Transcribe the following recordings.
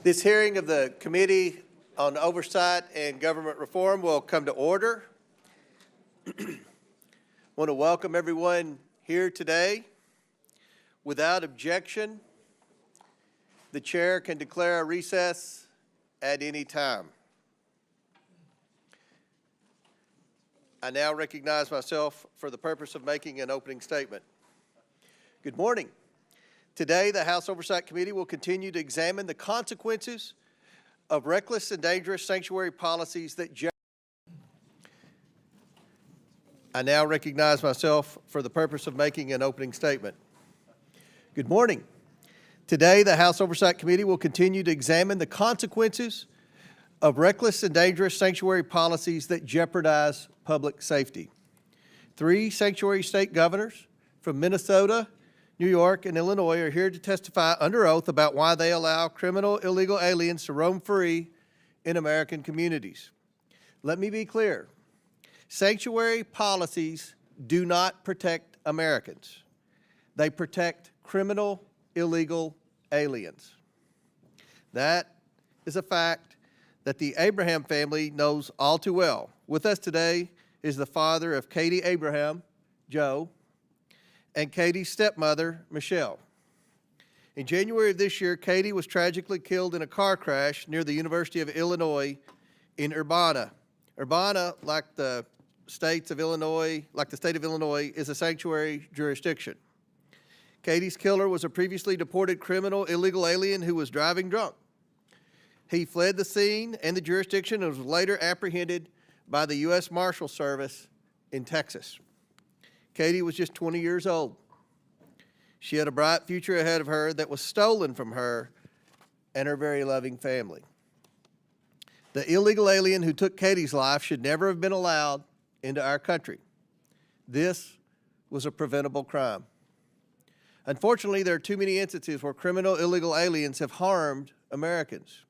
This hearing of the Committee on Oversight and Government Reform will come to order. I want to welcome everyone here today. Without objection, the chair can declare a recess at any time. I now recognize myself for the purpose of making an opening statement. Good morning. Today, the House Oversight Committee will continue to examine the consequences of reckless and dangerous sanctuary policies that I now recognize myself for the purpose of making an opening statement. Good morning. Today, the House Oversight Committee will continue to examine the consequences of reckless and dangerous sanctuary policies that jeopardize public safety. 3 sanctuary state governors from Minnesota, New York, and Illinois are here to testify under oath about why they allow criminal illegal aliens to roam free in American communities. Let me be clear. Sanctuary policies do not protect Americans. They protect criminal illegal aliens. That is a fact that the Abraham family knows all too well. With us today is the father of Katie Abraham, Joe, and Katie's stepmother, Michelle. In January of this year, Katie was tragically killed in a car crash near the University of Illinois in Urbana. Urbana, like the state of Illinois, is a sanctuary jurisdiction. Katie's killer was a previously deported criminal illegal alien who was driving drunk. He fled the scene and the jurisdiction and was later apprehended by the U.S. Marshal Service in Texas. Katie was just 20 years old. She had a bright future ahead of her that was stolen from her and her very loving family. The illegal alien who took Katie's life should never have been allowed into our country. This was a preventable crime. Unfortunately, there are too many instances where criminal illegal aliens have harmed Americans.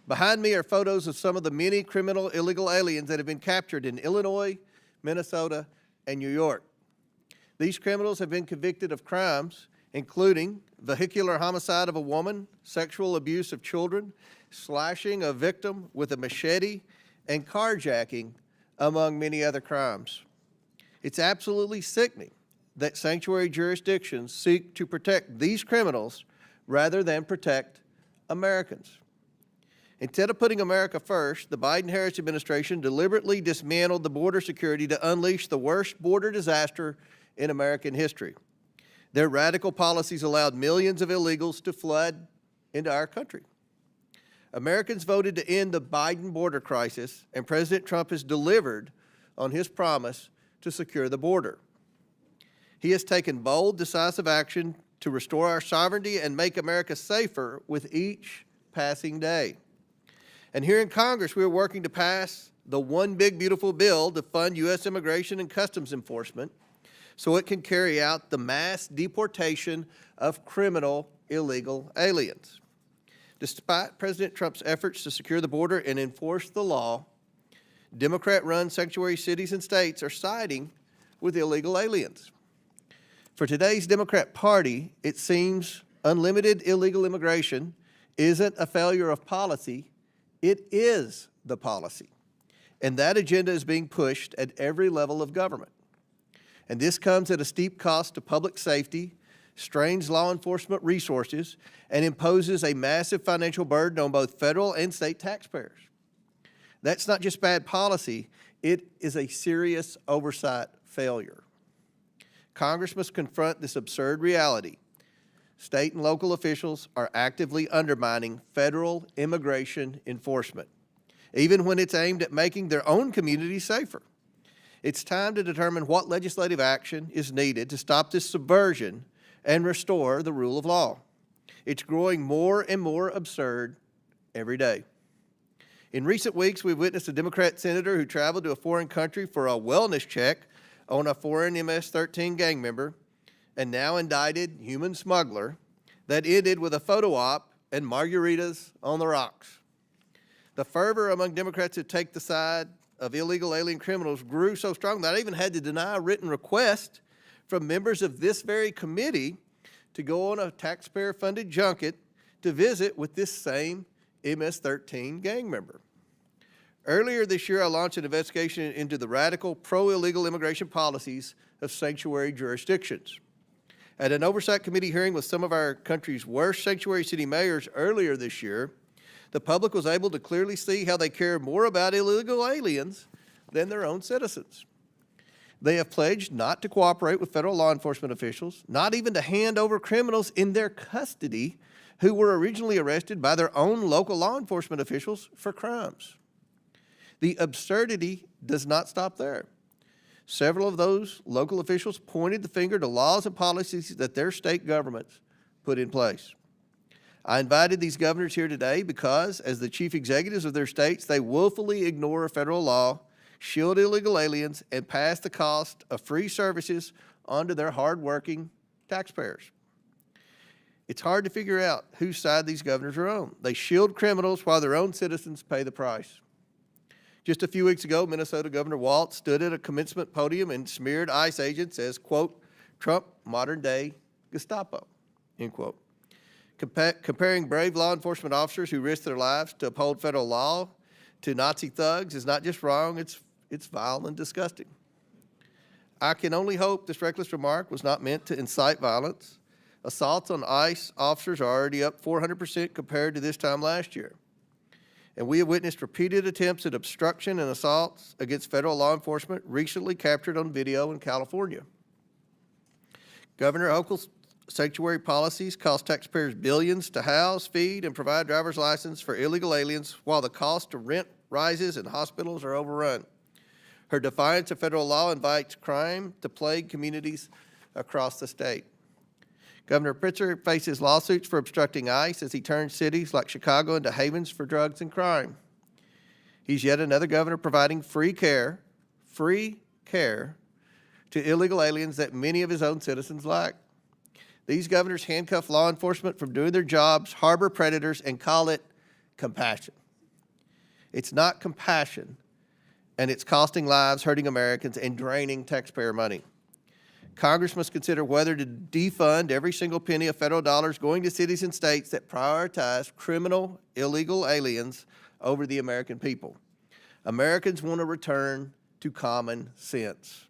Behind me are photos of some of the many criminal illegal aliens that have been captured in Illinois, Minnesota, and New York. These criminals have been convicted of crimes including vehicular homicide of a woman, sexual abuse of children, slashing a victim with a machete, and carjacking, among many other crimes. It's absolutely sickening that sanctuary jurisdictions seek to protect these criminals rather than protect Americans. Instead of putting America first, the Biden-Harris administration deliberately dismantled the border security to unleash the worst border disaster in American history. Their radical policies allowed millions of illegals to flood into our country. Americans voted to end the Biden border crisis, and President Trump has delivered on his promise to secure the border. He has taken bold, decisive action to restore our sovereignty and make America safer with each passing day. And here in Congress, we are working to pass the One Big Beautiful Bill to fund U.S. Immigration and Customs Enforcement so it can carry out the mass deportation of criminal illegal aliens. Despite President Trump's efforts to secure the border and enforce the law, Democrat-run sanctuary cities and states are siding with illegal aliens. For today's Democrat Party, it seems unlimited illegal immigration isn't a failure of policy, it is the policy. And that agenda is being pushed at every level of government. And this comes at a steep cost to public safety, strains law enforcement resources, and imposes a massive financial burden on both federal and state taxpayers. That's not just bad policy, it is a serious oversight failure. Congress must confront this absurd reality. State and local officials are actively undermining federal immigration enforcement, even when it's aimed at making their own communities safer. It's time to determine what legislative action is needed to stop this subversion and restore the rule of law. It's growing more and more absurd every day. In recent weeks, we've witnessed a Democrat senator who traveled to a foreign country for a wellness check on a foreign MS-13 gang member and now indicted human smuggler that ended with a photo op and margaritas on the rocks. The fervor among Democrats who take the side of illegal alien criminals grew so strong that I even had to deny a written request from members of this very committee to go on a taxpayer-funded junket to visit with this same MS-13 gang member. Earlier this year, I launched an investigation into the radical pro-illegal immigration policies of sanctuary jurisdictions. At an oversight committee hearing with some of our country's worst sanctuary city mayors earlier this year, the public was able to clearly see how they care more about illegal aliens than their own citizens. They have pledged not to cooperate with federal law enforcement officials, not even to hand over criminals in their custody who were originally arrested by their own local law enforcement officials for crimes. The absurdity does not stop there. Several of those local officials pointed the finger to laws and policies that their state governments put in place. I invited these governors here today because, as the chief executives of their states, they willfully ignore federal law, shield illegal aliens, and pass the cost of free services onto their hardworking taxpayers. It's hard to figure out whose side these governors are on. They shield criminals while their own citizens pay the price. Just a few weeks ago, Minnesota Governor Walz stood at a commencement podium and smeared ICE agents as, quote, Trump modern-day Gestapo, end quote. Comparing brave law enforcement officers who risked their lives to uphold federal law to Nazi thugs is not just wrong, it's vile and disgusting. I can only hope this reckless remark was not meant to incite violence. Assaults on ICE officers are already up 400% compared to this time last year. And we have witnessed repeated attempts at obstruction and assaults against federal law enforcement recently captured on video in California. Governor Hochul's sanctuary policies cost taxpayers billions to house, feed, and provide driver's license for illegal aliens while the cost to rent rises and hospitals are overrun. Her defiance of federal law invites crime to plague communities across the state. Governor Pritzker faces lawsuits for obstructing ICE as he turns cities like Chicago into havens for drugs and crime. He's yet another governor providing free care to illegal aliens that many of his own citizens lack. These governors handcuff law enforcement from doing their jobs, harbor predators, and call it compassion. It's not compassion, and it's costing lives, hurting Americans, and draining taxpayer money. Congress must consider whether to defund every single penny of federal dollars going to cities and states that prioritize criminal, illegal aliens over the American people. Americans want to return to common sense.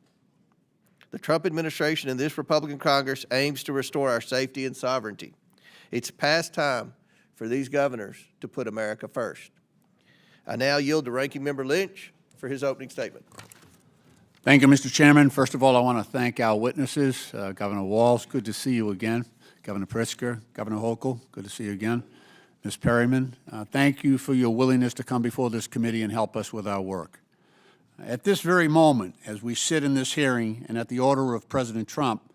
The Trump administration and this Republican Congress aims to restore our safety and sovereignty. It's past time for these governors to put America first. I now yield to Ranking Member Lynch for his opening statement. Thank you, Mr. Chairman. First of all, I want to thank our witnesses. Governor Walz, good to see you again. Governor Pritzker, Governor Hochul, good to see you again. Ms. Perryman, thank you for your willingness to come before this committee and help us with our work. At this very moment, as we sit in this hearing and at the order of President Trump,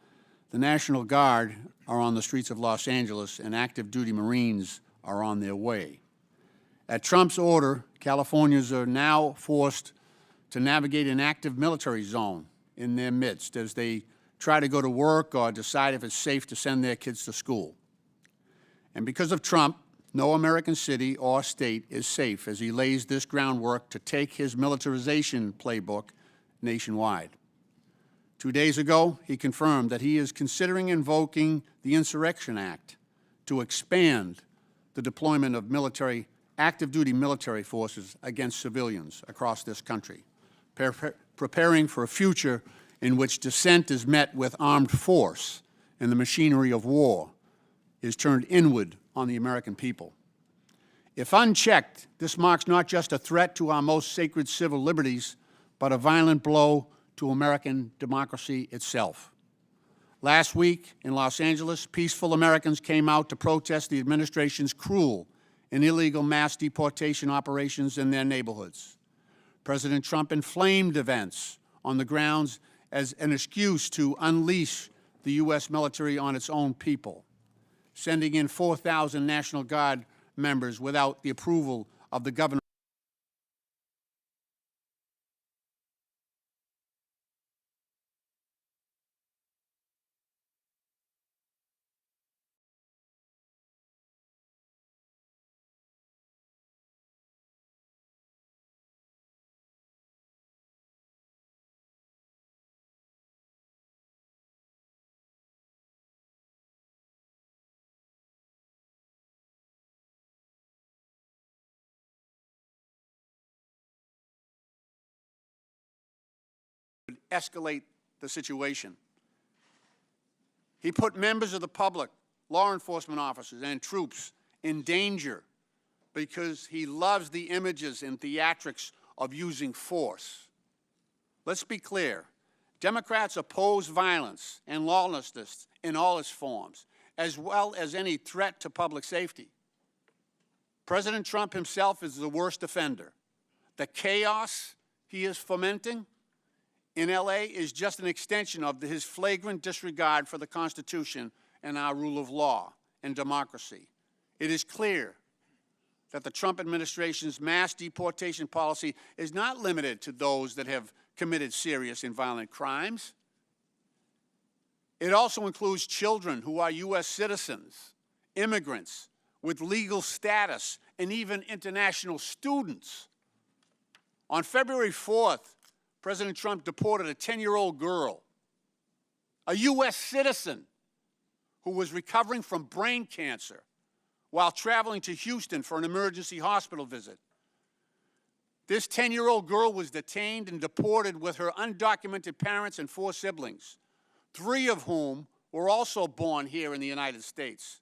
the National Guard are on the streets of Los Angeles and active duty Marines are on their way. At Trump's order, Californians are now forced to navigate an active military zone in their midst as they try to go to work or decide if it's safe to send their kids to school. And because of Trump, no American city or state is safe as he lays this groundwork to take his militarization playbook nationwide. 2 days ago, he confirmed that he is considering invoking the Insurrection Act to expand the deployment of active duty military forces against civilians across this country, preparing for a future in which dissent is met with armed force and the machinery of war is turned inward on the American people. If unchecked, this marks not just a threat to our most sacred civil liberties, but a violent blow to American democracy itself. Last week in Los Angeles, peaceful Americans came out to protest the administration's cruel and illegal mass deportation operations in their neighborhoods. President Trump inflamed events on the grounds as an excuse to unleash the U.S. military on its own people, sending in 4,000 National Guard members without the approval of the governor. escalate the situation. He put members of the public, law enforcement officers, and troops in danger because he loves the images and theatrics of using force. Let's be clear. Democrats oppose violence and lawlessness in all its forms, as well as any threat to public safety. President Trump himself is the worst offender. The chaos he is fomenting in LA is just an extension of his flagrant disregard for the Constitution and our rule of law and democracy. It is clear that the Trump administration's mass deportation policy is not limited to those that have committed serious and violent crimes. It also includes children who are U.S. citizens, immigrants with legal status, and even international students. On February 4th, President Trump deported a 10-year-old girl, a U.S. citizen who was recovering from brain cancer while traveling to Houston for an emergency hospital visit. This 10-year-old girl was detained and deported with her undocumented parents and 4 siblings, 3 of whom were also born here in the United States.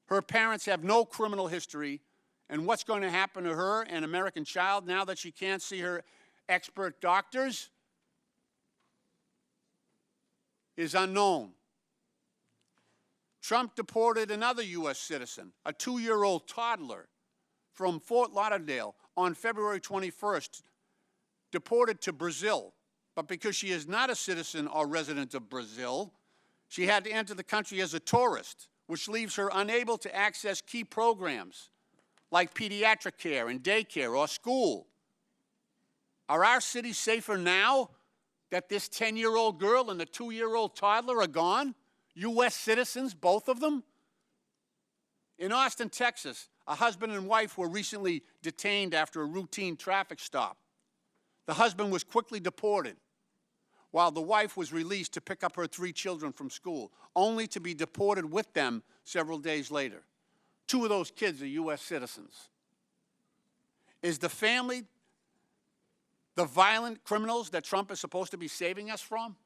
Her parents have no criminal history, and what's going to happen to her, an American child, now that she can't see her expert doctors, is unknown. Trump deported another U.S. citizen, a 2-year-old toddler from Fort Lauderdale on February 21st, deported to Brazil. But because she is not a citizen or resident of Brazil, she had to enter the country as a tourist, which leaves her unable to access key programs like pediatric care and daycare or school. Are our cities safer now that this 10-year-old girl and the 2-year-old toddler are gone? U.S. citizens, both of them? In Austin, Texas, a husband and wife were recently detained after a routine traffic stop. The husband was quickly deported, while the wife was released to pick up her 3 children from school, only to be deported with them several days later. 2 of those kids are U.S. citizens. Is the family the violent criminals that Trump is supposed to be saving us from?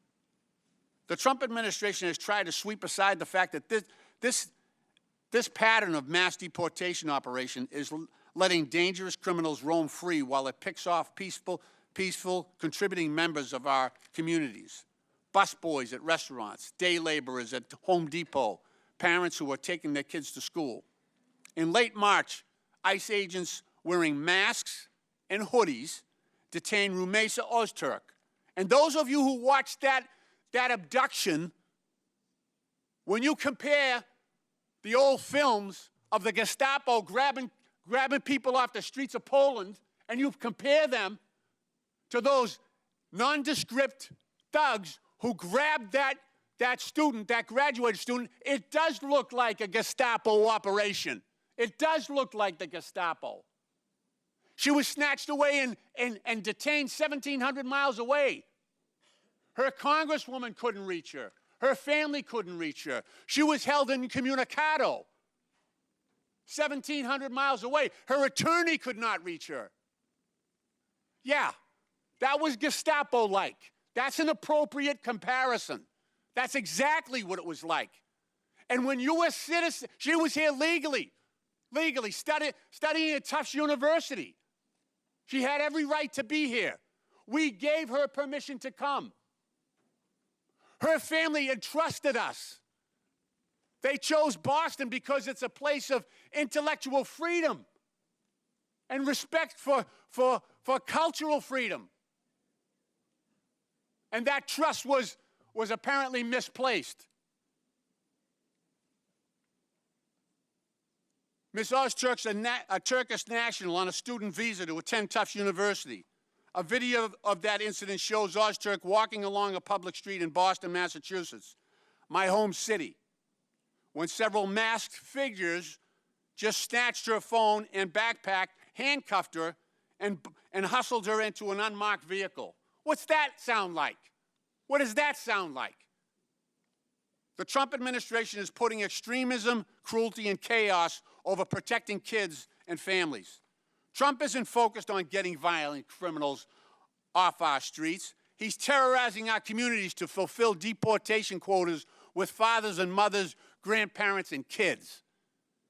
The Trump administration has tried to sweep aside the fact that this pattern of mass deportation operation is letting dangerous criminals roam free while it picks off peaceful, contributing members of our communities. Busboys at restaurants, day laborers at Home Depot, parents who are taking their kids to school. In late March, ICE agents wearing masks and hoodies detained Rumeysa Öztürk. And those of you who watched that abduction, when you compare the old films of the Gestapo grabbing people off the streets of Poland, and you compare them to those nondescript thugs who grabbed that student, that graduated student, it does look like a Gestapo operation. It does look like the Gestapo. She was snatched away and detained 1,700 miles away. Her congresswoman couldn't reach her. Her family couldn't reach her. She was held incommunicado, 1,700 miles away. Her attorney could not reach her. Yeah, that was Gestapo-like. That's an appropriate comparison. That's exactly what it was like. And when U.S. citizens, she was here legally studying at Tufts University. She had every right to be here. We gave her permission to come. Her family entrusted us. They chose Boston because it's a place of intellectual freedom and respect for cultural freedom. And that trust was apparently misplaced. Ms. Öztürk's a Turkish national on a student visa to attend Tufts University. A video of that incident shows Öztürk walking along a public street in Boston, Massachusetts, my home city, when several masked figures just snatched her phone and backpack, handcuffed her, and hustled her into an unmarked vehicle. What's that sound like? What does that sound like? The Trump administration is putting extremism, cruelty, and chaos over protecting kids and families. Trump isn't focused on getting violent criminals off our streets. He's terrorizing our communities to fulfill deportation quotas with fathers and mothers, grandparents, and kids.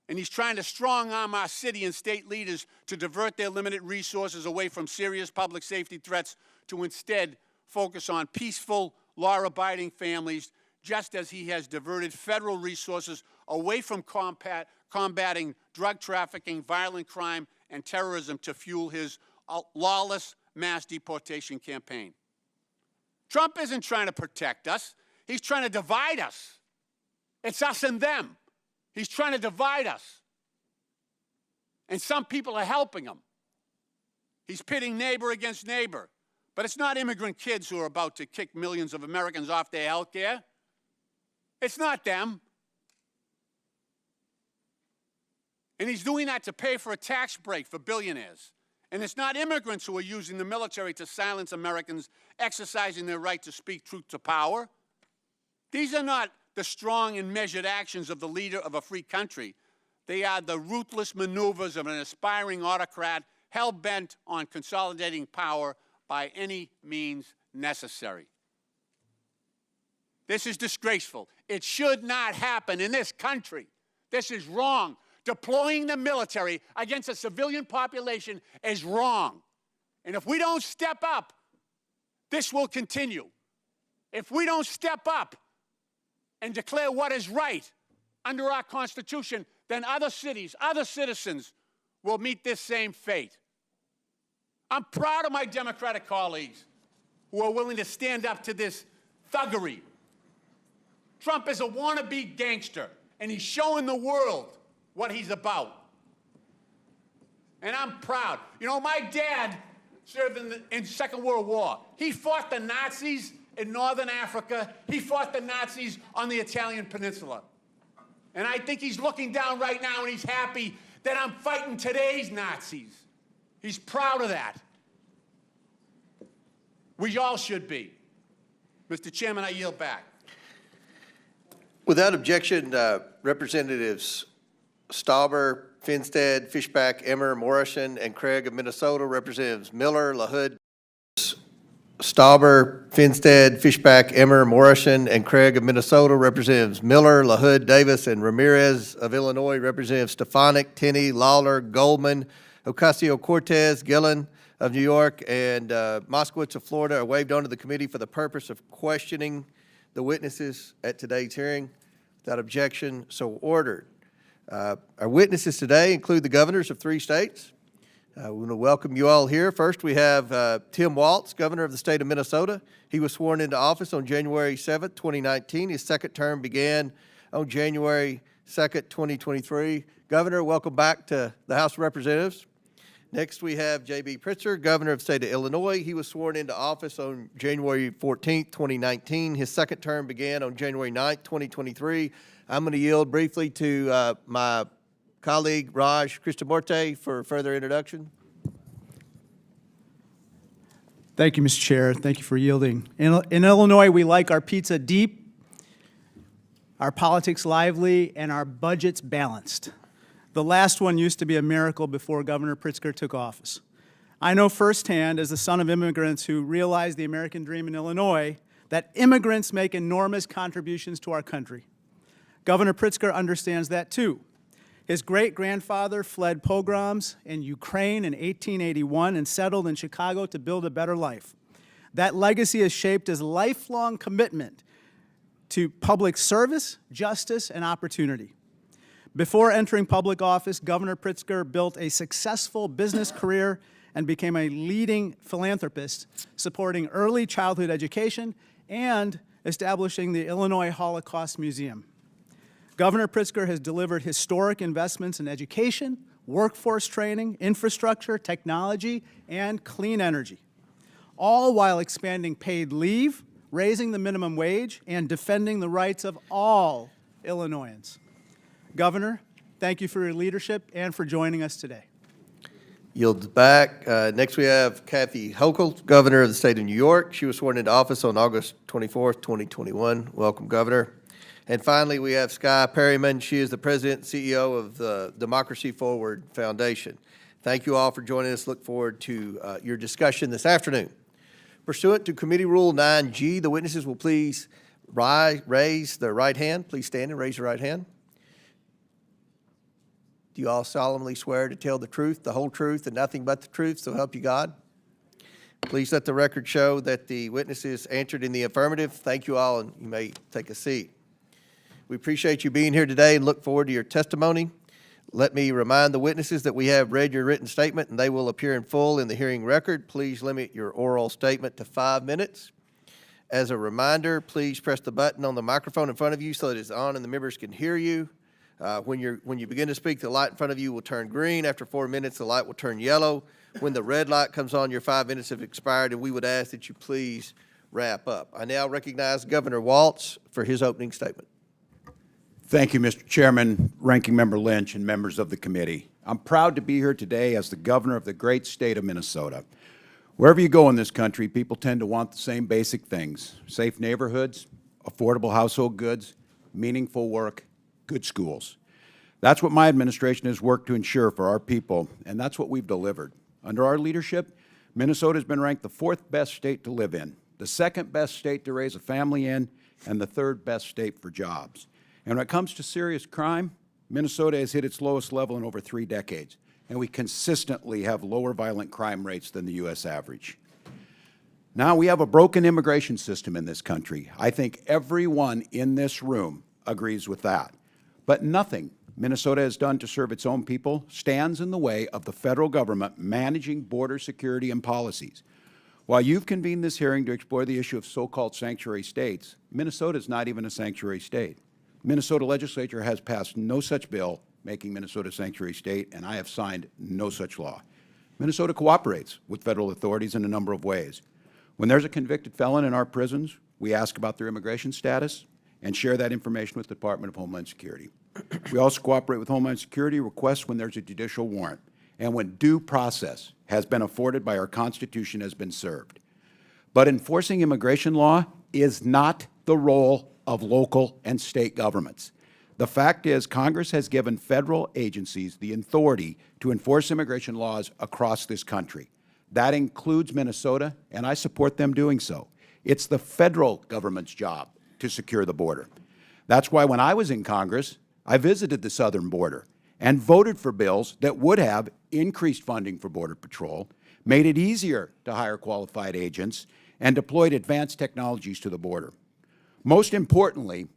And he's trying to strong-arm our city and state leaders to divert their limited resources away from serious public safety threats to instead focus on peaceful, law-abiding families, just as he has diverted federal resources away from combating drug trafficking, violent crime, and terrorism to fuel his lawless mass deportation campaign. Trump isn't trying to protect us. He's trying to divide us. It's us and them. He's trying to divide us. And some people are helping him. He's pitting neighbor against neighbor. But it's not immigrant kids who are about to kick millions of Americans off their health care. It's not them. And he's doing that to pay for a tax break for billionaires. And it's not immigrants who are using the military to silence Americans exercising their right to speak truth to power. These are not the strong and measured actions of the leader of a free country. They are the ruthless maneuvers of an aspiring autocrat hell-bent on consolidating power by any means necessary. This is disgraceful. It should not happen in this country. This is wrong. Deploying the military against a civilian population is wrong. And if we don't step up, this will continue. If we don't step up and declare what is right under our Constitution, then other cities, other citizens will meet this same fate. I'm proud of my Democratic colleagues who are willing to stand up to this thuggery. Trump is a wannabe gangster, and he's showing the world what he's about. And I'm proud. You know, my dad served in Second World War. He fought the Nazis in Northern Africa. He fought the Nazis on the Italian peninsula. And I think he's looking down right now and he's happy that I'm fighting today's Nazis. He's proud of that. We all should be. Mr. Chairman, I yield back. Without objection, Representatives Stauber, Finstead, Fishback, Emmer, Morrison, and Craig of Minnesota, Representatives Miller, LaHood, Stauber, Finstead, Fishback, Emmer, Morrison, and Craig of Minnesota, Representatives Miller, LaHood, Davis, and Ramirez of Illinois, Representatives Stefanik, Tenney, Lawler, Goldman, Ocasio-Cortez, Gillen of New York, and Moskowitz of Florida are waived onto the committee for the purpose of questioning the witnesses at today's hearing. Without objection, so ordered. Our witnesses today include the governors of 3 states. We want to welcome you all here. First, we have Tim Walz, governor of the state of Minnesota. He was sworn into office on January 7th, 2019. His second term began on January 2nd, 2023. Governor, welcome back to the House of Representatives. Next, we have J.B. Pritzker, governor of the state of Illinois. He was sworn into office on January 14th, 2019. His second term began on January 9th, 2023. I'm going to yield briefly to my colleague, Raj Krishnamurthy, for further introduction. Thank you, Mr. Chair. Thank you for yielding. In Illinois, we like our pizza deep, our politics lively, and our budgets balanced. The last one used to be a miracle before Governor Pritzker took office. I know firsthand, as the son of immigrants who realized the American dream in Illinois, that immigrants make enormous contributions to our country. Governor Pritzker understands that too. His great-grandfather fled pogroms in Ukraine in 1881 and settled in Chicago to build a better life. That legacy has shaped his lifelong commitment to public service, justice, and opportunity. Before entering public office, Governor Pritzker built a successful business career and became a leading philanthropist, supporting early childhood education and establishing the Illinois Holocaust Museum. Governor Pritzker has delivered historic investments in education, workforce training, infrastructure, technology, and clean energy, all while expanding paid leave, raising the minimum wage, and defending the rights of all Illinoisans. Governor, thank you for your leadership and for joining us today. Yields back. Next, we have Kathy Hochul, governor of the state of New York. She was sworn into office on August 24th, 2021. Welcome, Governor. And finally, we have Skye Perryman. She is the president and CEO of the Democracy Forward Foundation. Thank you all for joining us. Look forward to your discussion this afternoon. Pursuant to Committee Rule 9G, the witnesses will please raise their right hand. Please stand and raise your right hand. Do you all solemnly swear to tell the truth, the whole truth, and nothing but the truth, so help you God? Please let the record show that the witnesses answered in the affirmative. Thank you all, and you may take a seat. We appreciate you being here today and look forward to your testimony. Let me remind the witnesses that we have read your written statement and they will appear in full in the hearing record. Please limit your oral statement to 5 minutes. As a reminder, please press the button on the microphone in front of you so that it's on and the members can hear you. When you begin to speak, the light in front of you will turn green. After 4 minutes, the light will turn yellow. When the red light comes on, your 5 minutes have expired, and we would ask that you please wrap up. I now recognize Governor Walz for his opening statement. Thank you, Mr. Chairman, Ranking Member Lynch, and members of the committee. I'm proud to be here today as the governor of the great state of Minnesota. Wherever you go in this country, people tend to want the same basic things: safe neighborhoods, affordable household goods, meaningful work, good schools. That's what my administration has worked to ensure for our people, and that's what we've delivered. Under our leadership, Minnesota has been ranked the 4th best state to live in, the 2nd best state to raise a family in, and the 3rd best state for jobs. And when it comes to serious crime, Minnesota has hit its lowest level in over 3 decades, and we consistently have lower violent crime rates than the U.S. average. Now, we have a broken immigration system in this country. I think everyone in this room agrees with that. But nothing Minnesota has done to serve its own people stands in the way of the federal government managing border security and policies. While you've convened this hearing to explore the issue of so-called sanctuary states, Minnesota is not even a sanctuary state. Minnesota legislature has passed no such bill making Minnesota a sanctuary state, and I have signed no such law. Minnesota cooperates with federal authorities in a number of ways. When there's a convicted felon in our prisons, we ask about their immigration status and share that information with the Department of Homeland Security. We also cooperate with Homeland Security requests when there's a judicial warrant and when due process has been afforded by our Constitution has been served. But enforcing immigration law is not the role of local and state governments. The fact is, Congress has given federal agencies the authority to enforce immigration laws across this country. That includes Minnesota, and I support them doing so. It's the federal government's job to secure the border. That's why when I was in Congress, I visited the southern border and voted for bills that would have increased funding for Border Patrol, made it easier to hire qualified agents, and deployed advanced technologies to the border. Most importantly,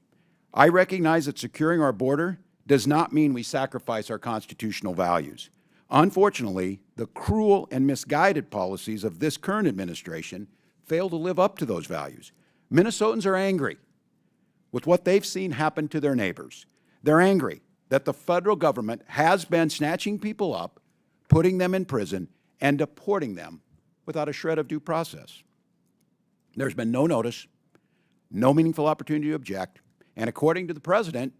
I recognize that securing our border does not mean we sacrifice our constitutional values. Unfortunately, the cruel and misguided policies of this current administration fail to live up to those values. Minnesotans are angry with what they've seen happen to their neighbors. They're angry that the federal government has been snatching people up, putting them in prison, and deporting them without a shred of due process. There's been no notice, no meaningful opportunity to object, and according to the President,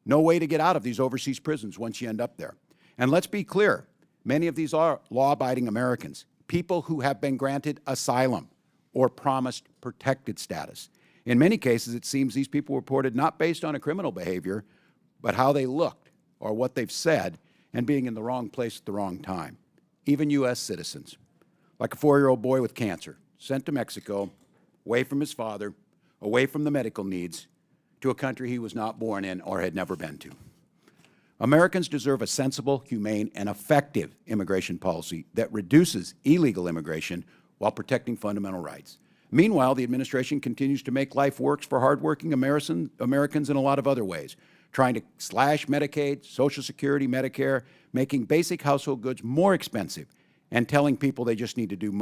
no way to get out of these overseas prisons once you end up there. And let's be clear, many of these are law-abiding Americans, people who have been granted asylum or promised protected status. In many cases, it seems these people were reported not based on a criminal behavior, but how they looked or what they've said and being in the wrong place at the wrong time. Even U.S. citizens, like a 4-year-old boy with cancer, sent to Mexico, away from his father, away from the medical needs, to a country he was not born in or had never been to. Americans deserve a sensible, humane, and effective immigration policy that reduces illegal immigration while protecting fundamental rights. Meanwhile, the administration continues to make life worse for hardworking Americans in a lot of other ways, trying to slash Medicaid, Social Security, Medicare, making basic household goods more expensive, and telling people they just need to do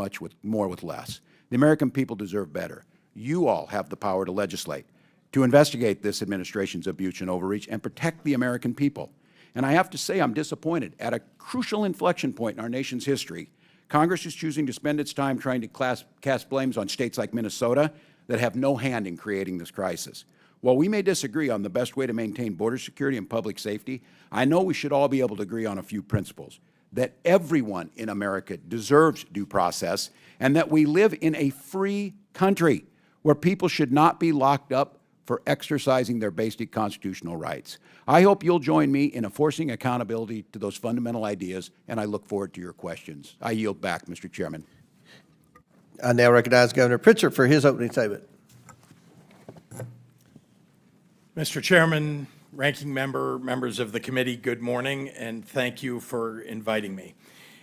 more with less. The American people deserve better. You all have the power to legislate, to investigate this administration's abuse and overreach, and protect the American people. And I have to say I'm disappointed. At a crucial inflection point in our nation's history, Congress is choosing to spend its time trying to cast blames on states like Minnesota that have no hand in creating this crisis. While we may disagree on the best way to maintain border security and public safety, I know we should all be able to agree on a few principles: that everyone in America deserves due process, and that we live in a free country where people should not be locked up for exercising their basic constitutional rights. I hope you'll join me in enforcing accountability to those fundamental ideas, and I look forward to your questions. I yield back, Mr. Chairman. I now recognize Governor Pritzker for his opening statement. Mr. Chairman, Ranking Member, members of the committee, good morning, and thank you for inviting me.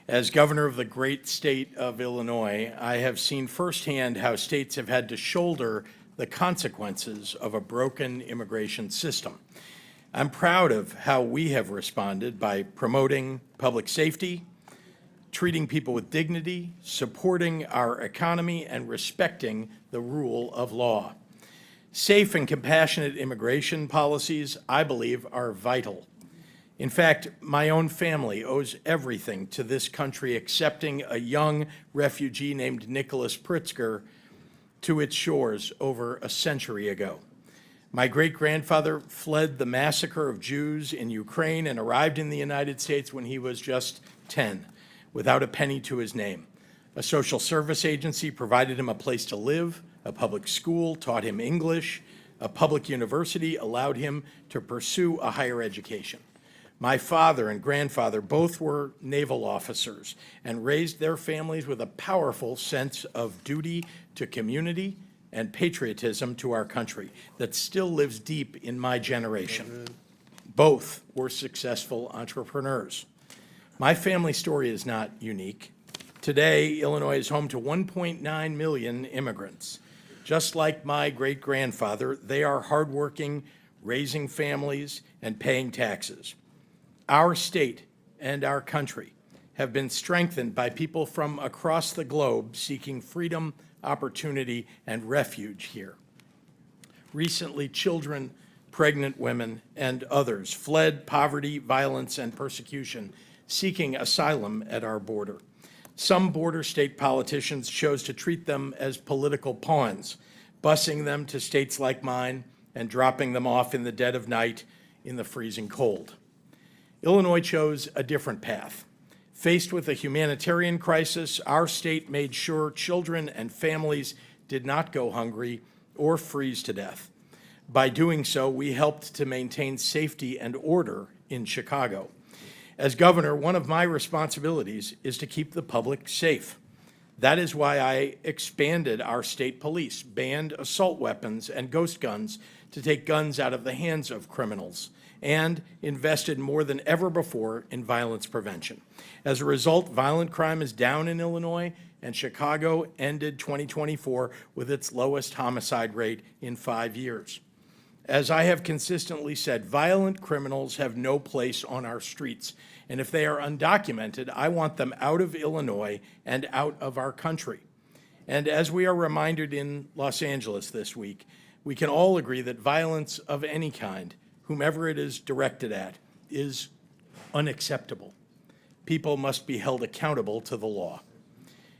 As governor of the great state of Illinois, I have seen firsthand how states have had to shoulder the consequences of a broken immigration system. I'm proud of how we have responded by promoting public safety, treating people with dignity, supporting our economy, and respecting the rule of law. Safe and compassionate immigration policies, I believe, are vital. In fact, my own family owes everything to this country accepting a young refugee named Nicholas Pritzker to its shores over a century ago. My great-grandfather fled the massacre of Jews in Ukraine and arrived in the United States when he was just 10, without a penny to his name. A social service agency provided him a place to live, a public school taught him English, a public university allowed him to pursue a higher education. My father and grandfather both were naval officers and raised their families with a powerful sense of duty to community and patriotism to our country that still lives deep in my generation. Both were successful entrepreneurs. My family story is not unique. Today, Illinois is home to 1.9 million immigrants. Just like my great-grandfather, they are hardworking, raising families, and paying taxes. Our state and our country have been strengthened by people from across the globe seeking freedom, opportunity, and refuge here. Recently, children, pregnant women, and others fled poverty, violence, and persecution, seeking asylum at our border. Some border state politicians chose to treat them as political pawns, busing them to states like mine and dropping them off in the dead of night in the freezing cold. Illinois chose a different path. Faced with a humanitarian crisis, our state made sure children and families did not go hungry or freeze to death. By doing so, we helped to maintain safety and order in Chicago. As governor, one of my responsibilities is to keep the public safe. That is why I expanded our state police, banned assault weapons and ghost guns to take guns out of the hands of criminals, and invested more than ever before in violence prevention. As a result, violent crime is down in Illinois, and Chicago ended 2024 with its lowest homicide rate in 5 years. As I have consistently said, violent criminals have no place on our streets, and if they are undocumented, I want them out of Illinois and out of our country. And as we are reminded in Los Angeles this week, we can all agree that violence of any kind, whomever it is directed at, is unacceptable. People must be held accountable to the law.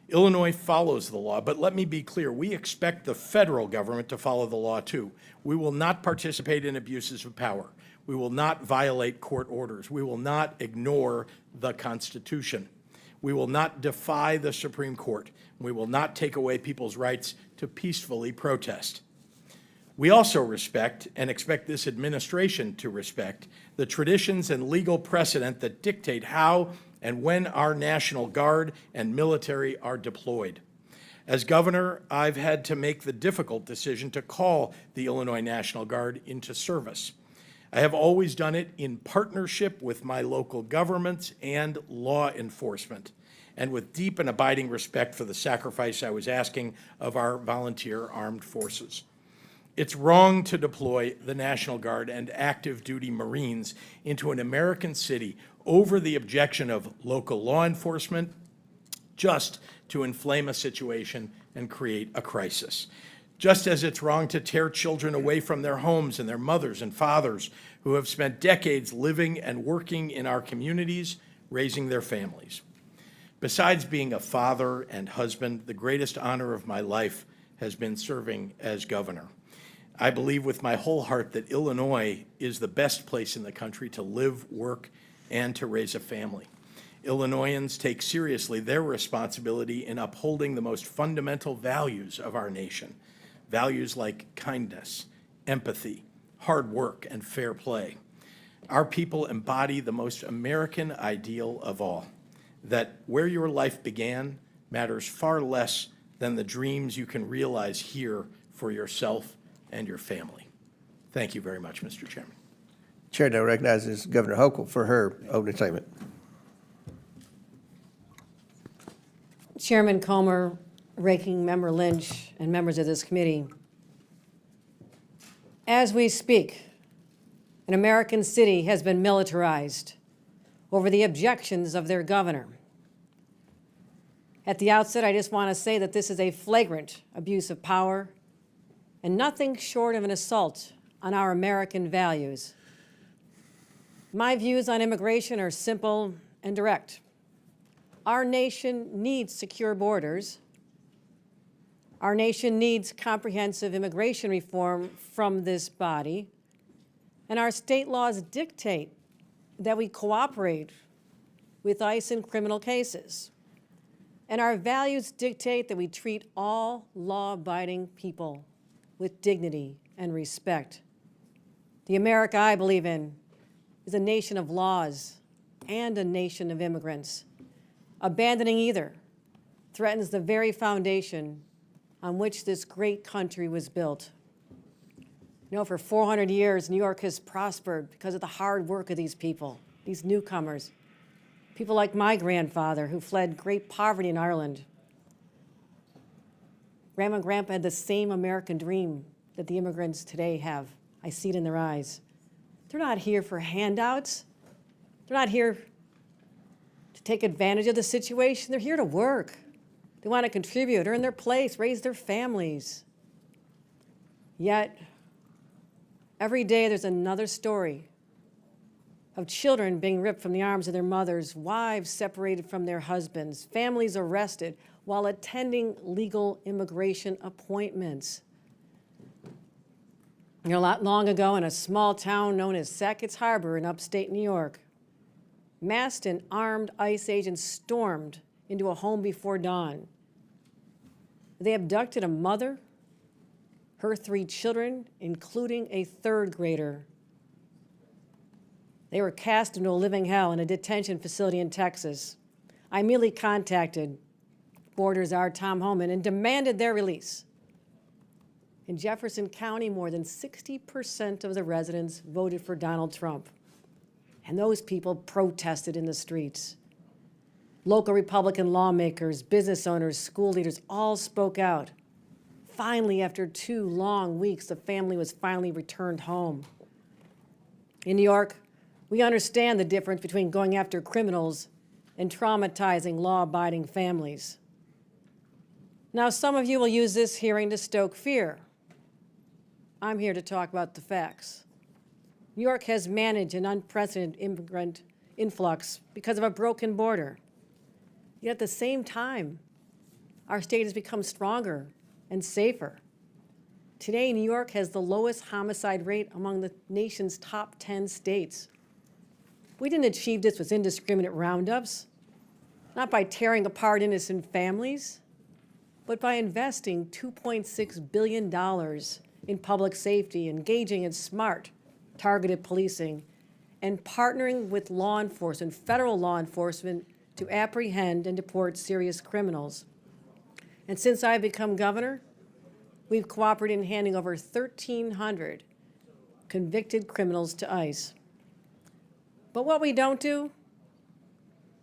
Illinois follows the law, but let me be clear, we expect the federal government to follow the law too. We will not participate in abuses of power. We will not violate court orders. We will not ignore the Constitution. We will not defy the Supreme Court. We will not take away people's rights to peacefully protest. We also respect, and expect this administration to respect, the traditions and legal precedent that dictate how and when our National Guard and military are deployed. As governor, I've had to make the difficult decision to call the Illinois National Guard into service. I have always done it in partnership with my local governments and law enforcement, and with deep and abiding respect for the sacrifice I was asking of our volunteer armed forces. It's wrong to deploy the National Guard and active duty Marines into an American city over the objection of local law enforcement just to inflame a situation and create a crisis. Just as it's wrong to tear children away from their homes and their mothers and fathers who have spent decades living and working in our communities, raising their families. Besides being a father and husband, the greatest honor of my life has been serving as governor. I believe with my whole heart that Illinois is the best place in the country to live, work, and to raise a family. Illinoisans take seriously their responsibility in upholding the most fundamental values of our nation, values like kindness, empathy, hard work, and fair play. Our people embody the most American ideal of all, that where your life began matters far less than the dreams you can realize here for yourself and your family. Thank you very much, Mr. Chairman. Chair now recognizes Governor Hochul for her opening statement. Chairman Comer, Ranking Member Lynch, and members of this committee, as we speak, an American city has been militarized over the objections of their governor. At the outset, I just want to say that this is a flagrant abuse of power and nothing short of an assault on our American values. My views on immigration are simple and direct. Our nation needs secure borders. Our nation needs comprehensive immigration reform from this body. And our state laws dictate that we cooperate with ICE in criminal cases. And our values dictate that we treat all law-abiding people with dignity and respect. The America I believe in is a nation of laws and a nation of immigrants. Abandoning either threatens the very foundation on which this great country was built. You know, for 400 years, New York has prospered because of the hard work of these people, these newcomers, people like my grandfather who fled great poverty in Ireland. Grandma and Grandpa had the same American dream that the immigrants today have. I see it in their eyes. They're not here for handouts. They're not here to take advantage of the situation. They're here to work. They want to contribute, earn their place, raise their families. Yet, every day there's another story of children being ripped from the arms of their mothers, wives separated from their husbands, families arrested while attending legal immigration appointments. You know, not long ago in a small town known as Sackett's Harbor in upstate New York, masked and armed ICE agents stormed into a home before dawn. They abducted a mother, her 3 children, including a 3rd grader. They were cast into a living hell in a detention facility in Texas. I immediately contacted Borders Czar Tom Homan and demanded their release. In Jefferson County, more than 60% of the residents voted for Donald Trump. And those people protested in the streets. Local Republican lawmakers, business owners, school leaders all spoke out. Finally, after 2 long weeks, the family was finally returned home. In New York, we understand the difference between going after criminals and traumatizing law-abiding families. Now, some of you will use this hearing to stoke fear. I'm here to talk about the facts. New York has managed an unprecedented immigrant influx because of a broken border. Yet at the same time, our state has become stronger and safer. Today, New York has the lowest homicide rate among the nation's top 10 states. We didn't achieve this with indiscriminate roundups, not by tearing apart innocent families, but by investing $2.6 billion in public safety, engaging in smart, targeted policing, and partnering with law enforcement, federal law enforcement, to apprehend and deport serious criminals. And since I've become governor, we've cooperated in handing over 1,300 convicted criminals to ICE. But what we don't do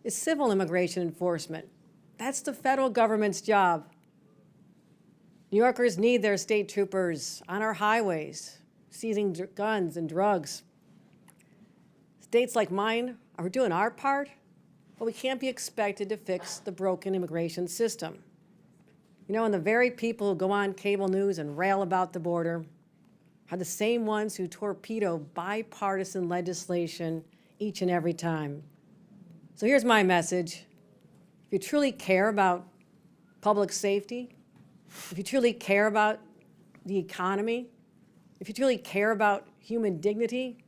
is civil immigration enforcement. That's the federal government's job. New Yorkers need their state troopers on our highways, seizing guns and drugs. States like mine are doing our part, but we can't be expected to fix the broken immigration system. You know, and the very people who go on cable news and rail about the border are the same ones who torpedo bipartisan legislation each and every time. So here's my message. If you truly care about public safety, if you truly care about the economy, if you truly care about human dignity,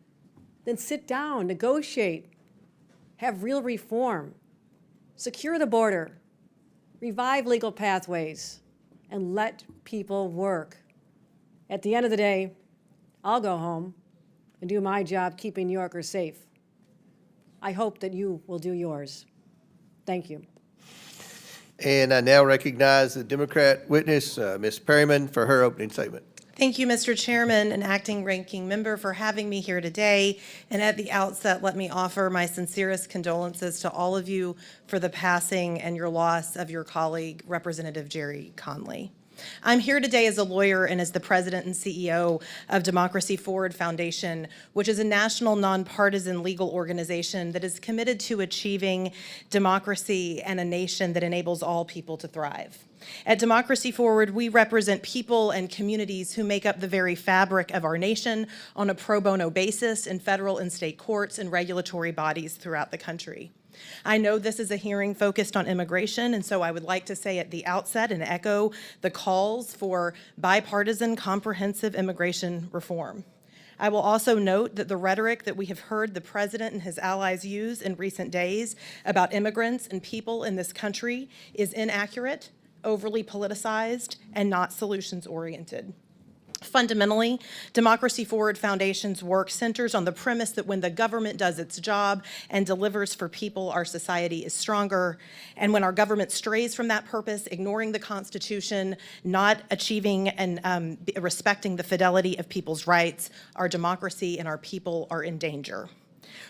then sit down, negotiate, have real reform, secure the border, revive legal pathways, and let people work. At the end of the day, I'll go home and do my job keeping New Yorkers safe. I hope that you will do yours. Thank you. And I now recognize the Democrat witness, Ms. Perryman, for her opening statement. Thank you, Mr. Chairman and Acting Ranking Member, for having me here today. And at the outset, let me offer my sincerest condolences to all of you for the passing and your loss of your colleague, Representative Jerry Conley. I'm here today as a lawyer and as the president and CEO of Democracy Forward Foundation, which is a national nonpartisan legal organization that is committed to achieving democracy and a nation that enables all people to thrive. At Democracy Forward, we represent people and communities who make up the very fabric of our nation on a pro bono basis in federal and state courts and regulatory bodies throughout the country. I know this is a hearing focused on immigration, and so I would like to say at the outset and echo the calls for bipartisan, comprehensive immigration reform. I will also note that the rhetoric that we have heard the president and his allies use in recent days about immigrants and people in this country is inaccurate, overly politicized, and not solutions-oriented. Fundamentally, Democracy Forward Foundation's work centers on the premise that when the government does its job and delivers for people, our society is stronger. And when our government strays from that purpose, ignoring the Constitution, not achieving and respecting the fidelity of people's rights, our democracy and our people are in danger.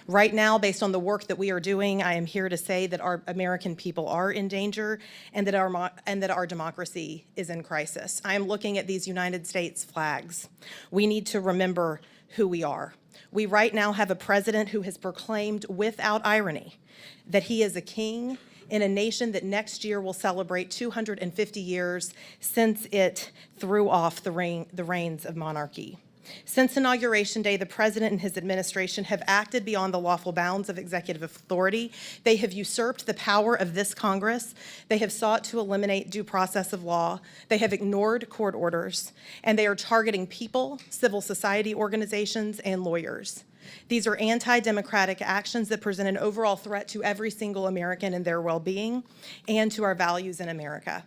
Right now, based on the work that we are doing, I am here to say that our American people are in danger and that our democracy is in crisis. I am looking at these United States flags. We need to remember who we are. We right now have a president who has proclaimed without irony that he is a king in a nation that next year will celebrate 250 years since it threw off the reins of monarchy. Since Inauguration Day, the president and his administration have acted beyond the lawful bounds of executive authority. They have usurped the power of this Congress. They have sought to eliminate due process of law. They have ignored court orders, and they are targeting people, civil society organizations, and lawyers. These are anti-democratic actions that present an overall threat to every single American and their well-being and to our values in America.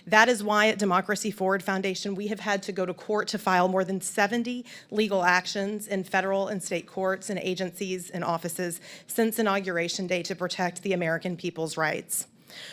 That is why at Democracy Forward Foundation, we have had to go to court to file more than 70 legal actions in federal and state courts and agencies and offices since Inauguration Day to protect the American people's rights.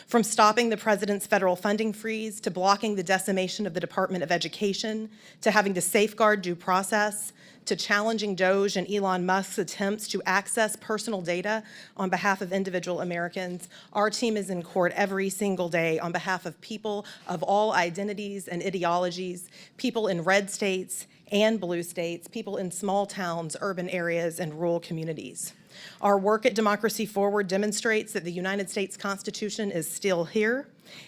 From stopping the president's federal funding freeze, to blocking the decimation of the Department of Education, to having to safeguard due process, to challenging DOJ and Elon Musk's attempts to access personal data on behalf of individual Americans, our team is in court every single day on behalf of people of all identities and ideologies, people in red states and blue states, people in small towns, urban areas, and rural communities. Our work at Democracy Forward demonstrates that the United States Constitution is still here,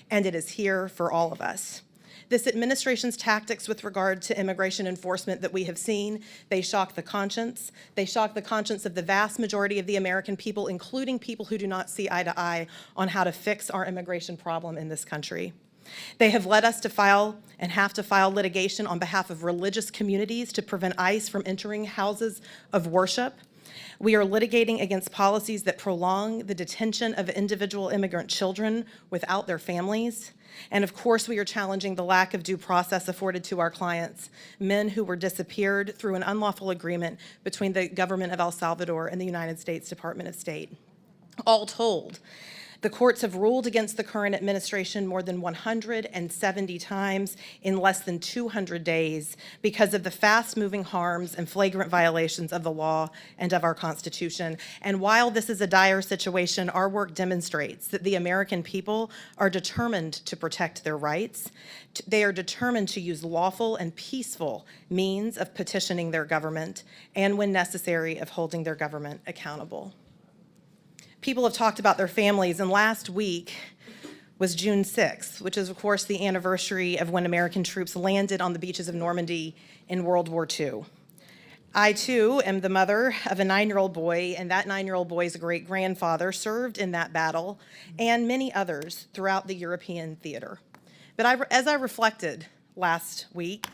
and it is here for all of us. This administration's tactics with regard to immigration enforcement that we have seen, they shock the conscience. They shock the conscience of the vast majority of the American people, including people who do not see eye to eye on how to fix our immigration problem in this country. They have led us to file and have to file litigation on behalf of religious communities to prevent ICE from entering houses of worship. We are litigating against policies that prolong the detention of individual immigrant children without their families. And of course, we are challenging the lack of due process afforded to our clients, men who were disappeared through an unlawful agreement between the government of El Salvador and the United States Department of State. All told, the courts have ruled against the current administration more than 170 times in less than 200 days because of the fast-moving harms and flagrant violations of the law and of our Constitution. And while this is a dire situation, our work demonstrates that the American people are determined to protect their rights. They are determined to use lawful and peaceful means of petitioning their government and, when necessary, of holding their government accountable. People have talked about their families, and last week was June 6th, which is, of course, the anniversary of when American troops landed on the beaches of Normandy in World War II. I, too, am the mother of a 9-year-old boy, and that 9-year-old boy's great-grandfather served in that battle, and many others throughout the European theater. But as I reflected last week,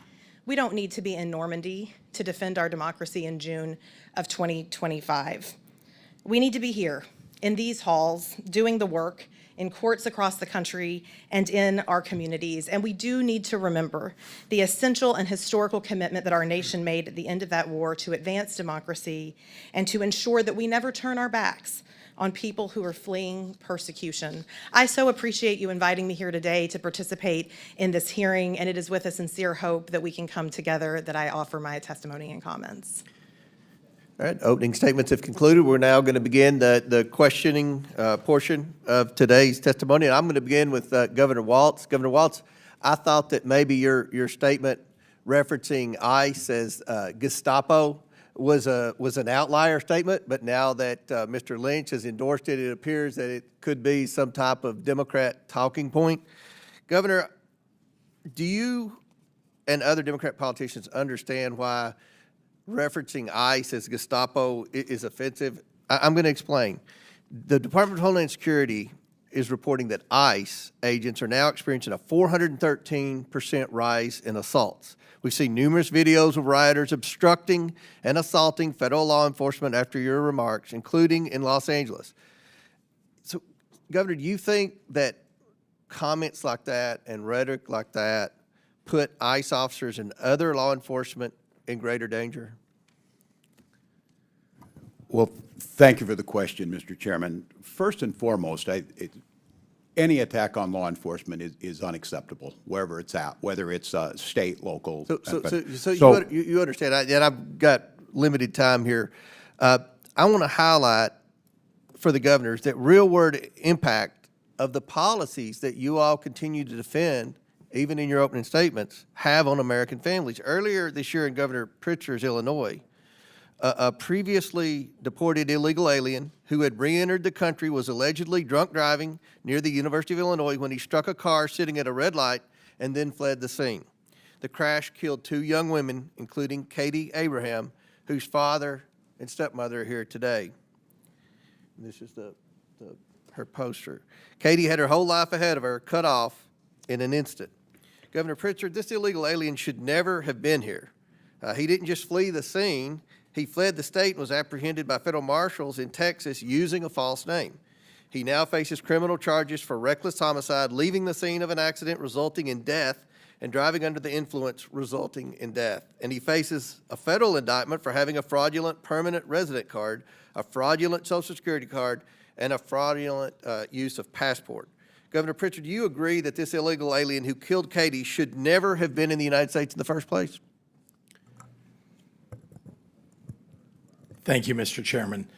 we don't need to be in Normandy to defend our democracy in June of 2025. We need to be here in these halls, doing the work in courts across the country and in our communities. And we do need to remember the essential and historical commitment that our nation made at the end of that war to advance democracy and to ensure that we never turn our backs on people who are fleeing persecution. I so appreciate you inviting me here today to participate in this hearing, and it is with a sincere hope that we can come together that I offer my testimony and comments. All right, opening statements have concluded. We're now going to begin the questioning portion of today's testimony. And I'm going to begin with Governor Walz. Governor Walz, I thought that maybe your statement referencing ICE as Gestapo was an outlier statement, but now that Mr. Lynch has endorsed it, it appears that it could be some type of Democrat talking point. Governor, do you and other Democrat politicians understand why referencing ICE as Gestapo is offensive? I'm going to explain. The Department of Homeland Security is reporting that ICE agents are now experiencing a 413% rise in assaults. We've seen numerous videos of rioters obstructing and assaulting federal law enforcement after your remarks, including in Los Angeles. So, Governor, do you think that comments like that and rhetoric like that put ICE officers and other law enforcement in greater danger? Well, thank you for the question, Mr. Chairman. First and foremost, any attack on law enforcement is unacceptable, wherever it's at, whether it's state, local. So you understand, and I've got limited time here. I want to highlight for the governors that real-world impact of the policies that you all continue to defend, even in your opening statements, have on American families. Earlier this year in Governor Pritzker's Illinois, a previously deported illegal alien who had re-entered the country was allegedly drunk driving near the University of Illinois when he struck a car sitting at a red light and then fled the scene. The crash killed 2 young women, including Katie Abraham, whose father and stepmother are here today. And this is her poster. Katie had her whole life ahead of her, cut off in an instant. Governor Pritzker, this illegal alien should never have been here. He didn't just flee the scene. He fled the state and was apprehended by federal marshals in Texas using a false name. He now faces criminal charges for reckless homicide, leaving the scene of an accident resulting in death, and driving under the influence resulting in death. And he faces a federal indictment for having a fraudulent permanent resident card, a fraudulent Social Security card, and a fraudulent use of passport. Governor Pritzker, do you agree that this illegal alien who killed Katie should never have been in the United States in the first place? Thank you, Mr. Chairman.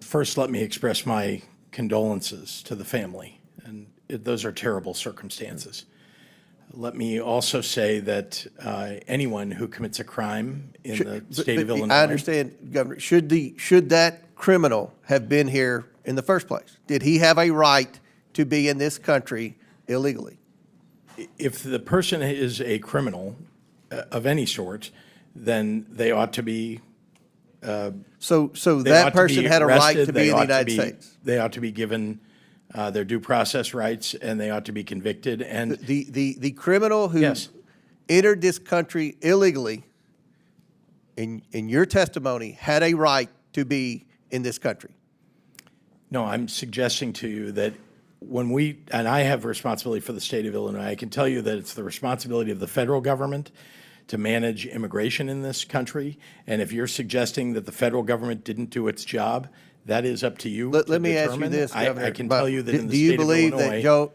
First, let me express my condolences to the family, and those are terrible circumstances. Let me also say that anyone who commits a crime in the state of Illinois— I understand, Governor. Should that criminal have been here in the first place? Did he have a right to be in this country illegally? If the person is a criminal of any sort, then they ought to be So that person had a right to be in the United States. They ought to be given their due process rights, and they ought to be convicted. And The criminal who Yes. entered this country illegally, in your testimony, had a right to be in this country. no, I'm suggesting to you that when and I have responsibility for the state of Illinois, I can tell you that it's the responsibility of the federal government to manage immigration in this country. And if you're suggesting that the federal government didn't do its job, that is up to you. Let me ask you this, Governor. I can tell you that in the do you state of believe Illinois,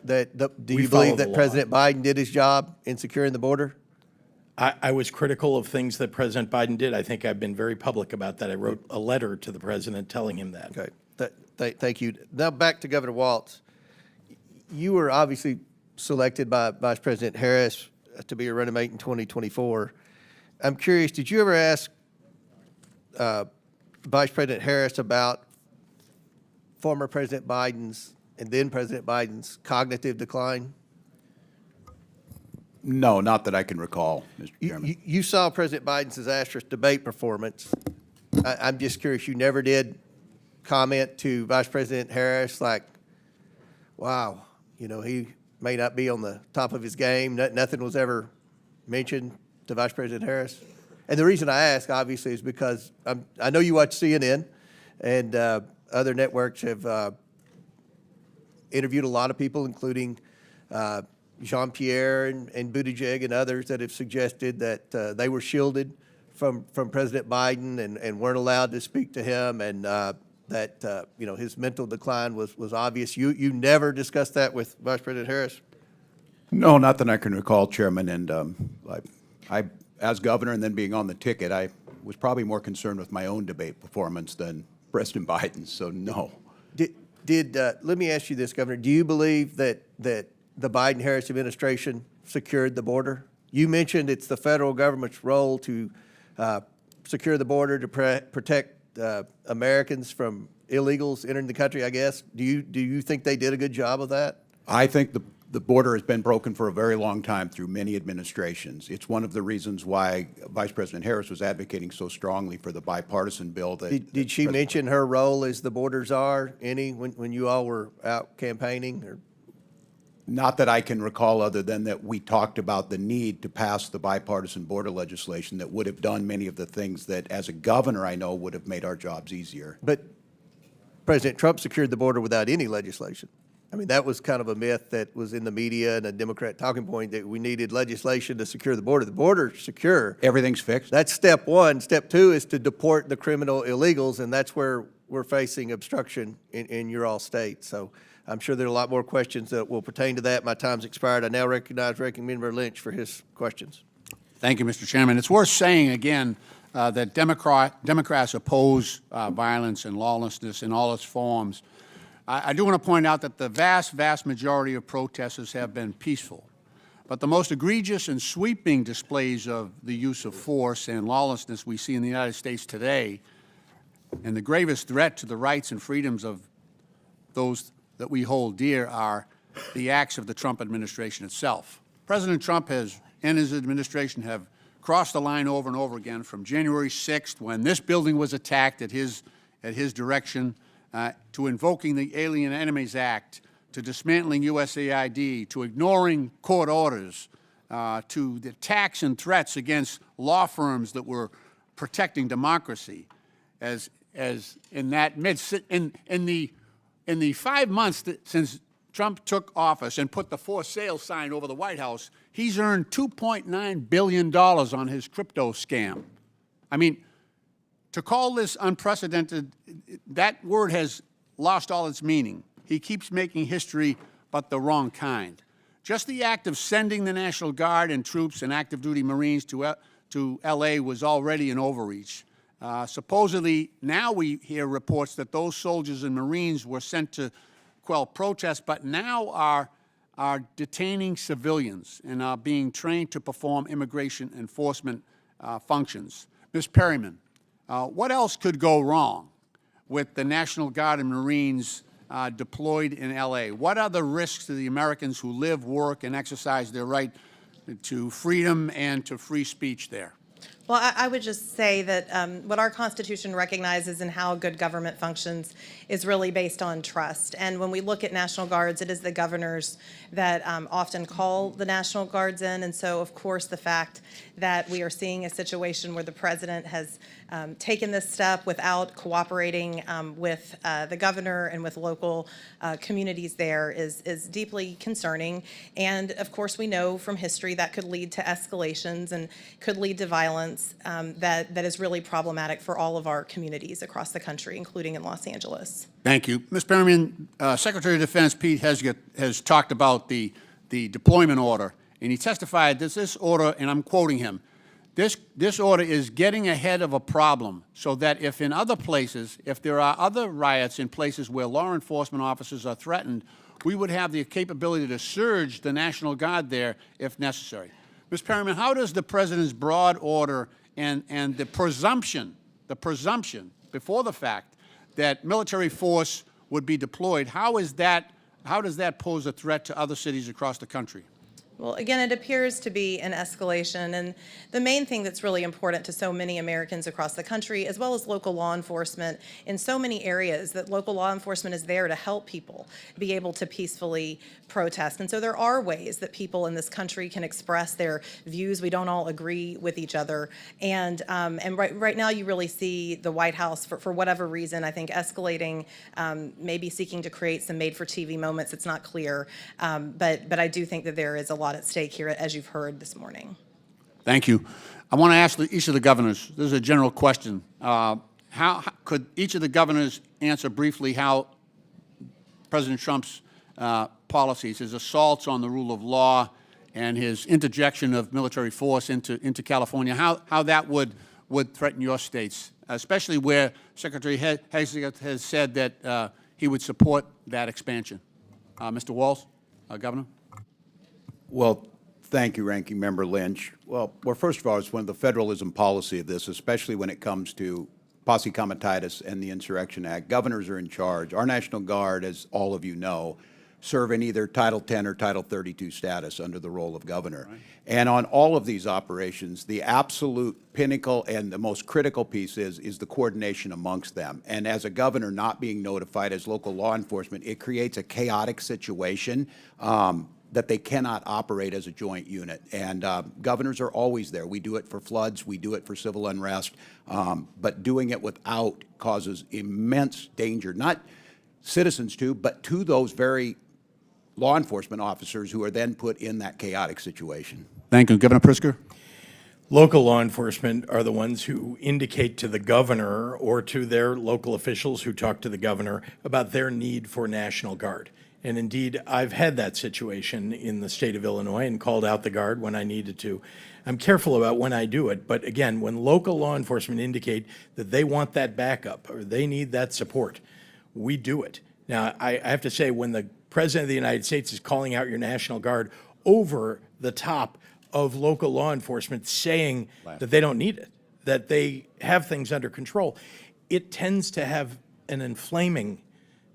do we you follow believe the that law. President Biden did his job in securing the border? I was critical of things that President Biden did. I think I've been very public about that. I wrote a letter to the president telling him that. Okay, thank you. Now back to Governor Walz. You were obviously selected by Vice President Harris to be your running mate in 2024. I'm curious, did you ever ask Vice President Harris about former President Biden's and then President Biden's cognitive decline? No, not that I can recall, Mr. Chairman. You saw President Biden's disastrous debate performance. I'm just curious, you never did comment to Vice President Harris like, wow, he may not be on the top of his game. Nothing was ever mentioned to Vice President Harris? And the reason I ask, obviously, is because I know you watch CNN, and other networks have interviewed a lot of people, including Jean-Pierre and Buttigieg and others that have suggested that they were shielded from President Biden and weren't allowed to speak to him. And that you know, his mental decline was obvious. You never discussed that with Vice President Harris? No, not that I can recall, Chairman. And I, as governor and then being on the ticket, I was probably more concerned with my own debate performance than President Biden's, so no. Let me ask you this, Governor. Do you believe that the Biden-Harris administration secured the border? You mentioned it's the federal government's role to secure the border, to protect Americans from illegals entering the country, I guess. Do you think they did a good job of that? I think the border has been broken for a very long time through many administrations. It's one of the reasons why Vice President Harris was advocating so strongly for the bipartisan bill that... Did she mention her role as the border czar, when you all were out campaigning? Or? Not that I can recall, other than that we talked about the need to pass the bipartisan border legislation that would have done many of the things that, as a governor, I know would have made our jobs easier. But President Trump secured the border without any legislation. I mean, that was kind of a myth that was in the media and a Democrat talking point, that we needed legislation to secure the border. The border's secure. Everything's fixed? That's step one. Step two is to deport the criminal illegals, and that's where we're facing obstruction in your all state. So I'm sure there are a lot more questions that will pertain to that. My time's expired. I now recognize Ranking Member Lynch for his questions. Thank you, Mr. Chairman. It's worth saying again that Democrats oppose violence and lawlessness in all its forms. I do want to point out that the vast majority of protesters have been peaceful. But the most egregious and sweeping displays of the use of force and lawlessness we see in the United States today, and the gravest threat to the rights and freedoms of those that we hold dear, are the acts of the Trump administration itself. President Trump and his administration have crossed the line over and over again, from January 6th, when this building was attacked at his direction, to invoking the Alien Enemies Act, to dismantling USAID, to ignoring court orders, to the attacks and threats against law firms that were protecting democracy. As in the 5 months since Trump took office and put the for sale sign over the White House, he's earned $2.9 billion on his crypto scam. I mean, to call this unprecedented, that word has lost all its meaning. He keeps making history, but the wrong kind. Just the act of sending the National Guard and troops and active duty Marines to L.A. was already an overreach. Supposedly, now we hear reports that those soldiers and Marines were sent to quell protests, but now are detaining civilians and are being trained to perform immigration enforcement functions. Ms. Perryman, what else could go wrong with the National Guard and Marines deployed in L.A.? What are the risks to the Americans who live, work, and exercise their right to freedom and to free speech there? Well, I would just say that what our Constitution recognizes and how good government functions is really based on trust. And when we look at National Guards, it is the governors that often call the National Guards in. And so, of course, the fact that we are seeing a situation where the president has taken this step without cooperating with the governor and with local communities there is deeply concerning. And, of course, we know from history that could lead to escalations and could lead to violence that is really problematic for all of our communities across the country, including in Los Angeles. Thank you. Ms. Perryman, Secretary of Defense Pete Hegseth has talked about the deployment order, and he testified that this order, and I'm quoting him, this order is getting ahead of a problem so that if in other places, if there are other riots in places where law enforcement officers are threatened, we would have the capability to surge the National Guard there if necessary. Ms. Perryman, how does the President's broad order and the presumption before the fact that military force would be deployed, how does that pose a threat to other cities across the country? Well, again, it appears to be an escalation, and the main thing that's really important to so many Americans across the country, as well as local law enforcement in so many areas, that local law enforcement is there to help people be able to peacefully protest. And so there are ways that people in this country can express their views. We don't all agree with each other. And right now you really see the White House, for whatever reason, I think escalating, maybe seeking to create some made-for-TV moments. It's not clear. But I do think that there is a lot at stake here, as you've heard this morning. Thank you. I want to ask each of the governors, this is a general question. could each of the governors answer briefly how President Trump's policies, his assaults on the rule of law, and his interjection of military force into California, how that would threaten your states, especially where Secretary Hagel has said that he would support that expansion. Mr. Walz, Governor. Well, thank you, Ranking Member Lynch. Well, first of all, it's one of the federalism policy of this, especially when it comes to posse comitatus and the Insurrection Act. Governors are in charge. Our National Guard, as all of you know, serve in either Title 10 or Title 32 status under the role of governor. Right. And on all of these operations, the absolute pinnacle and the most critical piece is the coordination amongst them. And as a governor not being notified as local law enforcement, it creates a chaotic situation that they cannot operate as a joint unit. And governors are always there. We do it for floods. We do it for civil unrest. But doing it without causes immense danger, not citizens to, but to those very law enforcement officers who are then put in that chaotic situation. Thank you. Governor Pritzker. Local law enforcement are the ones who indicate to the governor or to their local officials who talk to the governor about their need for National Guard. And indeed, I've had that situation in the state of Illinois and called out the Guard when I needed to. I'm careful about when I do it, but again, when local law enforcement indicate that they want that backup or they need that support, we do it. Now, I have to say, when the President of the United States is calling out your National Guard over the top of local law enforcement saying that they don't need it, that they have things under control, it tends to have an inflaming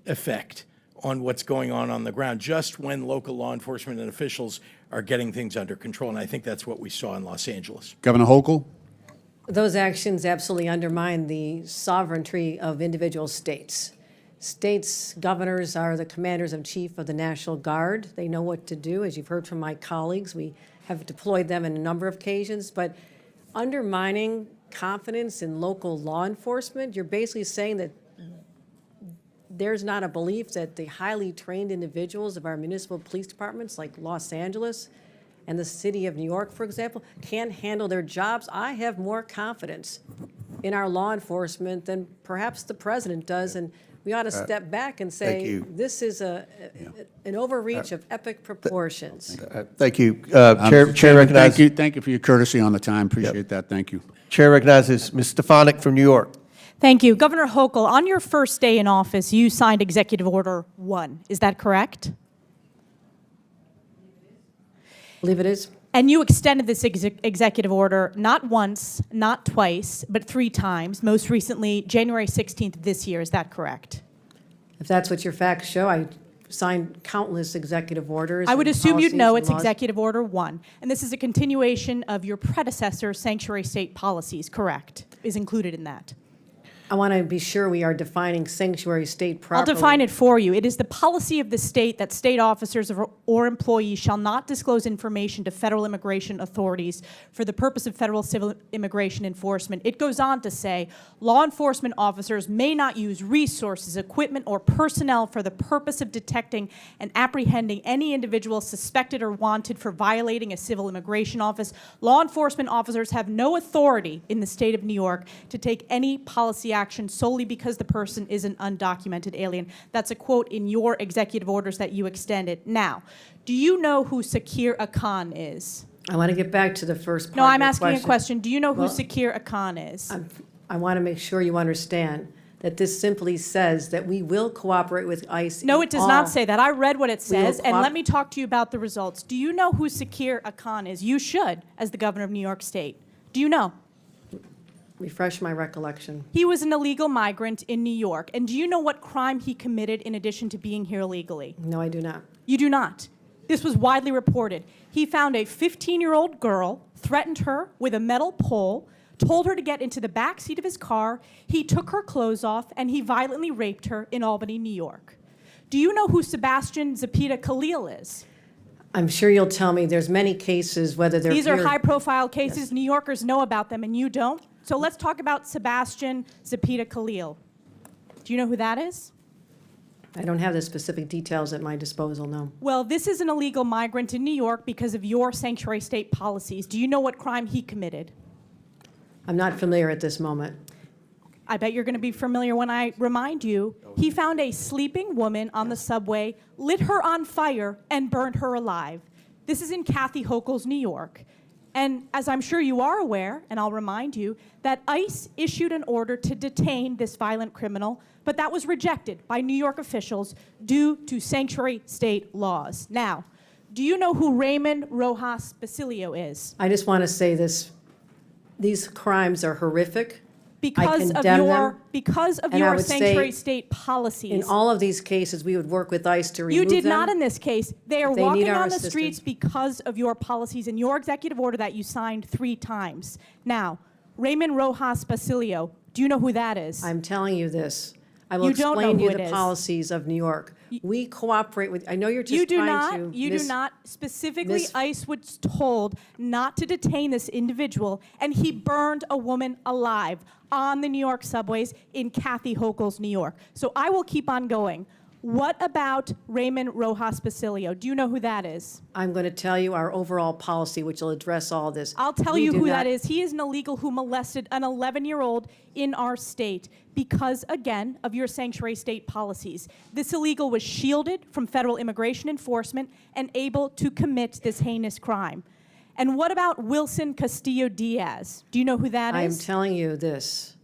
effect on what's going on the ground, just when local law enforcement and officials are getting things under control. And I think that's what we saw in Los Angeles. Governor Hochul. Those actions absolutely undermine the sovereignty of individual states. States' governors are the commanders-in-chief of the National Guard. They know what to do. As you've heard from my colleagues, we have deployed them in a number of occasions. But undermining confidence in local law enforcement, you're basically saying that there's not a belief that the highly trained individuals of our municipal police departments, like Los Angeles and the city of New York, for example, can handle their jobs. I have more confidence in our law enforcement than perhaps the president does, and we ought to step back and say this is an overreach of epic proportions. Thank you. Chair recognizes. Thank you for your courtesy on the time. Appreciate that. Thank you. Chair recognizes Ms. Stefanik from New York. Thank you. Governor Hochul, on your first day in office, you signed Executive Order 1. Is that correct? I believe it is. And you extended this executive order not once, not twice, but 3 times, most recently January 16th this year. Is that correct? If that's what your facts show, I signed countless executive orders. I would and assume you'd policies know and it's laws. Executive Order 1. And this is a continuation of your predecessor's sanctuary state policies, correct? Is included in that. I want to be sure we are defining sanctuary state properly. I'll define it for you. It is the policy of the state that state officers or employees shall not disclose information to federal immigration authorities for the purpose of federal civil immigration enforcement. It goes on to say, law enforcement officers may not use resources, equipment, or personnel for the purpose of detecting and apprehending any individual suspected or wanted for violating a civil immigration office. Law enforcement officers have no authority in the state of New York to take any policy action solely because the person is an undocumented alien. That's a quote in your executive orders that you extended. Now, do you know who Sakir Akan is? I want to get back to the first part No, of I'm your asking a question. Do you know who Well, Sakir Akan is? I want to make sure you understand that this simply says that we will cooperate with ICE. No, in it does all- not say that. I read what it We will says, and let me talk to you about the results. Do you know who Sakir Akan is? You should, as the governor of New York State. Do you know? Refresh my recollection. He was an illegal migrant in New York. And do you know what crime he committed in addition to being here illegally? No, I do not. You do not. This was widely reported. He found a 15-year-old girl, threatened her with a metal pole, told her to get into the back seat of his car. He took her clothes off, and he violently raped her in Albany, New York. Do you know who Sebastian Zapita Khalil is? I'm sure you'll tell me there's many cases, whether they're These are here- high-profile cases. Yes. New Yorkers know about them, and you don't. So let's talk about Sebastian Zapita Khalil. Do you know who that is? I don't have the specific details at my disposal, no. Well, this is an illegal migrant in New York because of your sanctuary state policies. Do you know what crime he committed? I'm not familiar at this moment. I bet you're going to be familiar when I remind you, he found a sleeping woman on the subway, lit her on fire, and burned her alive. This is in Kathy Hochul's New York. And as I'm sure you are aware, and I'll remind you, that ICE issued an order to detain this violent criminal, but that was rejected by New York officials due to sanctuary state laws. Now, do you know who Raymond Rojas Basilio is? I just want to say this. These crimes are horrific. Because of condemn your them, because of and I your would sanctuary say state policies. In all of these cases, we would work with ICE to remove You them. did not in this case. They are If they need walking our on the assistance. streets because of your policies and your executive order that you signed 3 times. Now, Raymond Rojas Basilio, do you know who that is? I'm telling you this. I will You don't know explain to who you it the is. policies of New York. We cooperate with, I know you're just You do trying not. to. You do not. Specifically, Miss- ICE was told not to detain this individual, and he burned a woman alive on the New York subways in Kathy Hochul's New York. So I will keep on going. What about Raymond Rojas Basilio? Do you know who that is? I'm going to tell you our overall policy, which will address all this. I'll tell We you do who not- that is. He is an illegal who molested an 11-year-old in our state because, again, of your sanctuary state policies. This illegal was shielded from federal immigration enforcement and able to commit this heinous crime. And what about Wilson Castillo Diaz? Do you know who that I'm is? telling you this.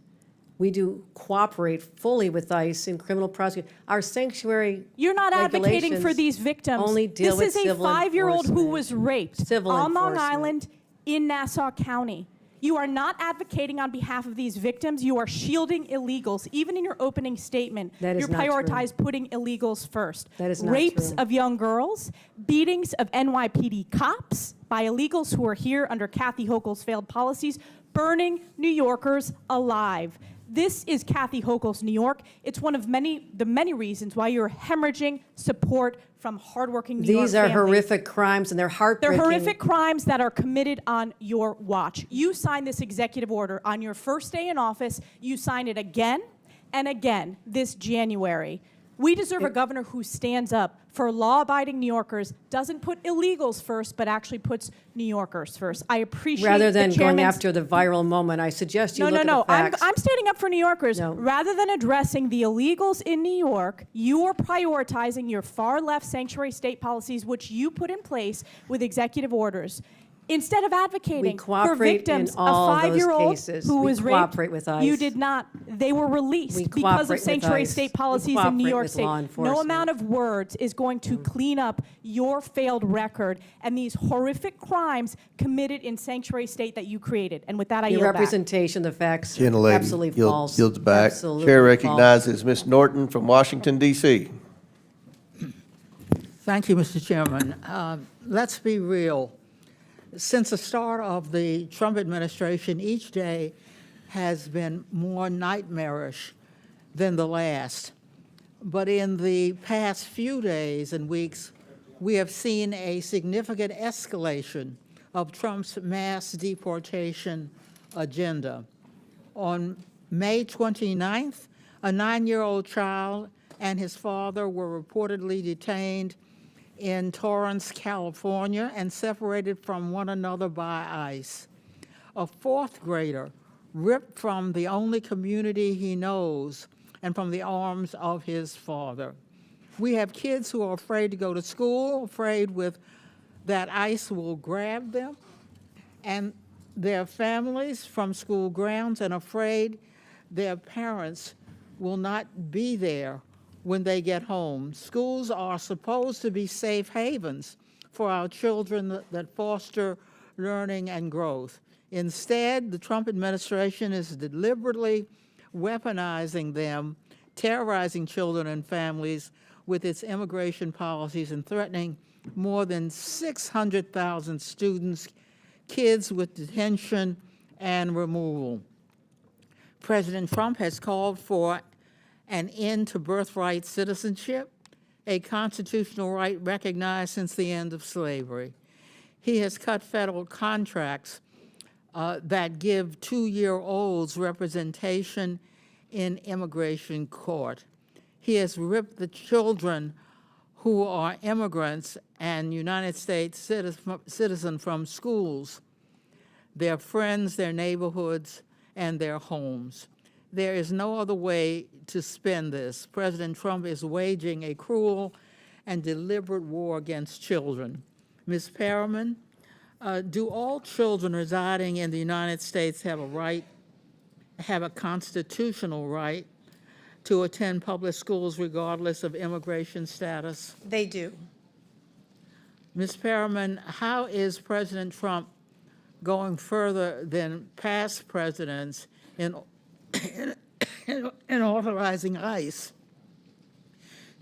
We do cooperate fully with ICE in criminal prosecution. Our sanctuary You're not advocating for regulations these victims. only deal This with is a civil 5-year-old who enforcement. was raped Civil on Long enforcement. Island in Nassau County. You are not advocating on behalf of these victims. You are shielding illegals. Even in your opening statement, That is you not true. prioritize putting illegals first. That is not Rapes true. of young girls, beatings of NYPD cops by illegals who are here under Kathy Hochul's failed policies, burning New Yorkers alive. This is Kathy Hochul's New York. It's one of the many reasons why you're hemorrhaging support from hardworking New York These are families. horrific crimes, and they're They're heartbreaking. horrific crimes that are committed on your watch. You signed this executive order on your first day in office. You signed it again and again this January. We deserve a governor who stands up for law-abiding New Yorkers, doesn't put illegals first, but actually puts New Yorkers first. I appreciate Rather than the going chairman's- after the viral moment, I suggest you No, look no, at the no. facts. I'm standing up for New Yorkers. No. Rather than addressing the illegals in New York, you are prioritizing your far-left sanctuary state policies, which you put in place with executive orders. Instead of advocating for cooperate in victims, all a those 5-year-old cases. who We was cooperate raped, with ICE. you did not. They were released We because cooperate of with sanctuary ICE. state We policies in New cooperate York with State. law No enforcement. amount of words is going to clean up your failed record and these horrific crimes committed in sanctuary state that you created. And with that, I Your yield back. representation, the facts are Gentlelady absolutely false. yields back. Absolutely Chair false. recognizes Ms. Norton from Washington, D.C. Thank you, Mr. Chairman. Let's be real. Since the start of the Trump administration, each day has been more nightmarish than the last. But in the past few days and weeks, we have seen a significant escalation of Trump's mass deportation agenda. On May 29th, a 9-year-old child and his father were reportedly detained in Torrance, California, and separated from one another by ICE. A 4th grader ripped from the only community he knows and from the arms of his father. We have kids who are afraid to go to school, afraid that ICE will grab them, and their families from school grounds, and afraid their parents will not be there when they get home. Schools are supposed to be safe havens for our children that foster learning and growth. Instead, the Trump administration is deliberately weaponizing them, terrorizing children and families with its immigration policies and threatening more than 600,000 students, kids with detention and removal. President Trump has called for an end to birthright citizenship, a constitutional right recognized since the end of slavery. He has cut federal contracts that give 2-year-olds representation in immigration court. He has ripped the children who are immigrants and United States citizens from schools, their friends, their neighborhoods, and their homes. There is no other way to spin this. President Trump is waging a cruel and deliberate war against children. Ms. Perriman, do all children residing in the United States have a constitutional right to attend public schools regardless of immigration status? They do. Ms. Perriman, how is President Trump going further than past presidents in authorizing ICE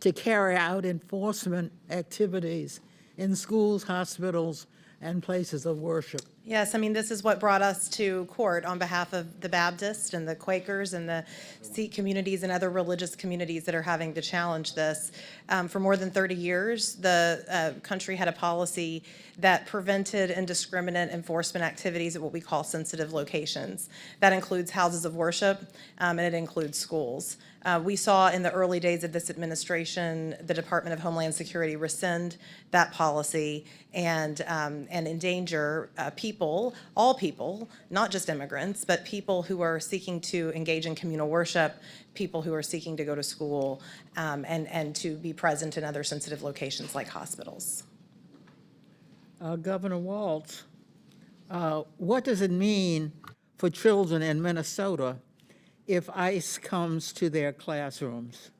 to carry out enforcement activities in schools, hospitals, and places of worship? Yes, I mean, this is what brought us to court on behalf of the Baptists and the Quakers and the Sikh communities and other religious communities that are having to challenge this. For more than 30 years, the country had a policy that prevented indiscriminate enforcement activities at what we call sensitive locations. That includes houses of worship, and it includes schools. We saw in the early days of this administration, the Department of Homeland Security rescind that policy and endanger people, all people, not just immigrants, but people who are seeking to engage in communal worship, people who are seeking to go to school, and to be present in other sensitive locations like hospitals. Governor Walz, what does it mean for children in Minnesota if ICE comes to their classrooms?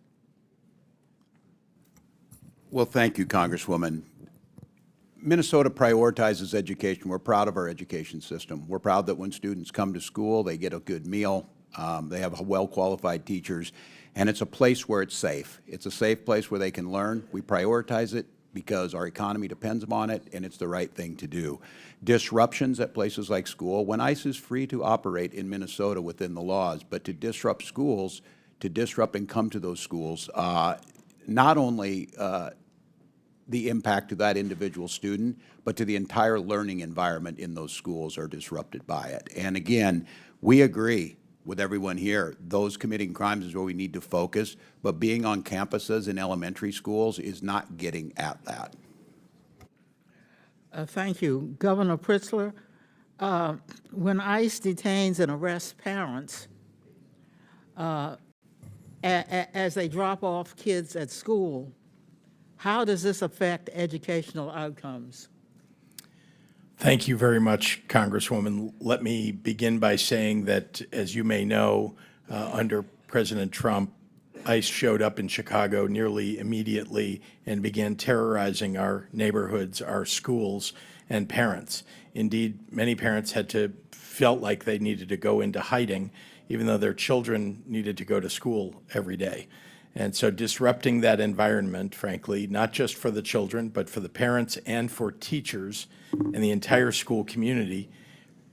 Well, thank you, Congresswoman. Minnesota prioritizes education. We're proud of our education system. We're proud that when students come to school, they get a good meal, they have well-qualified teachers, and it's a place where it's safe. It's a safe place where they can learn. We prioritize it because our economy depends upon it, and it's the right thing to do. Disruptions at places like school, when ICE is free to operate in Minnesota within the laws, but to disrupt schools, to disrupt and come to those schools, not only the impact to that individual student, but to the entire learning environment in those schools are disrupted by it. And again, we agree with everyone here, those committing crimes is where we need to focus, but being on campuses in elementary schools is not getting at that. Thank you. Governor Pritzker, when ICE detains and arrests parents as they drop off kids at school, how does this affect educational outcomes? Thank you very much, Congresswoman. Let me begin by saying that, as you may know, under President Trump, ICE showed up in Chicago nearly immediately and began terrorizing our neighborhoods, our schools, and parents. Indeed, many parents felt like they needed to go into hiding, even though their children needed to go to school every day. And so disrupting that environment, frankly, not just for the children, but for the parents and for teachers and the entire school community,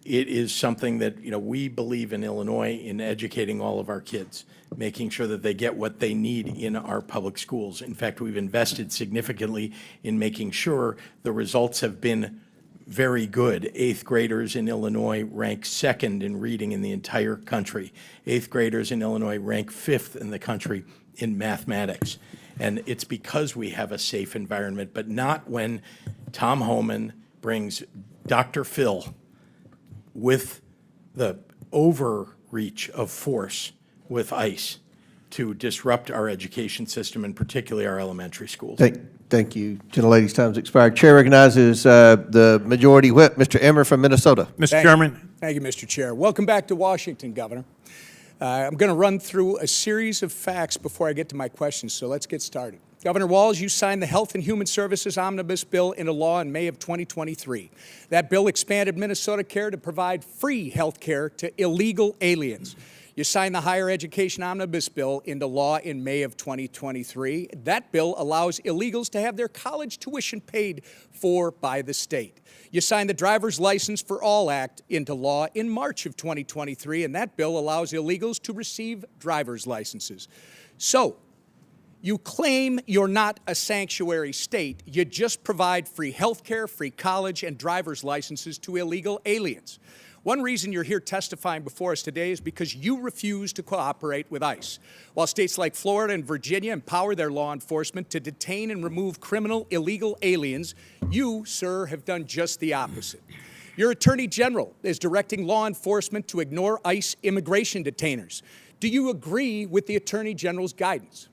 it is something that, we believe in Illinois in educating all of our kids, making sure that they get what they need in our public schools. In fact, we've invested significantly in making sure the results have been very good. 8th graders in Illinois rank 2nd in reading in the entire country. 8th graders in Illinois rank 5th in the country in mathematics. And it's because we have a safe environment, but not when Tom Homan brings Dr. Phil with the overreach of force with ICE to disrupt our education system, and particularly our elementary schools. Thank you. Gentlelady's time's expired. Chair recognizes the Majority Whip, Mr. Emmer from Minnesota. Mr. Chairman. Thank you, Mr. Chair. Welcome back to Washington, Governor. I'm going to run through a series of facts before I get to my questions, so let's get started. Governor Walz, you signed the Health and Human Services Omnibus Bill into law in May of 2023. That bill expanded Minnesota Care to provide free health care to illegal aliens. You signed the Higher Education Omnibus Bill into law in May of 2023. That bill allows illegals to have their college tuition paid for by the state. You signed the Driver's License for All Act into law in March of 2023, and that bill allows illegals to receive driver's licenses. So, you claim you're not a sanctuary state. You just provide free health care, free college, and driver's licenses to illegal aliens. One reason you're here testifying before us today is because you refuse to cooperate with ICE. While states like Florida and Virginia empower their law enforcement to detain and remove criminal illegal aliens, you, sir, have done just the opposite. Your Attorney General is directing law enforcement to ignore ICE immigration detainers, Do you agree with the Attorney General's guidance?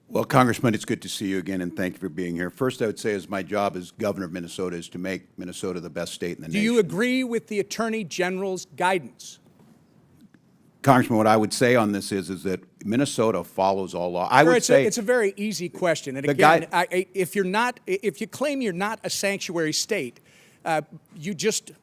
Well, Congressman, it's good to see you again, and thank you for being here. First, I would say as my job as governor of Minnesota is to make Minnesota the best state in the Do nation. you agree with the Attorney General's guidance? Congressman, what I would say on this is that Minnesota follows all law. I would say It's a very easy question. And The again, guy- if you claim you're not a sanctuary state, you just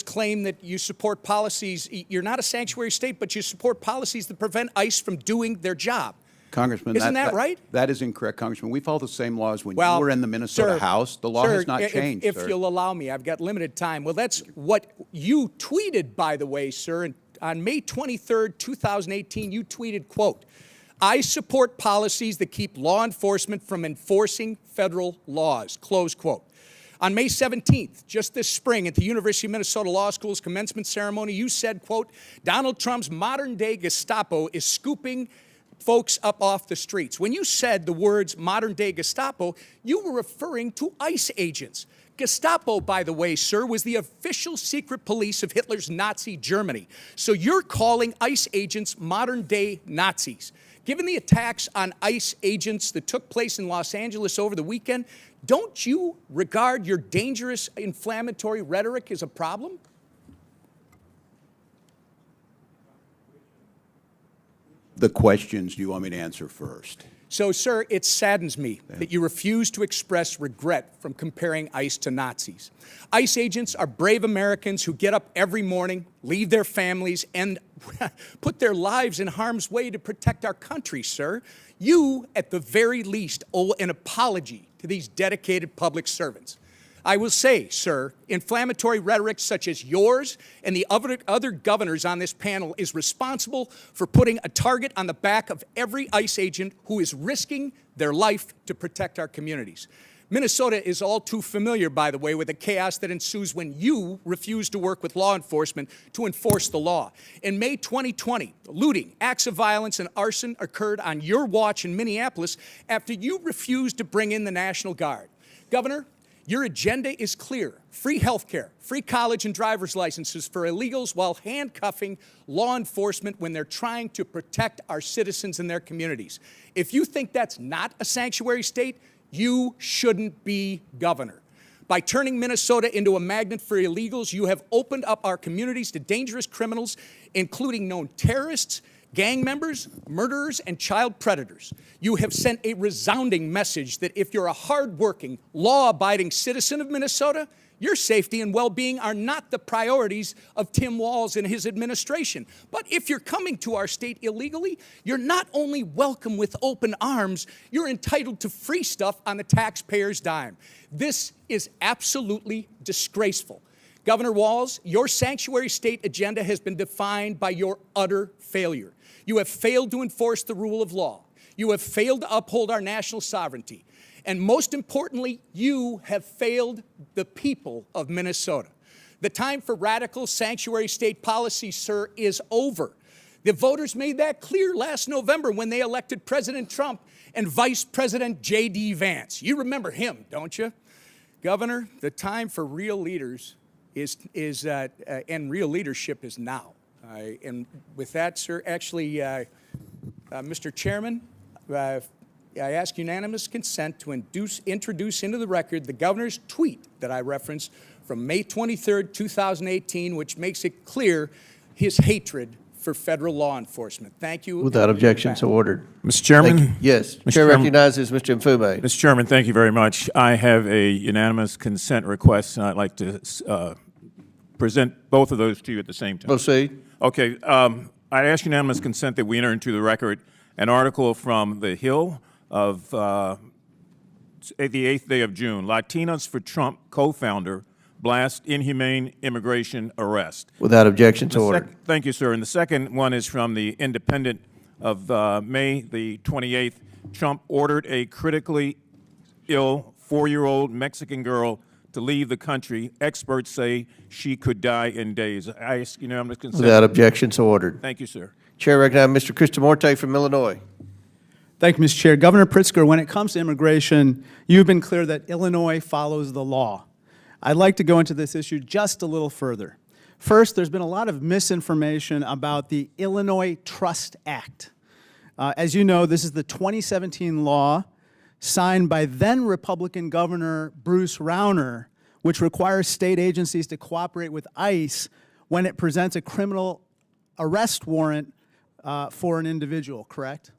claim that you support policies. You're not a sanctuary state, but you support policies that prevent ICE from doing their job. Congressman, Isn't that right? That is incorrect, Congressman. We follow the same laws when Well, you were in the Minnesota sir, House. The law sir, has not changed, if sir. you'll allow me, I've got limited time. Well, that's what you tweeted, by the way, sir. And on May 23rd, 2018, you tweeted, quote, "I support policies that keep law enforcement from enforcing federal laws," close quote. On May 17th, just this spring, at the University of Minnesota Law School's commencement ceremony, you said, quote, "Donald Trump's modern-day Gestapo is scooping folks up off the streets." When you said the words modern-day Gestapo, you were referring to ICE agents. Gestapo, by the way, sir, was the official secret police of Hitler's Nazi Germany. So you're calling ICE agents modern-day Nazis. Given the attacks on ICE agents that took place in Los Angeles over the weekend, don't you regard your dangerous, inflammatory rhetoric as a problem? The questions do you want me to answer first? So, sir, it saddens me that you refuse to express regret from comparing ICE to Nazis. ICE agents are brave Americans who get up every morning, leave their families, and put their lives in harm's way to protect our country, sir. You, at the very least, owe an apology to these dedicated public servants. I will say, sir, inflammatory rhetoric such as yours and the other governors on this panel is responsible for putting a target on the back of every ICE agent who is risking their life to protect our communities. Minnesota is all too familiar, by the way, with the chaos that ensues when you refuse to work with law enforcement to enforce the law. In May 2020, looting, acts of violence, and arson occurred on your watch in Minneapolis after you refused to bring in the National Guard. Governor, your agenda is clear: free health care, free college and driver's licenses for illegals while handcuffing law enforcement when they're trying to protect our citizens and their communities. If you think that's not a sanctuary state, you shouldn't be governor. By turning Minnesota into a magnet for illegals, you have opened up our communities to dangerous criminals, including known terrorists, gang members, murderers, and child predators. You have sent a resounding message that if you're a hardworking, law-abiding citizen of Minnesota, your safety and well-being are not the priorities of Tim Walz and his administration. But if you're coming to our state illegally, you're not only welcome with open arms, you're entitled to free stuff on the taxpayer's dime. This is absolutely disgraceful. Governor Walz, your sanctuary state agenda has been defined by your utter failure. You have failed to enforce the rule of law. You have failed to uphold our national sovereignty. And most importantly, you have failed the people of Minnesota. The time for radical sanctuary state policy, sir, is over. The voters made that clear last November when they elected President Trump and Vice President J.D. Vance. You remember him, don't you? Governor, the time for real leaders and real leadership is now. And with that, sir, actually, Mr. Chairman, I ask unanimous consent to introduce into the record the governor's tweet that I referenced from May 23rd, 2018, which makes it clear his hatred for federal law enforcement. Thank you. Without objection, so ordered. Mr. Chairman? Thank you. Yes. Mr. Chair Chairman. recognizes Mr. Mfume. Mr. Chairman, thank you very much. I have a unanimous consent request, and I'd like to present both of those to you at the same time. Proceed. Okay. I ask unanimous consent that we enter into the record an article from The Hill of the 8th day of June. Latinos for Trump co-founder blast inhumane immigration arrest. Without objection, so ordered. Thank you, sir. And the second one is from the Independent of May the 28th. Trump ordered a critically ill 4-year-old Mexican girl to leave the country. Experts say she could die in days. I ask unanimous consent. Without objection, so ordered. Thank you, sir. Chair recognizes Mr. Cristomorte from Illinois. Thank you, Mr. Chair. Governor Pritzker, when it comes to immigration, you've been clear that Illinois follows the law. I'd like to go into this issue just a little further. First, there's been a lot of misinformation about the Illinois Trust Act. As you know, this is the 2017 law signed by then Republican Governor Bruce Rauner, which requires state agencies to cooperate with ICE when it presents a criminal arrest warrant for an individual, correct?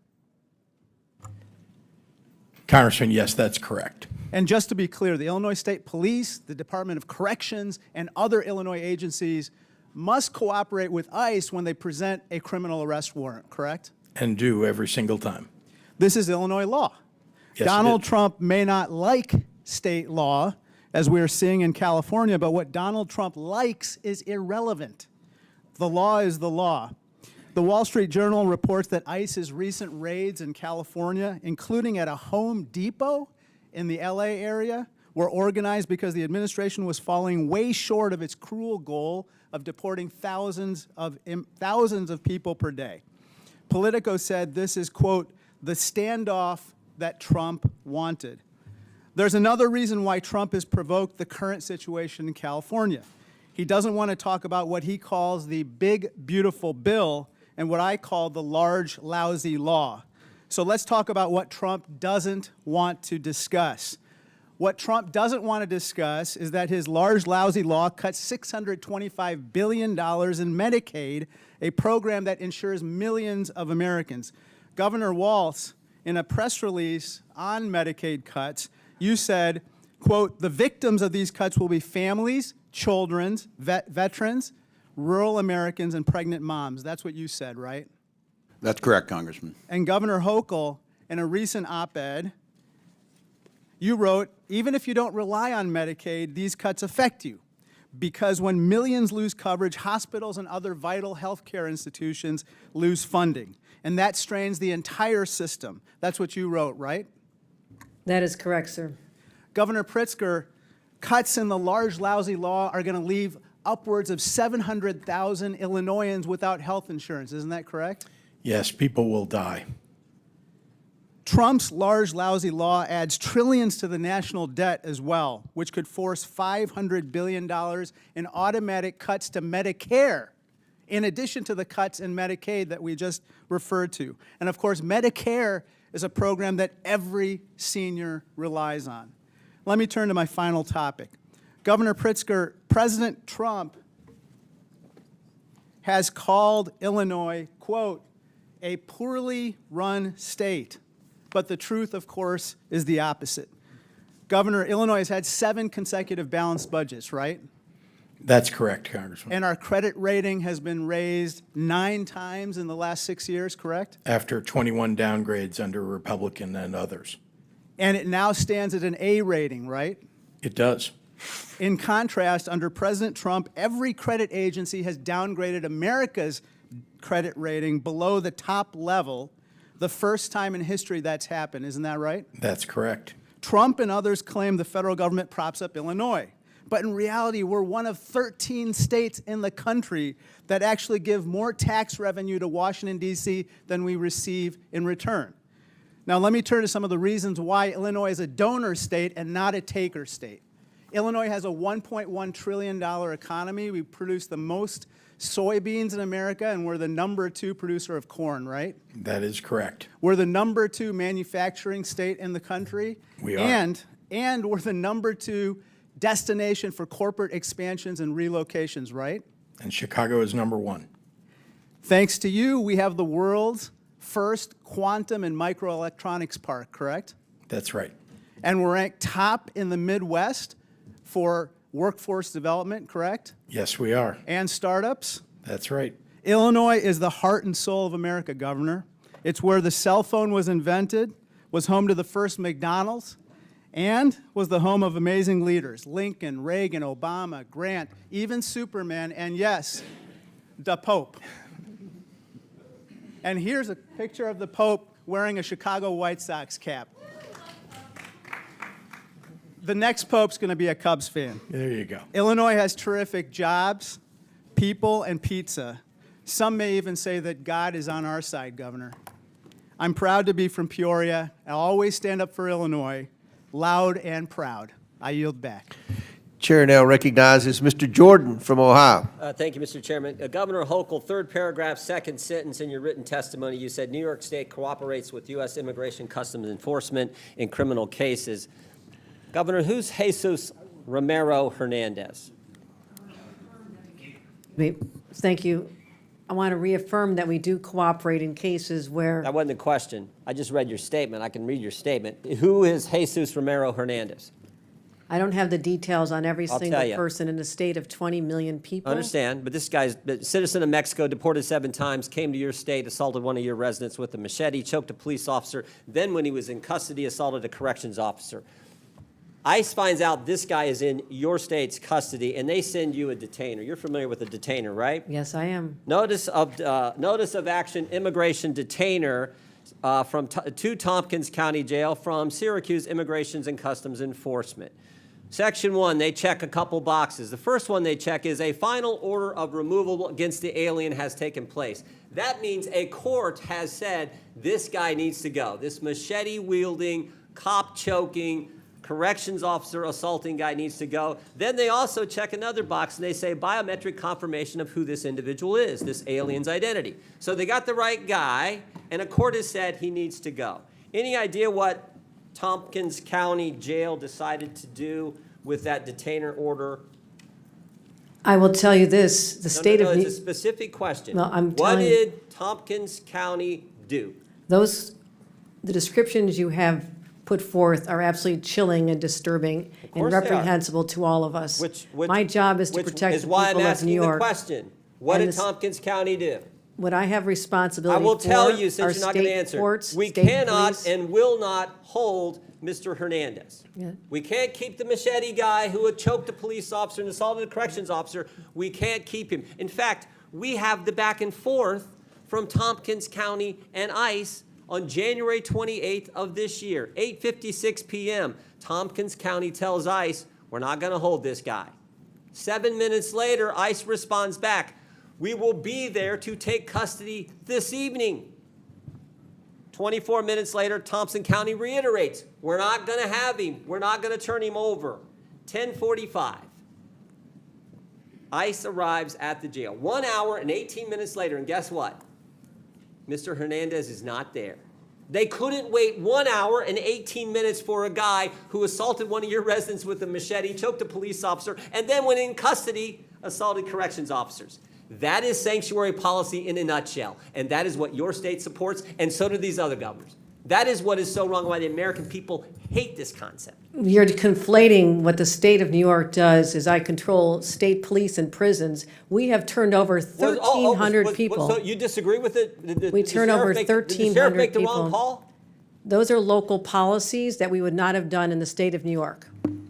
Congressman, yes, that's correct. And just to be clear, the Illinois State Police, the Department of Corrections, and other Illinois agencies must cooperate with ICE when they present a criminal arrest warrant, correct? And do every single time. This is Illinois law. Yes, Donald it is. Trump may not like state law, as we're seeing in California, but what Donald Trump likes is irrelevant. The law is the law. The Wall Street Journal reports that ICE's recent raids in California, including at a Home Depot in the LA area, were organized because the administration was falling way short of its cruel goal of deporting thousands of people per day. Politico said this is, quote, the standoff that Trump wanted. There's another reason why Trump has provoked the current situation in California. He doesn't want to talk about what he calls the big, beautiful bill and what I call the large, lousy law. So let's talk about what Trump doesn't want to discuss. What Trump doesn't want to discuss is that his large, lousy law cuts $625 billion in Medicaid, a program that insures millions of Americans. Governor Walz, in a press release on Medicaid cuts, you said, quote, the victims of these cuts will be families, children, veterans, rural Americans, and pregnant moms. That's what you said, right? That's correct, Congressman. And Governor Hochul, in a recent op-ed, you wrote, even if you don't rely on Medicaid, these cuts affect you. Because when millions lose coverage, hospitals and other vital health care institutions lose funding. And that strains the entire system. That's what you wrote, right? That is correct, sir. Governor Pritzker, cuts in the large, lousy law are going to leave upwards of 700,000 Illinoisans without health insurance. Isn't that correct? Yes, people will die. Trump's large, lousy law adds trillions to the national debt as well, which could force $500 billion in automatic cuts to Medicare, in addition to the cuts in Medicaid that we just referred to. And of course, Medicare is a program that every senior relies on. Let me turn to my final topic. Governor Pritzker, President Trump has called Illinois, quote, a poorly run state. But the truth, of course, is the opposite. Governor, Illinois has had 7 consecutive balanced budgets, right? That's correct, Congressman. And our credit rating has been raised 9 times in the last 6 years, correct? After 21 downgrades under Republican and others. And it now stands at an A rating, right? It does. In contrast, under President Trump, every credit agency has downgraded America's credit rating below the top level, the first time in history that's happened. Isn't that right? That's correct. Trump and others claim the federal government props up Illinois. But in reality, we're one of 13 states in the country that actually give more tax revenue to Washington, D.C. than we receive in return. Now, let me turn to some of the reasons why Illinois is a donor state and not a taker state. Illinois has a $1.1 trillion economy. We produce the most soybeans in America, and we're the #2 producer of corn, right? That is correct. We're the #2 manufacturing state in the country. We are. And we're the #2 destination for corporate expansions and relocations, right? And Chicago is #1. Thanks to you, we have the world's first quantum and microelectronics park, correct? That's right. And we're ranked top in the Midwest for workforce development, correct? Yes, we are. And startups. That's right. Illinois is the heart and soul of America, Governor. It's where the cell phone was invented, was home to the first McDonald's, and was the home of amazing leaders, Lincoln, Reagan, Obama, Grant, even Superman, and yes, the Pope. And here's a picture of the Pope wearing a Chicago White Sox cap. The next Pope's going to be a Cubs fan. There you go. Illinois has terrific jobs, people, and pizza. Some may even say that God is on our side, Governor. I'm proud to be from Peoria. I'll always stand up for Illinois, loud and proud. I yield back. Chair now recognizes Mr. Jordan from Ohio. Thank you, Mr. Chairman. Governor Hochul, third paragraph, second sentence in your written testimony, you said New York State cooperates with U.S. Immigration Customs Enforcement in criminal cases. Governor, who's Jesus Romero Hernandez? Thank you. I want to reaffirm that we do cooperate in cases where, That wasn't the question. I just read your statement. I can read your statement. Who is Jesus Romero Hernandez? I don't have the details on every I'll single tell ya. person in a state of 20 million people. I understand, but this guy's a citizen of Mexico, deported 7 times, came to your state, assaulted one of your residents with a machete, choked a police officer, then when he was in custody, assaulted a corrections officer. ICE finds out this guy is in your state's custody, and they send you a detainer. You're familiar with a detainer, right? Yes, I am. Notice of action, immigration detainer to Tompkins County Jail from Syracuse Immigrations and Customs Enforcement. Section 1, they check a couple boxes. The first one they check is a final order of removal against the alien has taken place. That means a court has said this guy needs to go. This machete-wielding, cop-choking, corrections officer assaulting guy needs to go. Then they also check another box and they say biometric confirmation of who this individual is, this alien's identity. So they got the right guy and a court has said he needs to go. Any idea what Tompkins County Jail decided to do with that detainer order? I will tell you this, the state of it's New... a specific question. Well, I'm what telling you- did Tompkins County do? the descriptions you have put forth are absolutely chilling and disturbing and course they are. reprehensible to all of us. My job is to Which protect is the why I'm people of asking New the York. question. What And did this- Tompkins County do? What I have I responsibility will for tell you, are since you're not going to state answer, courts, we state cannot police. and will not hold Mr. Hernandez. Yeah. We can't keep the machete guy who had choked a police officer and assaulted a corrections officer. We can't keep him. In fact, we have the back and forth from Tompkins County and ICE on January 28th of this year, 8:56 p.m. Tompkins County tells ICE, we're not going to hold this guy. 7 minutes later, ICE responds back, we will be there to take custody this evening. 24 minutes later, Thompson County reiterates, we're not going to have him. We're not going to turn him over. 10:45. ICE arrives at the jail. 1 hour and 18 minutes later, and guess what? Mr. Hernandez is not there. They couldn't wait 1 hour and 18 minutes for a guy who assaulted one of your residents with a machete, choked a police officer, and then when in custody, assaulted corrections officers. That is sanctuary policy in a nutshell, and that is what your state supports, and so do these other governors. That is what is so wrong, why the American people hate this concept. You're conflating what the state of New York does is I control state police and prisons. We have turned over 1,300 people. So you disagree with it? We turn over Did the sheriff 1,300 make the wrong people. call? Those are local policies that we would not have done in the state of New York.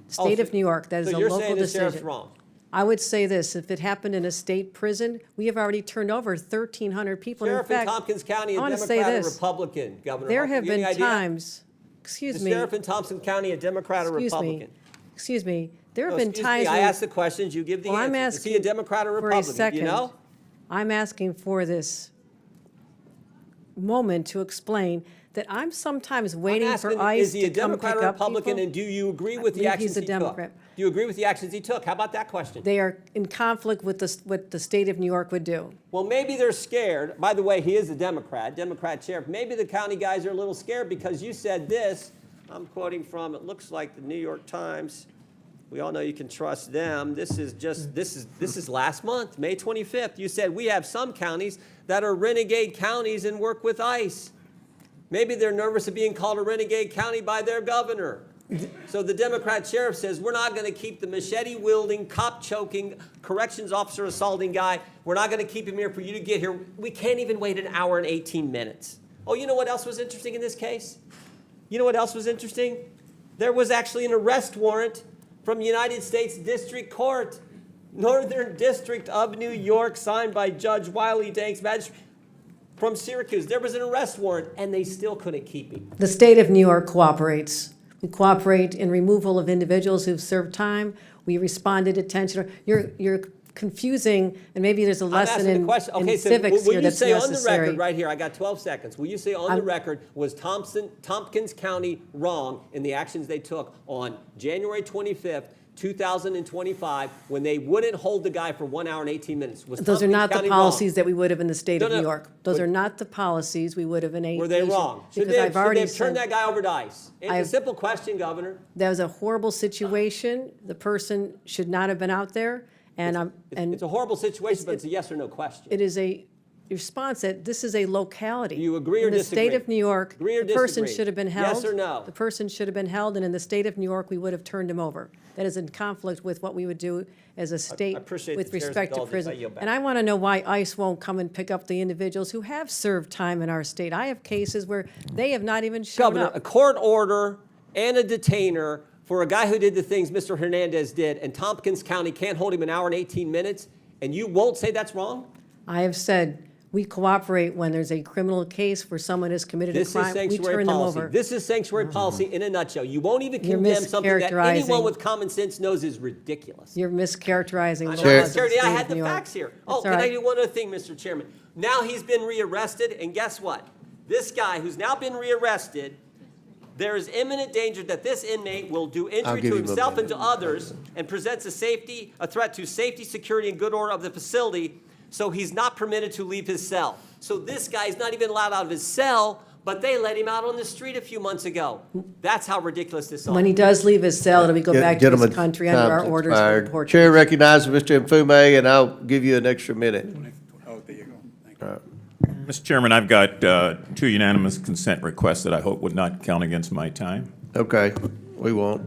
State of New York, that is So a you're local saying the sheriff's decision. wrong? I would say this, if it happened in a state prison, we have already turned over 1,300 people. And in Sheriff in fact, Tompkins County, I a wanna say Democrat or this. Republican, Governor? There Hochul? have You any been idea? times, excuse The me, sheriff in Thompson County, a Democrat or Republican? excuse me, there have No, been excuse times me, I when- ask the questions, you give the Well, I'm answers. Is he a asking Democrat or for a Republican? Do second. you know? I'm asking for this moment to explain that I'm sometimes waiting I'm for asking, ICE is he to a come pick Democrat or up Republican, people. and do you agree with the believe actions he's a he took? Democrat. Do you agree with the actions he took? How about that question? They are in conflict with what the state of New York would do. Well, maybe they're scared. By the way, he is a Democrat sheriff. Maybe the county guys are a little scared because you said this. I'm quoting from, it looks like the New York Times. We all know you can trust them. This is last month, May 25th. You said, we have some counties that are renegade counties and work with ICE. Maybe they're nervous of being called a renegade county by their governor. So the Democrat sheriff says, we're not going to keep the machete-wielding, cop-choking, corrections officer assaulting guy. We're not going to keep him here for you to get here. We can't even wait an hour and 18 minutes. Oh, you know what else was interesting in this case? You know what else was interesting? There was actually an arrest warrant from United States District Court, Northern District of New York, signed by Judge Wiley Danks, magistrate from Syracuse. There was an arrest warrant, and they still couldn't keep him. The state of New York cooperates. We cooperate in removal of individuals who've served time. We respond to detention. You're confusing, and maybe there's a I'm lesson asking the in question. Okay, in so civics will here you that's say on the necessary. record right here, I got 12 seconds. Will you say on the record, was Tompkins County wrong in the actions they took on January 25th 2025, when they wouldn't hold the guy for 1 hour and 18 minutes. Was Those are Tompkins not the County policies wrong? that we would have in the state of No, New no, York. Those but- are not the policies we would have in a. Were they wrong? Should Because they, I've should already they have turned said that guy over to ICE? It's a I've- simple question, Governor. that was a horrible situation. The person should not have been out there. And It's a horrible situation, but it's a yes or no question. it is a response that this is a locality. Do you agree or In the disagree? state of New York, Agree or the person disagree? should have been held. Yes or no? The person should have been held, and in the state of New York, we would have turned him over. That is in conflict with what we would do as a state appreciate with the chair's respect to indulgence. prison. I yield back. And I want to know why ICE won't come and pick up the individuals who have served time in our state. I have cases where they have not even shown Governor, a up. court order and a detainer for a guy who did the things Mr. Hernandez did, and Tompkins County can't hold him an hour and 18 minutes, and you won't say that's wrong? I have said we cooperate when there's a criminal case where someone has committed a This is crime. We sanctuary turn them policy. over. This is sanctuary policy in a nutshell. You won't even You're condemn something that anyone mischaracterizing. with common sense knows is ridiculous. You're mischaracterizing the Chair- laws of the Security, state I of had the New York. facts here. Oh, That's all can I right. do one other thing, Mr. Chairman? Now he's been rearrested, and guess what? This guy who's now been rearrested, there is imminent danger that this inmate will do injury give to him a himself and minute. to others and presents a threat to safety, security, and good order of the facility, so he's not permitted to leave his cell. So this guy's not even allowed out of his cell, but they let him out on the street a few months ago. That's how ridiculous this is. When he does leave his cell, it'll be go back to Gentlemen, his country under our time's orders for expired. deportation. Chair recognizes Mr. Mfume, and I'll give you an extra minute. Oh, there you go. Thank you. Mr. Chairman, I've got 2 unanimous consent requests that I hope would not count against my time. Okay, we won't.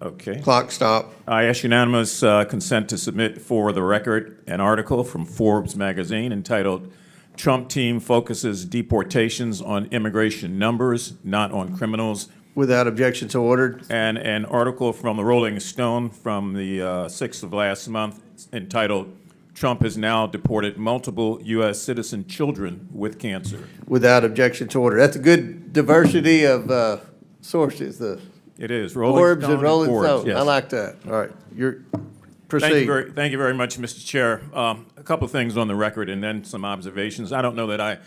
Okay. Clock stop. I ask unanimous consent to submit for the record an article from Forbes magazine entitled "Trump Team Focuses Deportations on Immigration Numbers, Not on Criminals," Without objection, so ordered. and an article from the Rolling Stone from the 6th of last month entitled "Trump has now deported multiple U.S. citizen children with cancer." Without objection, so ordered. That's a good diversity of sources, the It is. Rolling Forbes Stone and Rolling Forbes, Stone. yes. I like that. All right, you're, Thank you proceed. thank you very much, Mr. Chair. A couple of things on the record and then some observations. I don't know that I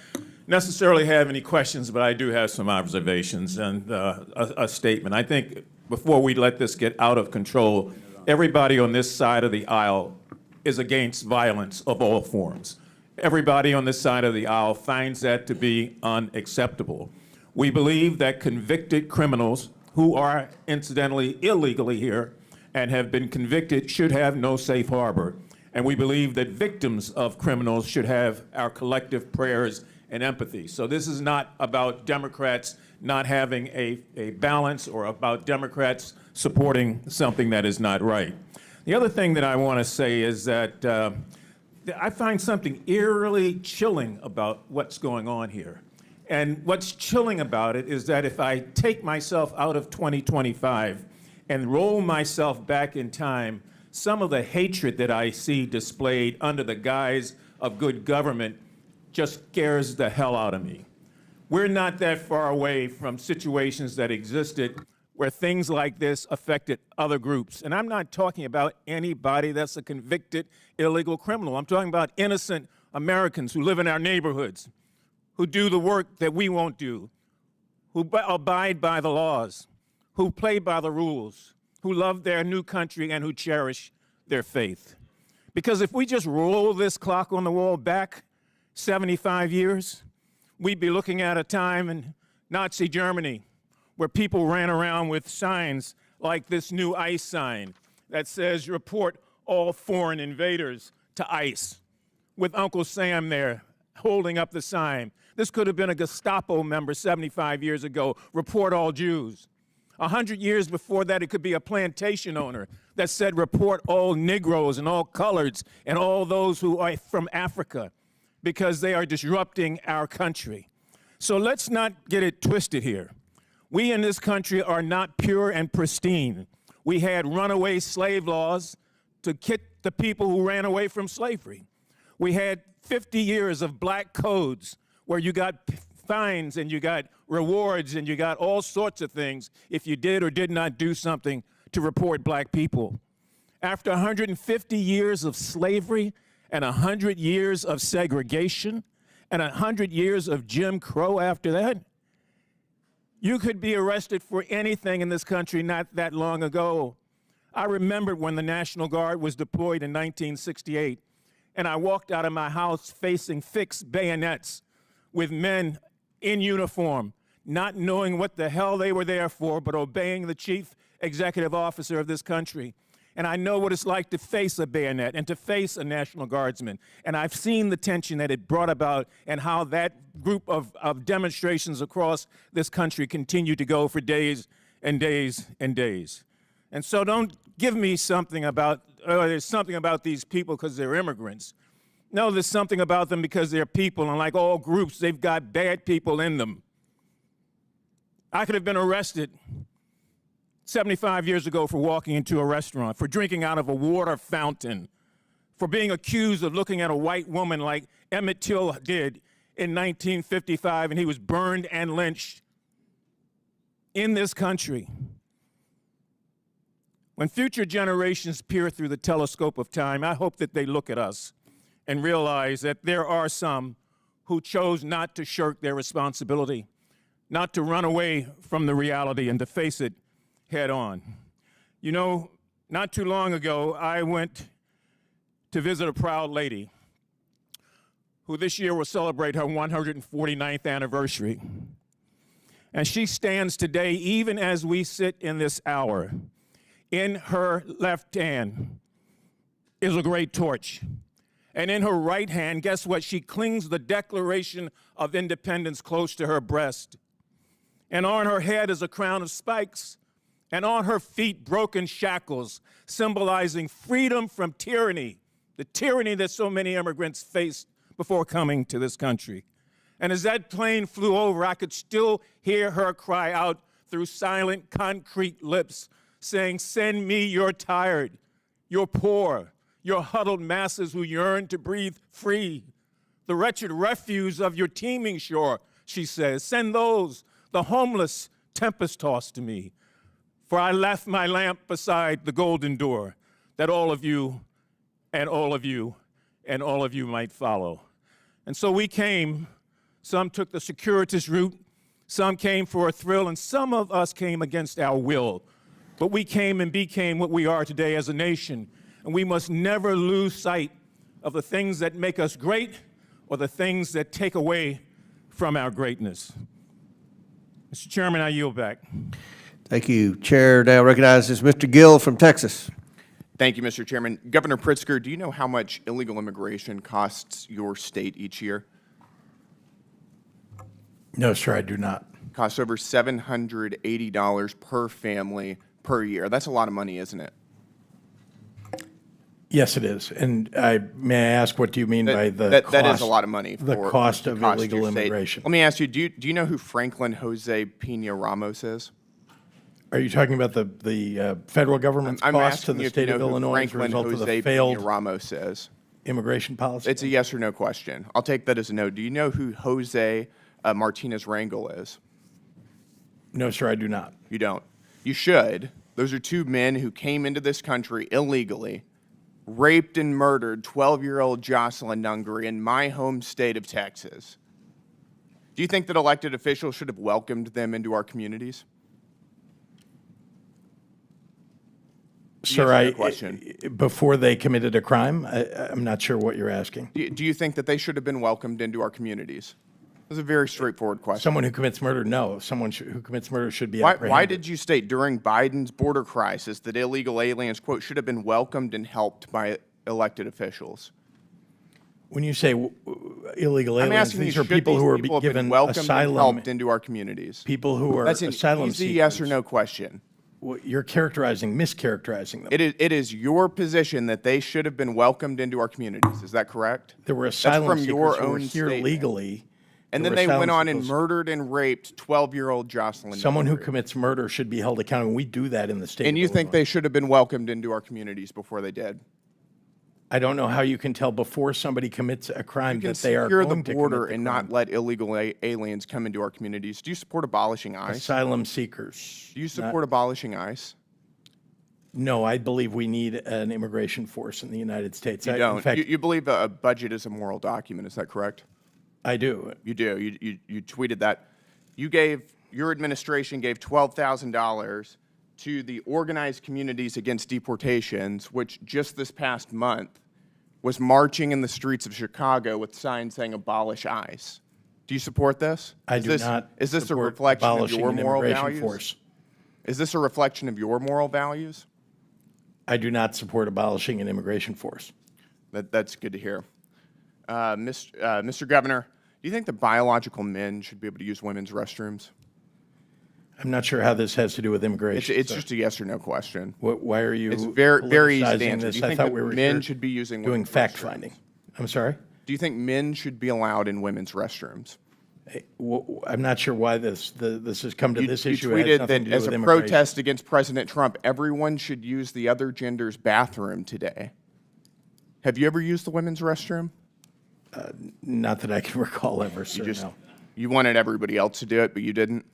necessarily have any questions, but I do have some observations and a statement. I think before we let this get out of control, everybody on this side of the aisle is against violence of all forms. Everybody on this side of the aisle finds that to be unacceptable. We believe that convicted criminals who are incidentally illegally here and have been convicted should have no safe harbor. And we believe that victims of criminals should have our collective prayers and empathy. So this is not about Democrats not having a balance or about Democrats supporting something that is not right. The other thing that I want to say is that I find something eerily chilling about what's going on here. And what's chilling about it is that if I take myself out of 2025 and roll myself back in time, some of the hatred that I see displayed under the guise of good government just scares the hell out of me. We're not that far away from situations that existed where things like this affected other groups. And I'm not talking about anybody that's a convicted illegal criminal. I'm talking about innocent Americans who live in our neighborhoods, who do the work that we won't do, who abide by the laws, who play by the rules, who love their new country and who cherish their faith. Because if we just roll this clock on the wall back 75 years, we'd be looking at a time in Nazi Germany where people ran around with signs like this new ICE sign that says, "Report all foreign invaders to ICE," with Uncle Sam there holding up the sign. This could have been a Gestapo member 75 years ago, "Report all Jews." 100 years before that, it could be a plantation owner that said, "Report all Negroes and all coloreds and all those who are from Africa," because they are disrupting our country. So let's not get it twisted here. We in this country are not pure and pristine. We had runaway slave laws to kick the people who ran away from slavery. We had 50 years of black codes where you got fines and you got rewards and you got all sorts of things if you did or did not do something to report black people. After 150 years of slavery and 100 years of segregation and 100 years of Jim Crow after that, you could be arrested for anything in this country not that long ago. I remembered when the National Guard was deployed in 1968, and I walked out of my house facing fixed bayonets with men in uniform, not knowing what the hell they were there for, but obeying the chief executive officer of this country. And I know what it's like to face a bayonet and to face a National Guardsman. And I've seen the tension that it brought about and how that group of demonstrations across this country continue to go for days and days and days. And so don't give me something about, there's something about these people because they're immigrants. No, there's something about them because they're people, and like all groups, they've got bad people in them. I could have been arrested 75 years ago for walking into a restaurant, for drinking out of a water fountain, for being accused of looking at a white woman like Emmett Till did in 1955, and he was burned and lynched in this country. When future generations peer through the telescope of time, I hope that they look at us and realize that there are some who chose not to shirk their responsibility, not to run away from the reality and to face it head on. You know, not too long ago, I went to visit a proud lady who this year will celebrate her 149th anniversary. And she stands today, even as we sit in this hour. In her left hand is a great torch. And in her right hand, guess what? She clings the Declaration of Independence close to her breast. And on her head is a crown of spikes. And on her feet, broken shackles, symbolizing freedom from tyranny, the tyranny that so many immigrants faced before coming to this country. And as that plane flew over, I could still hear her cry out through silent, concrete lips, saying, "Send me your tired, your poor, your huddled masses who yearn to breathe free. The wretched refuse of your teeming shore," she says. "Send those, the homeless, tempest-tossed to me. For I left my lamp beside the golden door, that all of you and all of you and all of you might follow." And so we came. Some took the circuitous route, some came for a thrill, and some of us came against our will. But we came and became what we are today as a nation. And we must never lose sight of the things that make us great or the things that take away from our greatness. Mr. Chairman, I yield back. Thank you. Chair now recognizes Mr. Gill from Texas. Thank you, Mr. Chairman. Governor Pritzker, do you know how much illegal immigration costs your state each year? No, sir, I do not. Costs over $780 per family per year. That's a lot of money, isn't it? Yes, it is. And may I ask, what do you mean by the that cost? That is a lot of money for the cost of your illegal state. immigration. Let me ask you, do you know who Franklin Jose Pena Ramos is? Are you talking about the federal government's I'm cost to asking the you if state you of know who Illinois as a Franklin result of the Jose failed Pena Ramos is. immigration policy? It's a yes or no question. I'll take that as a no. Do you know who Jose Martinez Rangel is? No, sir, I do not. You don't. You should. Those are two men who came into this country illegally, raped and murdered 12-year-old Jocelyn Nungary in my home state of Texas. Do you think that elected officials should have welcomed them into our communities? Sir, question. Before they committed a crime, I'm not sure what you're asking. Do you think that they should have been welcomed into our communities? That's a very straightforward question. Someone who commits murder, no. Someone who commits murder should be Why apprehended. did you state during Biden's border crisis that illegal aliens, quote, should have been welcomed and helped by elected officials? When you say illegal I'm aliens, asking these you, are should people these who are people have been given welcomed and asylum. helped into our communities? People who are That's an asylum easy seekers. yes or no question. Well, you're mischaracterizing them. It is your position that they should have been welcomed into our communities. Is that correct? There were That's asylum from seekers your who were own here statement. legally. And There then were they went asylum on and seekers. murdered and raped 12-year-old Jocelyn. Someone who Nungary. commits murder should be held accountable. We do that in the state. And of you think Illinois. they should have been welcomed into our communities before they did? I don't know how you can tell before somebody commits a crime You can that they are secure going the to border commit the and crime. not let illegal aliens come into our communities. Do you support abolishing ICE? Asylum seekers. Do you support abolishing ICE? No, I believe we need an immigration force in the United States. You In don't. fact, You believe a budget is a moral document. Is that correct? I do. You do. You tweeted that. Your administration gave $12,000 to the organized communities against deportations, which just this past month was marching in the streets of Chicago with signs saying abolish ICE. Do you support this? I do not Is this a support reflection of abolishing your an moral immigration values? force. Is this a reflection of your moral values? I do not support abolishing an immigration force. That's good to hear. Mr. Governor, do you think that biological men should be able to use women's restrooms? I'm not sure how this has to do with immigration. It's sir. just a yes or no question. Why are you It's very easy to politicizing answer. this? Do you I think thought that we were men here should be using doing women's fact restrooms? finding. I'm sorry? Do you think men should be allowed in women's restrooms? I'm not sure why this has come to this You issue. It has tweeted nothing that to do as with a immigration. protest against President Trump, everyone should use the other gender's bathroom today. Have you ever used the women's restroom? Not that I can recall ever, sir, no. You wanted everybody else to do it, but you didn't?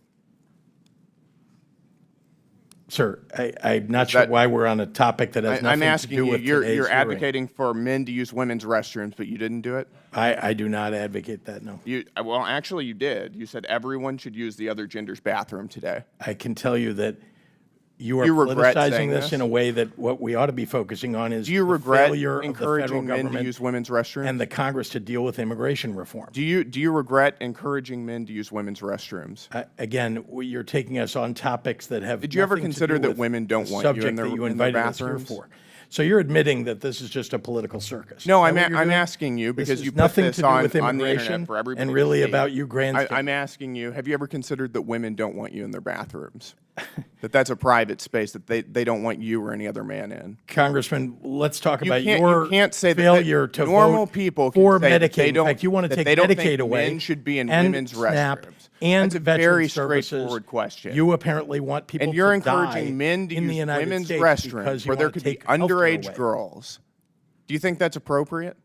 Sir, I'm not sure why we're on a topic that has I'm nothing to asking do you, with you're today's hearing. advocating for men to use women's restrooms, but you didn't do it? I do not advocate that, no. Well, actually, you did. You said everyone should use the other gender's bathroom today. I can tell you that you are Do you regret politicizing saying this this? in a way that what we ought to be focusing on is Do you the regret failure of the federal encouraging men to government use women's restrooms? and the Congress to deal with immigration reform. Do you regret encouraging men to use women's restrooms? Again, you're taking us on topics that have Did you ever nothing to consider do that with women don't the want you in subject their- that you in their invited us here bathrooms? for? So you're admitting that this is just a political circus. No, Is I'm that what you're doing? asking you This because is you put nothing this to do on with the immigration internet for everybody and to really see. about you grandstanding. I'm asking you, have you ever considered that women don't want you in their bathrooms? That's a private space that they don't want you or any other man in. Congressman, let's talk about You your can't say that failure to normal vote people can for say that Medicaid. they In don't- fact, you want to that take they don't think Medicaid away. men should be in and women's SNAP restrooms. And That's a veteran very services. straightforward question. You apparently want people And you're to encouraging die men to in the use United women's States restrooms because you where there want to could be take healthcare underage away. girls. Do you think that's appropriate?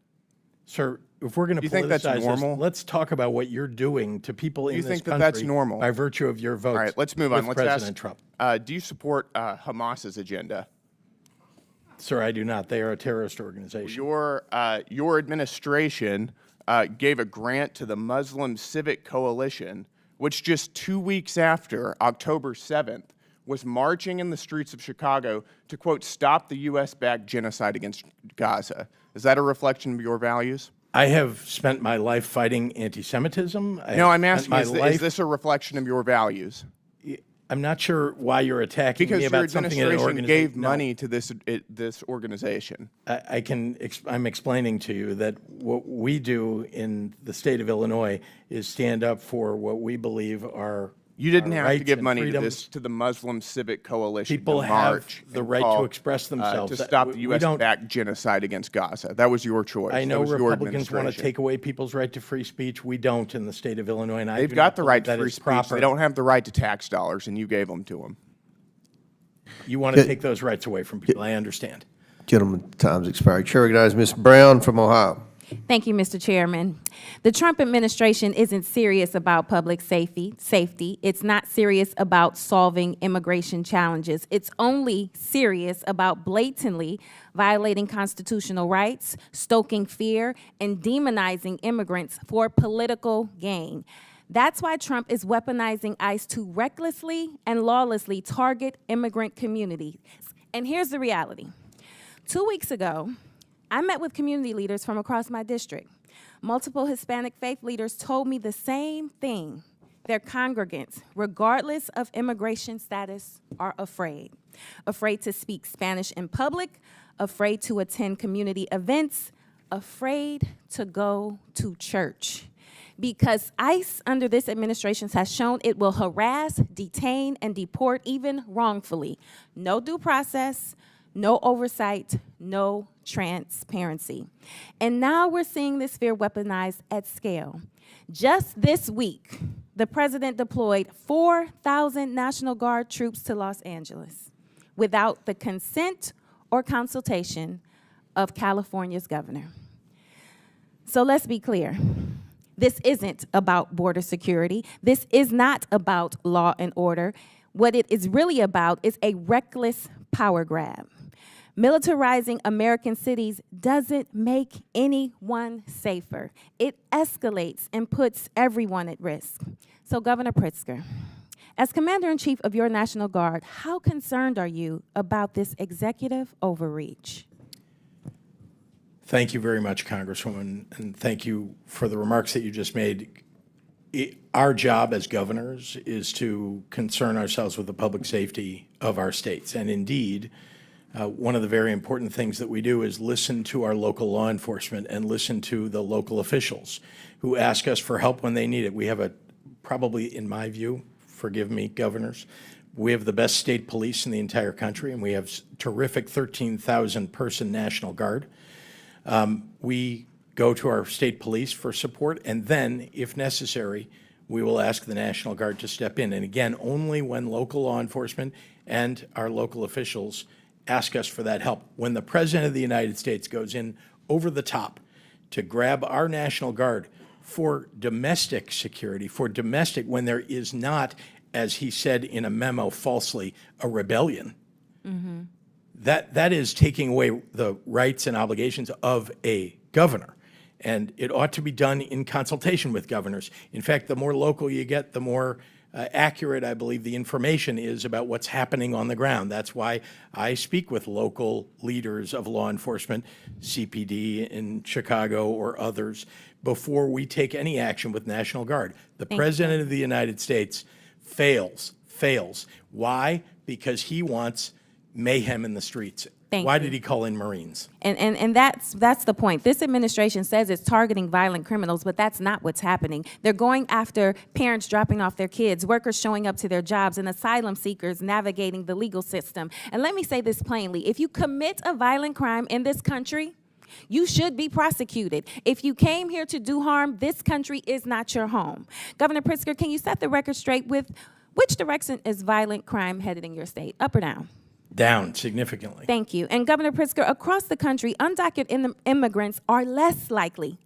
Sir, if we're going to Do you think that's politicize normal? this, let's talk about what you're doing to people in you this think that country that's normal? by virtue of your votes. All right, let's move on. with Let's President ask, Trump. do you support Hamas's agenda? Sir, I do not. They are a terrorist organization. Your administration gave a grant to the Muslim Civic Coalition, which just 2 weeks after October 7th was marching in the streets of Chicago to, quote, stop the U.S.-backed genocide against Gaza. Is that a reflection of your values? I have spent my life fighting anti-Semitism. No, I'm asking, is this a reflection of your values? I'm not sure why you're attacking Because me your about something in an administration organization. gave money to this organization. I'm explaining to you that what we do in the state of Illinois is stand up for what we believe are You didn't our have to rights give and money to freedoms. the Muslim Civic Coalition. People to have march the and right call, to express themselves. to stop the We don't- U.S.-backed genocide against Gaza. That was your choice. I know that was your Republicans want to administration. take away people's right to free speech. We don't in the state of Illinois, and I They've do got not the believe right to that free is speech. proper. They don't have the right to tax dollars, and you gave them to them. You want to take those rights away from people. I understand. Gentlemen, time's expired. Chair recognizes Ms. Brown from Ohio. Thank you, Mr. Chairman. The Trump administration isn't serious about public safety. It's not serious about solving immigration challenges. It's only serious about blatantly violating constitutional rights, stoking fear, and demonizing immigrants for political gain. That's why Trump is weaponizing ICE to recklessly and lawlessly target immigrant communities. And here's the reality. 2 weeks ago, I met with community leaders from across my district. Multiple Hispanic faith leaders told me the same thing. Their congregants, regardless of immigration status, are afraid. Afraid to speak Spanish in public, afraid to attend community events, afraid to go to church. Because ICE under this administration has shown it will harass, detain, and deport even wrongfully. No due process, no oversight, no transparency. And now we're seeing this fear weaponized at scale. Just this week, the president deployed 4,000 National Guard troops to Los Angeles without the consent or consultation of California's governor. So let's be clear. This isn't about border security. This is not about law and order. What it is really about is a reckless power grab. Militarizing American cities doesn't make anyone safer. It escalates and puts everyone at risk. So, Governor Pritzker, As Commander-in-Chief of your National Guard, how concerned are you about this executive overreach? Thank you very much, Congresswoman, and thank you for the remarks that you just made. Our job as governors is to concern ourselves with the public safety of our states. And indeed, one of the very important things that we do is listen to our local law enforcement and listen to the local officials who ask us for help when they need it. We have probably, in my view, forgive me, governors, we have the best state police in the entire country, and we have terrific 13,000-person National Guard. We go to our state police for support, and then, if necessary, we will ask the National Guard to step in. And again, only when local law enforcement and our local officials ask us for that help. When the President of the United States goes in over the top to grab our National Guard for domestic security, when there is not, as he said in a memo falsely, a rebellion, that is taking away the rights and obligations of a governor. And it ought to be done in consultation with governors. In fact, the more local you get, the more accurate, I believe, the information is about what's happening on the ground. That's why I speak with local leaders of law enforcement, CPD in Chicago or others, before we take any action with National Guard. The President of the United States fails. Why? Because he wants mayhem in the streets. Why did he call in Marines? And that's the point. This administration says it's targeting violent criminals, but that's not what's happening. They're going after parents dropping off their kids, workers showing up to their jobs, and asylum seekers navigating the legal system. And let me say this plainly. If you commit a violent crime in this country, you should be prosecuted. If you came here to do harm, this country is not your home. Governor Pritzker, can you set the record straight with which direction is violent crime headed in your state, up or down? Down significantly. Thank you. And Governor Pritzker, across the country, undocumented immigrants are less likely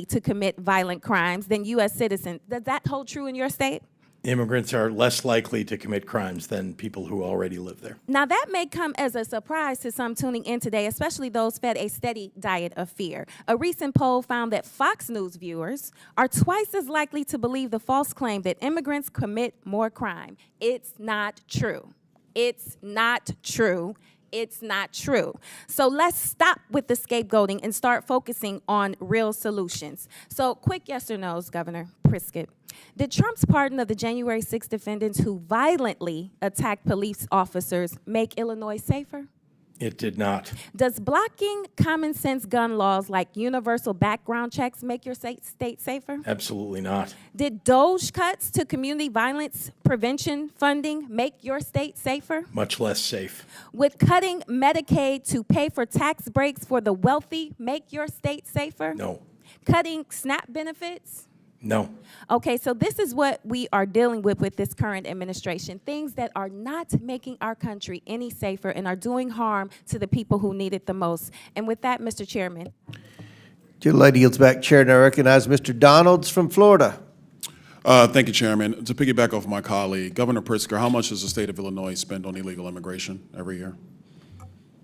to commit violent crimes than U.S. citizens. Does that hold true in your state? Immigrants are less likely to commit crimes than people who already live there. Now, that may come as a surprise to some tuning in today, especially those fed a steady diet of fear. A recent poll found that Fox News viewers are twice as likely to believe the false claim that immigrants commit more crime. It's not true. It's not true. It's not true. So let's stop with the scapegoating and start focusing on real solutions. So quick yes or no's, Governor Pritzker. Did Trump's pardon of the January 6 defendants who violently attacked police officers make Illinois safer? It did not. Does blocking common sense gun laws like universal background checks make your state safer? Absolutely not. Did DOGE cuts to community violence prevention funding make your state safer? Much less safe. Would cutting Medicaid to pay for tax breaks for the wealthy make your state safer? No. Cutting SNAP benefits? No. Okay, so this is what we are dealing with this current administration, things that are not making our country any safer and are doing harm to the people who need it the most. And with that, Mr. Chairman. Your lady yields back chair, and I recognize Mr. Donalds from Florida. Thank you, Chairman. To piggyback off my colleague, Governor Pritzker, how much does the state of Illinois spend on illegal immigration every year?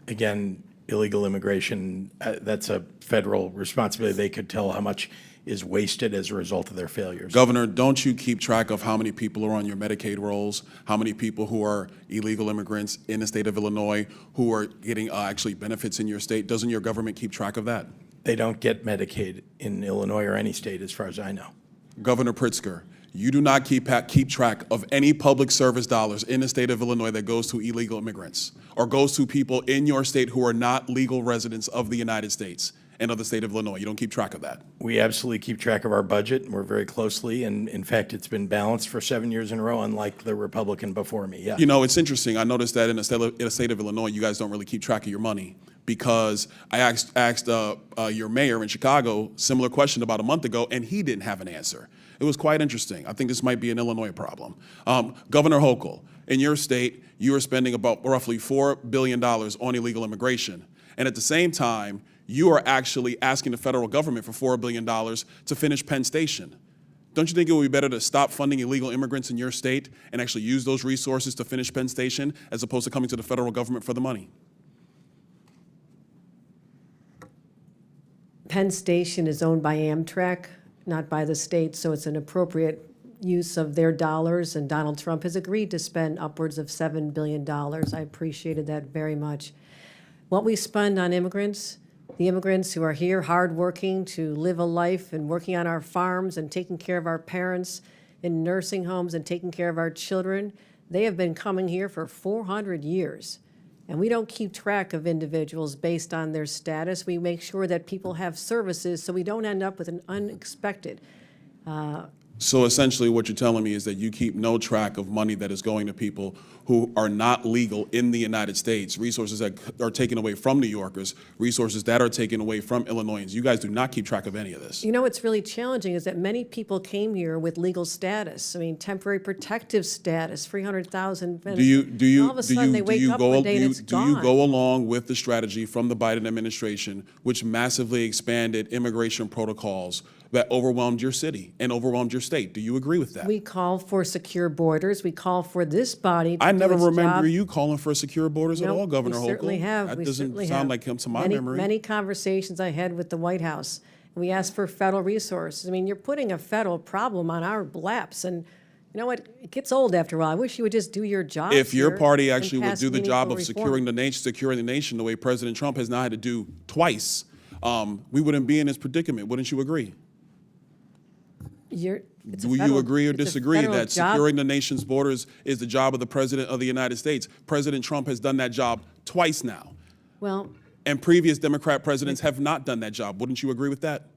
Again, illegal immigration, that's a federal responsibility. They could tell how much is wasted as a result of their failures. Governor, don't you keep track of how many people are on your Medicaid rolls, how many people who are illegal immigrants in the state of Illinois who are getting actually benefits in your state? Doesn't your government keep track of that? They don't get Medicaid in Illinois or any state as far as I know. Governor Pritzker, you do not keep track of any public service dollars in the state of Illinois that goes to illegal immigrants or goes to people in your state who are not legal residents of the United States and of the state of Illinois. You don't keep track of that. We absolutely keep track of our budget, and we're very closely, and in fact, it's been balanced for 7 years in a row, unlike the Republican before me, yeah. You know, it's interesting. I noticed that in the state of Illinois, you guys don't really keep track of your money, because I asked your mayor in Chicago similar question about a month ago, and he didn't have an answer. It was quite interesting. I think this might be an Illinois problem. Governor Hochul, in your state, you are spending about roughly $4 billion on illegal immigration, and at the same time, you are actually asking the federal government for $4 billion to finish Penn Station. Don't you think it would be better to stop funding illegal immigrants in your state and actually use those resources to finish Penn Station as opposed to coming to the federal government for the money? Penn Station is owned by Amtrak, not by the state, so it's an appropriate use of their dollars, and Donald Trump has agreed to spend upwards of $7 billion. I appreciated that very much. What we spend on immigrants, the immigrants who are here hardworking to live a life and working on our farms and taking care of our parents in nursing homes and taking care of our children, they have been coming here for 400 years. And we don't keep track of individuals based on their status. We make sure that people have services so we don't end up with an unexpected. So essentially what you're telling me is that you keep no track of money that is going to people who are not legal in the United States, resources that are taken away from New Yorkers, resources that are taken away from Illinoisans. You guys do not keep track of any of this. You know what's really challenging is that many people came here with legal status. I mean, temporary protective status, 300,000. Do you all of a sudden they wake up one day and it's gone. Do you go along with the strategy from the Biden administration, which massively expanded immigration protocols that overwhelmed your city and overwhelmed your state? Do you agree with that? We call for secure borders. We call for this body to I do never its remember job. you calling for secure borders at all, Governor Hochul. We certainly have. That We doesn't certainly sound have. like him to my memory. Many conversations I had with the White House. And we asked for federal resources. I mean, you're putting a federal problem on our laps, and you know what? It gets old after a while. I wish you would just do your job. If your here party and actually would pass do the job meaningful of reform. securing the nation the way President Trump has now had to do twice, we wouldn't be in this predicament. Wouldn't you agree? Do you agree or disagree that securing the nation's borders is the job of the President of the United States? President Trump has done that job twice now. Well, And previous Democrat presidents have not done that job. Wouldn't you agree with that?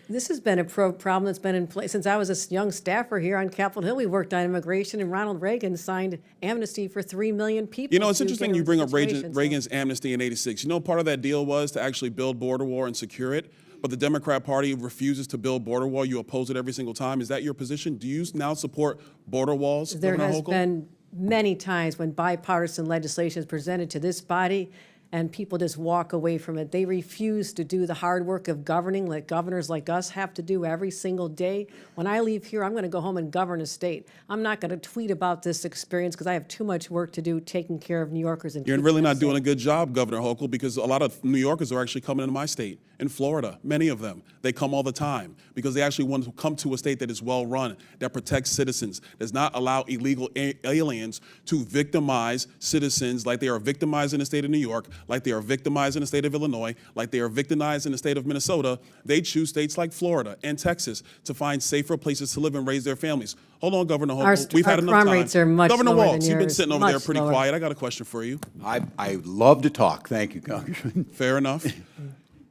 this has been a problem that's been in place since I was a young staffer here on Capitol Hill. We worked on immigration, and Ronald Reagan signed amnesty for 3 million people. You know, it's to interesting get you in bring up situations. Reagan's amnesty in '86. You know, part of that deal was to actually build border wall and secure it, but the Democrat Party refuses to build border wall. You oppose it every single time. Is that your position? Do you now support border walls, There Governor has Hochul? been many times when bipartisan legislation is presented to this body and people just walk away from it. They refuse to do the hard work of governing that governors like us have to do every single day. When I leave here, I'm going to go home and govern a state. I'm not going to tweet about this experience because I have too much work to do taking care of New Yorkers. And You're keeping really them not doing a safe. good job, Governor Hochul, because a lot of New Yorkers are actually coming into my state, in Florida, many of them. They come all the time because they actually want to come to a state that is well-run, that protects citizens, does not allow illegal aliens to victimize citizens like they are victimized in the state of New York, like they are victimized in the state of Illinois, like they are victimized in the state of Minnesota. They choose states like Florida and Texas to find safer places to live and raise their families. Hold on, Governor Hochul. We've had enough crime time. rates are much Governor lower than Walz, you've been yours, sitting over there much pretty lower. quiet. I got a question for you. I love to talk. Thank you, Congressman. Fair enough.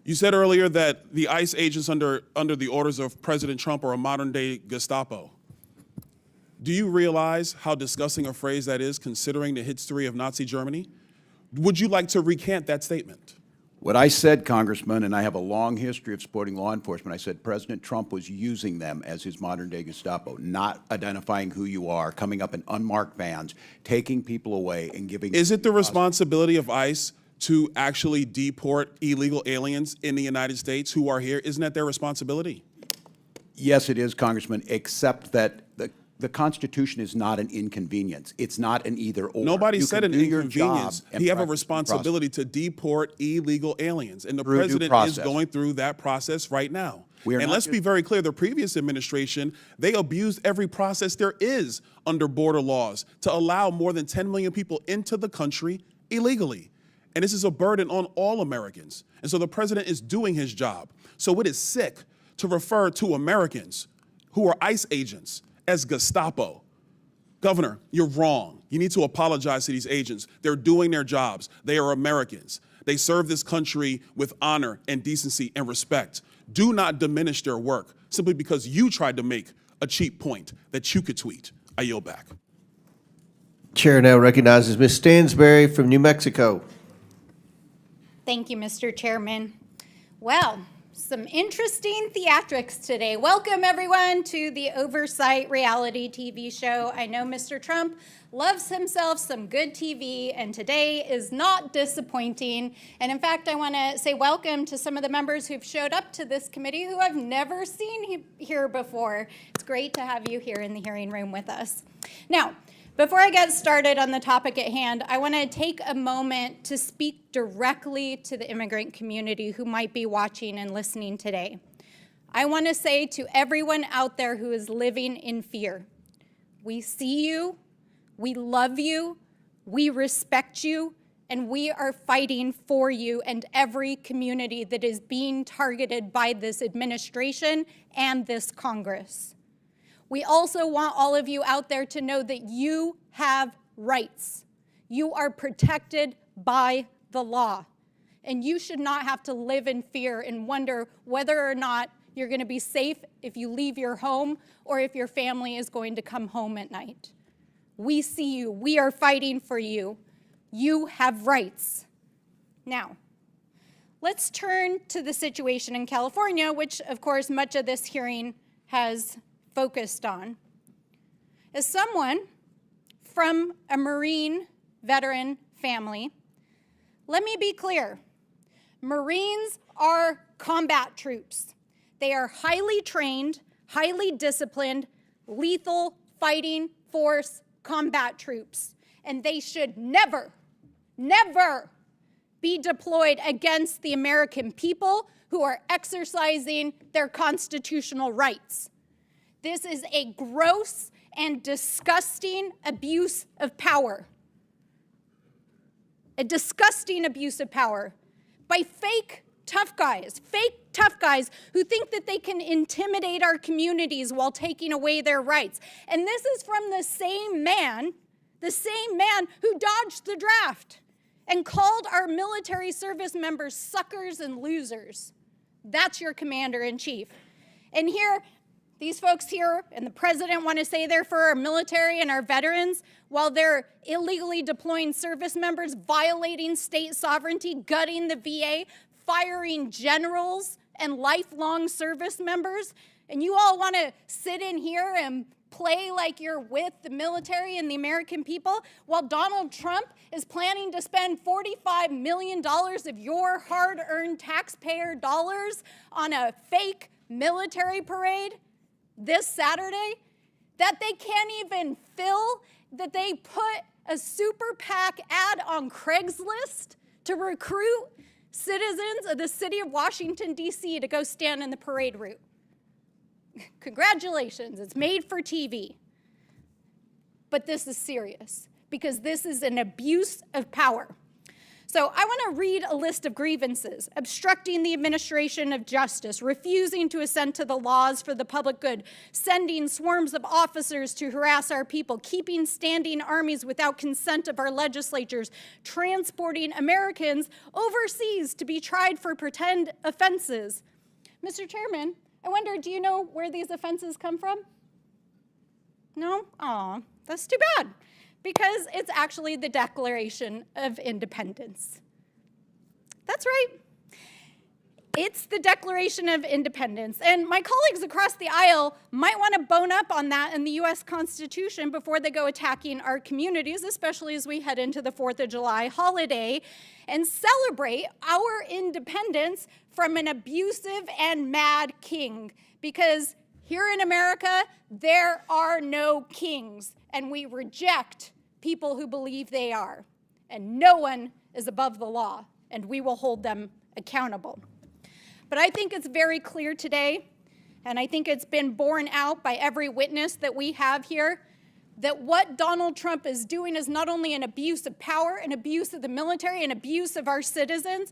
You said earlier that the ICE agents under the orders of President Trump are a modern-day Gestapo. Do you realize how disgusting a phrase that is, considering the history of Nazi Germany? Would you like to recant that statement? What I said, Congressman, and I have a long history of supporting law enforcement, I said President Trump was using them as his modern-day Gestapo, not identifying who you are, coming up in unmarked vans, taking people away and giving... Is it the responsibility of ICE to actually deport illegal aliens in the United States who are here? Isn't that their responsibility? Yes, it is, Congressman, except that the Constitution is not an inconvenience. It's not an either-or. Nobody You said can an do your job inconvenience. and He have a practice due responsibility to deport illegal aliens, and the Through due president is process. going through that process right now. We are And not let's be very clear, the previous administration, they abused every process there is under border laws to allow more than 10 million people into the country illegally. And this is a burden on all Americans. And so the president is doing his job. So it is sick to refer to Americans who are ICE agents as Gestapo. Governor, you're wrong. You need to apologize to these agents. They're doing their jobs. They are Americans. They serve this country with honor and decency and respect. Do not diminish their work simply because you tried to make a cheap point that you could tweet. I yield back. Chair now recognizes Ms. Stansberry from New Mexico. Thank you, Mr. Chairman. Well, some interesting theatrics today. Welcome, everyone, to the Oversight reality TV show. I know Mr. Trump loves himself some good TV, and today is not disappointing. And in fact, I want to say welcome to some of the members who've showed up to this committee who I've never seen here before. It's great to have you here in the hearing room with us. Now, before I get started on the topic at hand, I want to take a moment to speak directly to the immigrant community who might be watching and listening today. I want to say to everyone out there who is living in fear, We see you, we love you, we respect you, and we are fighting for you and every community that is being targeted by this administration and this Congress. We also want all of you out there to know that you have rights. You are protected by the law, and you should not have to live in fear and wonder whether or not you're going to be safe if you leave your home or if your family is going to come home at night. We see you. We are fighting for you. You have rights. Now, let's turn to the situation in California, which, of course, much of this hearing has focused on. As someone from a Marine veteran family, let me be clear. Marines are combat troops. They are highly trained, highly disciplined, lethal fighting force combat troops, and they should never be deployed against the American people who are exercising their constitutional rights. This is a gross and disgusting abuse of power. A disgusting abuse of power by fake tough guys who think that they can intimidate our communities while taking away their rights. And this is from the same man who dodged the draft and called our military service members suckers and losers. That's your commander-in-chief. And here, these folks here and the president want to say they're for our military and our veterans while they're illegally deploying service members, violating state sovereignty, gutting the VA, firing generals and lifelong service members. And you all want to sit in here and play like you're with the military and the American people while Donald Trump is planning to spend $45 million of your hard-earned taxpayer dollars on a fake military parade this Saturday that they can't even fill, that they put a super PAC ad on Craigslist to recruit citizens of the city of Washington, D.C. to go stand in the parade route. Congratulations, it's made for TV. But this is serious because this is an abuse of power. So I want to read a list of grievances: obstructing the administration of justice, refusing to assent to the laws for the public good, sending swarms of officers to harass our people, keeping standing armies without consent of our legislatures, transporting Americans overseas to be tried for pretend offenses. Mr. Chairman, I wonder, do you know where these offenses come from? No? Aw, that's too bad. Because it's actually the Declaration of Independence. That's right. It's the Declaration of Independence. And my colleagues across the aisle might want to bone up on that in the U.S. Constitution before they go attacking our communities, especially as we head into the 4th of July holiday and celebrate our independence from an abusive and mad king. Because here in America, there are no kings, and we reject people who believe they are. And no one is above the law, and we will hold them accountable. But I think it's very clear today, and I think it's been borne out by every witness that we have here, that what Donald Trump is doing is not only an abuse of power, an abuse of the military, an abuse of our citizens,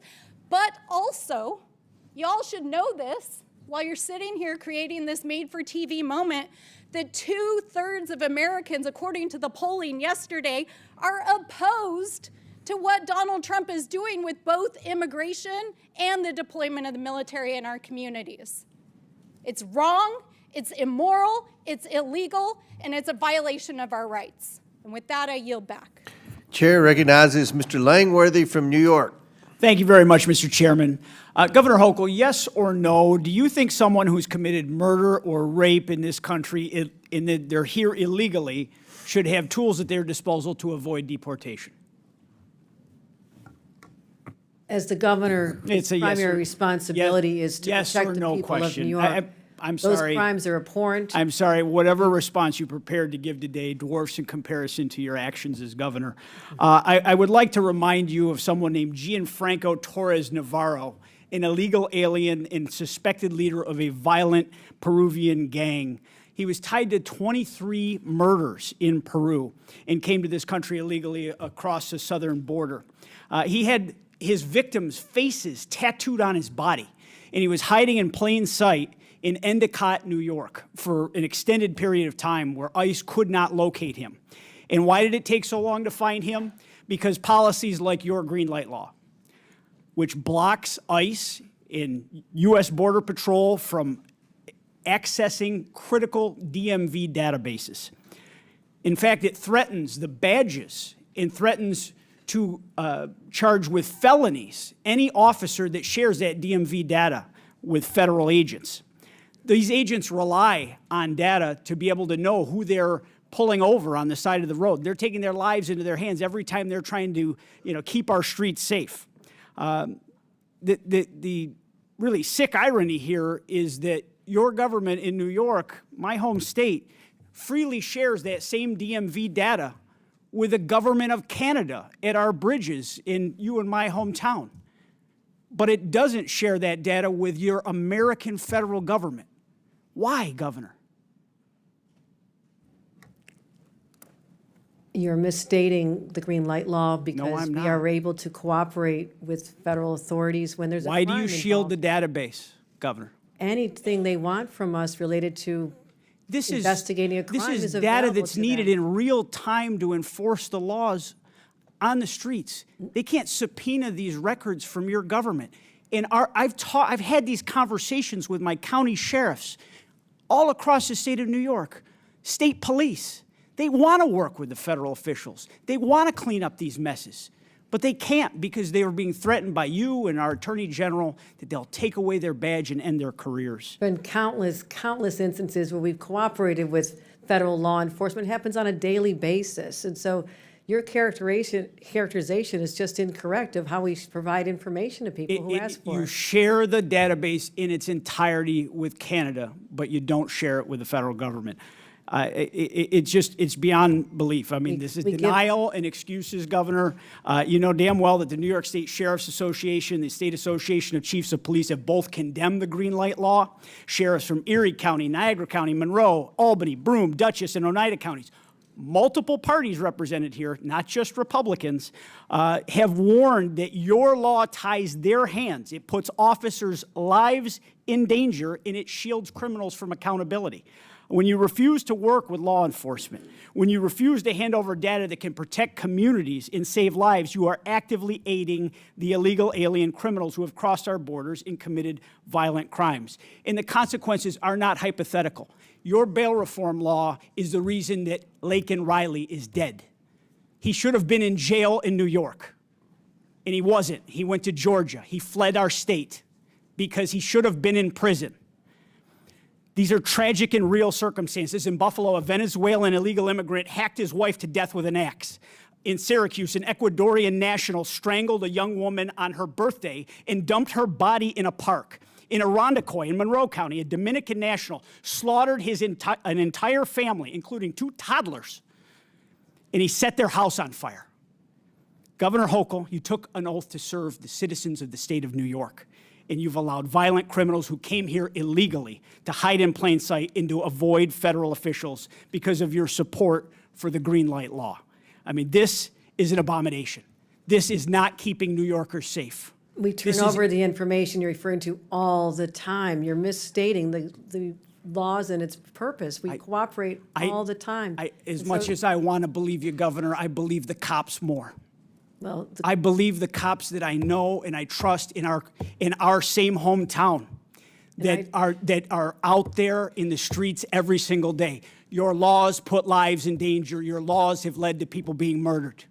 but also, y'all should know this, while you're sitting here creating this made-for-TV moment, that 2/3 of Americans, according to the polling yesterday, are opposed to what Donald Trump is doing with both immigration and the deployment of the military in our communities. It's wrong, it's immoral, it's illegal, and it's a violation of our rights. And with that, I yield back. Chair recognizes Mr. Langworthy from New York. Thank you very much, Mr. Chairman. Governor Hochul, yes or no, do you think someone who's committed murder or rape in this country, in that they're here illegally, should have tools at their disposal to avoid deportation? As the governor, his primary responsibility is to protect the people of New York. I'm sorry. Those crimes are abhorrent. I'm sorry. Whatever response you prepared to give today dwarfs in comparison to your actions as governor. I would like to remind you of someone named Gianfranco Torres Navarro, an illegal alien and suspected leader of a violent Peruvian gang. He was tied to 23 murders in Peru and came to this country illegally across the southern border. He had his victims' faces tattooed on his body, and he was hiding in plain sight in Endicott, New York, for an extended period of time where ICE could not locate him. And why did it take so long to find him? Because policies like your green light law, which blocks ICE and U.S. Border Patrol from accessing critical DMV databases. In fact, it threatens the badges and threatens to charge with felonies any officer that shares that DMV data with federal agents. These agents rely on data to be able to know who they're pulling over on the side of the road. They're taking their lives into their hands every time they're trying to, keep our streets safe. The really sick irony here is that your government in New York, my home state, freely shares that same DMV data with the government of Canada at our bridges in you and my hometown. But it doesn't share that data with your American federal government. Why, Governor? You're misstating the green light law because I'm we are not. able to cooperate with federal authorities when there's a Why crime do you shield involved. the database, Governor? Anything they want from us related to investigating a crime This is is data available that's to needed them. in real time to enforce the laws on the streets. They can't subpoena these records from your government. And I've had these conversations with my county sheriffs all across the state of New York, state police. They want to work with the federal officials. They want to clean up these messes. But they can't because they are being threatened by you and our Attorney General that they'll take away their badge and end their careers. Been countless instances where we've cooperated with federal law enforcement. It happens on a daily basis. And so your characterization is just incorrect of how we provide information to people who ask for You it. share the database in its entirety with Canada, but you don't share it with the federal government. It's beyond belief. I mean, this is denial and excuses, Governor. You know damn well that the New York State Sheriff's Association, the State Association of Chiefs of Police have both condemned the green light law. Sheriffs from Erie County, Niagara County, Monroe, Albany, Broome, Dutchess, and Oneida counties, multiple parties represented here, not just Republicans, have warned that your law ties their hands. It puts officers' lives in danger, and it shields criminals from accountability. When you refuse to work with law enforcement, when you refuse to hand over data that can protect communities and save lives, you are actively aiding the illegal alien criminals who have crossed our borders and committed violent crimes. And the consequences are not hypothetical. Your bail reform law is the reason that Laken Riley is dead. He should have been in jail in New York, and he wasn't. He went to Georgia. He fled our state because he should have been in prison. These are tragic and real circumstances. In Buffalo, a Venezuelan illegal immigrant hacked his wife to death with an axe. In Syracuse, an Ecuadorian national strangled a young woman on her birthday and dumped her body in a park. In Irondequoit, in Monroe County, a Dominican national slaughtered an entire family, including 2 toddlers, and he set their house on fire. Governor Hochul, you took an oath to serve the citizens of the state of New York, and you've allowed violent criminals who came here illegally to hide in plain sight and to avoid federal officials because of your support for the green light law. I mean, this is an abomination. This is not keeping New Yorkers safe. We turn over the information you're referring to all the time. You're misstating the laws and its purpose. We cooperate all the time. As much as I want to believe you, Governor, I believe the cops more. Well, I believe the cops that I know and I trust in our same hometown that are out there in the streets every single day. Your laws put lives in danger. Your laws have led to people being murdered.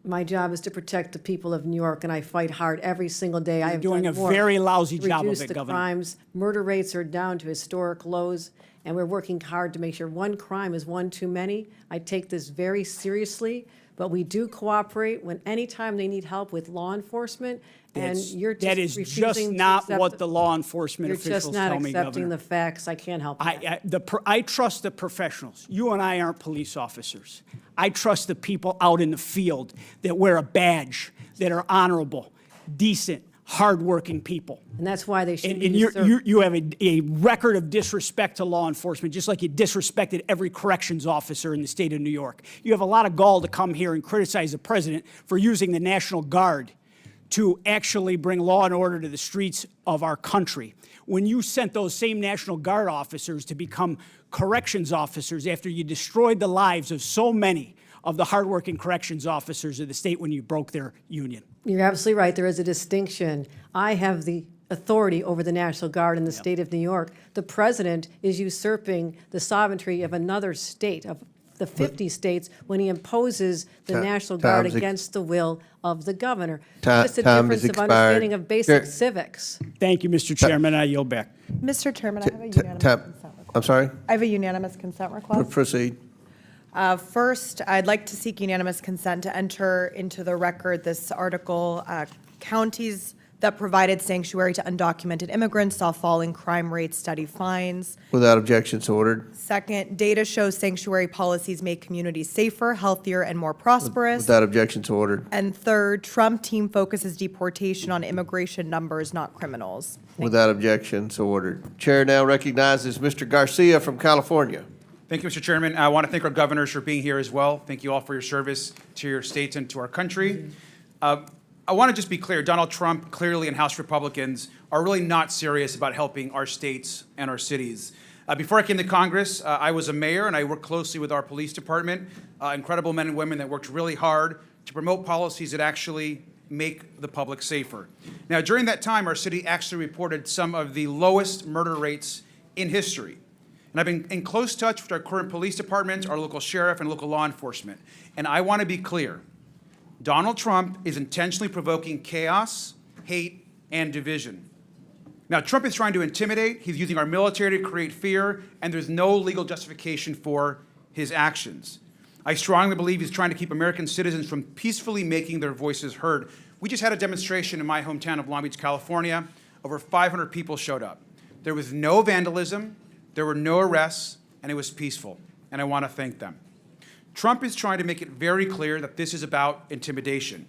my job is to protect the people of New York, and I fight hard every single day. I have doing done a more very lousy to job of reduce it, the Governor. crimes. Murder rates are down to historic lows, and we're working hard to make sure one crime is one too many. I take this very seriously, but we do cooperate when anytime they need help with law enforcement, and you're just that is refusing just to not accept what the law enforcement You're officials just not tell me, accepting Governor. the facts. I can't help that. I trust the professionals. You and I aren't police officers. I trust the people out in the field that wear a badge, that are honorable, decent, hardworking people. And that's why they should And be you have a record of disrespect to law enforcement, just like you disrespected every corrections officer in the state of New York. You have a lot of gall to come here and criticize the president for using the National Guard to actually bring law and order to the streets of our country. When you sent those same National Guard officers to become corrections officers after you destroyed the lives of so many of the hardworking corrections officers of the state when you broke their union. You're absolutely right. There is a distinction. I have the authority over the National Guard in the state of New York. The president is usurping the sovereignty of another state, of the 50 states, when he imposes the National Guard against the will of the governor. Just a difference of understanding of basic civics. Thank you, Mr. Chairman. I yield back. Mr. Chairman, I have a unanimous consent request. I'm sorry? I have a unanimous consent request. Proceed. First, I'd like to seek unanimous consent to enter into the record this article, counties that provided sanctuary to undocumented immigrants saw falling crime rates, steady fines. Without objection, so ordered. Second, data shows sanctuary policies make communities safer, healthier, and more prosperous. Without objection, so ordered. And third, Trump team focuses deportation on immigration numbers, not criminals. Without objection, so ordered. Chair now recognizes Mr. Garcia from California. Thank you, Mr. Chairman. I want to thank our governors for being here as well. Thank you all for your service to your states and to our country. I want to just be clear, Donald Trump clearly and House Republicans are really not serious about helping our states and our cities. Before I came to Congress, I was a mayor and I worked closely with our police department, incredible men and women that worked really hard to promote policies that actually make the public safer. Now, during that time, our city actually reported some of the lowest murder rates in history. And I've been in close touch with our current police departments, our local sheriff, and local law enforcement. And I want to be clear. Donald Trump is intentionally provoking chaos, hate, and division. Now, Trump is trying to intimidate. He's using our military to create fear, and there's no legal justification for his actions. I strongly believe he's trying to keep American citizens from peacefully making their voices heard. We just had a demonstration in my hometown of Long Beach, California. Over 500 people showed up. There was no vandalism, there were no arrests, and it was peaceful, and I want to thank them. Trump is trying to make it very clear that this is about intimidation.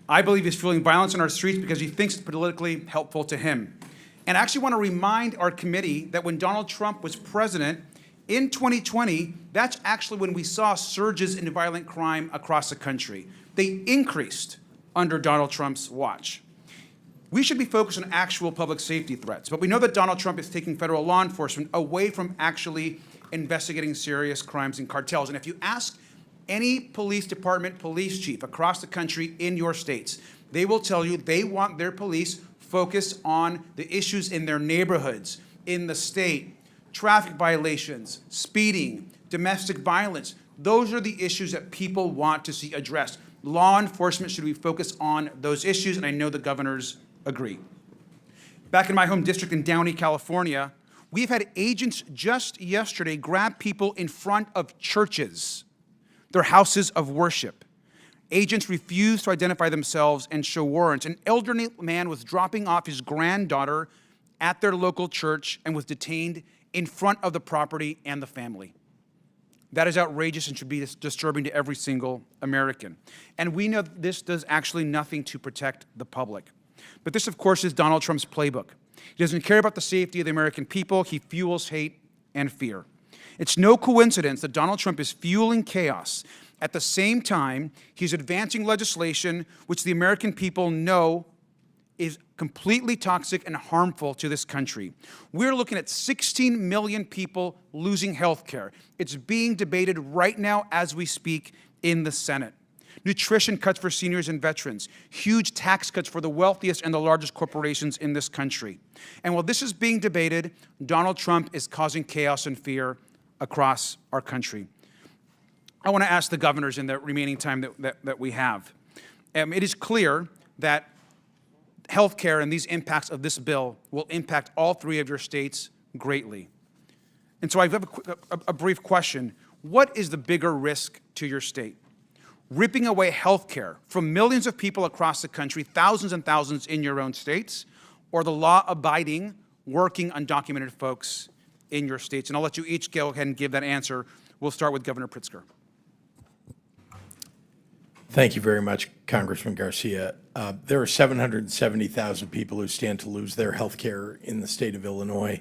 I believe he's fueling violence on our streets because he thinks it's politically helpful to him. And I actually want to remind our committee that when Donald Trump was president in 2020, that's actually when we saw surges in violent crime across the country. They increased under Donald Trump's watch. We should be focused on actual public safety threats, but we know that Donald Trump is taking federal law enforcement away from actually investigating serious crimes and cartels. And if you ask any police department, police chief across the country in your states, they will tell you they want their police focused on the issues in their neighborhoods, in the state, traffic violations, speeding, domestic violence. Those are the issues that people want to see addressed. Law enforcement should be focused on those issues, and I know the governors agree. Back in my home district in Downey, California, we've had agents just yesterday grab people in front of churches, their houses of worship. Agents refused to identify themselves and show warrants. An elderly man was dropping off his granddaughter at their local church and was detained in front of the property and the family. That is outrageous and should be disturbing to every single American. And we know this does actually nothing to protect the public. But this, of course, is Donald Trump's playbook. He doesn't care about the safety of the American people. He fuels hate and fear. It's no coincidence that Donald Trump is fueling chaos. At the same time, he's advancing legislation which the American people know is completely toxic and harmful to this country. We're looking at 16 million people losing health care. It's being debated right now as we speak in the Senate. Nutrition cuts for seniors and veterans, huge tax cuts for the wealthiest and the largest corporations in this country. And while this is being debated, Donald Trump is causing chaos and fear across our country. I want to ask the governors in the remaining time that we have. It is clear that health care and these impacts of this bill will impact all three of your states greatly. And so I have a brief question. What is the bigger risk to your state? Ripping away health care from millions of people across the country, thousands and thousands in your own states, or the law-abiding, working, undocumented folks in your states? And I'll let you each go ahead and give that answer. We'll start with Governor Pritzker. Thank you very much, Congressman Garcia. There are 770,000 people who stand to lose their health care in the state of Illinois,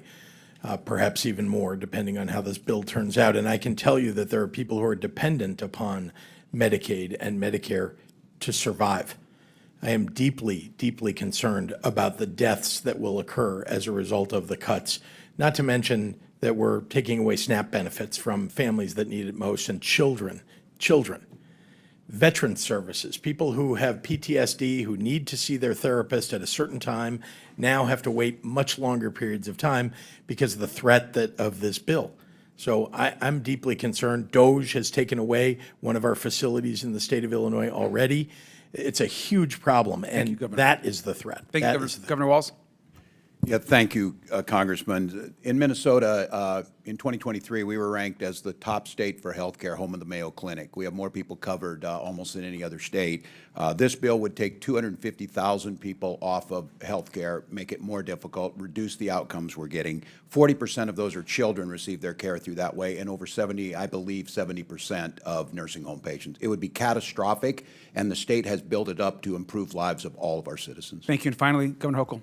perhaps even more, depending on how this bill turns out. And I can tell you that there are people who are dependent upon Medicaid and Medicare to survive. I am deeply, deeply concerned about the deaths that will occur as a result of the cuts, not to mention that we're taking away SNAP benefits from families that need it most, and children. Veteran services, people who have PTSD, who need to see their therapist at a certain time, now have to wait much longer periods of time because of the threat of this bill. So I'm deeply concerned. DOJ has taken away one of our facilities in the state of Illinois already. It's a huge problem, and that is the threat. Thank you, Governor Walz. Yeah, thank you, Congressman. In Minnesota, in 2023, we were ranked as the top state for health care, home of the Mayo Clinic. We have more people covered almost than any other state. This bill would take 250,000 people off of health care, make it more difficult, reduce the outcomes we're getting. 40% of those are children receive their care through that way, and over 70% of nursing home patients. It would be catastrophic, and the state has built it up to improve lives of all of our citizens. Thank you. And finally, Governor Hochul.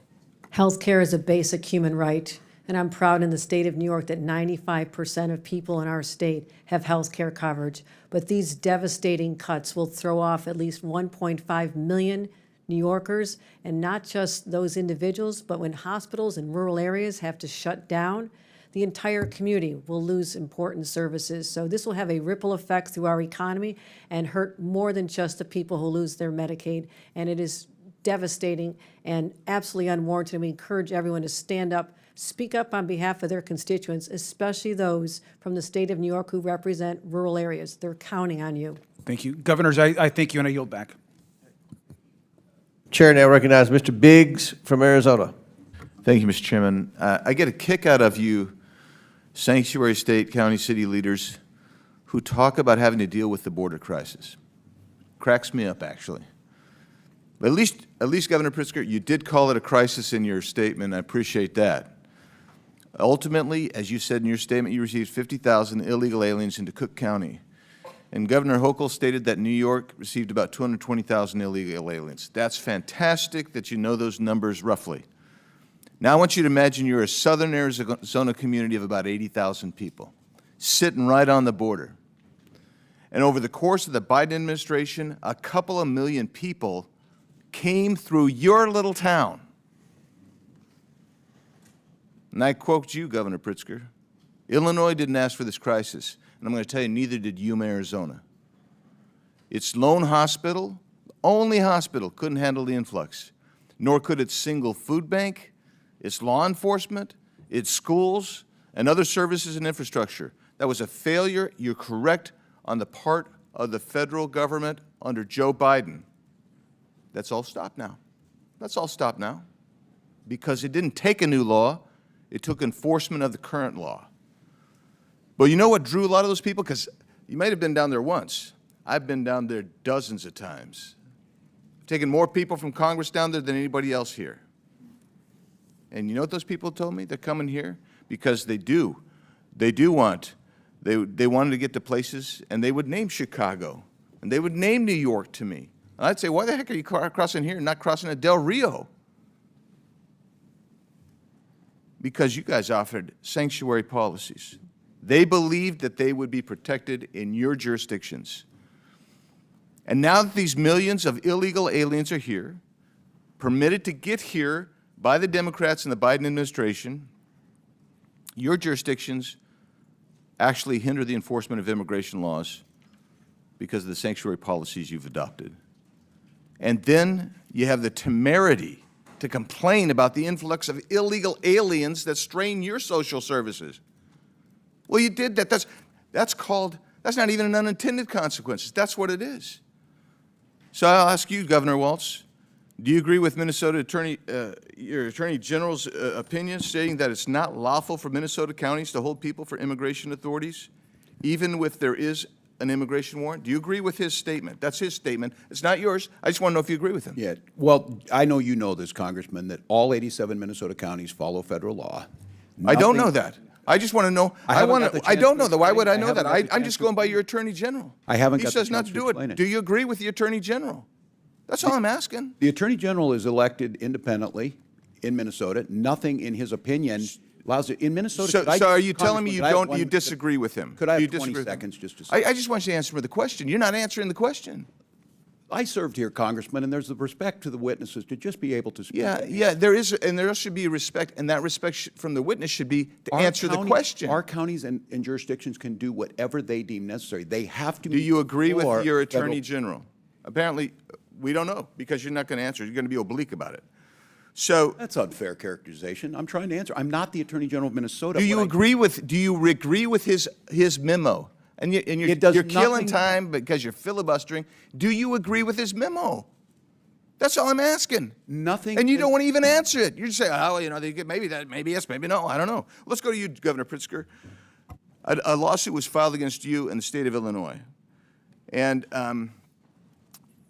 Health care is a basic human right, and I'm proud in the state of New York that 95% of people in our state have health care coverage. But these devastating cuts will throw off at least 1.5 million New Yorkers, and not just those individuals, but when hospitals in rural areas have to shut down, the entire community will lose important services. So this will have a ripple effect through our economy and hurt more than just the people who lose their Medicaid, and it is devastating and absolutely unwarranted. And we encourage everyone to stand up, speak up on behalf of their constituents, especially those from the state of New York who represent rural areas. They're counting on you. Thank you. Governors, I thank you, and I yield back. Chair now recognizes Mr. Biggs from Arizona. Thank you, Mr. Chairman. I get a kick out of you sanctuary state, county, city leaders who talk about having to deal with the border crisis. Cracks me up, actually. But at least, Governor Pritzker, you did call it a crisis in your statement. I appreciate that. Ultimately, as you said in your statement, you received 50,000 illegal aliens into Cook County. And Governor Hochul stated that New York received about 220,000 illegal aliens. That's fantastic that you know those numbers roughly. Now I want you to imagine you're a southern Arizona community of about 80,000 people, sitting right on the border. And over the course of the Biden administration, a couple of million people came through your little town. And I quote you, Governor Pritzker, Illinois didn't ask for this crisis, and I'm going to tell you, neither did Yuma, Arizona. Its lone hospital, only hospital, couldn't handle the influx, nor could its single food bank, its law enforcement, its schools, and other services and infrastructure. That was a failure, you're correct, on the part of the federal government under Joe Biden. That's all stopped now. That's all stopped now. Because it didn't take a new law, it took enforcement of the current law. But you know what drew a lot of those people? Because you might have been down there once. I've been down there dozens of times. I've taken more people from Congress down there than anybody else here. And you know what those people told me? They're coming here because they wanted to get to places, and they would name Chicago, and they would name New York to me. And I'd say, why the heck are you crossing here and not crossing at Del Rio? Because you guys offered sanctuary policies. They believed that they would be protected in your jurisdictions. And now that these millions of illegal aliens are here, permitted to get here by the Democrats and the Biden administration, your jurisdictions actually hinder the enforcement of immigration laws because of the sanctuary policies you've adopted. And then you have the temerity to complain about the influx of illegal aliens that strain your social services. Well, you did that. That's not even an unintended consequence. That's what it is. So I'll ask you, Governor Walz, do you agree with Minnesota your Attorney General's opinion stating that it's not lawful for Minnesota counties to hold people for immigration authorities, even if there is an immigration warrant? Do you agree with his statement? That's his statement. It's not yours. I just want to know if you agree with him. Yeah. Well, I know you know this, Congressman, that all 87 Minnesota counties follow federal law. I don't know that. I just want to know. I don't know that. Why would I know that? I'm just going by your Attorney General. I haven't He got the says not chance to to do explain it. it. Do you agree with the Attorney General? That's all I'm asking. The Attorney General is elected independently in Minnesota. Nothing in his opinion allows it. In Minnesota, So are you telling me Congressman, you disagree with him? Could I Do have you 20 disagree with him? seconds just to say? I just want you to answer the question. You're not answering the question. I served here, Congressman, and there's the respect to the witnesses to just be able to speak. Yeah, there is, and there should be respect, and that respect from the witness should be to answer the question. Our counties and jurisdictions can do whatever they deem necessary. They have to. Do you agree with your federal- Attorney General? Apparently, we don't know, because you're not going to answer. You're going to be oblique about it. So that's unfair characterization. I'm trying to answer. I'm not the Attorney General of Minnesota. do you agree with his memo? And you're killing nothing- time because you're filibustering. Do you agree with his memo? That's all I'm asking. Nothing. And you don't want to even answer it. You just say, oh, you know, maybe yes, maybe no. I don't know. Let's go to you, Governor Pritzker. A lawsuit was filed against you in the state of Illinois, and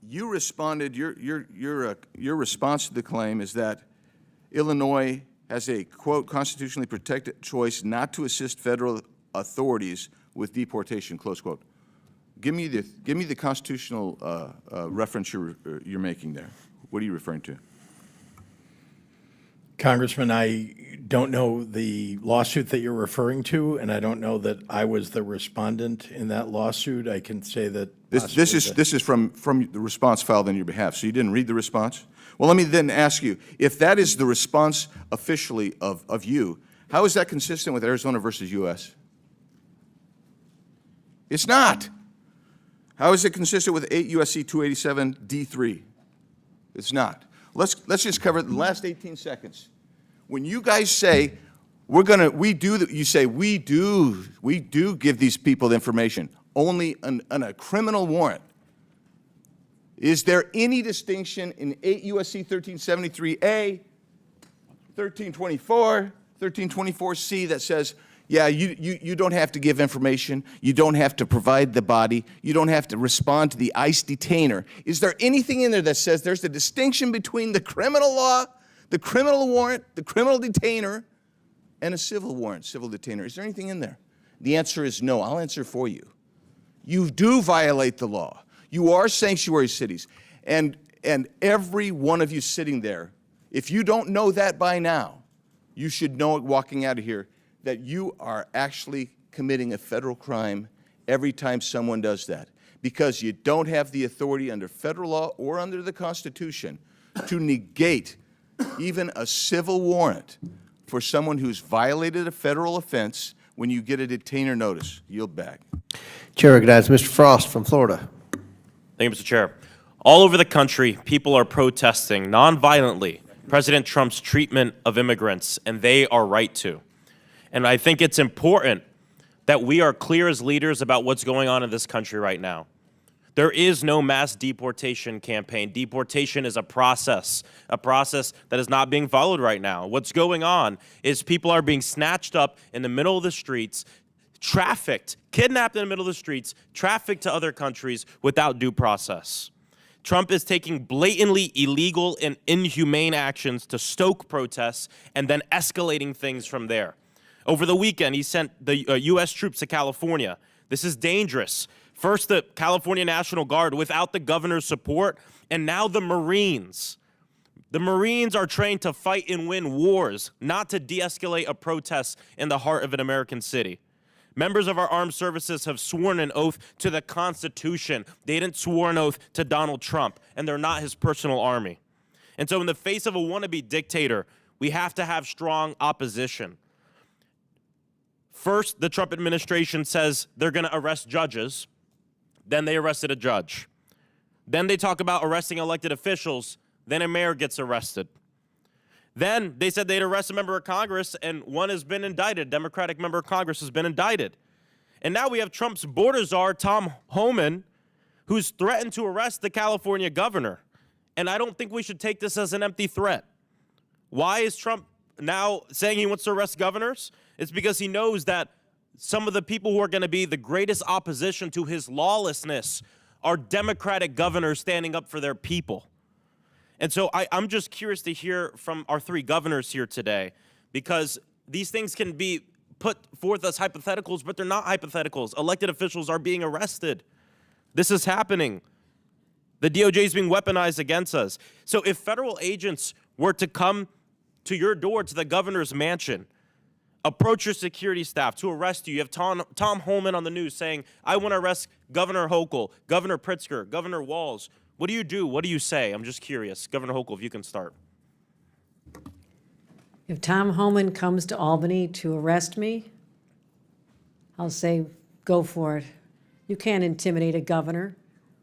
you responded. Your response to the claim is that Illinois has a quote constitutionally protected choice not to assist federal authorities with deportation, close quote. Give me the constitutional reference you're making there. What are you referring to? Congressman, I don't know the lawsuit that you're referring to, and I don't know that I was the respondent in that lawsuit. I can say that This is from the response filed on your behalf. So you didn't read the response? Well, let me then ask you, if that is the response officially of you, how is that consistent with Arizona versus U.S.? It's not. How is it consistent with 8 U.S.C. 287 D3? It's not. Let's just cover it in the last 18 seconds. When you guys say you say we do give these people information only on a criminal warrant. Is there any distinction in 8 U.S.C. 1373A, 1324, 1324C that says, yeah, you don't have to give information, you don't have to provide the body, you don't have to respond to the ICE detainer? Is there anything in there that says there's a distinction between the criminal law, the criminal warrant, the criminal detainer, and a civil warrant, civil detainer? Is there anything in there? The answer is no. I'll answer for you. You do violate the law. You are sanctuary cities. And every one of you sitting there, if you don't know that by now, you should know it walking out of here, that you are actually committing a federal crime every time someone does that, because you don't have the authority under federal law or under the Constitution to negate even a civil warrant for someone who's violated a federal offense when you get a detainer notice. Yield back. Chair recognizes Mr. Frost from Florida. Thank you, Mr. Chair. All over the country, people are protesting nonviolently President Trump's treatment of immigrants, and they are right to. And I think it's important that we are clear as leaders about what's going on in this country right now. There is no mass deportation campaign. Deportation is a process that is not being followed right now. What's going on is people are being snatched up in the middle of the streets, trafficked, kidnapped in the middle of the streets, trafficked to other countries without due process. Trump is taking blatantly illegal and inhumane actions to stoke protests and then escalating things from there. Over the weekend, he sent the U.S. troops to California. This is dangerous. First, the California National Guard without the governor's support, and now the Marines. The Marines are trained to fight and win wars, not to de-escalate a protest in the heart of an American city. Members of our armed services have sworn an oath to the Constitution. They didn't swear an oath to Donald Trump, and they're not his personal army. And so in the face of a wannabe dictator, we have to have strong opposition. First, the Trump administration says they're going to arrest judges. Then they arrested a judge. Then they talk about arresting elected officials. Then a mayor gets arrested. Then they said they'd arrest a member of Congress, and one has been indicted. A Democratic member of Congress has been indicted. And now we have Trump's border czar, Tom Homan, who's threatened to arrest the California governor. And I don't think we should take this as an empty threat. Why is Trump now saying he wants to arrest governors? It's because he knows that some of the people who are going to be the greatest opposition to his lawlessness are Democratic governors standing up for their people. And so I'm just curious to hear from our three governors here today, because these things can be put forth as hypotheticals, but they're not hypotheticals. Elected officials are being arrested. This is happening. The DOJ is being weaponized against us. So if federal agents were to come to your door, to the governor's mansion, approach your security staff to arrest you, you have Tom Holman on the news saying, I want to arrest Governor Hochul, Governor Pritzker, Governor Walz. What do you do? What do you say? I'm just curious. Governor Hochul, if you can start. If Tom Homan comes to Albany to arrest me, I'll say, go for it. You can't intimidate a governor.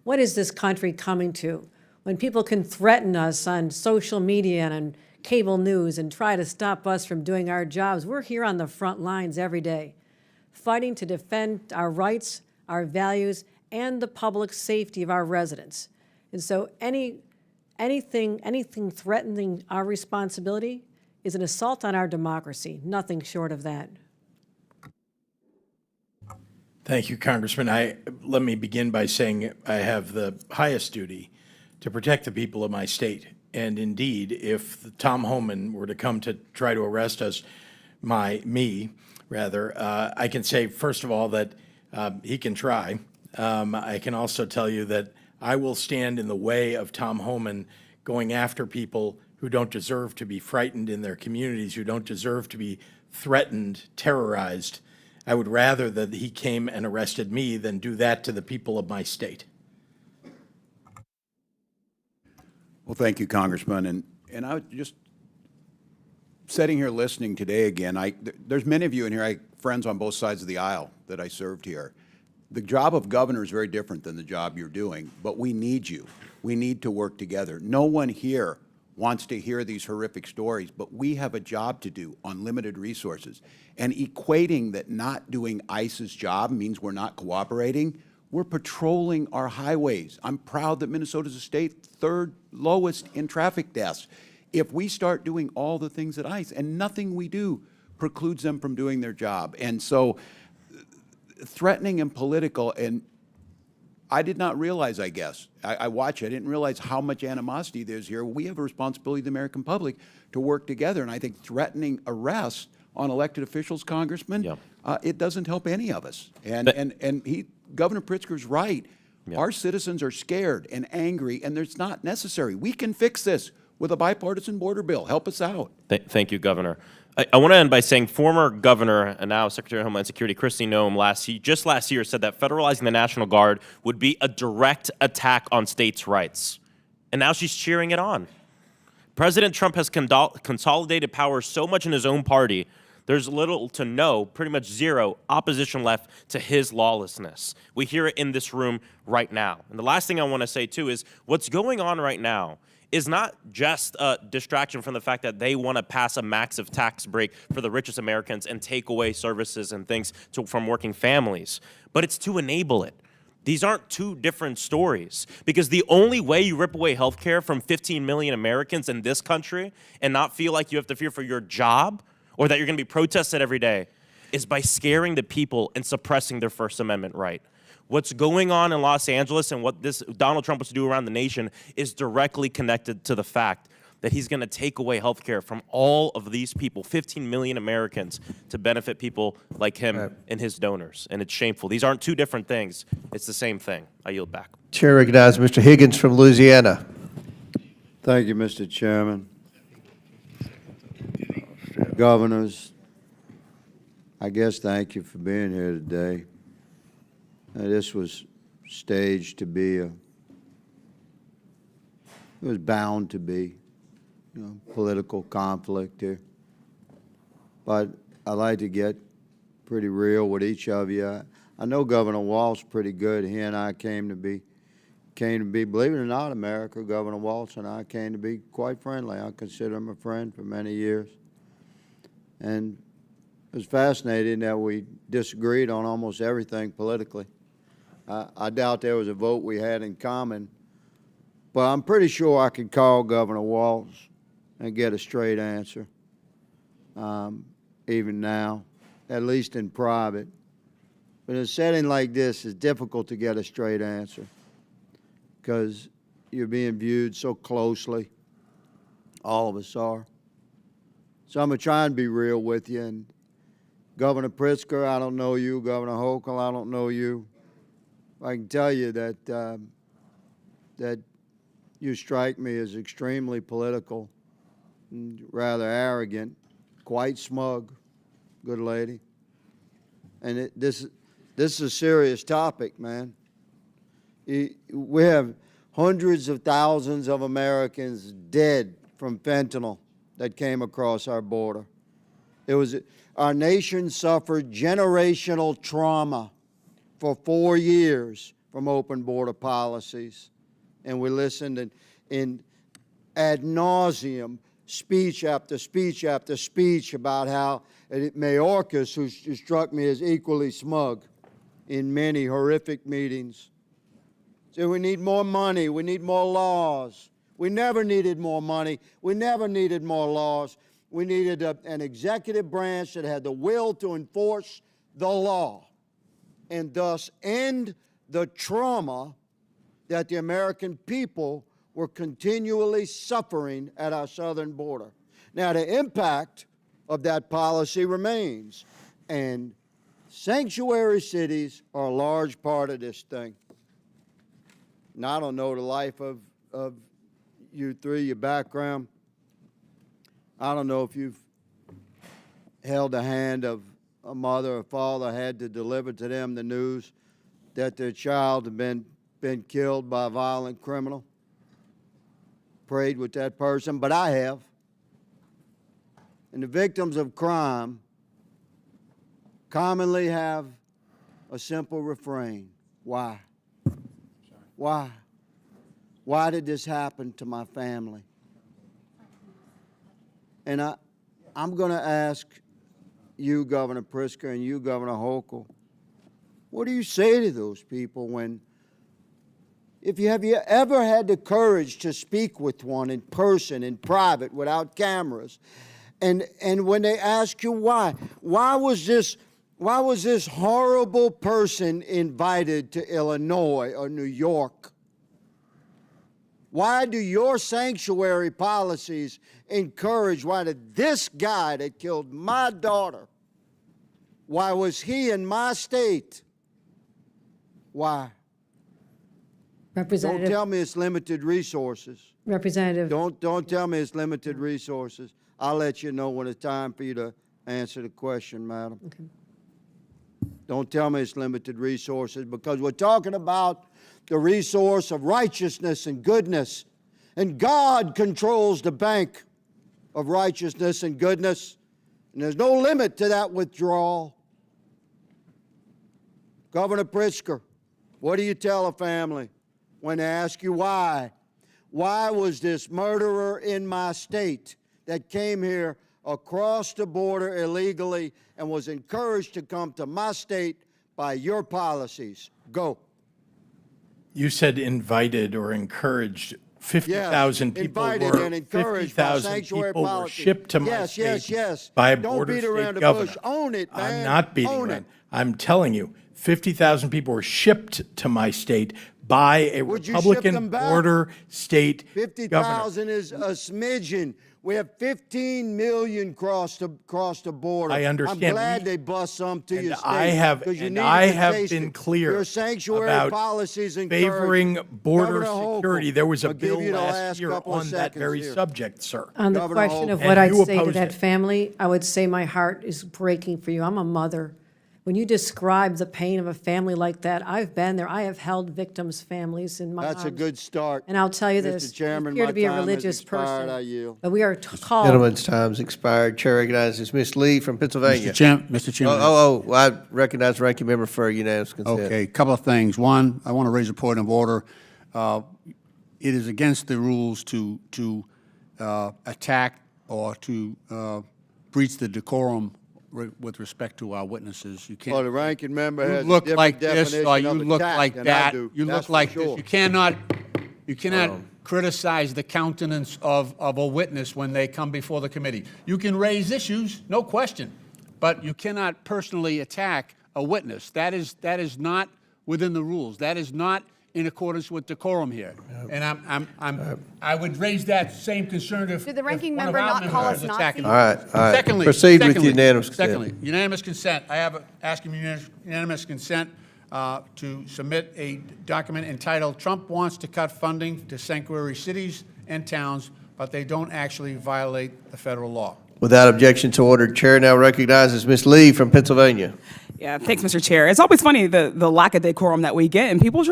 What is this country coming to? When people can threaten us on social media and on cable news and try to stop us from doing our jobs, we're here on the front lines every day, fighting to defend our rights, our values, and the public safety of our residents. And so anything threatening our responsibility is an assault on our democracy, nothing short of that. Thank you, Congressman. Let me begin by saying I have the highest duty to protect the people of my state. And indeed, if Tom Homan were to come to try to arrest us, I can say, first of all, that he can try. I can also tell you that I will stand in the way of Tom Homan going after people who don't deserve to be frightened in their communities, who don't deserve to be threatened, terrorized. I would rather that he came and arrested me than do that to the people of my state. Well, thank you, Congressman. And I was just sitting here listening today again. There's many of you in here, I have friends on both sides of the aisle that I served here. The job of governor is very different than the job you're doing, but we need you. We need to work together. No one here wants to hear these horrific stories, but we have a job to do on limited resources. And equating that not doing ICE's job means we're not cooperating, we're patrolling our highways. I'm proud that Minnesota's a state third lowest in traffic deaths. If we start doing all the things at ICE, and nothing we do precludes them from doing their job. And so threatening and political, and I did not realize, I guess, I watch it, I didn't realize how much animosity there's here. We have a responsibility to the American public to work together, and I think threatening arrest on elected officials, Congressman, it doesn't help any of us. Governor Pritzker's right. Our citizens are scared and angry, and it's not necessary. We can fix this with a bipartisan border bill. Help us out. Thank you, Governor. I want to end by saying former Governor and now Secretary of Homeland Security Kristi Noem just last year said that federalizing the National Guard would be a direct attack on states' rights. And now she's cheering it on. President Trump has consolidated power so much in his own party, there's little to no, pretty much zero, opposition left to his lawlessness. We hear it in this room right now. And the last thing I want to say, too, is what's going on right now is not just a distraction from the fact that they want to pass a massive tax break for the richest Americans and take away services and things from working families, but it's to enable it. These aren't two different stories, because the only way you rip away health care from 15 million Americans in this country and not feel like you have to fear for your job or that you're going to be protested every day is by scaring the people and suppressing their First Amendment right. What's going on in Los Angeles and what Donald Trump wants to do around the nation is directly connected to the fact that he's going to take away health care from all of these people, 15 million Americans, to benefit people like him and his donors. And it's shameful. These aren't two different things. It's the same thing. I yield back. Chair recognizes Mr. Higgins from Louisiana. Thank you, Mr. Chairman. Governors, I guess thank you for being here today. This was staged to be it was bound to be, political conflict here. But I'd like to get pretty real with each of you. I know Governor Walz pretty good. He and I came to be, believe it or not, America, Governor Walz and I came to be quite friendly. I consider him a friend for many years. And it was fascinating that we disagreed on almost everything politically. I doubt there was a vote we had in common, but I'm pretty sure I could call Governor Walz and get a straight answer, even now, at least in private. But in a setting like this, it's difficult to get a straight answer because you're being viewed so closely. All of us are. So I'm going to try and be real with you. Governor Pritzker, I don't know you. Governor Hochul, I don't know you. I can tell you that that you strike me as extremely political, and rather arrogant, quite smug, good lady. And this is a serious topic, man. We have hundreds of thousands of Americans dead from fentanyl that came across our border. Our nation suffered generational trauma for 4 years from open border policies. And we listened in ad nauseum, speech after speech after speech about how Mayorkas, who struck me as equally smug in many horrific meetings, said we need more money, we need more laws. We never needed more money. We never needed more laws. We needed an executive branch that had the will to enforce the law and thus end the trauma that the American people were continually suffering at our southern border. Now, the impact of that policy remains, and sanctuary cities are a large part of this thing. And I don't know the life of you three, your background. I don't know if you've held the hand of a mother or father, had to deliver to them the news that their child had been killed by a violent criminal. Prayed with that person, but I have. And the victims of crime commonly have a simple refrain: why? Why? Why did this happen to my family? And I'm going to ask you, Governor Pritzker, and you, Governor Hochul, what do you say to those people when, have you ever had the courage to speak with one in person, in private, without cameras, and when they ask you why was this horrible person invited to Illinois or New York? Why do your sanctuary policies encourage, why did this guy that killed my daughter, why was he in my state? Why? Representative. Don't tell me it's limited resources. Representative. Don't tell me it's limited resources. I'll let you know when it's time for you to answer the question, madam. Okay. Don't tell me it's limited resources, because we're talking about the resource of righteousness and goodness. And God controls the bank of righteousness and goodness. And there's no limit to that withdrawal. Governor Pritzker, what do you tell a family when they ask you why? Why was this murderer in my state that came here across the border illegally and was encouraged to come to my state by your policies? Go. You said invited or encouraged. 50,000 people invited and encouraged by 50,000 sanctuary people were policy. shipped to my state Yes. by a Don't border beat around state the governor. bush. Own it, man. I'm not beating Own around. it. I'm telling you, 50,000 people were shipped to my state by a Would you ship Republican them back? border state governor. 50,000 is a smidgen. We have 15 million cross the border. I understand. I'm glad they bust some to your state. I have 'cause you and needed I to have taste been it. clear Your sanctuary about policies favoring border Governor Hochul, security. There was a I'll give bill you the last last year couple of on that seconds very here. subject, sir. On the Governor question of Hochul. what And I'd you say to opposed that it. family, I would say my heart is breaking for you. I'm a mother. When you describe the pain of a family like that, I've been there. I have held victims' families in my That's a arms. good start. And I'll tell you Mr. this, Chairman, you appear my to be a time has religious expired. person, I yield. but we are called. Gentleman's time's expired. Chair recognizes Ms. Lee from Pennsylvania. Mr. Chairman. I recognize the ranking member for unanimous consent. Okay, a couple of things. One, I want to raise a point of order. It is against the rules to attack or to breach the decorum with respect to our witnesses. You can't. Well, the ranking member You has a look different like this, definition or you of look attack like than I that. do. You That's look for like sure. this. You cannot criticize the countenance of a witness when they come before the committee. You can raise issues, no question, but you cannot personally attack a witness. That is not within the rules. That is not in accordance with decorum here. And I would raise that same concern if Did the ranking if one of member our not call members us was attacking Nazis? me. All right. Secondly, Proceed with secondly, unanimous consent. Secondly, unanimous consent. I have asking unanimous consent to submit a document entitled "Trump Wants to Cut Funding to Sanctuary Cities and Towns, but They Don't Actually Violate the Federal Law." Without objection to order, Chair now recognizes Ms. Lee from Pennsylvania. Yeah, thanks, Mr. Chair. It's always funny the lack of decorum that we get, and people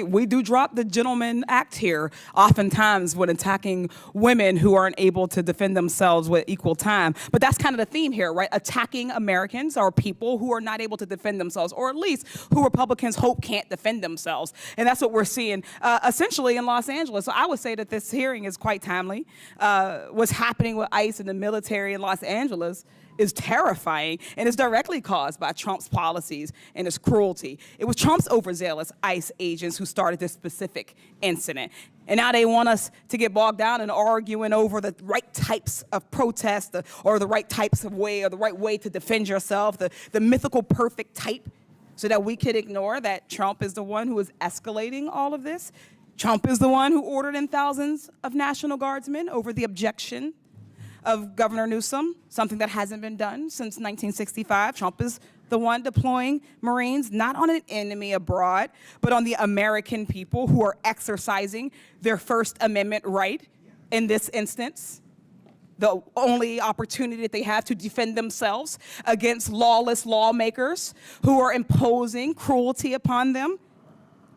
we do drop the Gentleman Act here oftentimes when attacking women who aren't able to defend themselves with equal time. But that's kind of the theme here, right? Attacking Americans or people who are not able to defend themselves, or at least who Republicans hope can't defend themselves. And that's what we're seeing essentially in Los Angeles. So I would say that this hearing is quite timely. What's happening with ICE and the military in Los Angeles is terrifying, and is directly caused by Trump's policies and his cruelty. It was Trump's overzealous ICE agents who started this specific incident. And now they want us to get bogged down in arguing over the right types of protest, or the right types of way, or the right way to defend yourself, the mythical perfect type, so that we could ignore that Trump is the one who is escalating all of this. Trump is the one who ordered in thousands of National Guardsmen over the objection of Governor Newsom, something that hasn't been done since 1965. Trump is the one deploying Marines, not on an enemy abroad, but on the American people who are exercising their First Amendment right in this instance. The only opportunity that they have to defend themselves against lawless lawmakers who are imposing cruelty upon them.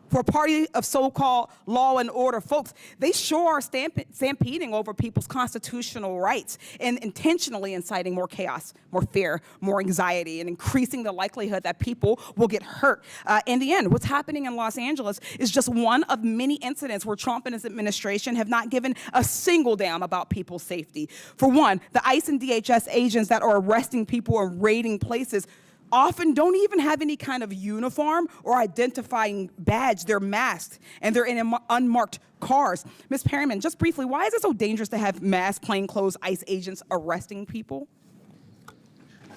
For a party of so-called law and order folks, they sure are stampeding over people's constitutional rights and intentionally inciting more chaos, more fear, more anxiety, and increasing the likelihood that people will get hurt. In the end, what's happening in Los Angeles is just one of many incidents where Trump and his administration have not given a single damn about people's safety. For one, the ICE and DHS agents that are arresting people and raiding places often don't even have any kind of uniform or identifying badge. They're masked, and they're in unmarked cars. Ms. Perryman, just briefly, why is it so dangerous to have masked, plainclothes ICE agents arresting people?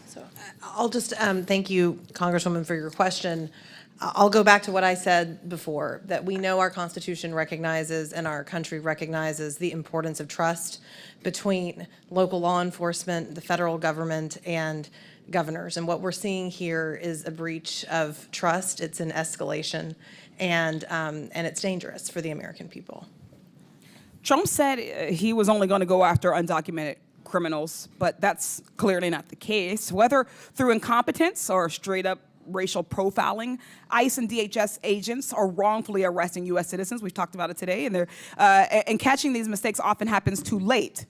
So I'll just thank you, Congresswoman, for your question. I'll go back to what I said before, that we know our Constitution recognizes and our country recognizes the importance of trust between local law enforcement, the federal government, and governors. And what we're seeing here is a breach of trust. It's an escalation, and it's dangerous for the American people. Trump said he was only going to go after undocumented criminals, but that's clearly not the case. Whether through incompetence or straight up racial profiling, ICE and DHS agents are wrongfully arresting U.S. citizens. We've talked about it today, and catching these mistakes often happens too late,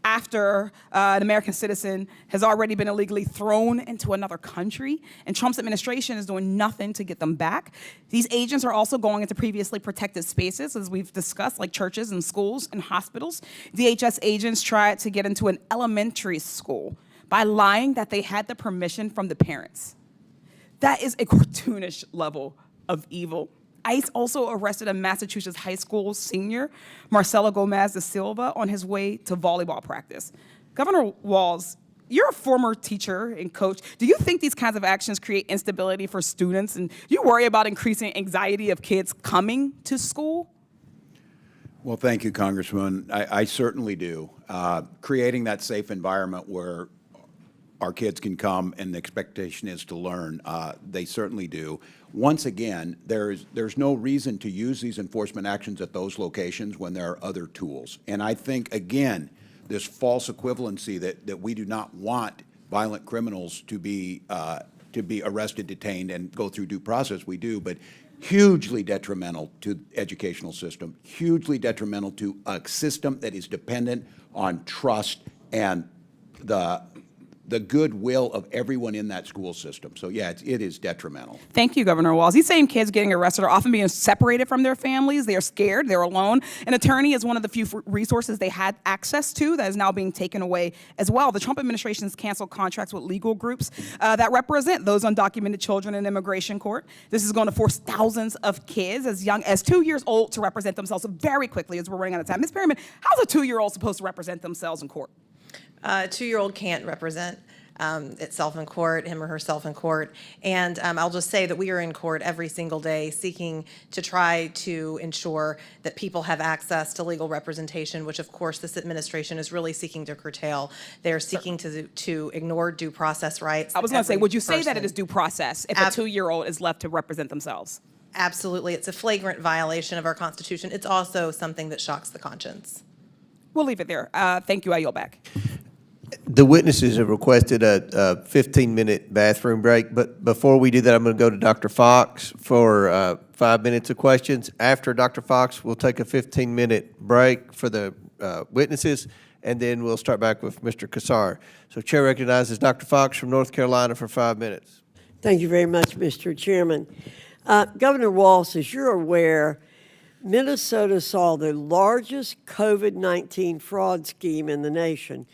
after an American citizen has already been illegally thrown into another country, and Trump's administration is doing nothing to get them back. These agents are also going into previously protected spaces, as we've discussed, like churches and schools and hospitals. DHS agents tried to get into an elementary school by lying that they had the permission from the parents. That is a cartoonish level of evil. ICE also arrested a Massachusetts high school senior, Marcelo Gomez da Silva, on his way to volleyball practice. Governor Walz, you're a former teacher and coach. Do you think these kinds of actions create instability for students? And do you worry about increasing anxiety of kids coming to school? Well, thank you, Congressman. I certainly do. Creating that safe environment where our kids can come and the expectation is to learn, they certainly do. Once again, there's no reason to use these enforcement actions at those locations when there are other tools. And I think, again, this false equivalency that we do not want violent criminals to be arrested, detained, and go through due process, we do, but hugely detrimental to the educational system, hugely detrimental to a system that is dependent on trust and the goodwill of everyone in that school system. So yeah, it is detrimental. Thank you, Governor Walz. These same kids getting arrested are often being separated from their families. They are scared, they're alone. An attorney is one of the few resources they had access to that is now being taken away as well. The Trump administration has canceled contracts with legal groups that represent those undocumented children in immigration court. This is going to force thousands of kids as young as 2 years old to represent themselves very quickly as we're running out of time. Ms. Perryman, how's a 2-year-old supposed to represent themselves in court? A 2-year-old can't represent itself in court, him or herself in court. And I'll just say that we are in court every single day seeking to try to ensure that people have access to legal representation, which of course this administration is really seeking to curtail. They're seeking to ignore due process rights. I was going to say, Every would you say that person- it is due process if a 2-year-old is left to represent themselves? Absolutely. It's a flagrant violation of our Constitution. It's also something that shocks the conscience. We'll leave it there. Thank you. I yield back. The witnesses have requested a 15-minute bathroom break, but before we do that, I'm going to go to Dr. Fox for 5 minutes of questions. After Dr. Fox, we'll take a 15-minute break for the witnesses, and then we'll start back with Mr. Kassar. So Chair recognizes Dr. Fox from North Carolina for 5 minutes. Thank you very much, Mr. Chairman. Governor Walz, as you're aware, Minnesota saw the largest COVID-19 fraud scheme in the nation.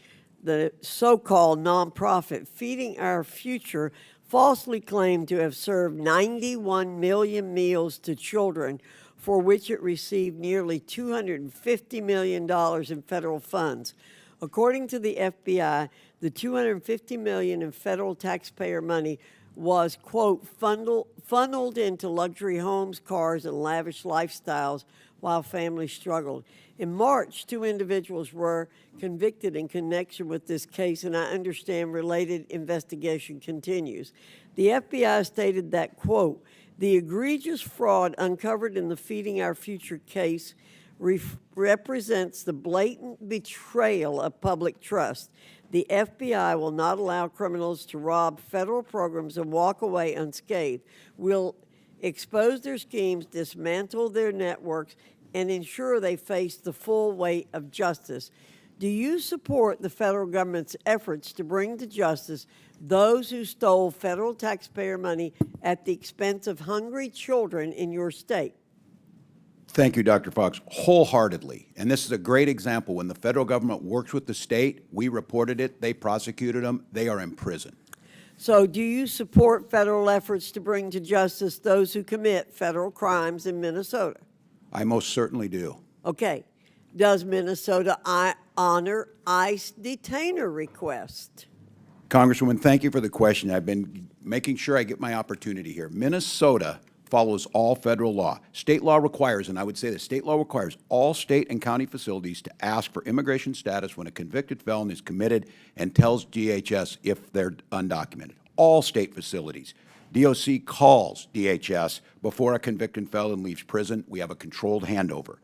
The so-called nonprofit Feeding Our Future falsely claimed to have served 91 million meals to children, for which it received nearly $250 million in federal funds. According to the FBI, the $250 million in federal taxpayer money was, quote, funneled into luxury homes, cars, and lavish lifestyles while families struggled. In March, 2 individuals were convicted in connection with this case, and I understand related investigation continues. The FBI stated that, quote, the egregious fraud uncovered in the Feeding Our Future case represents the blatant betrayal of public trust. The FBI will not allow criminals to rob federal programs and walk away unscathed. We'll expose their schemes, dismantle their networks, and ensure they face the full weight of justice. Do you support the federal government's efforts to bring to justice those who stole federal taxpayer money at the expense of hungry children in your state? Thank you, Dr. Fox, wholeheartedly. And this is a great example. When the federal government works with the state, we reported it, they prosecuted them, they are in prison. So do you support federal efforts to bring to justice those who commit federal crimes in Minnesota? I most certainly do. Okay. Does Minnesota honor ICE detainer request? Congresswoman, thank you for the question. I've been making sure I get my opportunity here. Minnesota follows all federal law. State law requires, and I would say the state law requires all state and county facilities to ask for immigration status when a convicted felon is committed and tells DHS if they're undocumented. All state facilities. DOC calls DHS before a convicted felon leaves prison. We have a controlled handover.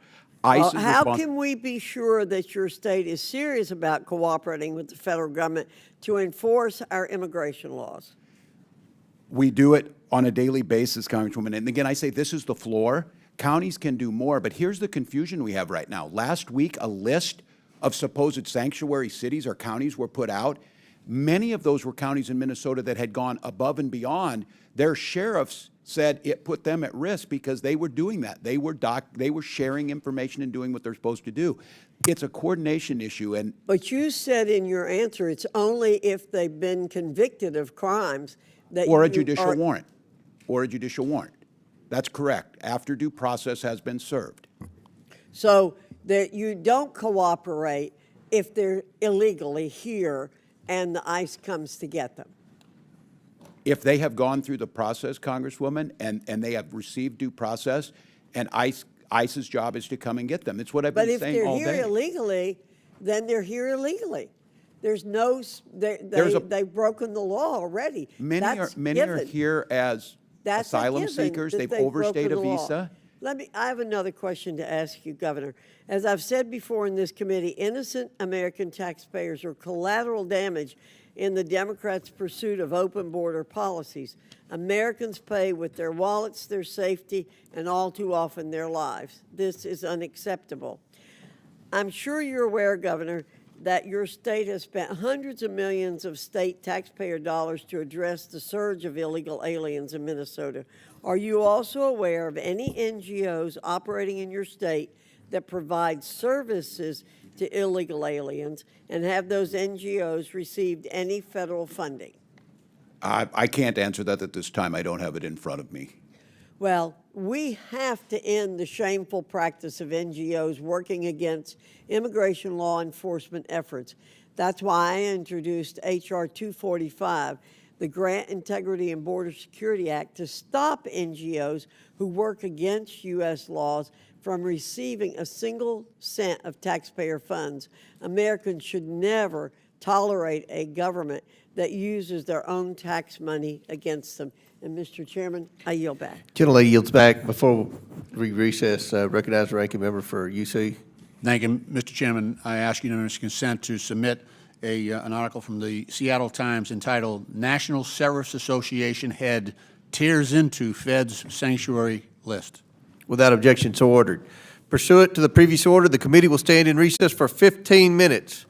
ICE is How can we be sure that your state is serious about cooperating with the federal government to enforce our immigration laws? We do it on a daily basis, Congresswoman. And again, I say this is the floor. Counties can do more, but here's the confusion we have right now. Last week, a list of supposed sanctuary cities or counties were put out. Many of those were counties in Minnesota that had gone above and beyond. Their sheriffs said it put them at risk because they were doing that. They were sharing information and doing what they're supposed to do. It's a coordination issue. But you said in your answer it's only if they've been convicted of crimes that or a judicial warrant. Or a judicial warrant. That's correct, after due process has been served. So that you don't cooperate if they're illegally here and the ICE comes to get them. If they have gone through the process, Congresswoman, and they have received due process, and ICE's job is to come and get them. That's what I've been saying all day. But if they're here illegally, then they're here illegally. There's no, they've broken the law already. Many are here as asylum seekers. They've overstayed a visa. I have another question to ask you, Governor. As I've said before in this committee, innocent American taxpayers are collateral damage in the Democrats' pursuit of open border policies. Americans pay with their wallets, their safety, and all too often their lives. This is unacceptable. I'm sure you're aware, Governor, that your state has spent hundreds of millions of state taxpayer dollars to address the surge of illegal aliens in Minnesota. Are you also aware of any NGOs operating in your state that provide services to illegal aliens, and have those NGOs received any federal funding? I can't answer that at this time. I don't have it in front of me. Well, we have to end the shameful practice of NGOs working against immigration law enforcement efforts. That's why I introduced H.R. 245, the Grant Integrity and Border Security Act, to stop NGOs who work against U.S. laws from receiving a single cent of taxpayer funds. Americans should never tolerate a government that uses their own tax money against them. And Mr. Chairman, I yield back. Gentlelady yields back. Before we recess, recognize the ranking member for UC. Thank you, Mr. Chairman. I ask unanimous consent to submit an article from the Seattle Times entitled "National Sheriff's Association Head Tears into Fed's Sanctuary List." Without objection, so ordered. Pursuant to the previous order, the committee will stand in recess for 15 minutes.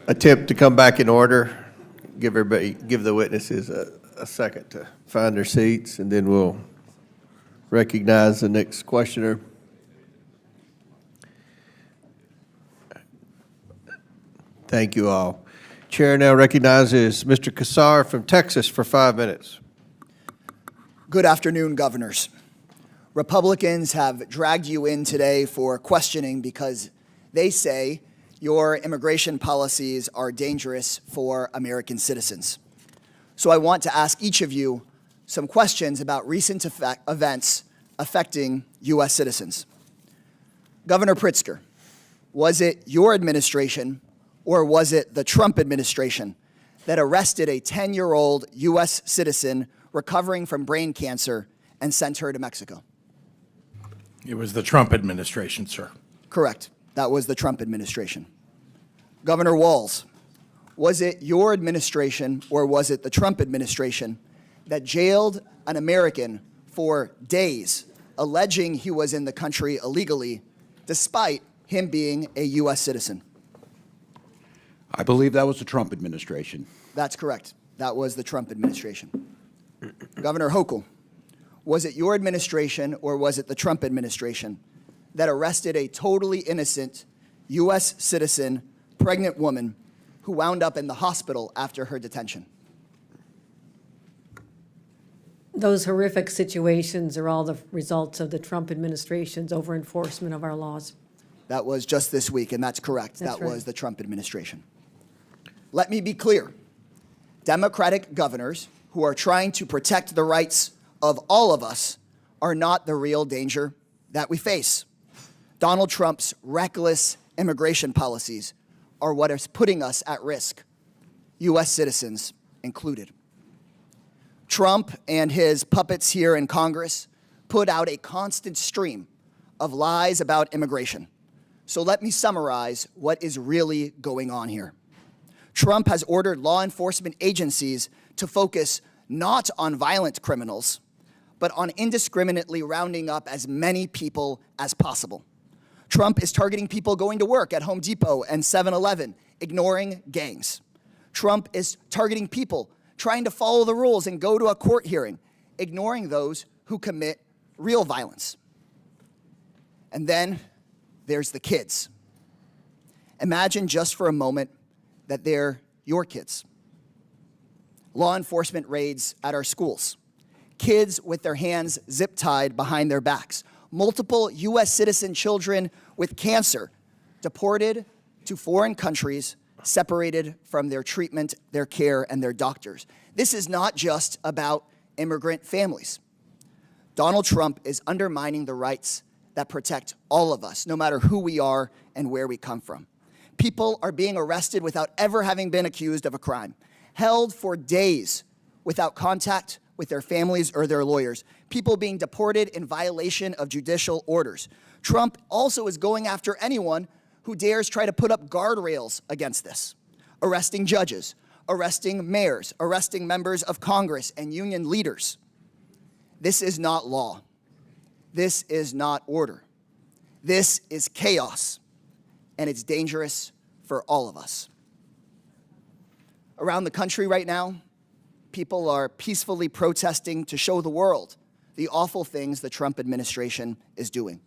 Attempt to come back in order. Give the witnesses a second to find their seats, and then we'll recognize the next questioner. Thank you all. Chair now recognizes Mr. Kassar from Texas for 5 minutes. Good afternoon, governors. Republicans have dragged you in today for questioning because they say your immigration policies are dangerous for American citizens. So I want to ask each of you some questions about recent events affecting U.S. citizens. Governor Pritzker, was it your administration or was it the Trump administration that arrested a 10-year-old U.S. citizen recovering from brain cancer and sent her to Mexico? It was the Trump administration, sir. Correct. That was the Trump administration. Governor Walz, was it your administration or was it the Trump administration that jailed an American for days, alleging he was in the country illegally, despite him being a U.S. citizen? I believe that was the Trump administration. That's correct. That was the Trump administration. Governor Hochul, was it your administration or was it the Trump administration that arrested a totally innocent U.S. citizen, pregnant woman who wound up in the hospital after her detention? Those horrific situations are all the results of the Trump administration's over-enforcement of our laws. That was just this week, and that's correct. That's that right. was the Trump administration. Let me be clear. Democratic governors who are trying to protect the rights of all of us are not the real danger that we face. Donald Trump's reckless immigration policies are what is putting us at risk, U.S. citizens included. Trump and his puppets here in Congress put out a constant stream of lies about immigration. So let me summarize what is really going on here. Trump has ordered law enforcement agencies to focus not on violent criminals, but on indiscriminately rounding up as many people as possible. Trump is targeting people going to work at Home Depot and 7-Eleven, ignoring gangs. Trump is targeting people trying to follow the rules and go to a court hearing, ignoring those who commit real violence. And then there's the kids. Imagine just for a moment that they're your kids. Law enforcement raids at our schools. Kids with their hands zip-tied behind their backs. Multiple U.S. citizen children with cancer deported to foreign countries, separated from their treatment, their care, and their doctors. This is not just about immigrant families. Donald Trump is undermining the rights that protect all of us, no matter who we are and where we come from. People are being arrested without ever having been accused of a crime, held for days without contact with their families or their lawyers, people being deported in violation of judicial orders. Trump also is going after anyone who dares try to put up guardrails against this, arresting judges, arresting mayors, arresting members of Congress and union leaders. This is not law. This is not order. This is chaos, and it's dangerous for all of us. Around the country right now, people are peacefully protesting to show the world the awful things the Trump administration is doing,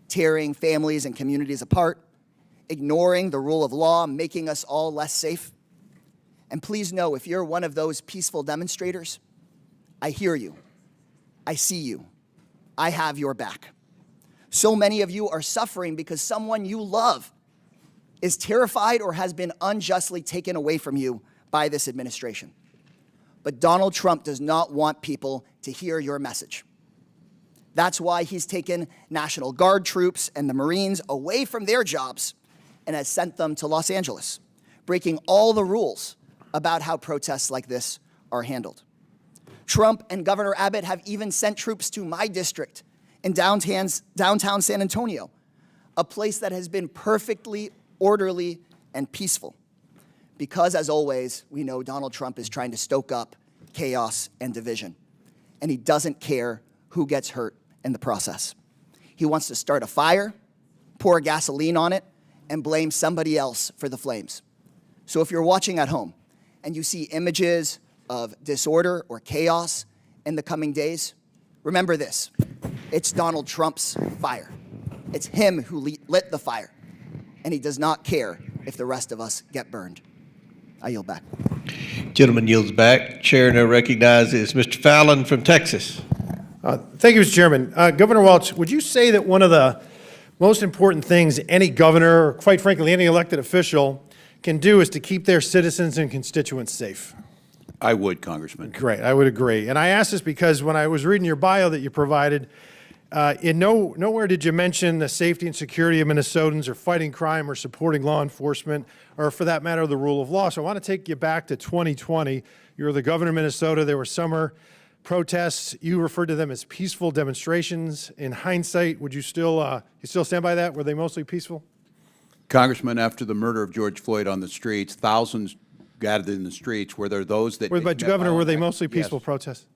tearing families and communities apart, ignoring the rule of law, making us all less safe. And please know, if you're one of those peaceful demonstrators, I hear you. I see you. I have your back. So many of you are suffering because someone you love is terrified or has been unjustly taken away from you by this administration. But Donald Trump does not want people to hear your message. That's why he's taken National Guard troops and the Marines away from their jobs and has sent them to Los Angeles, breaking all the rules about how protests like this are handled. Trump and Governor Abbott have even sent troops to my district in downtown San Antonio, a place that has been perfectly orderly and peaceful. Because, as always, we know Donald Trump is trying to stoke up chaos and division, and he doesn't care who gets hurt in the process. He wants to start a fire, pour gasoline on it, and blame somebody else for the flames. So if you're watching at home and you see images of disorder or chaos in the coming days, remember this: it's Donald Trump's fire. It's him who lit the fire, and he does not care if the rest of us get burned. I yield back. Gentleman yields back. Chair now recognizes Mr. Fallon from Texas. Thank you, Mr. Chairman. Governor Walz, would you say that one of the most important things any governor, or quite frankly any elected official, can do is to keep their citizens and constituents safe? I would, Congressman. Great, I would agree. And I ask this because when I was reading your bio that you provided, nowhere did you mention the safety and security of Minnesotans or fighting crime or supporting law enforcement or, for that matter, the rule of law. So I want to take you back to 2020. You were the governor of Minnesota. There were summer protests. You referred to them as peaceful demonstrations. In hindsight, would you still stand by that? Were they mostly peaceful? Congressman, after the murder of George Floyd on the streets, thousands gathered in the streets. Were there those that... But, Governor, were they mostly peaceful protests?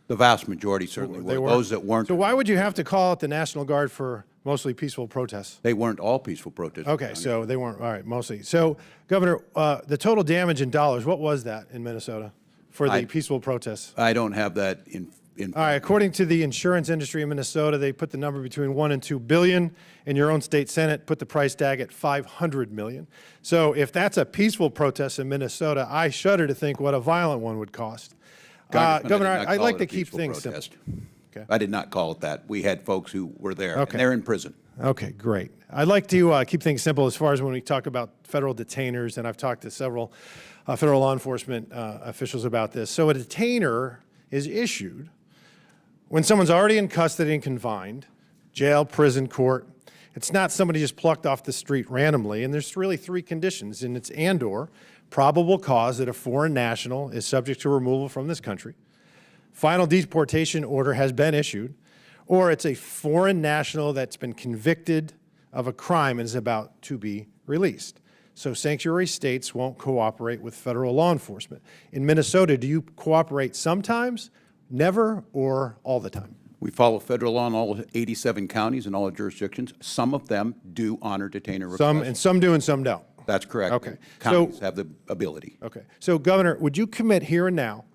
The vast majority certainly were. Those that weren't... So why would you have to call out the National Guard for mostly peaceful protests? They weren't all peaceful protests. Okay, so they weren't, all right, mostly. So, Governor, the total damage in dollars, what was that in Minnesota for the peaceful protests? I don't have that in all right, according to the insurance industry in Minnesota, they put the number between $1 and $2 billion, and your own state Senate put the price tag at $500 million. So if that's a peaceful protest in Minnesota, I shudder to think what a violent one would cost. Governor, I'd like to keep things simple. Okay. I did not call it that. We had folks who were there, and they're in prison. Okay, great. I'd like to keep things simple as far as when we talk about federal detainers, and I've talked to several federal law enforcement officials about this. So a detainer is issued when someone's already in custody and confined, jail, prison, court. It's not somebody just plucked off the street randomly, and there's really three conditions, and it's and/or probable cause that a foreign national is subject to removal from this country, final deportation order has been issued, or it's a foreign national that's been convicted of a crime and is about to be released. So sanctuary states won't cooperate with federal law enforcement. In Minnesota, do you cooperate sometimes, never, or all the time? We follow federal law in all 87 counties and all the jurisdictions. Some of them do honor detainer requests. Some do and some don't. That's correct. Okay. Counties have the ability. Okay. So, Governor, would you commit here and now,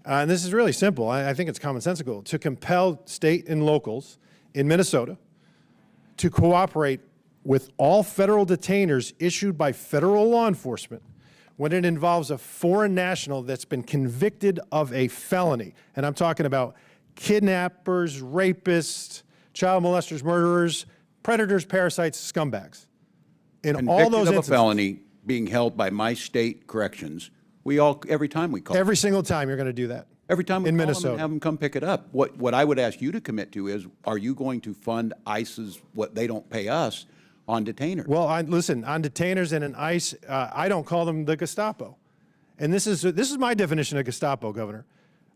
and this is really simple, I think it's commonsensical, to compel state and locals in Minnesota to cooperate with all federal detainers issued by federal law enforcement when it involves a foreign national that's been convicted of a felony? And I'm talking about kidnappers, rapists, child molesters, murderers, predators, parasites, scumbags. In all those instances, of a felony being held by my state corrections, every time we call. Every single time you're going to do that. Every time we in call Minnesota. them and have them come pick it up. What I would ask you to commit to is, are you going to fund ICE's what they don't pay us on detainers? Well, listen, on detainers and in ICE, I don't call them the Gestapo. And this is my definition of Gestapo, Governor.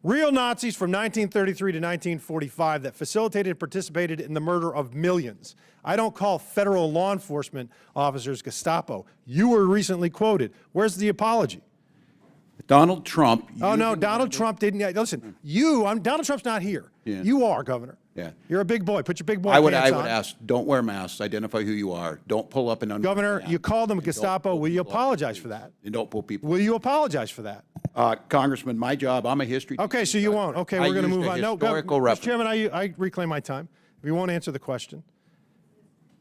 Real Nazis from 1933 to 1945 that facilitated and participated in the murder of millions. I don't call federal law enforcement officers Gestapo. You were recently quoted. Where's the apology? Donald Trump. Oh, no, Donald Trump didn't. Listen, Donald Trump's not here. Yeah. You are, Governor. Yeah. You're a big boy. Put your big boy I would pants on. ask, don't wear masks, identify who you are, don't pull up an Governor, you called them Gestapo. Will you apologize for that? And don't pull people. Will you apologize for that? Congressman, my job, I'm a history teacher. Okay, so you won't. Okay, we're going to move on. No, Mr. Chairman, I reclaim my time. If you won't answer the question.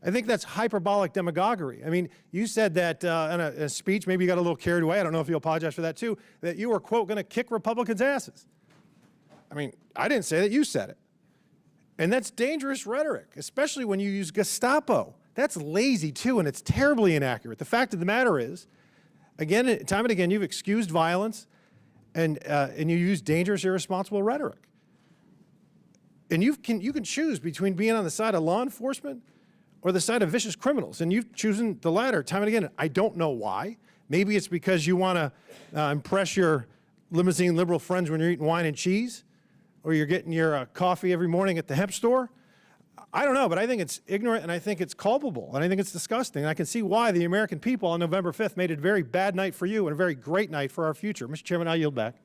I think that's hyperbolic demagoguery. I mean, you said that in a speech, maybe you got a little carried away. I don't know if you apologize for that too, that you were, quote, going to kick Republicans' asses. I mean, I didn't say that. You said it. And that's dangerous rhetoric, especially when you use Gestapo. That's lazy too, and it's terribly inaccurate. The fact of the matter is, again, time and again, you've excused violence and you use dangerous, irresponsible rhetoric. And you can choose between being on the side of law enforcement or the side of vicious criminals, and you've chosen the latter time and again. I don't know why. Maybe it's because you want to impress your limousine liberal friends when you're eating wine and cheese, or you're getting your coffee every morning at the hemp store. I don't know, but I think it's ignorant, and I think it's culpable, and I think it's disgusting. And I can see why the American people on November 5th made it a very bad night for you and a very great night for our future. Mr. Chairman, I yield back.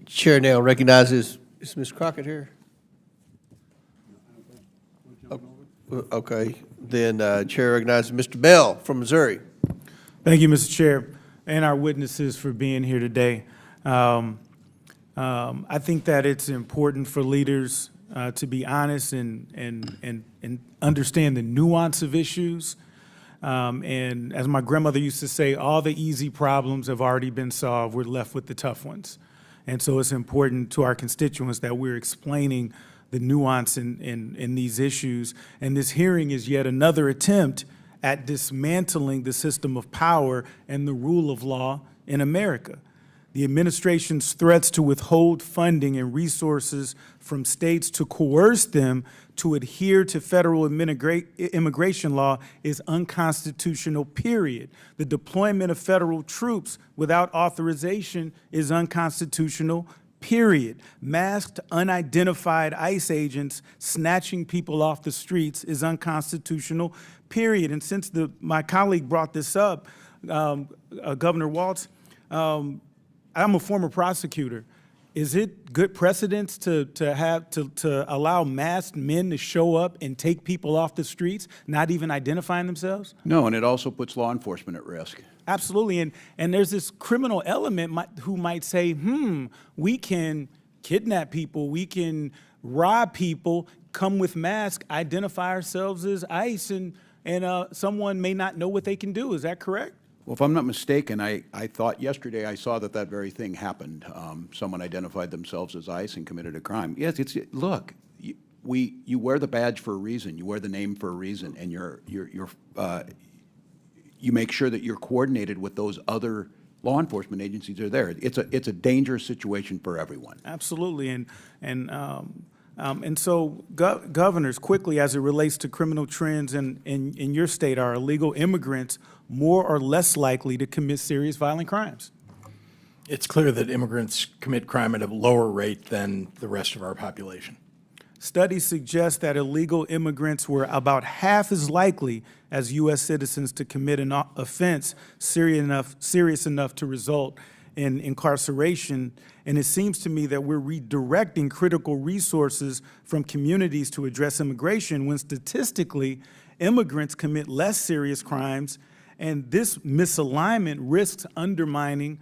Chair now recognizes, is Ms. Crockett here? Okay, then Chair recognizes Mr. Bell from Missouri. Thank you, Mr. Chair, and our witnesses for being here today. I think that it's important for leaders to be honest and understand the nuance of issues. And as my grandmother used to say, all the easy problems have already been solved. We're left with the tough ones. And so it's important to our constituents that we're explaining the nuance in these issues. And this hearing is yet another attempt at dismantling the system of power and the rule of law in America. The administration's threats to withhold funding and resources from states to coerce them to adhere to federal immigration law is unconstitutional, period. The deployment of federal troops without authorization is unconstitutional, period. Masked, unidentified ICE agents snatching people off the streets is unconstitutional, period. And since my colleague brought this up, Governor Walz, I'm a former prosecutor. Is it good precedence to allow masked men to show up and take people off the streets, not even identifying themselves? No, and it also puts law enforcement at risk. Absolutely, and there's this criminal element who might say, we can kidnap people, we can rob people, come with masks, identify ourselves as ICE, and someone may not know what they can do. Is that correct? Well, if I'm not mistaken, I thought yesterday I saw that very thing happened. Someone identified themselves as ICE and committed a crime. Yes, look, you wear the badge for a reason, you wear the name for a reason, and you make sure that you're coordinated with those other law enforcement agencies that are there. It's a dangerous situation for everyone. Absolutely, and so governors, quickly as it relates to criminal trends in your state, are illegal immigrants more or less likely to commit serious violent crimes? It's clear that immigrants commit crime at a lower rate than the rest of our population. Studies suggest that illegal immigrants were about half as likely as U.S. citizens to commit an offense serious enough to result in incarceration. And it seems to me that we're redirecting critical resources from communities to address immigration when statistically immigrants commit less serious crimes, and this misalignment risks undermining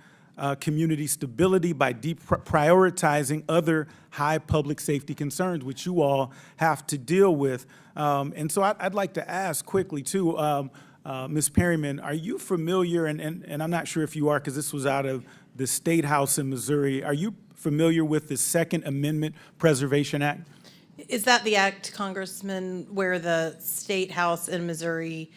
community stability by deprioritizing other high public safety concerns, which you all have to deal with. And so I'd like to ask quickly, too, Ms. Perryman, are you familiar, and I'm not sure if you are because this was out of the State House in Missouri, are you familiar with the Second Amendment Preservation Act? Is that the act, Congressman, where the State House in Missouri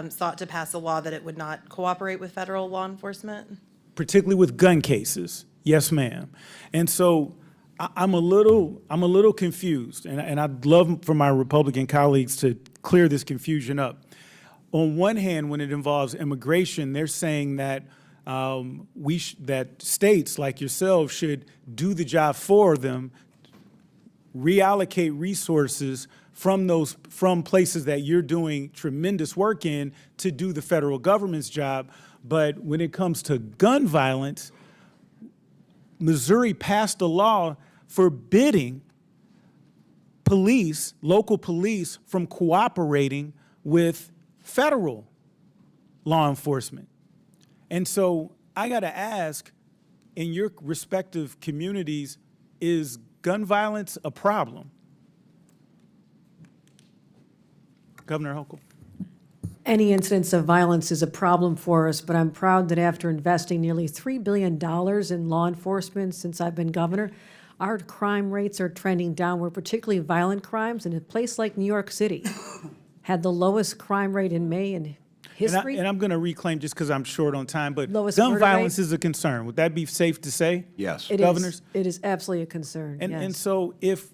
sought to pass a law that it would not cooperate with federal law enforcement? Particularly with gun cases, yes, ma'am. And so I'm a little confused, and I'd love for my Republican colleagues to clear this confusion up. On one hand, when it involves immigration, they're saying that that states like yourselves should do the job for them, reallocate resources from places that you're doing tremendous work in to do the federal government's job. But when it comes to gun violence, Missouri passed a law forbidding police, local police, from cooperating with federal law enforcement. And so I got to ask, in your respective communities, is gun violence a problem? Governor Hochul. Any incidence of violence is a problem for us, but I'm proud that after investing nearly $3 billion in law enforcement since I've been governor, our crime rates are trending downward, particularly violent crimes. In a place like New York City, had the lowest crime rate in May in history. And I'm going to reclaim, just because I'm short on time, but Lowest gun murder violence rate? is a concern. Would that be safe to say? Yes. It Governors? It is absolutely a concern, And, yes. and so if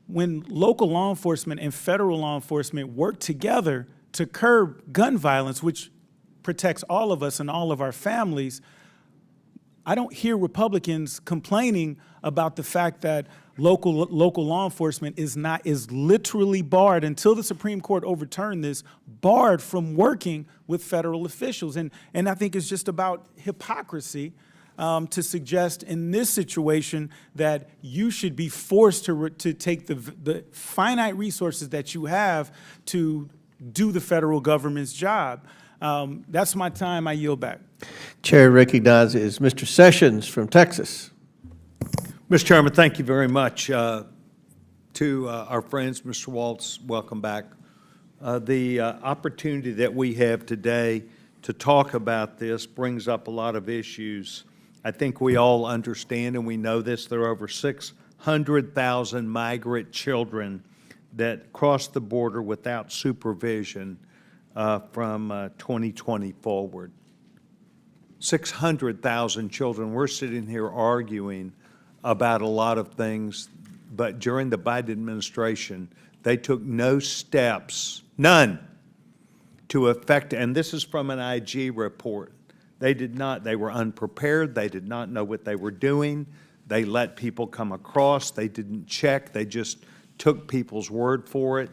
when local law enforcement and federal law enforcement work together to curb gun violence, which protects all of us and all of our families, I don't hear Republicans complaining about the fact that local law enforcement is literally barred, until the Supreme Court overturned this, barred from working with federal officials. And I think it's just about hypocrisy to suggest in this situation that you should be forced to take the finite resources that you have to do the federal government's job. That's my time. I yield back. Chair recognizes Mr. Sessions from Texas. Mr. Chairman, thank you very much. To our friends, Mr. Walz, welcome back. The opportunity that we have today to talk about this brings up a lot of issues. I think we all understand and we know this. There are over 600,000 migrant children that cross the border without supervision from 2020 forward. 600,000 children. We're sitting here arguing about a lot of things, but during the Biden administration, they took no steps, none, to affect, and this is from an IG report. They did not, they were unprepared, they did not know what they were doing, they let people come across, they didn't check, they just took people's word for it,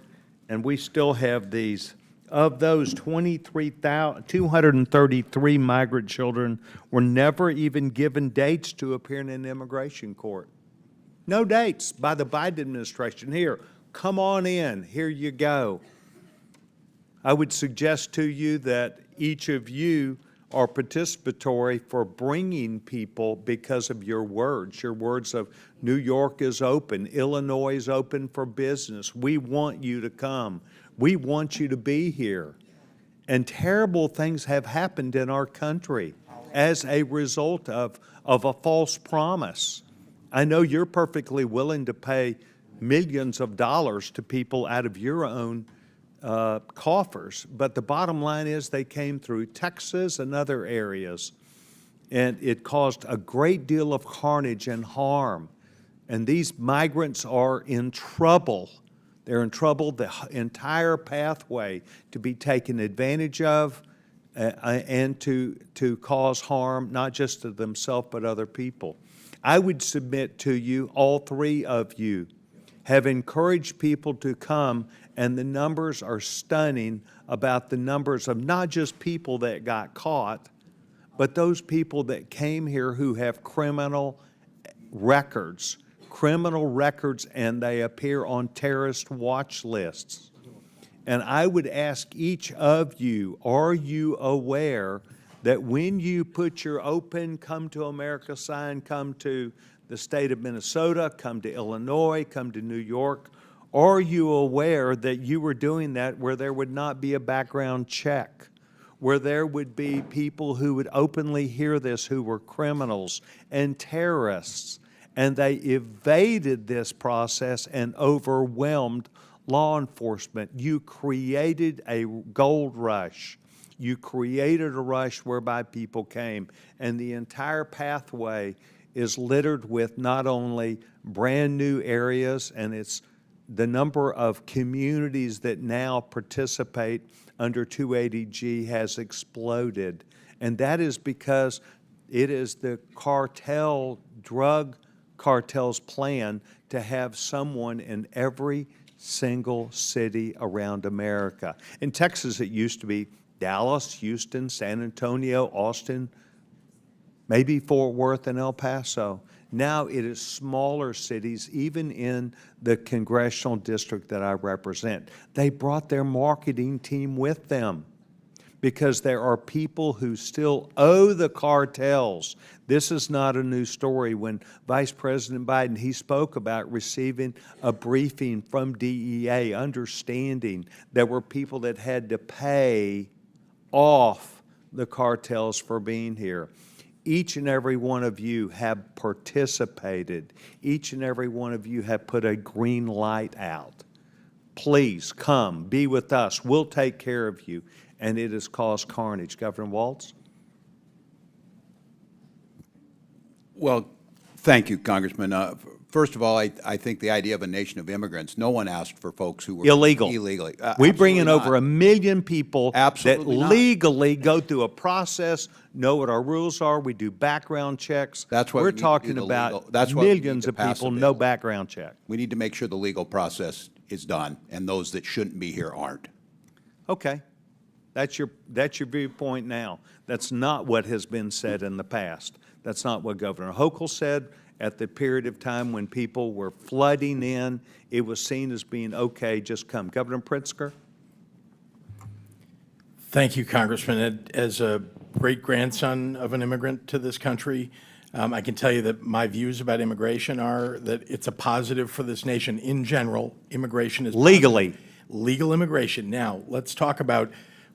and we still have these. Of those, 233 migrant children were never even given dates to appear in an immigration court. No dates by the Biden administration. Here, come on in, here you go. I would suggest to you that each of you are participatory for bringing people because of your words of New York is open, Illinois is open for business. We want you to come. We want you to be here. And terrible things have happened in our country as a result of a false promise. I know you're perfectly willing to pay millions of dollars to people out of your own coffers, but the bottom line is they came through Texas and other areas, and it caused a great deal of carnage and harm. And these migrants are in trouble. They're in trouble, the entire pathway to be taken advantage of and to cause harm, not just to themselves, but other people. I would submit to you, all three of you have encouraged people to come, and the numbers are stunning about the numbers of not just people that got caught, but those people that came here who have criminal records, and they appear on terrorist watch lists. And I would ask each of you, are you aware that when you put your open Come to America sign, come to the state of Minnesota, come to Illinois, come to New York, are you aware that you were doing that where there would not be a background check, where there would be people who would openly hear this who were criminals and terrorists? And they evaded this process and overwhelmed law enforcement. You created a gold rush. You created a rush whereby people came. And the entire pathway is littered with not only brand new areas, and it's the number of communities that now participate under 280G has exploded. And that is because it is the drug cartel's plan to have someone in every single city around America. In Texas, it used to be Dallas, Houston, San Antonio, Austin, maybe Fort Worth and El Paso. Now it is smaller cities, even in the congressional district that I represent. They brought their marketing team with them, because there are people who still owe the cartels. This is not a new story. When Vice President Biden, he spoke about receiving a briefing from DEA, understanding there were people that had to pay off the cartels for being here. Each and every one of you have participated. Each and every one of you have put a green light out. Please come, be with us. We'll take care of you. And it has caused carnage. Governor Walz? Well, thank you, Congressman. First of all, I think the idea of a nation of immigrants, no one asked for folks who were illegally. We bring in Absolutely over 1 million people Absolutely that not. legally go through a process, know what our rules are. We do background checks. That's why we're we need to do talking the about legal- that's why we need millions to of pass a people, bill. no background check. We need to make sure the legal process is done, and those that shouldn't be here aren't. Okay. That's your viewpoint now. That's not what has been said in the past. That's not what Governor Hochul said at the period of time when people were flooding in. It was seen as being okay, just come. Governor Pritzker? Thank you, Congressman. As a great-grandson of an immigrant to this country, I can tell you that my views about immigration are that it's a positive for this nation. In general, immigration is positive. Legally. Legal immigration. Now, let's talk about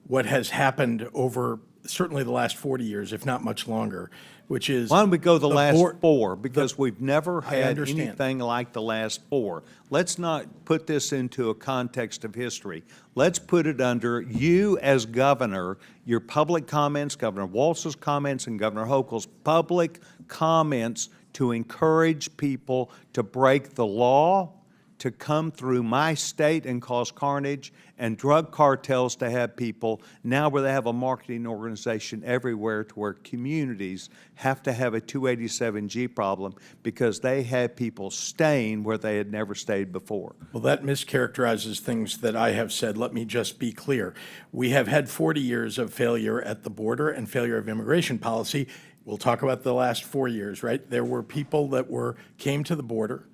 what has happened over certainly the last 40 years, if not much longer, which is... Why don't we go the last 4? Because we've never I had understand. anything like the last 4. Let's not put this into a context of history. Let's put it under you as governor, your public comments, Governor Walz's comments, and Governor Hochul's public comments to encourage people to break the law, to come through my state and cause carnage, and drug cartels to have people now where they have a marketing organization everywhere to where communities have to have a 287G problem because they have people staying where they had never stayed before. Well, that mischaracterizes things that I have said. Let me just be clear. We have had 40 years of failure at the border and failure of immigration policy. We'll talk about the last 4 years, right? There were people that came to the border,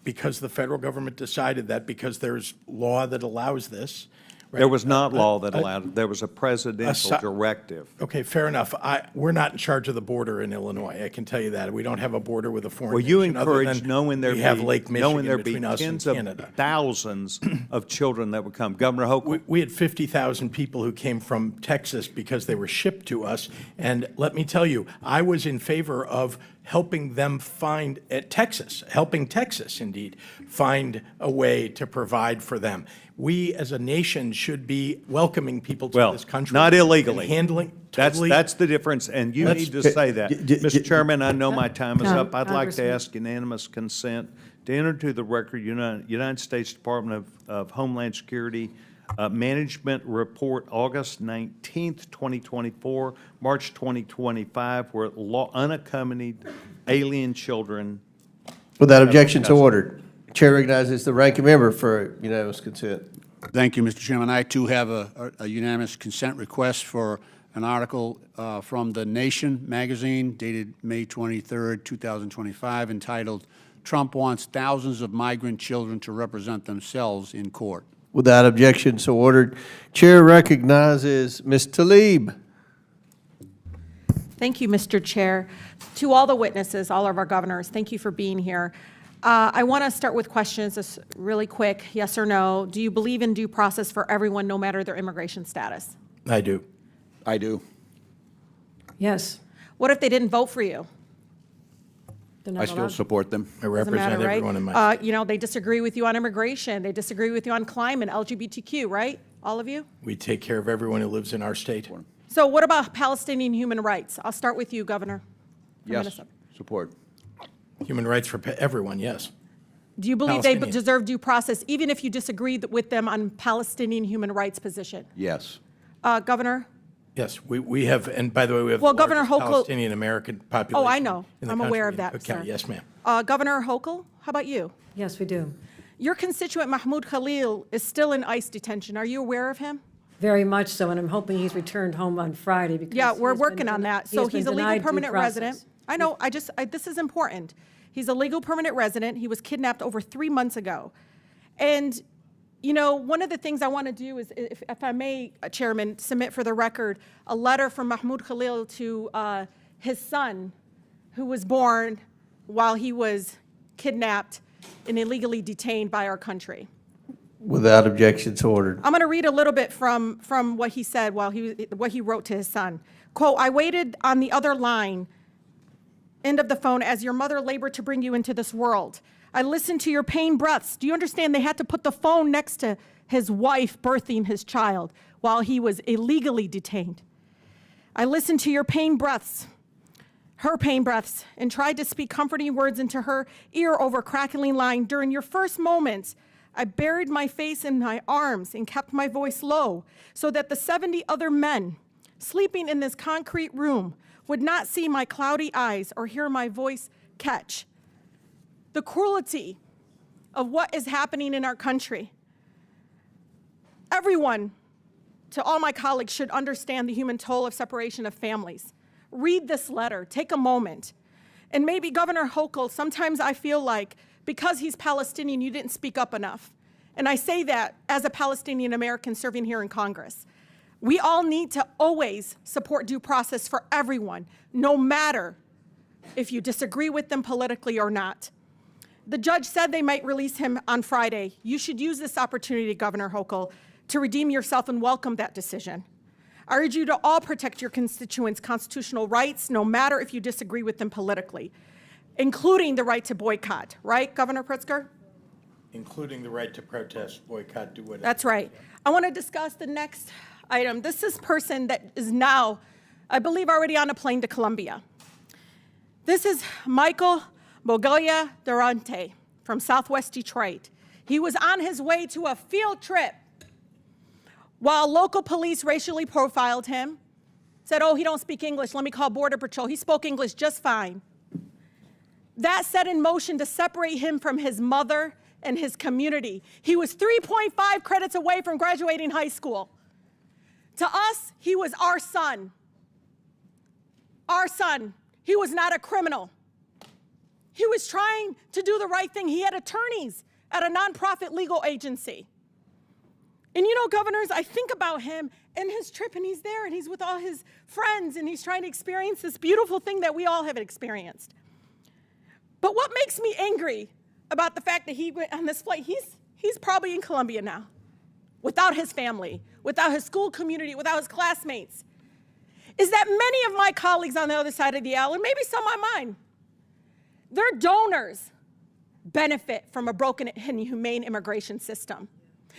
because the federal government decided that, because there's law that allows this. Right? There was not law that allowed it. There was a presidential directive. Okay, fair enough. We're not in charge of the border in Illinois. I can tell you that. We don't have a border with a foreign Well, you nation other encouraged than knowing there we have Lake Michigan between us and tens of Canada. thousands of children that would come. Governor Hochul? We had 50,000 people who came from Texas because they were shipped to us. And let me tell you, I was in favor of helping them find helping Texas, indeed, find a way to provide for them. We, as a nation, should be welcoming people to this country. Not illegally. And handling, That's the difference, and you need to say that. Mr. Chairman, I know my time is up. I'd like to ask unanimous consent to enter to the record United States Department of Homeland Security Management Report, August 19th, 2024, March 2025, where unaccompanied alien children. Without objection, so ordered. Chair recognizes the ranking member for unanimous consent. Thank you, Mr. Chairman. I, too, have a unanimous consent request for an article from The Nation magazine dated May 23rd, 2025, entitled, "Trump Wants Thousands of Migrant Children to Represent Themselves in Court." Without objection, so ordered. Chair recognizes Ms. Tlaib. Thank you, Mr. Chair. To all the witnesses, all of our governors, thank you for being here. I want to start with questions, just really quick, yes or no. Do you believe in due process for everyone, no matter their immigration status? I do. I do. Yes. What if they didn't vote for you? They're not I still allowed. support them. I Doesn't represent matter, right? everyone in my They disagree with you on immigration. They disagree with you on climate, LGBTQ, right? All of you? We take care of everyone who lives in our state. So what about Palestinian human rights? I'll start with you, Governor. from Yes, Minnesota. support. Human rights for everyone, yes. Do you believe they Palestinian. deserve due process, even if you disagree with them on Palestinian human rights position? Yes. Governor? Yes, we have, and by the way, we have Well, the Governor largest Hochul- Palestinian American population. Oh, I know. in the I'm aware country of in that, Cook County. sir. Yes, ma'am. Governor Hochul, how about you? Yes, we do. Your constituent Mahmoud Khalil is still in ICE detention. Are you aware of him? Very much so, and I'm hoping he's returned home on Friday because Yeah, he we're has been working on that. he So has been he's a legal denied due permanent resident. process. I know, this is important. He's a legal permanent resident. He was kidnapped over 3 months ago. And, you know, one of the things I want to do is, if I may, Chairman, submit for the record a letter from Mahmoud Khalil to his son, who was born while he was kidnapped and illegally detained by our country. Without objection, so ordered. I'm going to read a little bit from what he said what he wrote to his son. Quote, "I waited on the other line, end of the phone, as your mother labored to bring you into this world. I listened to your pain breaths. Do you understand they had to put the phone next to his wife birthing his child while he was illegally detained? I listened to your pain breaths, her pain breaths, and tried to speak comforting words into her ear over crackling line. During your first moments, I buried my face in my arms and kept my voice low so that the 70 other men sleeping in this concrete room would not see my cloudy eyes or hear my voice catch the cruelty of what is happening in our country. Everyone, to all my colleagues, should understand the human toll of separation of families. Read this letter, take a moment. And maybe Governor Hochul, sometimes I feel like because he's Palestinian, you didn't speak up enough. And I say that as a Palestinian American serving here in Congress. We all need to always support due process for everyone, no matter if you disagree with them politically or not. The judge said they might release him on Friday. You should use this opportunity, Governor Hochul, to redeem yourself and welcome that decision. I urge you to all protect your constituents' constitutional rights, no matter if you disagree with them politically, including the right to boycott, right, Governor Pritzker? Including the right to protest, boycott, do whatever. That's right. I want to discuss the next item. This is a person that is now, I believe, already on a plane to Colombia. This is Michael Bogoya Durante from Southwest Detroit. He was on his way to a field trip while local police racially profiled him, said, oh, he don't speak English, let me call Border Patrol. He spoke English just fine. That set in motion to separate him from his mother and his community. He was 3.5 credits away from graduating high school. To us, he was our son. Our son. He was not a criminal. He was trying to do the right thing. He had attorneys at a nonprofit legal agency. And you know, governors, I think about him and his trip, and he's there, and he's with all his friends, and he's trying to experience this beautiful thing that we all have experienced. But what makes me angry about the fact that he went on this flight, he's probably in Colombia now, without his family, without his school community, without his classmates, is that many of my colleagues on the other side of the aisle, and maybe some on mine, their donors benefit from a broken and inhumane immigration system.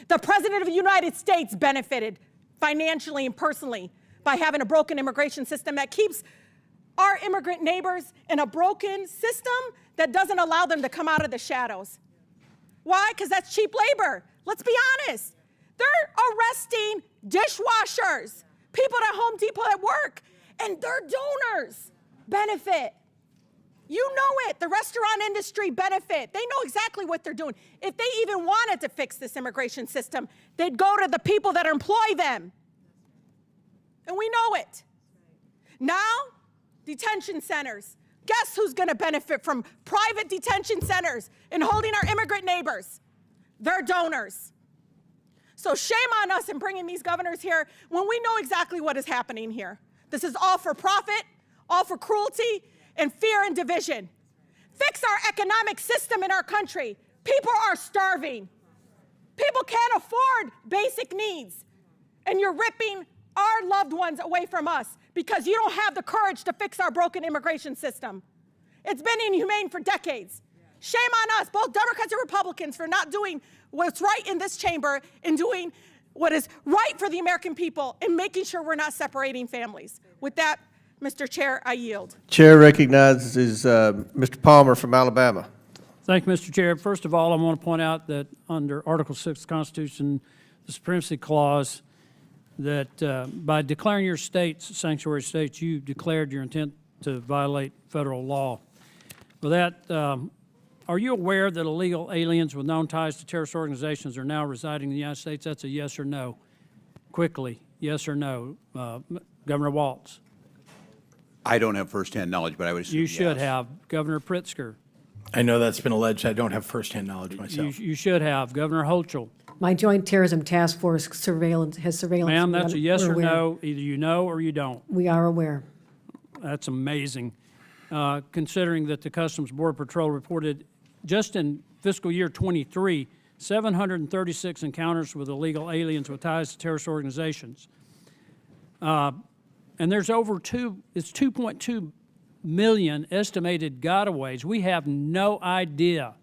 The President of the United States benefited financially and personally by having a broken immigration system that keeps our immigrant neighbors in a broken system that doesn't allow them to come out of the shadows. Why? Because that's cheap labor. Let's be honest. They're arresting dishwashers, people at Home Depot at work, and their donors benefit. You know it. The restaurant industry benefit. They know exactly what they're doing. If they even wanted to fix this immigration system, they'd go to the people that employ them. And we know it. Now, detention centers. Guess who's going to benefit from private detention centers and holding our immigrant neighbors? Their donors. So shame on us in bringing these governors here when we know exactly what is happening here. This is all for profit, all for cruelty, and fear and division. Fix our economic system in our country. People are starving. People can't afford basic needs. And you're ripping our loved ones away from us because you don't have the courage to fix our broken immigration system. It's been inhumane for decades. Shame on us, both Democrats and Republicans, for not doing what's right in this chamber and doing what is right for the American people and making sure we're not separating families. With that, Mr. Chair, I yield. Chair recognizes Mr. Palmer from Alabama. Thank you, Mr. Chair. First of all, I want to point out that under Article 6 of the Constitution, the Supremacy Clause, that by declaring your states sanctuary states, you declared your intent to violate federal law. With that, are you aware that illegal aliens with known ties to terrorist organizations are now residing in the United States? That's a yes or no. Quickly, yes or no. Governor Walz. I don't have firsthand knowledge, but I would assume You should yes. have. Governor Pritzker. I know that's been alleged. I don't have firsthand knowledge myself. You should have. Governor Hochul. My Joint Terrorism Task Force has surveillance. Ma'am, that's a yes We're or aware. no. Either you know or you don't. We are aware. That's amazing. Considering that the Customs Border Patrol reported just in fiscal year 23, 736 encounters with illegal aliens with ties to terrorist organizations. And there's over it's 2.2 million estimated gotaways. We have no idea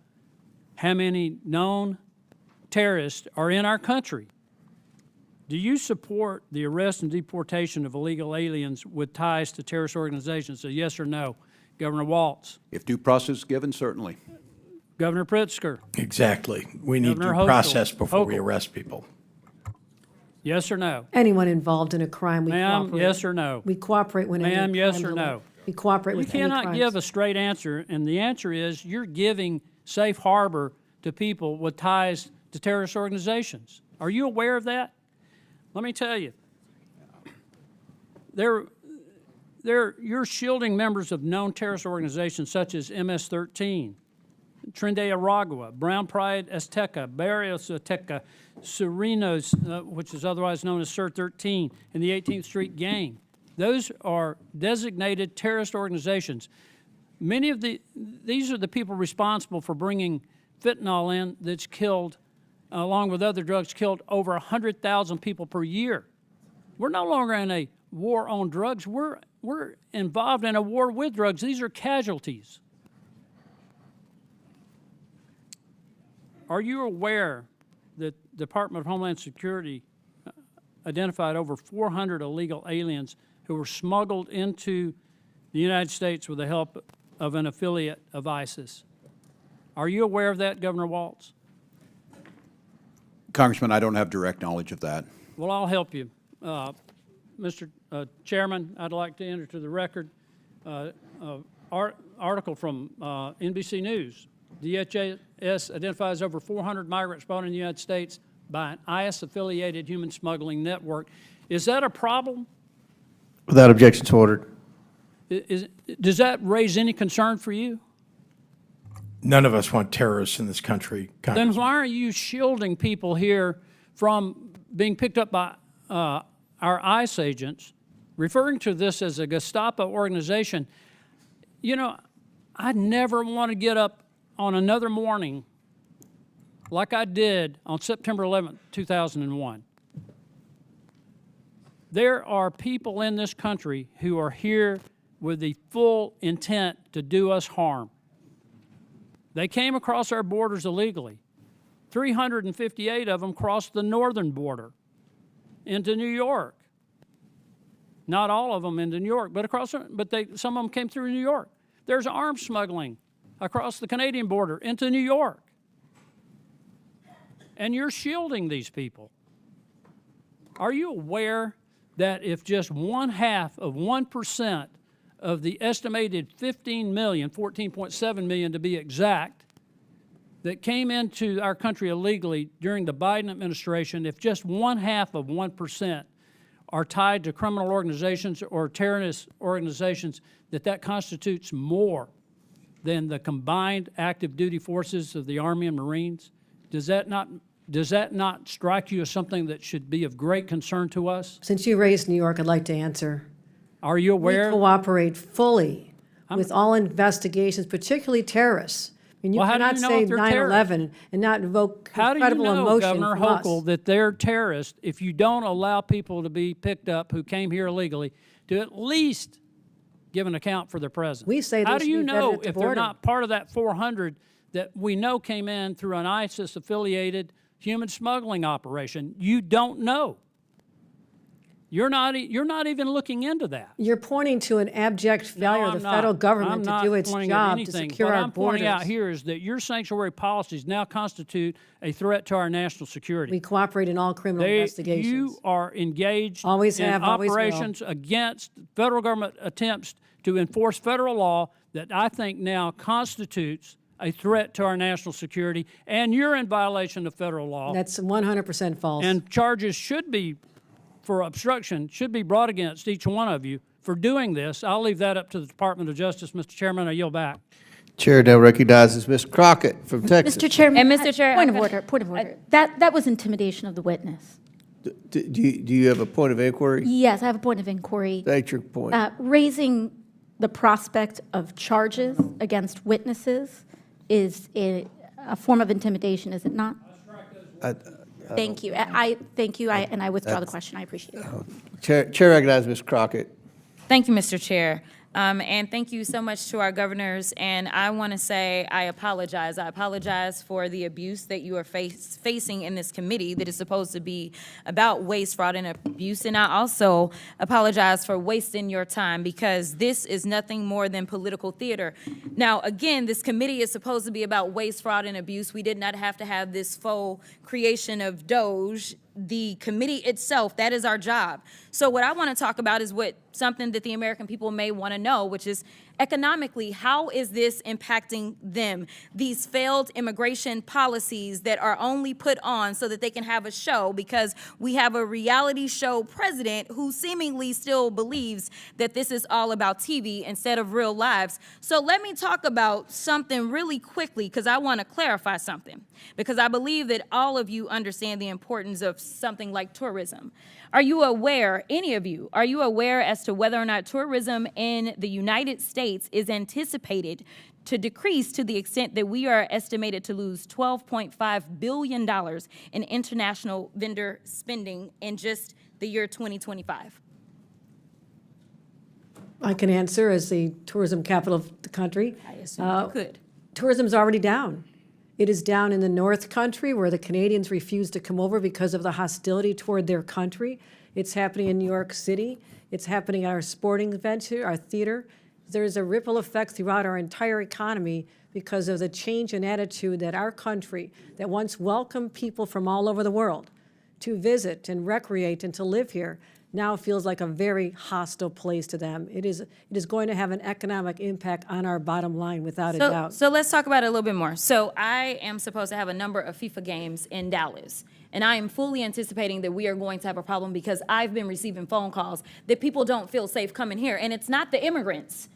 how many known terrorists are in our country. Do you support the arrest and deportation of illegal aliens with ties to terrorist organizations? So yes or no? Governor Walz. If due process is given, certainly. Governor Pritzker. Exactly. We need Governor due Hochul. process before we Hochul. arrest people. Yes or no? Anyone involved in a crime, we Ma'am, cooperate. yes or no? We cooperate when any Ma'am, yes crimes or are- no? We cooperate You with any cannot crimes. give a straight answer, and the answer is you're giving safe harbor to people with ties to terrorist organizations. Are you aware of that? Let me tell you. You're shielding members of known terrorist organizations such as MS-13, Trinidad Aragua, Brown Pride Azteca, Barrios Azteca, Serenos, which is otherwise known as Sir 13, and the 18th Street Gang. Those are designated terrorist organizations. Many of these are the people responsible for bringing fentanyl in that's killed, along with other drugs, killed over 100,000 people per year. We're no longer in a war on drugs. We're involved in a war with drugs. These are casualties. Are you aware that the Department of Homeland Security identified over 400 illegal aliens who were smuggled into the United States with the help of an affiliate of ISIS? Are you aware of that, Governor Walz? Congressman, I don't have direct knowledge of that. Well, I'll help you. Mr. Chairman, I'd like to enter to the record article from NBC News. DHS identifies over 400 migrants brought in the United States by an IS-affiliated human smuggling network. Is that a problem? Without objections ordered. Does that raise any concern for you? None of us want terrorists in this country. Then why are you shielding people here from being picked up by our ICE agents, referring to this as a Gestapo organization? You know, I never want to get up on another morning like I did on September 11th, 2001. There are people in this country who are here with the full intent to do us harm. They came across our borders illegally. 358 of them crossed the northern border into New York. Not all of them into New York, but some of them came through New York. There's arms smuggling across the Canadian border into New York. And you're shielding these people. Are you aware that if just 0.5% of the estimated 15 million, 14.7 million to be exact, that came into our country illegally during the Biden administration, if just 0.5% are tied to criminal organizations or terrorist organizations, that constitutes more than the combined active duty forces of the Army and Marines? Does that not strike you as something that should be of great concern to us? Since you raised New York, I'd like to answer. Are you aware? We cooperate fully with all investigations, particularly terrorists. I mean, you Well, how do cannot you know say if they're 9/11 and not invoke How do you incredible know, emotion Governor from us. Hochul, that they're terrorists if you don't allow people to be picked up who came here illegally to at least give an account for their presence? We say they How do should you be vetted know at the if they're border. not part of that 400 that we know came in through an ISIS-affiliated human smuggling operation? You don't know. You're not even looking into that. You're pointing to an abject failure of the federal government to do its job to secure our borders. What I'm pointing out here is that your sanctuary policies now constitute a threat to our national security. We cooperate in all criminal investigations. You are engaged Always in have, always will. operations against federal government attempts to enforce federal law that I think now constitutes a threat to our national security, and you're in violation of federal law. That's 100% false. And charges for obstruction should be brought against each one of you for doing this. I'll leave that up to the Department of Justice. Mr. Chairman, I yield back. Chair now recognizes Ms. Crockett from Texas. Mr. Chairman. And Mr. Chair, Point of order, point of order. That was intimidation of the witness. Do you have a point of inquiry? Yes, I have a point of inquiry. State your point. Raising the prospect of charges against witnesses is a form of intimidation, is it not? Thank you. Thank you, and I withdraw the question. I appreciate it. Chair recognizes Ms. Crockett. Thank you, Mr. Chair. And thank you so much to our governors. And I want to say I apologize. I apologize for the abuse that you are facing in this committee that is supposed to be about waste, fraud, and abuse. And I also apologize for wasting your time, because this is nothing more than political theater. Now, again, this committee is supposed to be about waste, fraud, and abuse. We did not have to have this faux creation of Doge. The committee itself, that is our job. So what I want to talk about is something that the American people may want to know, which is economically, how is this impacting them? These failed immigration policies that are only put on so that they can have a show, because we have a reality show president who seemingly still believes that this is all about TV instead of real lives. So let me talk about something really quickly, because I want to clarify something, because I believe that all of you understand the importance of something like tourism. Are you aware, any of you, are you aware as to whether or not tourism in the United States is anticipated to decrease to the extent that we are estimated to lose $12.5 billion in international vendor spending in just the year 2025? I can answer as the tourism capital of the country. I assume you could. Tourism's already down. It is down in the North Country, where the Canadians refuse to come over because of the hostility toward their country. It's happening in New York City. It's happening at our sporting events here, our theater. There's a ripple effect throughout our entire economy because of the change in attitude that our country, that once welcomed people from all over the world to visit and recreate and to live here, now feels like a very hostile place to them. It is going to have an economic impact on our bottom line, without a doubt. So let's talk about it a little bit more. So I am supposed to have a number of FIFA games in Dallas, and I am fully anticipating that we are going to have a problem, because I've been receiving phone calls that people don't feel safe coming here, and it's not the immigrants.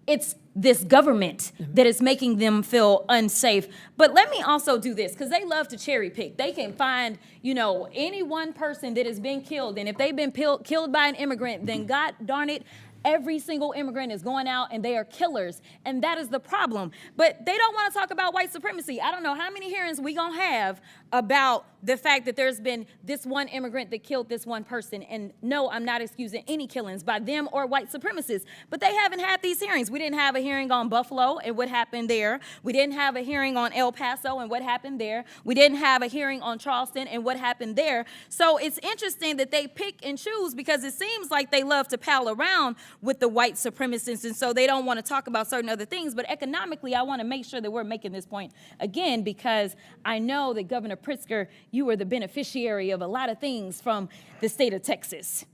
It's this government that is making them feel unsafe. But let me also do this, because they love to cherry pick. They can find, any one person that has been killed, and if they've been killed by an immigrant, then God darn it, every single immigrant is going out and they are killers, and that is the problem. But they don't want to talk about white supremacy. I don't know how many hearings we gonna have about the fact that there's been this one immigrant that killed this one person. And no, I'm not excusing any killings by them or white supremacists, but they haven't had these hearings. We didn't have a hearing on Buffalo and what happened there. We didn't have a hearing on El Paso and what happened there. We didn't have a hearing on Charleston and what happened there. So it's interesting that they pick and choose, because it seems like they love to pal around with the white supremacists, and so they don't want to talk about certain other things. But economically, I want to make sure that we're making this point again, because I know that Governor Pritzker, you are the beneficiary of a lot of things from the state of Texas.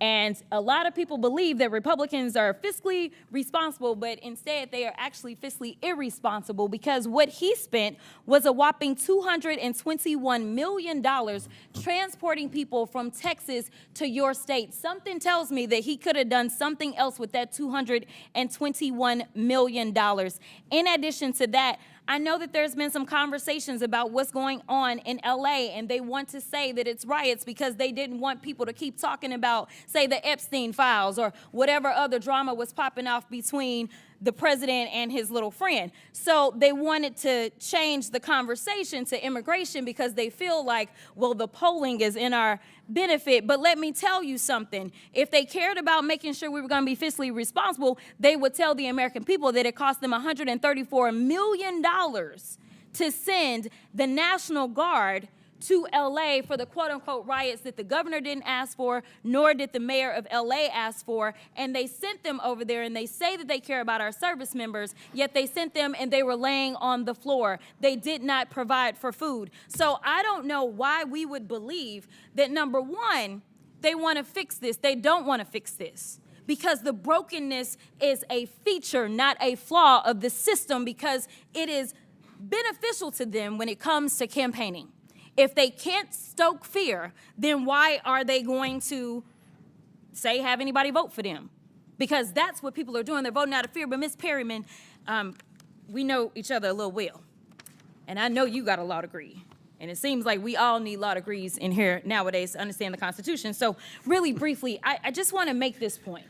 And a lot of people believe that Republicans are fiscally responsible, but instead they are actually fiscally irresponsible, because what he spent was a whopping $221 million transporting people from Texas to your state. Something tells me that he could have done something else with that $221 million. In addition to that, I know that there's been some conversations about what's going on in LA, and they want to say that it's riots because they didn't want people to keep talking about, say, the Epstein files or whatever other drama was popping off between the president and his little friend. So they wanted to change the conversation to immigration because they feel like, well, the polling is in our benefit. But let me tell you something. If they cared about making sure we were going to be fiscally responsible, they would tell the American people that it cost them $134 million to send the National Guard to LA for the quote-unquote riots that the governor didn't ask for, nor did the mayor of LA ask for, and they sent them over there, and they say that they care about our service members, yet they sent them and they were laying on the floor. They did not provide for food. So I don't know why we would believe that, number one, they want to fix this. They don't want to fix this, because the brokenness is a feature, not a flaw of the system, because it is beneficial to them when it comes to campaigning. If they can't stoke fear, then why are they going to, say, have anybody vote for them? Because that's what people are doing. They're voting out of fear. But Ms. Perryman, we know each other a little well. And I know you got a law degree. And it seems like we all need law degrees in here nowadays to understand the Constitution. So really briefly, I just want to make this point.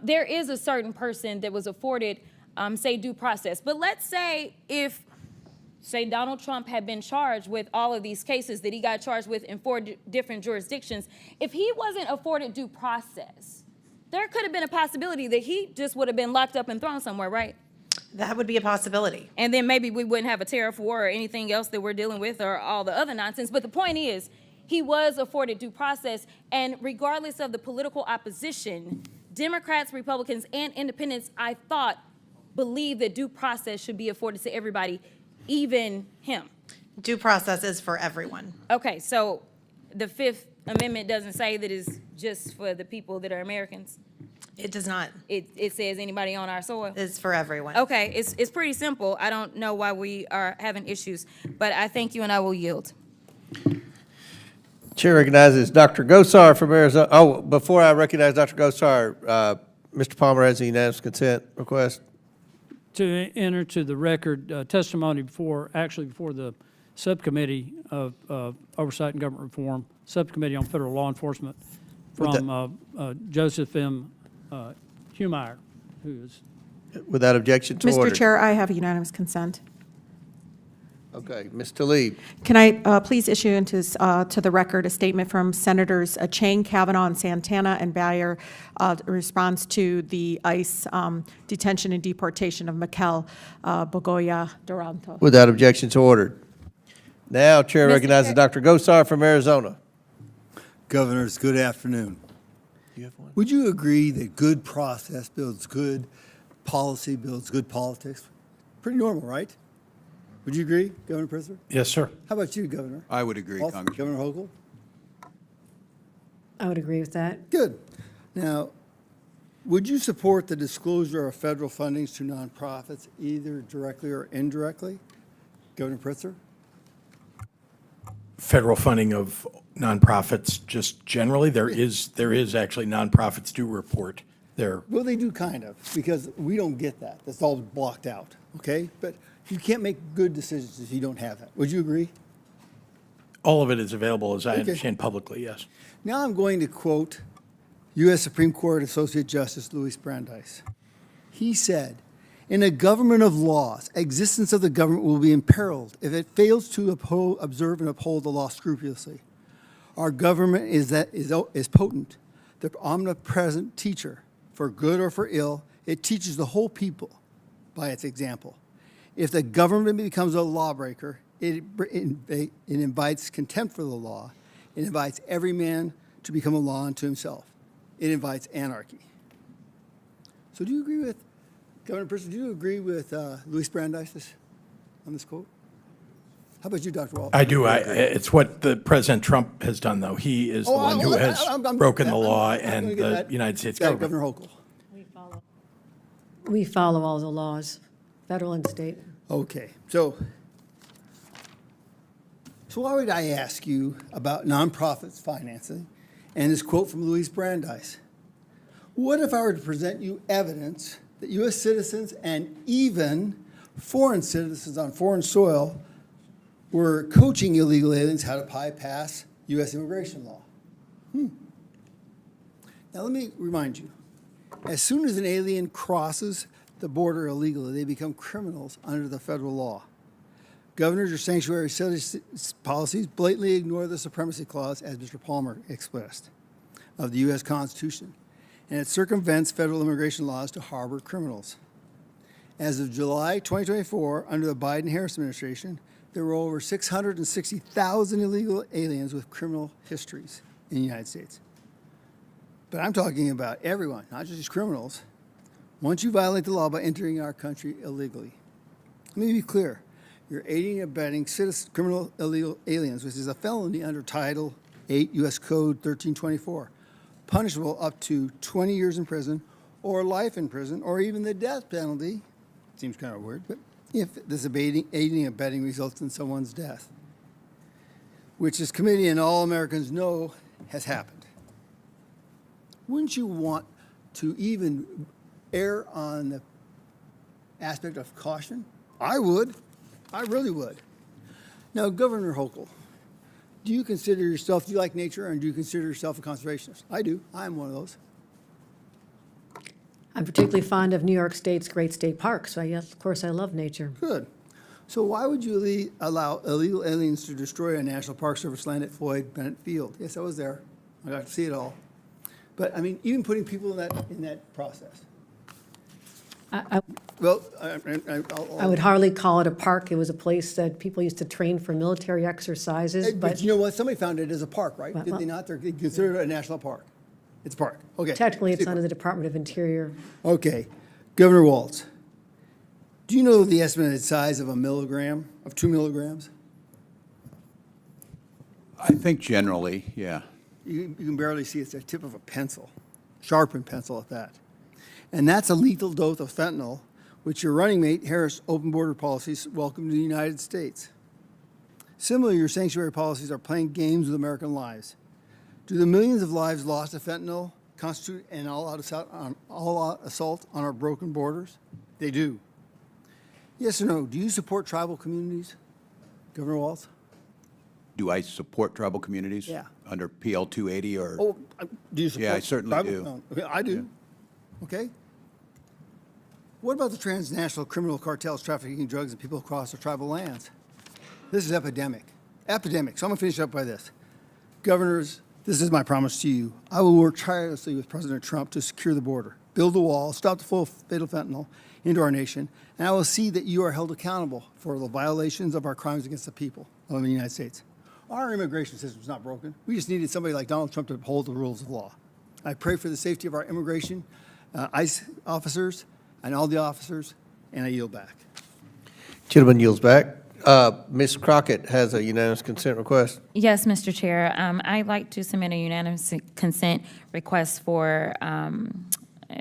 There is a certain person that was afforded, say, due process. But let's say if, say, Donald Trump had been charged with all of these cases that he got charged with in 4 different jurisdictions, if he wasn't afforded due process, there could have been a possibility that he just would have been locked up and thrown somewhere, right? That would be a possibility. And then maybe we wouldn't have a tariff war or anything else that we're dealing with or all the other nonsense. But the point is, he was afforded due process, and regardless of the political opposition, Democrats, Republicans, and independents, I thought, believe that due process should be afforded to everybody, even him. Due process is for everyone. Okay, so the Fifth Amendment doesn't say that it's just for the people that are Americans? It does not. It says anybody on our soil? It's for everyone. Okay, it's pretty simple. I don't know why we are having issues, but I thank you and I will yield. Chair recognizes Dr. Gosar from Arizona. Oh, before I recognize Dr. Gosar, Mr. Palmer has a unanimous consent request. To enter to the record testimony before the Subcommittee of Oversight and Government Reform, Subcommittee on Federal Law Enforcement, from Joseph M. Humeyer, who is. Without objection to order. Mr. Chair, I have unanimous consent. Okay, Ms. Tlaib. Can I please issue into to the record a statement from Senators Chang, Kavanaugh, and Santana and Bayer in response to the ICE detention and deportation of Mikel Bogoya Duranto? Without objection to order. Now, Chair recognizes Dr. Gosar from Arizona. Governors, good afternoon. Would you agree that good process builds good policy, builds good politics? Pretty normal, right? Would you agree, Governor Pritzker? Yes, sir. How about you, Governor? I would agree, Also, Congressman. Governor Hochul? I would agree with that. Good. Now, would you support the disclosure of federal fundings to nonprofits, either directly or indirectly? Governor Pritzker? Federal funding of nonprofits, just generally, there is actually nonprofits do report their. Well, they do kind of, because we don't get that. That's all blocked out, okay? But you can't make good decisions if you don't have that. Would you agree? All of it is available, as I Okay. understand, publicly, yes. Now I'm going to quote U.S. Supreme Court Associate Justice Louis Brandeis. He said, "In a government of laws, existence of the government will be imperiled if it fails to observe and uphold the law scrupulously. Our government is potent, the omnipresent teacher. For good or for ill, it teaches the whole people by its example. If the government becomes a lawbreaker, it invites contempt for the law. It invites every man to become a law unto himself. It invites anarchy." So do you agree with, Governor Pritzker, do you agree with Louis Brandeis on this quote? How about you, Dr. Walz? I do. It's what the President Trump has done, though. He is the one who has broken the law and the United States government. Governor Hochul. We follow all the laws, federal and state. Okay, so why would I ask you about nonprofits financing and this quote from Louis Brandeis? What if I were to present you evidence that U.S. citizens and even foreign citizens on foreign soil were coaching illegal aliens how to bypass U.S. immigration law? Now let me remind you, as soon as an alien crosses the border illegally, they become criminals under the federal law. Governors or sanctuary policies blatantly ignore the supremacy clause, as Mr. Palmer expressed, of the U.S. Constitution, and it circumvents federal immigration laws to harbor criminals. As of July 2024, under the Biden-Harris administration, there were over 660,000 illegal aliens with criminal histories in the United States. But I'm talking about everyone, not just criminals. Once you violate the law by entering our country illegally, let me be clear. You're aiding and abetting criminal illegal aliens, which is a felony under Title 8 U.S. Code 1324, punishable up to 20 years in prison or life in prison or even the death penalty. Seems kind of weird, but if this aiding and abetting results in someone's death, which this committee and all Americans know has happened. Wouldn't you want to even err on the aspect of caution? I would. I really would. Now, Governor Hochul, do you like nature, and do you consider yourself a conservationist? I do. I'm one of those. I'm particularly fond of New York State's great state parks, so yes, of course I love nature. Good. So why would you allow illegal aliens to destroy a National Park Service land at Floyd Bennett Field? Yes, I was there. I got to see it all. But I mean, even putting people in that process. I Well, would hardly call it a park. It was a place that people used to train for military exercises, But you know what? Somebody found it as a park, right? Did they not? They're considered a national park. It's a park. Okay. technically it's under the Department of Interior. Okay. Governor Walz, do you know the estimated size of 2 milligrams? I think generally, yeah. You can barely see it's the tip of a pencil, sharpened pencil at that. And that's a lethal dose of fentanyl, which your running mate, Harris' open border policies welcome to the United States. Similarly, your sanctuary policies are playing games with American lives. Do the millions of lives lost to fentanyl constitute an all-out assault on our broken borders? They do. Yes or no, do you support tribal communities, Governor Walz? Do I support tribal communities? Yeah. Under PL 280 or? Oh, do you support? Yeah, I certainly tribal? do. No. Okay, I do. Yeah. Okay. What about the transnational criminal cartels trafficking drugs and people across our tribal lands? This is epidemic. Epidemic. So I'm going to finish up by this. Governors, this is my promise to you. I will work tirelessly with President Trump to secure the border, build the wall, stop the flow of fatal fentanyl into our nation, and I will see that you are held accountable for the violations of our crimes against the people of the United States. Our immigration system is not broken. We just needed somebody like Donald Trump to uphold the rules of law. I pray for the safety of our immigration, ICE officers, and all the officers, and I yield back. Gentleman yields back. Ms. Crockett has a unanimous consent request. Yes, Mr. Chair. I'd like to submit a unanimous consent request for,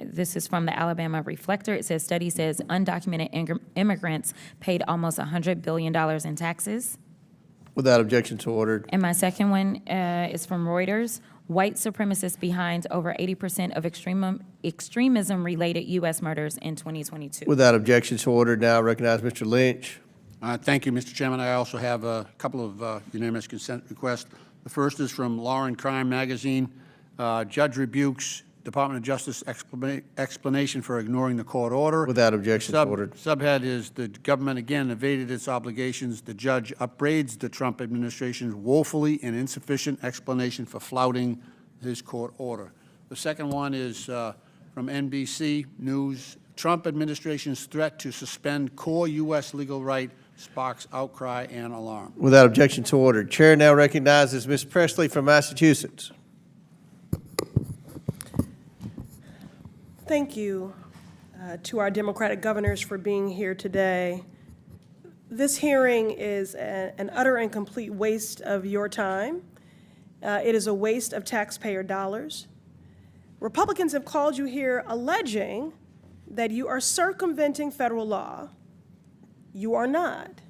this is from the Alabama Reflector. It says, study says undocumented immigrants paid almost $100 billion in taxes. Without objection, so ordered. And my second one is from Reuters. White supremacists behind over 80% of extremism-related U.S. murders in 2022. Without objection, so ordered. Now I recognize Mr. Lynch. Thank you, Mr. Chairman. I also have a couple of unanimous consent requests. The first is from Law and Crime magazine. Judge rebukes Department of Justice explanation for ignoring the court order. Without objection, so ordered. Subhead is the government again evaded its obligations. The judge upbraids the Trump administration's woefully and insufficient explanation for flouting his court order. The second one is from NBC News. Trump administration's threat to suspend core U.S. legal right sparks outcry and alarm. Without objection, so ordered. Chair now recognizes Ms. Presley from Massachusetts. Thank you to our Democratic governors for being here today. This hearing is an utter and complete waste of your time. It is a waste of taxpayer dollars. Republicans have called you here alleging that you are circumventing federal law. You are not.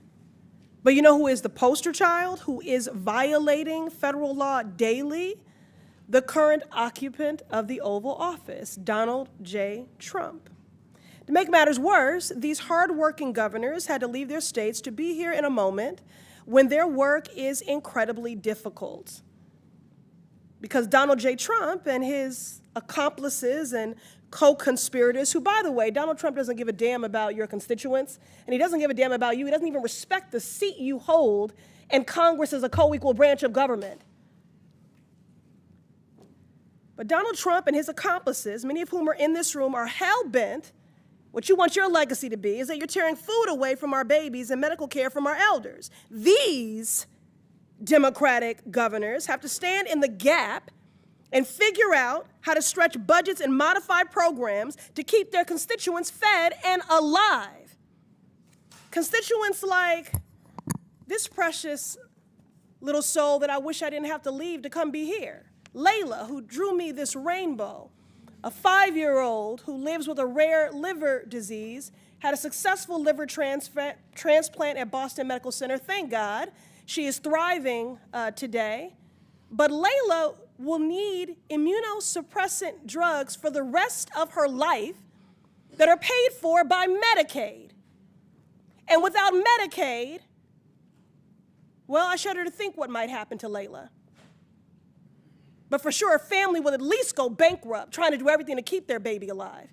But you know who is the poster child, who is violating federal law daily? The current occupant of the Oval Office, Donald J. Trump. To make matters worse, these hardworking governors had to leave their states to be here in a moment when their work is incredibly difficult. Because Donald J. Trump and his accomplices and co-conspirators, who, by the way, Donald Trump doesn't give a damn about your constituents, and he doesn't give a damn about you. He doesn't even respect the seat you hold in Congress as a co-equal branch of government. But Donald Trump and his accomplices, many of whom are in this room, are hell-bent. What you want your legacy to be is that you're tearing food away from our babies and medical care from our elders. These Democratic governors have to stand in the gap and figure out how to stretch budgets and modify programs to keep their constituents fed and alive. Constituents like this precious little soul that I wish I didn't have to leave to come be here. Layla, who drew me this rainbow, a 5-year-old who lives with a rare liver disease, had a successful liver transplant at Boston Medical Center. Thank God. She is thriving today. But Layla will need immunosuppressant drugs for the rest of her life that are paid for by Medicaid. And without Medicaid, well, I shudder to think what might happen to Layla. But for sure, a family will at least go bankrupt trying to do everything to keep their baby alive.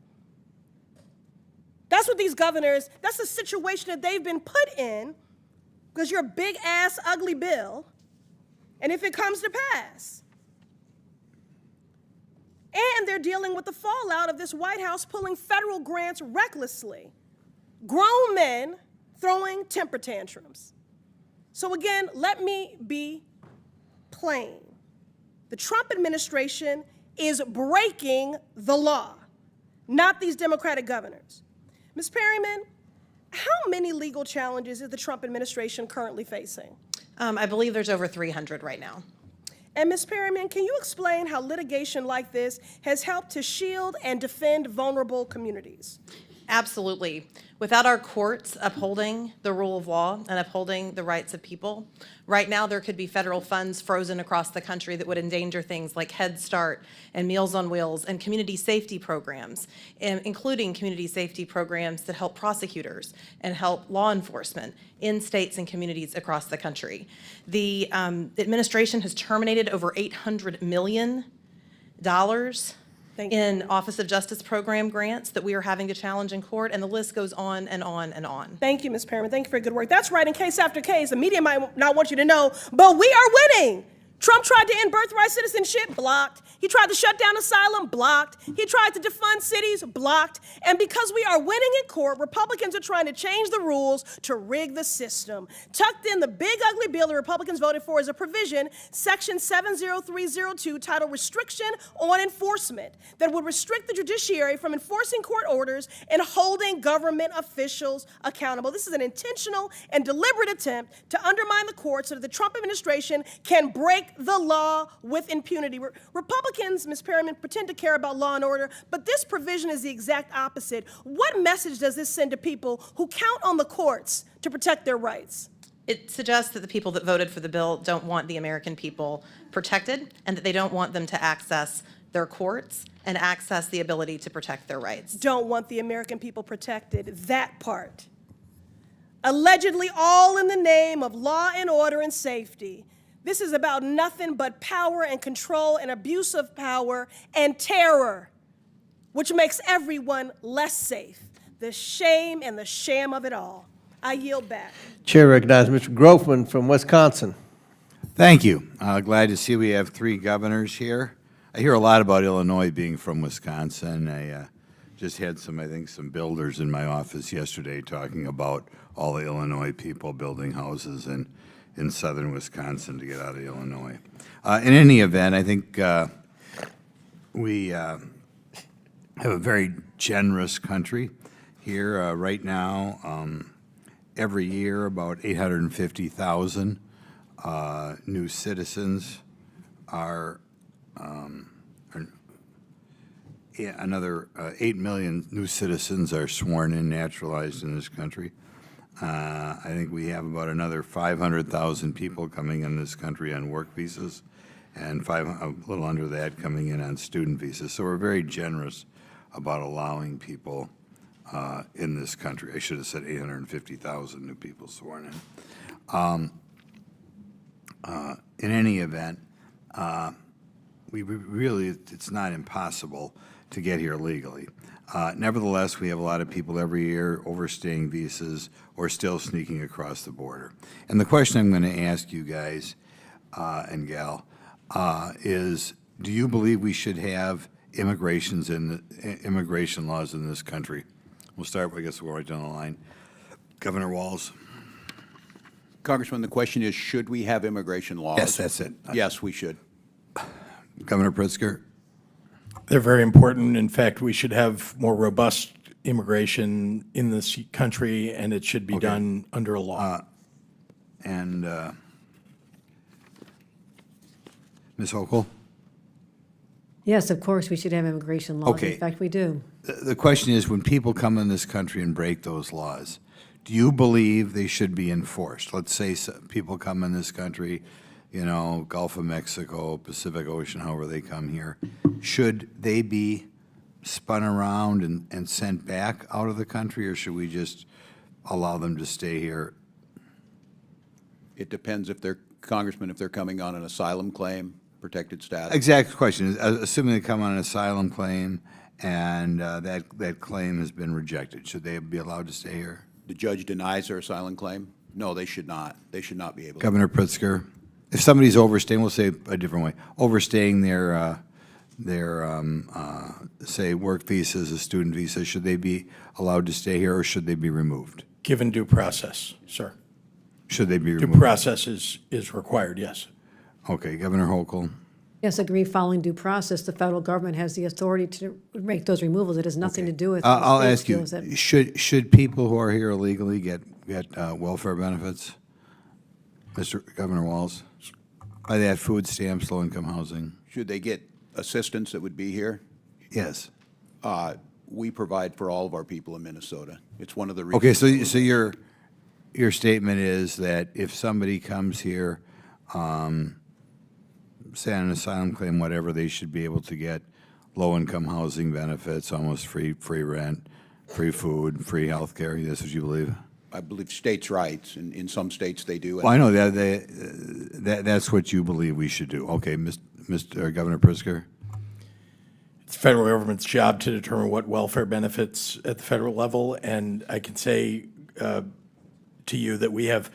That's what these governors, that's the situation that they've been put in because you're a big-ass, ugly bill, and if it comes to pass. And they're dealing with the fallout of this White House pulling federal grants recklessly. Grown men throwing temper tantrums. So again, let me be plain. The Trump administration is breaking the law, not these Democratic governors. Ms. Perryman, how many legal challenges is the Trump administration currently facing? I believe there's over 300 right now. And Ms. Perryman, can you explain how litigation like this has helped to shield and defend vulnerable communities? Absolutely. Without our courts upholding the rule of law and upholding the rights of people, right now there could be federal funds frozen across the country that would endanger things like Head Start and Meals on Wheels and community safety programs, including community safety programs that help prosecutors and help law enforcement in states and communities across the country. The administration has terminated over $800 million in Office of Justice Program grants that we are having to challenge in court, and the list goes on and on and on. Thank you, Ms. Perryman. Thank you for your good work. That's right, in case after case. The media might not want you to know, but we are winning. Trump tried to end birthright citizenship, blocked. He tried to shut down asylum, blocked. He tried to defund cities, blocked. And because we are winning in court, Republicans are trying to change the rules to rig the system. Tucked in the big ugly bill the Republicans voted for is a provision, Section 70302, titled Restriction on Enforcement, that would restrict the judiciary from enforcing court orders and holding government officials accountable. This is an intentional and deliberate attempt to undermine the court so that the Trump administration can break the law with impunity. Republicans, Ms. Perryman, pretend to care about law and order, but this provision is the exact opposite. What message does this send to people who count on the courts to protect their rights? It suggests that the people that voted for the bill don't want the American people protected and that they don't want them to access their courts and access the ability to protect their rights. Don't want the American people protected, that part. Allegedly all in the name of law and order and safety. This is about nothing but power and control and abuse of power and terror, which makes everyone less safe. The shame and the sham of it all. I yield back. Chair recognizes Mr. Grofman from Wisconsin. Thank you. Glad to see we have 3 governors here. I hear a lot about Illinois being from Wisconsin. I just had some builders in my office yesterday talking about all the Illinois people building houses in southern Wisconsin to get out of Illinois. In any event, I think we have a very generous country here right now. Every year, about 850,000 new citizens are, another 8 million new citizens are sworn in, naturalized in this country. I think we have about another 500,000 people coming in this country on work visas, and a little under that coming in on student visas. So we're very generous about allowing people in this country. I should have said 850,000 new people sworn in. In any event, it's not impossible to get here legally. Nevertheless, we have a lot of people every year overstaying visas or still sneaking across the border. And the question I'm going to ask you guys and gal is, do you believe we should have immigration laws in this country? We'll start, I guess we'll go right down the line. Governor Walz. Congressman, the question is, should we have immigration laws? Yes, that's it. Yes, we should. Governor Pritzker. They're very important. In fact, we should have more robust immigration in this country, and it should be done under a law. Ms. Hochul? Yes, of course, we should have immigration laws. Okay. In fact, we do. The question is, when people come in this country and break those laws, do you believe they should be enforced? Let's say people come in this country, Gulf of Mexico, Pacific Ocean, however they come here. Should they be spun around and sent back out of the country, or should we just allow them to stay here? It depends if they're, Congressman, if they're coming on an asylum claim, protected status. Exact question. Assuming they come on an asylum claim and that claim has been rejected, should they be allowed to stay here? The judge denies their asylum claim? No, they should not. They should not be able to. Governor Pritzker, if somebody's overstaying, we'll say a different way, overstaying their say, work visas, a student visa, should they be allowed to stay here or should they be removed? Given due process, sir. Should they be Due removed? process is required, yes. Okay, Governor Hochul. Yes, agree, following due process, the federal government has the authority to make those removals. It has nothing to do with. I'll the ask state you, deals that- should people who are here illegally get welfare benefits? Mr. Governor Walz? By that, food stamps, low-income housing? Should they get assistance that would be here? Yes. We provide for all of our people in Minnesota. It's one of the reasons. Okay, so your statement is that if somebody comes here, say on an asylum claim, whatever, they should be able to get low-income housing benefits, almost free rent, free food, free health care. That's what you believe? I believe states' rights, and in some states they do. Well, I know that's what you believe we should do. Okay, Mr. Governor Pritzker? It's the federal government's job to determine what welfare benefits at the federal level, and I can say to you that we have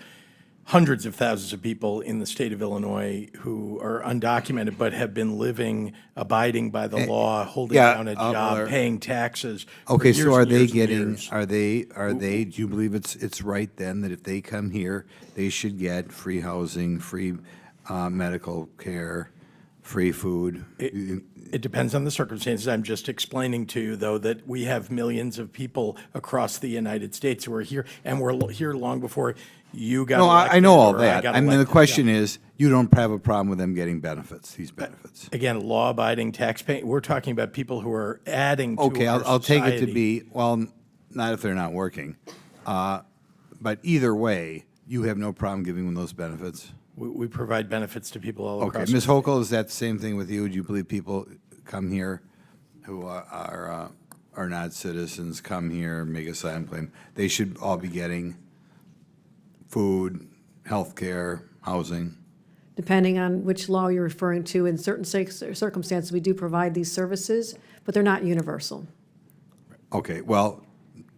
hundreds of thousands of people in the state of Illinois who are undocumented but have been living, abiding by the law, holding down a job, paying taxes. for Okay, years so are and they years and getting, years. are they, do you believe it's right then that if they come here, they should get free housing, free medical care, free food? It depends on the circumstances. I'm just explaining to you, though, that we have millions of people across the United States who are here, and were here long before you got No, elected. I know all or that. got I mean, the elected. question is, you don't have a problem with them getting benefits, these benefits? Again, law-abiding, tax-paying, we're talking about people who are adding to Okay, our I'll take it to society. be, well, not if they're not working. But either way, you have no problem giving them those benefits? We provide benefits to people all Okay, across. Ms. Hochul, is that the same thing with you? Do you believe people come here who are not citizens, come here, make a asylum claim, they should all be getting food, health care, housing? Depending on which law you're referring to, in certain circumstances, we do provide these services, but they're not universal. Okay, well,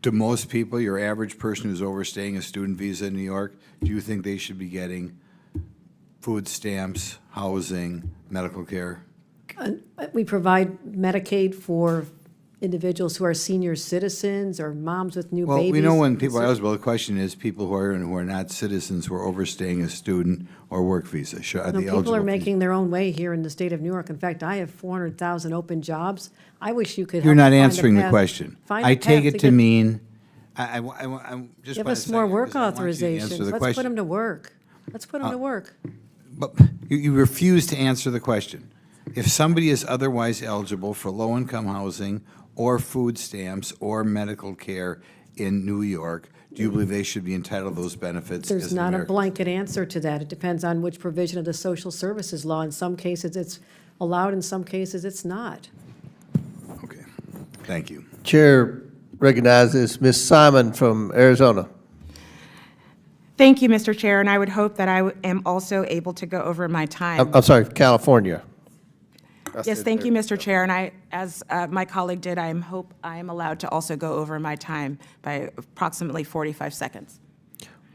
to most people, your average person who's overstaying a student visa in New York, do you think they should be getting food stamps, housing, medical care? We provide Medicaid for individuals who are senior citizens or moms with new babies. Well, we know when people are eligible, the question is people who are not citizens who are overstaying a student or work visa. Are No, they people eligible? are making their own way here in the state of New York. In fact, I have 400,000 open jobs. I wish you could. You're help not find a answering the path- question. find a I take path it to get- mean, I just. Give want us to more say work this, I want you to answer authorizations. the Let's put question. them to work. Let's put them to work. But you refuse to answer the question. If somebody is otherwise eligible for low-income housing or food stamps or medical care in New York, do you believe they should be entitled to those benefits? There's as an not a American? blanket answer to that. It depends on which provision of the social services law. In some cases, it's allowed. In some cases, it's not. Okay, thank you. Chair recognizes Ms. Simon from Arizona. Thank you, Mr. Chair, and I would hope that I am also able to go over my time. I'm sorry, California. Yes, thank you, Mr. Chair, and I, as my colleague did, I hope I am allowed to also go over my time by approximately 45 seconds.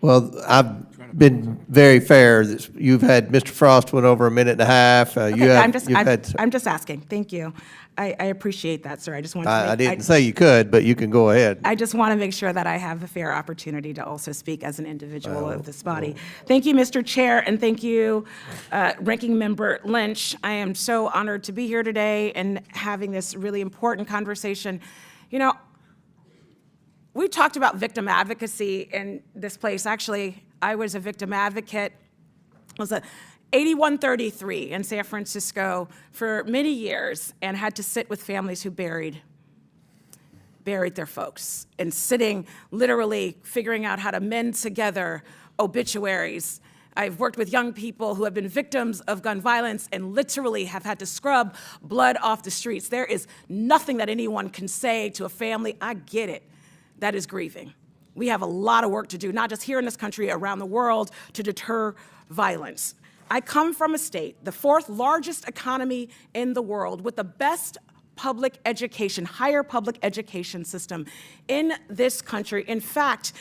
Well, I've been very fair. You've had, Mr. Frost went over a minute and a half. Okay, I'm just asking. Thank you. I appreciate that, sir. I just wanted to I didn't say you could, but you can go ahead. I just want to make sure that I have a fair opportunity to also speak as an individual of this body. Thank you, Mr. Chair, and thank you, Ranking Member Lynch. I am so honored to be here today and having this really important conversation. You know, we talked about victim advocacy in this place. Actually, I was a victim advocate. I was a 8133 in San Francisco for many years and had to sit with families who buried their folks, and sitting, literally figuring out how to mend together obituaries. I've worked with young people who have been victims of gun violence and literally have had to scrub blood off the streets. There is nothing that anyone can say to a family, I get it, that is grieving. We have a lot of work to do, not just here in this country, around the world, to deter violence. I come from a state, the fourth largest economy in the world, with the best public education, higher public education system in this country. In fact,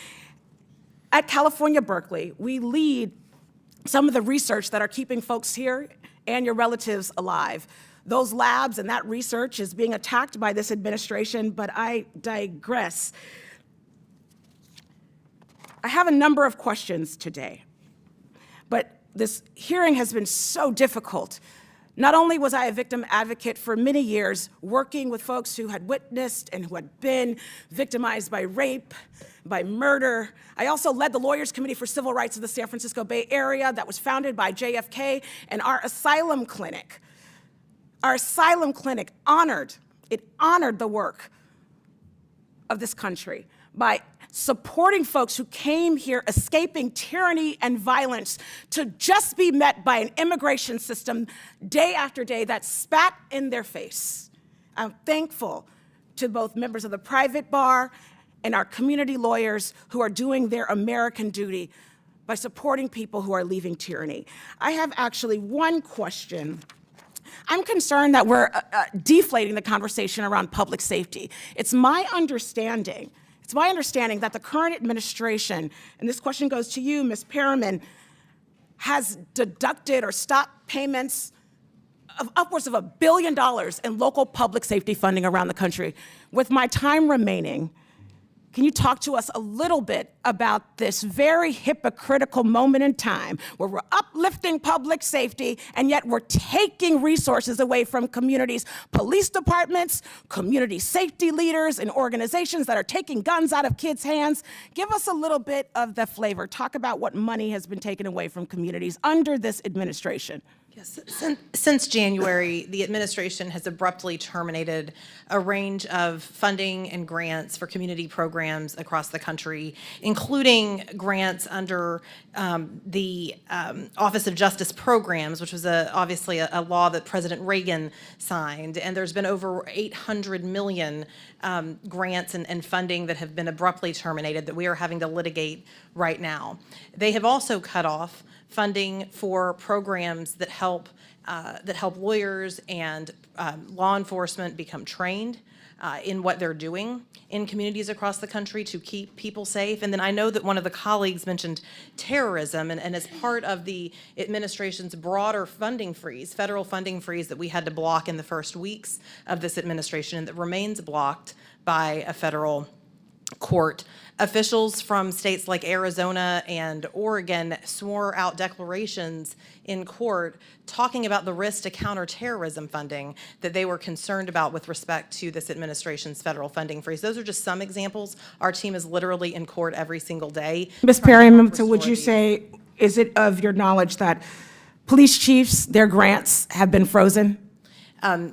at California, Berkeley, we lead some of the research that are keeping folks here and your relatives alive. those labs and that research is being attacked by this administration, but I digress. I have a number of questions today, but this hearing has been so difficult. Not only was I a victim advocate for many years, working with folks who had witnessed and who had been victimized by rape, by murder, I also led the Lawyers Committee for Civil Rights of the San Francisco Bay Area that was founded by JFK, and our asylum clinic honored the work of this country by supporting folks who came here escaping tyranny and violence to just be met by an immigration system day after day that spat in their face. I'm thankful to both members of the private bar and our community lawyers who are doing their American duty by supporting people who are leaving tyranny. I have actually one question. I'm concerned that we're deflating the conversation around public safety. It's my understanding that the current administration, and this question goes to you, Ms. Perriman, has deducted or stopped payments of upwards of $1 billion in local public safety funding around the country. With my time remaining, can you talk to us a little bit about this very hypocritical moment in time where we're uplifting public safety and yet we're taking resources away from communities, police departments, community safety leaders, and organizations that are taking guns out of kids' hands? Give us a little bit of the flavor. Talk about what money has been taken away from communities under this administration. Yes, since January, the administration has abruptly terminated a range of funding and grants for community programs across the country, including grants under the Office of Justice Programs, which was obviously a law that President Reagan signed. And there's been over $800 million grants and funding that have been abruptly terminated that we are having to litigate right now. They have also cut off funding for programs that help lawyers and law enforcement become trained in what they're doing in communities across the country to keep people safe. And then I know that one of the colleagues mentioned terrorism, and as part of the administration's broader funding freeze, federal funding freeze that we had to block in the first weeks of this administration and that remains blocked by a federal court, officials from states like Arizona and Oregon swore out declarations in court talking about the risk to counterterrorism funding that they were concerned about with respect to this administration's federal funding freeze. Those are just some examples. Our team is literally in court every single day. Ms. Perriman, so would you say, is it of your knowledge that police chiefs, their grants have been frozen?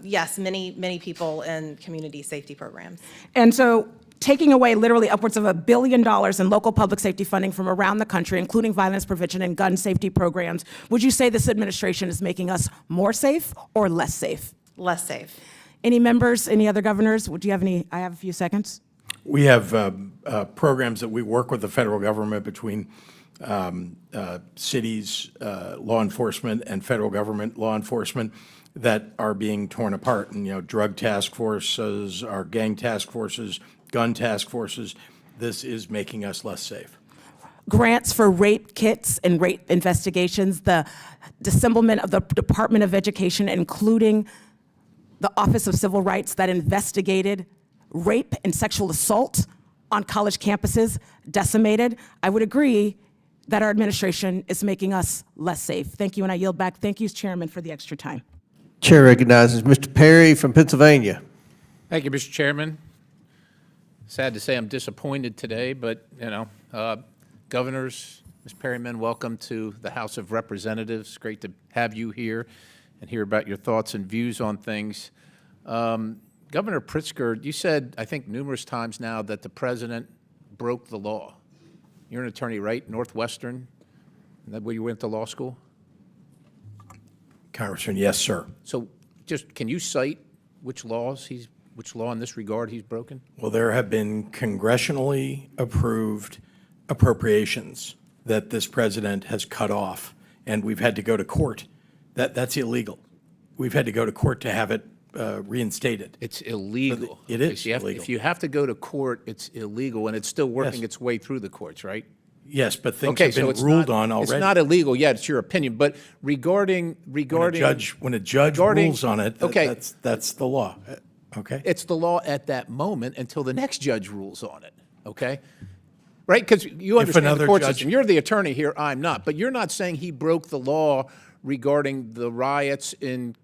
Yes, many people in community safety programs. And so taking away literally upwards of $1 billion in local public safety funding from around the country, including violence prevention and gun safety programs, would you say this administration is making us more safe or less safe? Less safe. Any members, any other governors? Would you have any? I have a few seconds. We have programs that we work with the federal government between cities, law enforcement, and federal government law enforcement that are being torn apart. And, drug task forces, our gang task forces, gun task forces, this is making us less safe. Grants for rape kits and rape investigations, the disembowelment of the Department of Education, including the Office of Civil Rights that investigated rape and sexual assault on college campuses, decimated. I would agree that our administration is making us less safe. Thank you, and I yield back. Thank you, Chairman, for the extra time. Chair recognizes Mr. Perry from Pennsylvania. Thank you, Mr. Chairman. Sad to say I'm disappointed today, but, governors, Ms. Perriman, welcome to the House of Representatives. Great to have you here and hear about your thoughts and views on things. Governor Pritzker, you said, I think numerous times now, that the president broke the law. You're an attorney, right? Northwestern? Is that where you went to law school? Congressman, yes, sir. So just, can you cite which law in this regard he's broken? Well, there have been congressionally approved appropriations that this president has cut off, and we've had to go to court. That's illegal. We've had to go to court to have it reinstated. It's illegal. It is illegal. If you have to go to court, it's illegal, and it's still working its way through the courts, right? Yes, but things Okay, have so been it's ruled not, on already. It's not illegal yet, it's your opinion, but regarding. When a judge rules on it, okay. that's the law, okay? It's the law at that moment until the next judge rules on it, okay? Right, because you understand the another court judge- system. You're the attorney here, I'm not, but you're not saying he broke the law regarding the riots in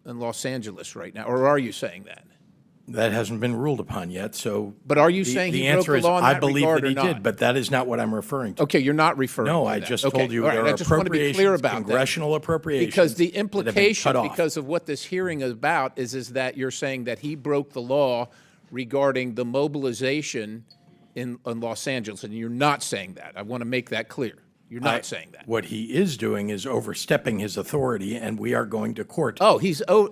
Los Angeles right now, or are you saying that? That hasn't been ruled upon yet, so. But are you the- saying the he broke answer the is, law in I that believe regard that or he not? did, but that is not what I'm referring to. Okay, you're not referring No, to I that. just Okay, told you all right, there I are just want to be clear appropriations, about that. congressional appropriations. Because the that have been implication, cut off. because of what this hearing is about, is that you're saying that he broke the law regarding the mobilization in Los Angeles, and you're not saying that. I want to make that clear. You're not saying that. What he is doing is overstepping his authority, and we are going to court. Oh,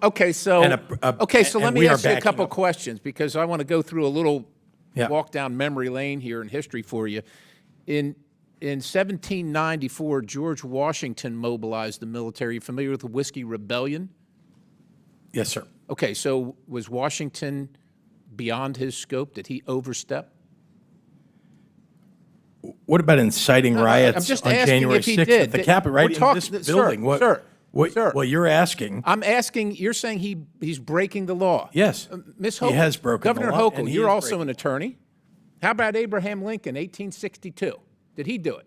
okay. So And okay. So let and me we are ask you a backing couple up. questions because I want to go through a little Yeah. walk down memory lane here in history for you. In 1794, George Washington mobilized the military. You familiar with the Whiskey Rebellion? Yes, sir. Okay. So was Washington beyond his scope? Did he overstep? What about inciting I'm riots just on asking January if he 6th did. at the Capitol, right We're in this building? Sir, Well, you're asking. I'm asking. You're saying he's breaking the law. Yes. Miss He Hochul, has broken the Governor law, Hochul, and he you're is also breaking an attorney. How about Abraham Lincoln, 1862? Did he do it?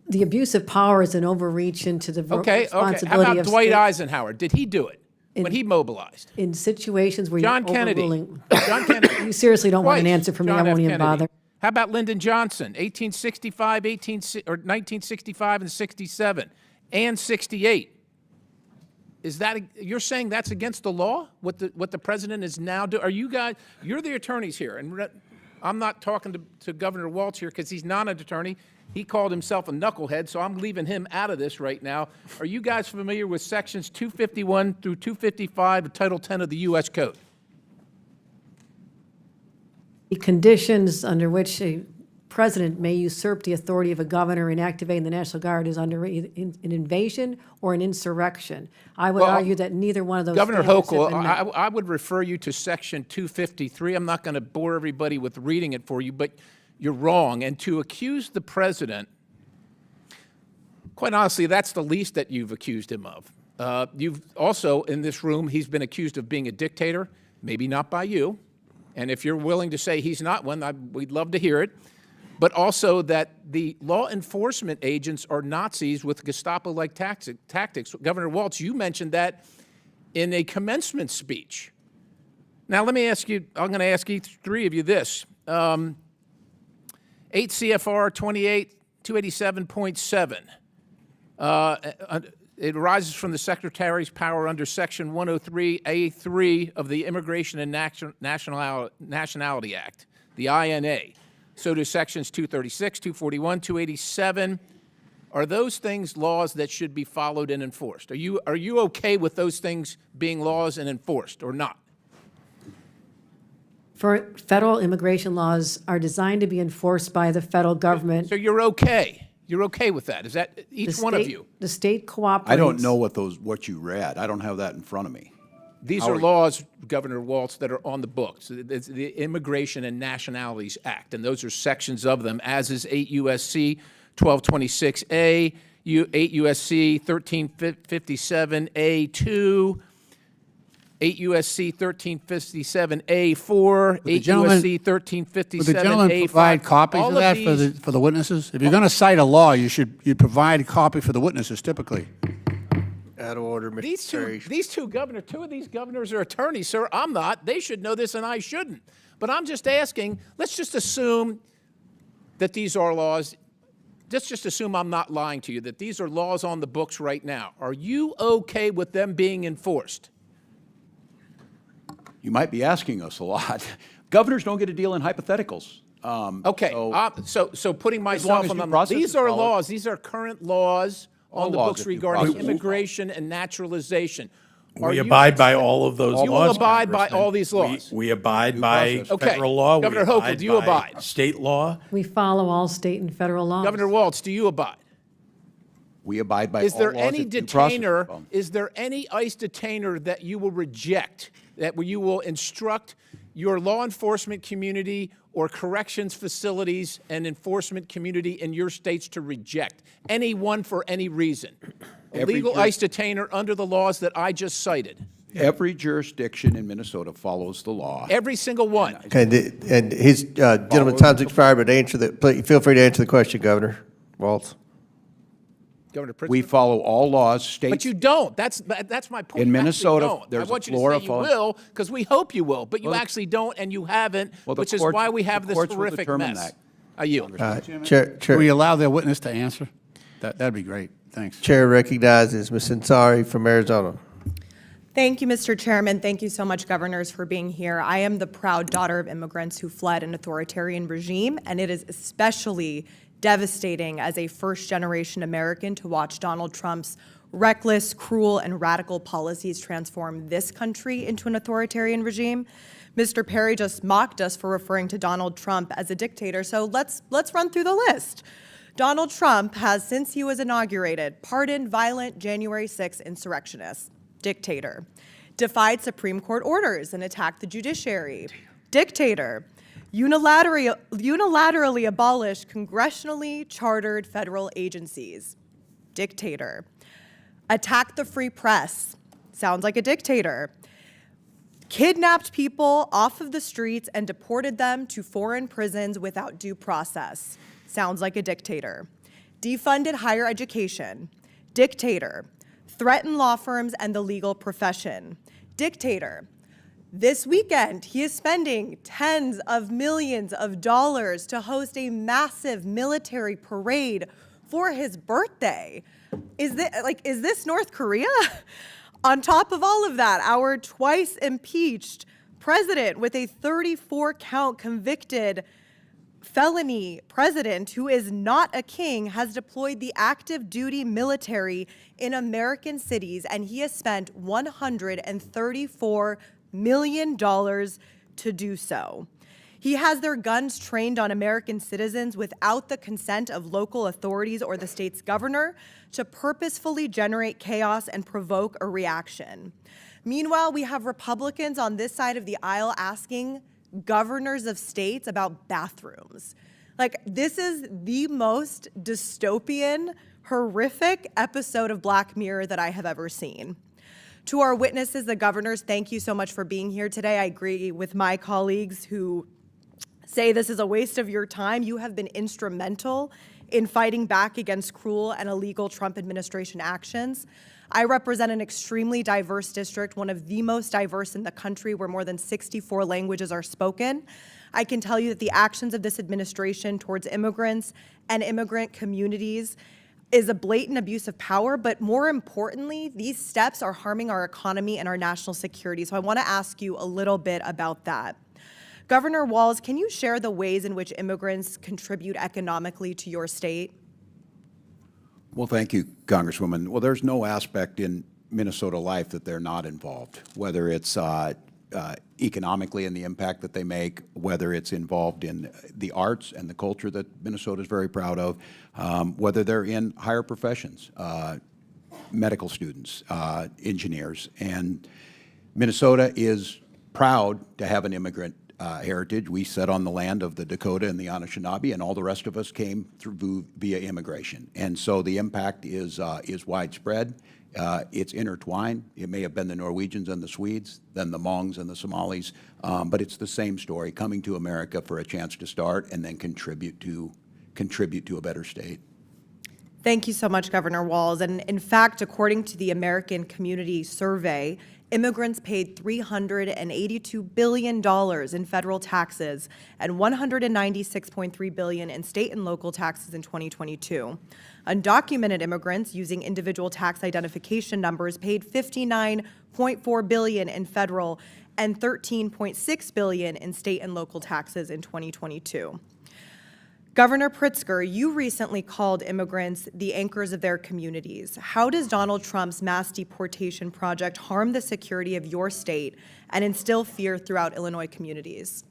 The abuse of power is an overreach into the Okay. responsibility How about of Dwight state- Eisenhower? Did he do it when he mobilized? in situations where John you're Kennedy. overruling. John Kennedy. You seriously don't want an Twice. answer from me. John I won't F. even Kennedy. bother. How about Lyndon Johnson, 1865, 1965, and 67, and 68? Is that you're saying that's against the law? What the president is now doing? Are you guys? You're the attorneys here, and I'm not talking to Governor Walz here because he's not an attorney. He called himself a knucklehead, so I'm leaving him out of this right now. Are you guys familiar with sections 251 through 255 of Title 10 of the U.S. Code? The conditions under which a president may usurp the authority of a governor in activating the National Guard is under an invasion or an insurrection. I would argue that neither one of those Governor standards have Hochul, been met. I would refer you to Section 253. I'm not going to bore everybody with reading it for you, but you're wrong. And to accuse the president, quite honestly, that's the least that you've accused him of. You've also, in this room, he's been accused of being a dictator, maybe not by you. And if you're willing to say he's not one, we'd love to hear it. But also that the law enforcement agents are Nazis with Gestapo-like tactics. Governor Walz, you mentioned that in a commencement speech. Now, let me ask you, I'm going to ask each three of you this. 8 CFR 287.7. It arises from the Secretary's power under Section 103A3 of the Immigration and Nationality Act, the INA. So do Sections 236, 241, 287. Are those things laws that should be followed and enforced? Are you okay with those things being laws and enforced or not? For federal immigration laws are designed to be enforced by the federal government. So you're okay? You're okay with that? Is that each one of you? The state cooperates. I don't know what you read. I don't have that in front of me. These are laws, Governor Walz, that are on the books. It's the Immigration and Nationalities Act, and those are sections of them, as is 8 U.S.C. 1226A, 8 U.S.C. 1357A2, 8 U.S.C. 1357A4, 8 U.S.C. 1357A5. Would the gentleman provide copies of that for the witnesses? If you're going to cite a law, you'd provide a copy for the witnesses typically. Out of order, Mr. These two governors, two of these governors are attorneys, sir. I'm not. They should know this and I shouldn't. But I'm just asking, let's just assume that these are laws. Let's just assume I'm not lying to you, that these are laws on the books right now. Are you okay with them being enforced? You might be asking us a lot. Governors don't get to deal in hypotheticals. Okay, so putting myself on them, these are laws. These are current laws on the books regarding immigration and naturalization. We abide by all of those laws. You will abide by all these laws. We abide by federal law. Governor Hochul, do you abide? State law. We follow all state and federal laws. Governor Walz, do you abide? We abide by Is all there laws any of due process. detainer? Is there any ICE detainer that you will reject? That you will instruct your law enforcement community or corrections facilities and enforcement community in your states to reject anyone for any reason. A legal ICE detainer under the laws that I just cited. Every jurisdiction in Minnesota follows the law. Every single one. And his gentleman's time's expired, but feel free to answer the question, Governor Walz. Governor Pritzker? We follow all laws, states. But you don't. That's my point. In You Minnesota, actually don't. there's I want a you to Florida say you will, because we hope you will, but you Well, actually don't, and you haven't, Well, the which is courts- why we have the this courts will horrific determine mess. that. I yield. Chair, Will we allow their witness to answer? That'd be great. Thanks. Chair recognizes Ms. Ansari from Arizona. Thank you, Mr. Chairman. Thank you so much, governors, for being here. I am the proud daughter of immigrants who fled an authoritarian regime, and it is especially devastating as a first-generation American to watch Donald Trump's reckless, cruel, and radical policies transform this country into an authoritarian regime. Mr. Perry just mocked us for referring to Donald Trump as a dictator, so let's run through the list. Donald Trump has, since he was inaugurated, pardoned violent January 6 insurrectionists. Dictator. Defied Supreme Court orders and attacked the judiciary. Dictator. Unilaterally abolished congressionally chartered federal agencies. Dictator. Attacked the free press. Sounds like a dictator. Kidnapped people off of the streets and deported them to foreign prisons without due process. Sounds like a dictator. Defunded higher education. Dictator. Threatened law firms and the legal profession. Dictator. This weekend, he is spending tens of millions of dollars to host a massive military parade for his birthday. Is this North Korea? On top of all of that, our twice impeached president with a 34-count convicted felony president who is not a king has deployed the active duty military in American cities, and he has spent $134 million to do so. He has their guns trained on American citizens without the consent of local authorities or the state's governor to purposefully generate chaos and provoke a reaction. Meanwhile, we have Republicans on this side of the aisle asking governors of states about bathrooms. This is the most dystopian, horrific episode of Black Mirror that I have ever seen. To our witnesses, the governors, thank you so much for being here today. I agree with my colleagues who say this is a waste of your time. You have been instrumental in fighting back against cruel and illegal Trump administration actions. I represent an extremely diverse district, one of the most diverse in the country, where more than 64 languages are spoken. I can tell you that the actions of this administration towards immigrants and immigrant communities is a blatant abuse of power, but more importantly, these steps are harming our economy and our national security. So I want to ask you a little bit about that. Governor Walz, can you share the ways in which immigrants contribute economically to your state? Well, thank you, Congresswoman. Well, there's no aspect in Minnesota life that they're not involved, whether it's economically and the impact that they make, whether it's involved in the arts and the culture that Minnesota is very proud of, whether they're in higher professions, medical students, engineers. And Minnesota is proud to have an immigrant heritage. We sat on the land of the Dakota and the Anishinaabe, and all the rest of us came through via immigration. And so the impact is widespread. It's intertwined. It may have been the Norwegians and the Swedes, then the Hmongs and the Somalis, but it's the same story, coming to America for a chance to start and then contribute to a better state. Thank you so much, Governor Walz. And in fact, according to the American Community Survey, immigrants paid $382 billion in federal taxes and $196.3 billion in state and local taxes in 2022. Undocumented immigrants using individual tax identification numbers paid $59.4 billion in federal and $13.6 billion in state and local taxes in 2022. Governor Pritzker, you recently called immigrants the anchors of their communities. How does Donald Trump's mass deportation project harm the security of your state and instill fear throughout Illinois communities?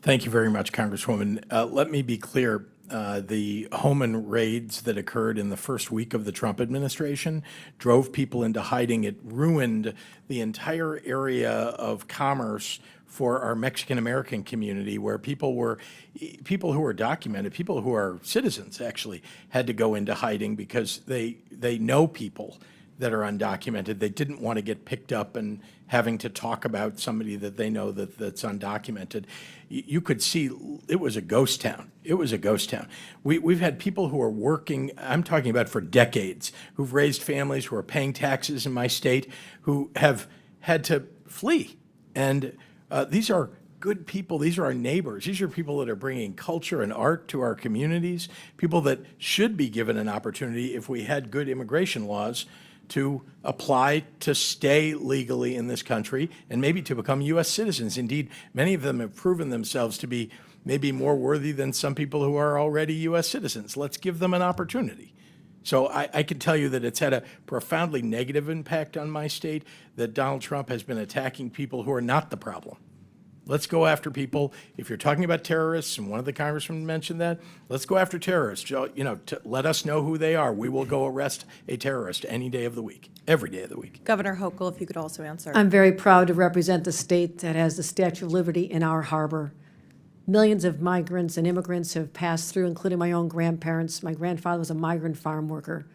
Thank you very much, Congresswoman. Let me be clear. The Homan raids that occurred in the first week of the Trump administration drove people into hiding. It ruined the entire area of commerce for our Mexican-American community, where people who were documented, people who are citizens actually, had to go into hiding because they know people that are undocumented. They didn't want to get picked up and having to talk about somebody that they know that's undocumented. You could see it was a ghost town. It was a ghost town. We've had people who are working, I'm talking about for decades, who've raised families, who are paying taxes in my state, who have had to flee. And these are good people. These are our neighbors. These are people that are bringing culture and art to our communities, people that should be given an opportunity, if we had good immigration laws, to apply to stay legally in this country and maybe to become U.S. citizens. Indeed, many of them have proven themselves to be maybe more worthy than some people who are already U.S. citizens. Let's give them an opportunity. So I can tell you that it's had a profoundly negative impact on my state, that Donald Trump has been attacking people who are not the problem. Let's go after people. If you're talking about terrorists, and one of the congressmen mentioned that, let's go after terrorists. Let us know who they are. We will go arrest a terrorist any day of the week, every day of the week. Governor Hochul, if you could also answer. I'm very proud to represent the state that has the Statue of Liberty in our harbor. Millions of migrants and immigrants have passed through, including my own grandparents. My grandfather was a migrant farm worker.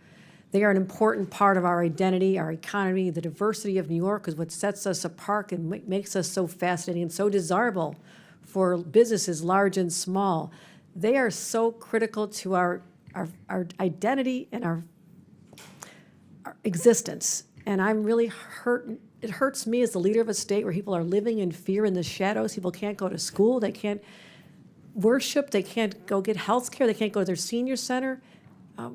They are an important part of our identity, our economy. The diversity of New York is what sets us apart and makes us so fascinating and so desirable for businesses large and small. They are so critical to our identity and our existence. And I'm really hurt. It hurts me as the leader of a state where people are living in fear in the shadows. People can't go to school. They can't worship. They can't go get health care. They can't go to their senior center.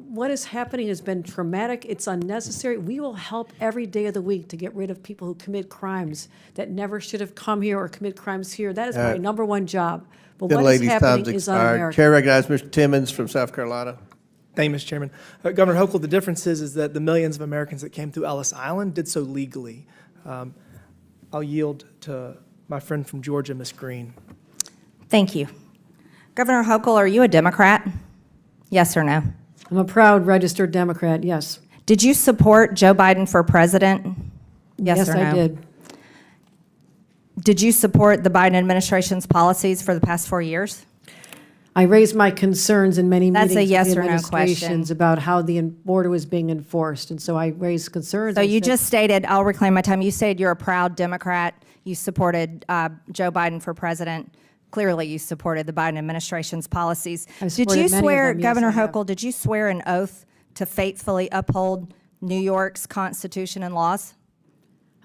What is happening has been traumatic. It's unnecessary. We will help every day of the week to get rid of people who commit crimes that never should have come here or commit crimes here. That is my number one job. But what is happening is un-American. Chair recognizes Mr. Timmons from South Carolina. Thank you, Mr. Chairman. Governor Hochul, the difference is that the millions of Americans that came through Ellis Island did so legally. I'll yield to my friend from Georgia, Ms. Green. Thank you. Governor Hochul, are you a Democrat? Yes or no? I'm a proud registered Democrat, yes. Did you support Joe Biden for president? Yes or no? Yes, I did. Did you support the Biden administration's policies for the past 4 years? I raised my concerns in many That's meetings a with yes the or no administrations question. about how the border was being enforced, and so I raised concerns. So I you said- just stated, I'll reclaim my time, you said you're a proud Democrat. You supported Joe Biden for president. Clearly, you supported the Biden administration's policies. I Did supported you many of swear, them, yes, Governor I have. Hochul, did you swear an oath to faithfully uphold New York's Constitution and laws?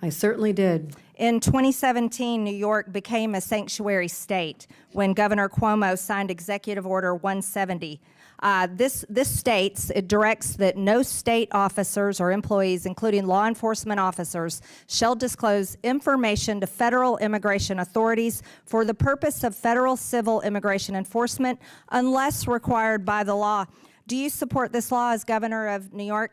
I certainly did. In 2017, New York became a sanctuary state when Governor Cuomo signed Executive Order 170. This states, it directs that no state officers or employees, including law enforcement officers, shall disclose information to federal immigration authorities for the purpose of federal civil immigration enforcement unless required by the law. Do you support this law as governor of New York?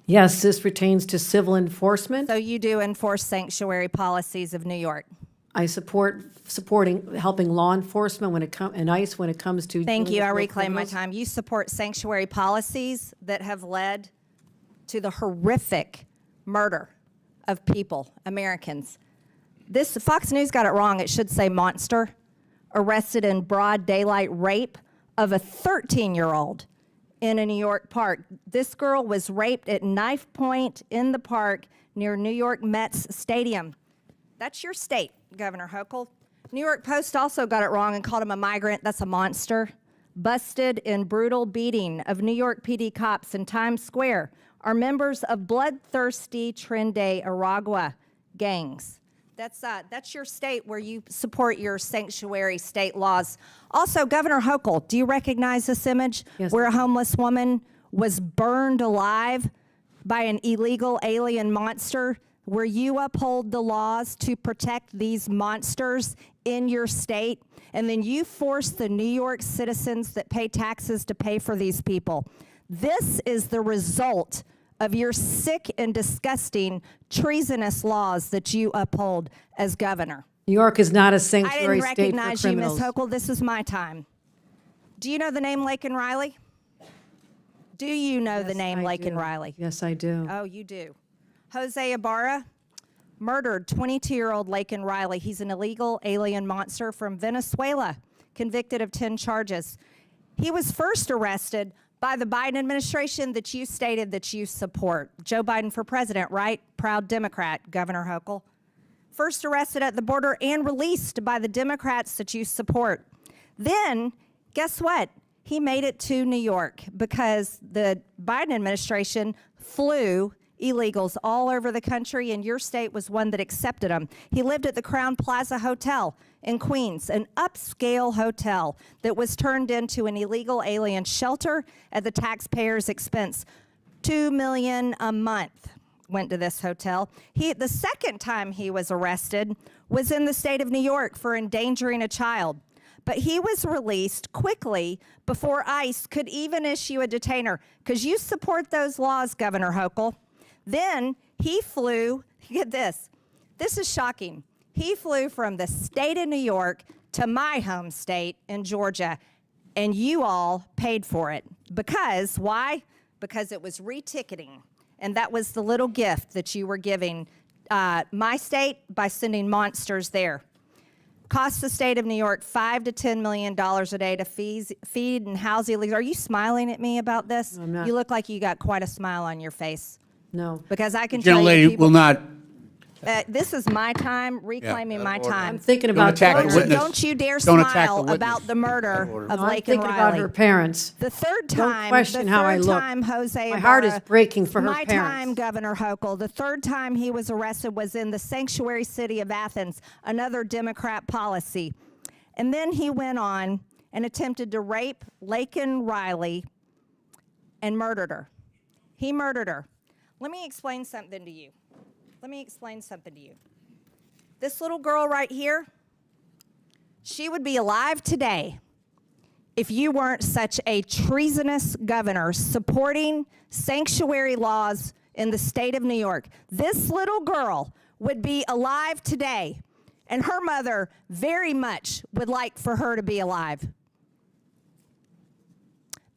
Yes, this pertains to civil enforcement. So you do enforce sanctuary policies of New York? I supporting helping law enforcement when it comes and ICE when it comes to. Thank dealing you. I with reclaim my criminals. time. You support sanctuary policies that have led to the horrific murder of people, Americans. This Fox News got it wrong. It should say monster. Arrested in broad daylight rape of a 13-year-old in a New York park. This girl was raped at knife point in the park near New York Mets Stadium. That's your state, Governor Hochul. New York Post also got it wrong and called him a migrant. That's a monster. Busted in brutal beating of New York PD cops in Times Square are members of bloodthirsty Trinde Aragua gangs. That's your state where you support your sanctuary state laws. Also, Governor Hochul, do you recognize this image where a homeless woman was burned alive by an illegal alien monster, where you uphold the laws to protect these monsters in your state, and then you force the New York citizens that pay taxes to pay for these people? This is the result of your sick and disgusting treasonous laws that you uphold as governor. New York is not a I sanctuary didn't state for recognize you, criminals. Ms. Hochul. This is my time. Do you know the name Laken Riley? Do you know the Yes, name I Laken do. Riley? Yes, I do. Oh, you do. Jose Ibarra murdered 22-year-old Laken Riley. He's an illegal alien monster from Venezuela, convicted of 10 charges. He was first arrested by the Biden administration that you stated that you support. Joe Biden for president, right? Proud Democrat, Governor Hochul. First arrested at the border and released by the Democrats that you support. Then, guess what? He made it to New York because the Biden administration flew illegals all over the country, and your state was one that accepted them. He lived at the Crown Plaza Hotel in Queens, an upscale hotel that was turned into an illegal alien shelter at the taxpayers' expense. $2 million a month went to this hotel. The second time he was arrested was in the state of New York for endangering a child. But he was released quickly before ICE could even issue a detainer, because you support those laws, Governor Hochul. Then he flew, get this is shocking. He flew from the state of New York to my home state in Georgia, and you all paid for it. Because, why? Because it was reticketing, and that was the little gift that you were giving my state by sending monsters there. Costs the state of New York $5 to $10 million a day to feed and house illegals. Are you smiling at me about this? I'm not. You look like you got quite a smile on your face. No. Because I can tell you, Gentlelady people, will not. This is my time, reclaiming my time. I'm thinking about attack the Georgia. witness. Don't you dare Don't attack the smile witness. about the murder of I'm Laken thinking about Riley. her parents. The third Don't time, question how I look. Jose My heart is Ibarra, breaking for her my parents. time, Governor Hochul. The third time he was arrested was in the sanctuary city of Athens, another Democrat policy. And then he went on and attempted to rape Laken Riley and murdered her. He murdered her. Let me explain something to you. This little girl right here, she would be alive today if you weren't such a treasonous governor supporting sanctuary laws in the state of New York. This little girl would be alive today, and her mother very much would like for her to be alive.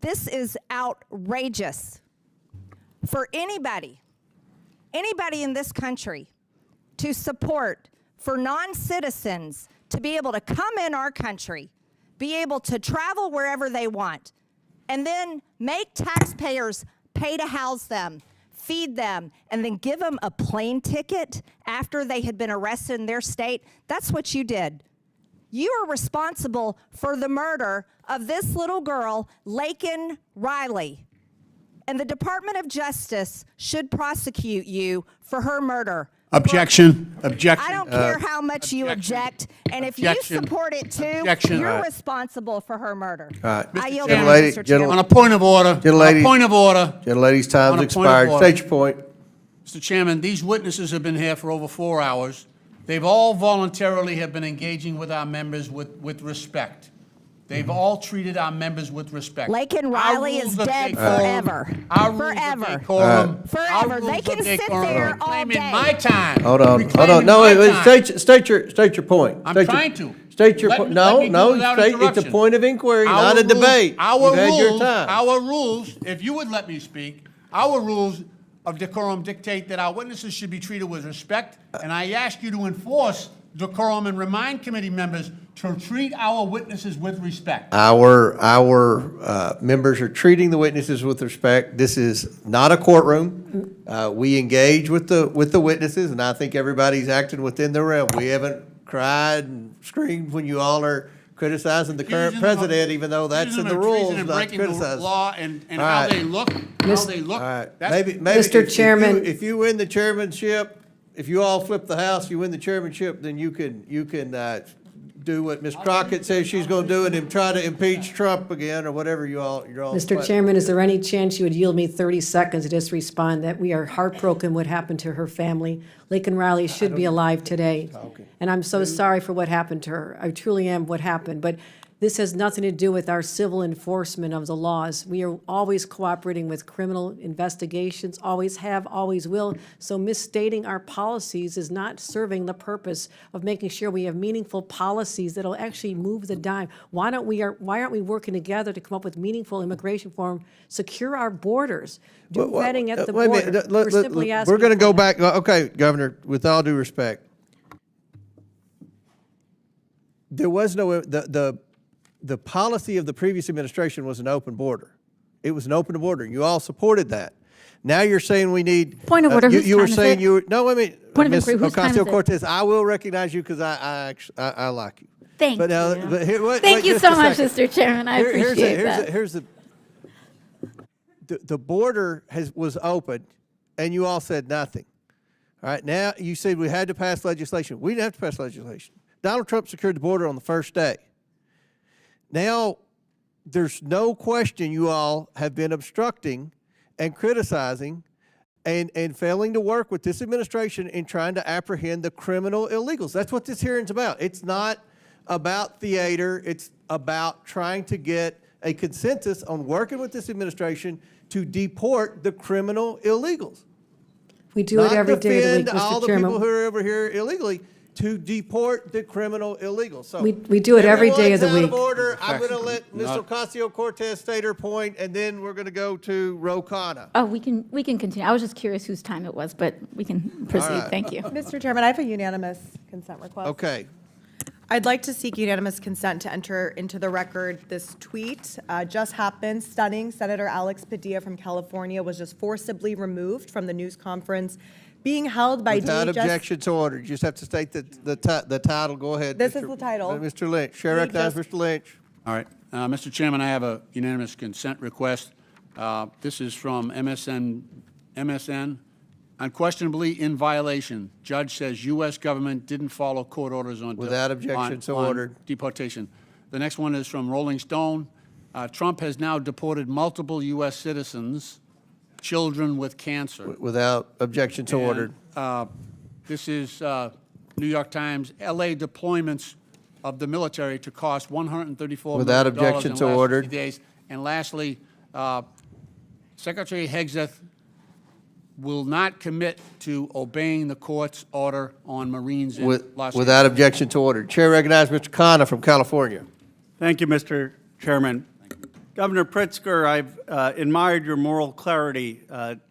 This is outrageous for anybody in this country to support for non-citizens to be able to come in our country, be able to travel wherever they want, and then make taxpayers pay to house them, feed them, and then give them a plane ticket after they had been arrested in their state. That's what you did. You are responsible for the murder of this little girl, Laken Riley. And the Department of Justice should prosecute you for her murder. Objection. Objection. I don't care how much you object, and if you Objection. support it too, Objection. you're All right. responsible for her murder. All right. I yield Gentlelady- back, Mr. gentle- Chairman. On a point of order. Gentlelady- On a point of order. Gentlelady's On time's a point of expired. order. State your point. Mr. Chairman, these witnesses have been here for over 4 hours. They've all voluntarily have been engaging with our members with respect. They've all treated our members with respect. Laken Our Riley rules is of dead decorum- forever. Our rules Forever. of decorum. Forever. Our They rules can of sit decorum there all reclaiming day. my time. Hold on. Reclaiming No, my wait, time. state your point. I'm State your- trying to. State your Let point. me- let No, me do no, it without it's a interruption. point of inquiry, Our not a rules- debate. Our You've had your rules- time. Our rules, if you would let me speak, our rules of decorum dictate that our witnesses should be treated with respect, and I ask you to enforce decorum and remind committee members to treat our witnesses with respect. Our members are treating the witnesses with respect. This is not a courtroom. We engage with the witnesses, and I think everybody's acting within the realm. We haven't cried and screamed when you all are criticizing the current Accusing them of- president, even though that's in accusing the them of treason rules, and not to breaking the criticize. law and All how right. they look, All right. That's- Maybe Mr. if Chairman. if you win the chairmanship, if you all flip the House, you win the chairmanship, then you can do what Ms. Crockett says she's going to do and then try to impeach Trump again or whatever you're all. Mr. Chairman, is there any chance you would yield me 30 seconds to just respond that we are heartbroken what happened to her family? Laken Riley should be alive today. And I'm so sorry for what happened to her. I truly am what happened. But This has nothing to do with our civil enforcement of the laws. We are always cooperating with criminal investigations, always have, always will. So misstating our policies is not serving the purpose of making sure we have meaningful policies that'll actually move the dime. Why aren't we working together to come up with meaningful immigration reform, secure our borders, do vetting at the Wait a border? minute. We're simply asking We're going to for go that. back. Okay, Governor, with all due respect, there was no, the policy of the previous administration was an open border. It was an open border. You all supported that. Now you're saying we need. Point of order, whose You were time is saying it? you were, no, wait a minute. Point of Ms. inquiry, whose time is it? Ocasio-Cortez, I will recognize you because I like you. Thank But now, you. but here, wait, Thank wait you just so a much, second. Mr. Chairman. I appreciate that. Here's the border was open, and you all said nothing. All right, now you said we had to pass legislation. We didn't have to pass legislation. Donald Trump secured the border on the first day. Now, there's no question you all have been obstructing and criticizing and failing to work with this administration in trying to apprehend the criminal illegals. That's what this hearing's about. It's not about theater. It's about trying to get a consensus on working with this administration to deport the criminal illegals. We do it every day of the week, Not defend all Mr. the people Chairman. who are over here illegally, to deport the criminal illegals. So We do it every day of the everyone's out week. of order. I'm going to let Ms. Not- Ocasio-Cortez state her point, and then we're going to go to Ro Khanna. Oh, we can continue. I was just curious whose time it was, but we can proceed. right. Thank you. Mr. Chairman, I have a unanimous consent request. Okay. I'd like to seek unanimous consent to enter into the record this tweet. Just happened, stunning. Senator Alex Padilla from California was just forcibly removed from the news conference being held by Without DHS. objection to order. You just have to state the title. Go ahead. This is the title. Mr. Lynch. Chair recognizes Mr. Lynch. All right. Mr. Chairman, I have a unanimous consent request. This is from MSN. Unquestionably in violation. Judge says U.S. government didn't follow court orders on Without objection, so on ordered. deportation. The next one is from Rolling Stone. Trump has now deported multiple U.S. citizens, children with cancer. Without objection, so ordered. This is New York Times. L.A. deployments of the military to cost $134 Without million objection, in the so last ordered. 50 days. And lastly, Secretary Hegseth will not commit to obeying the court's order on Marines in Los Without Angeles. objection to order. Chair recognizes Mr. Khanna from California. Thank you, Mr. Chairman. Governor Pritzker, I've admired your moral clarity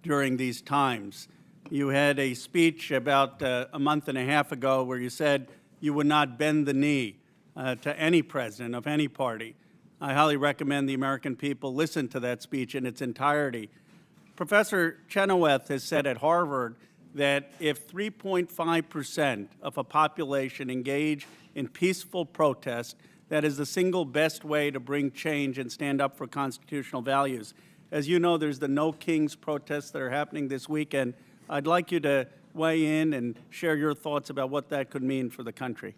during these times. You had a speech about a month and a half ago where you said you would not bend the knee to any president of any party. I highly recommend the American people listen to that speech in its entirety. Professor Chenoweth has said at Harvard that if 3.5% of a population engage in peaceful protest, that is the single best way to bring change and stand up for constitutional values. As you know, there's the No Kings protests that are happening this weekend. I'd like you to weigh in and share your thoughts about what that could mean for the country.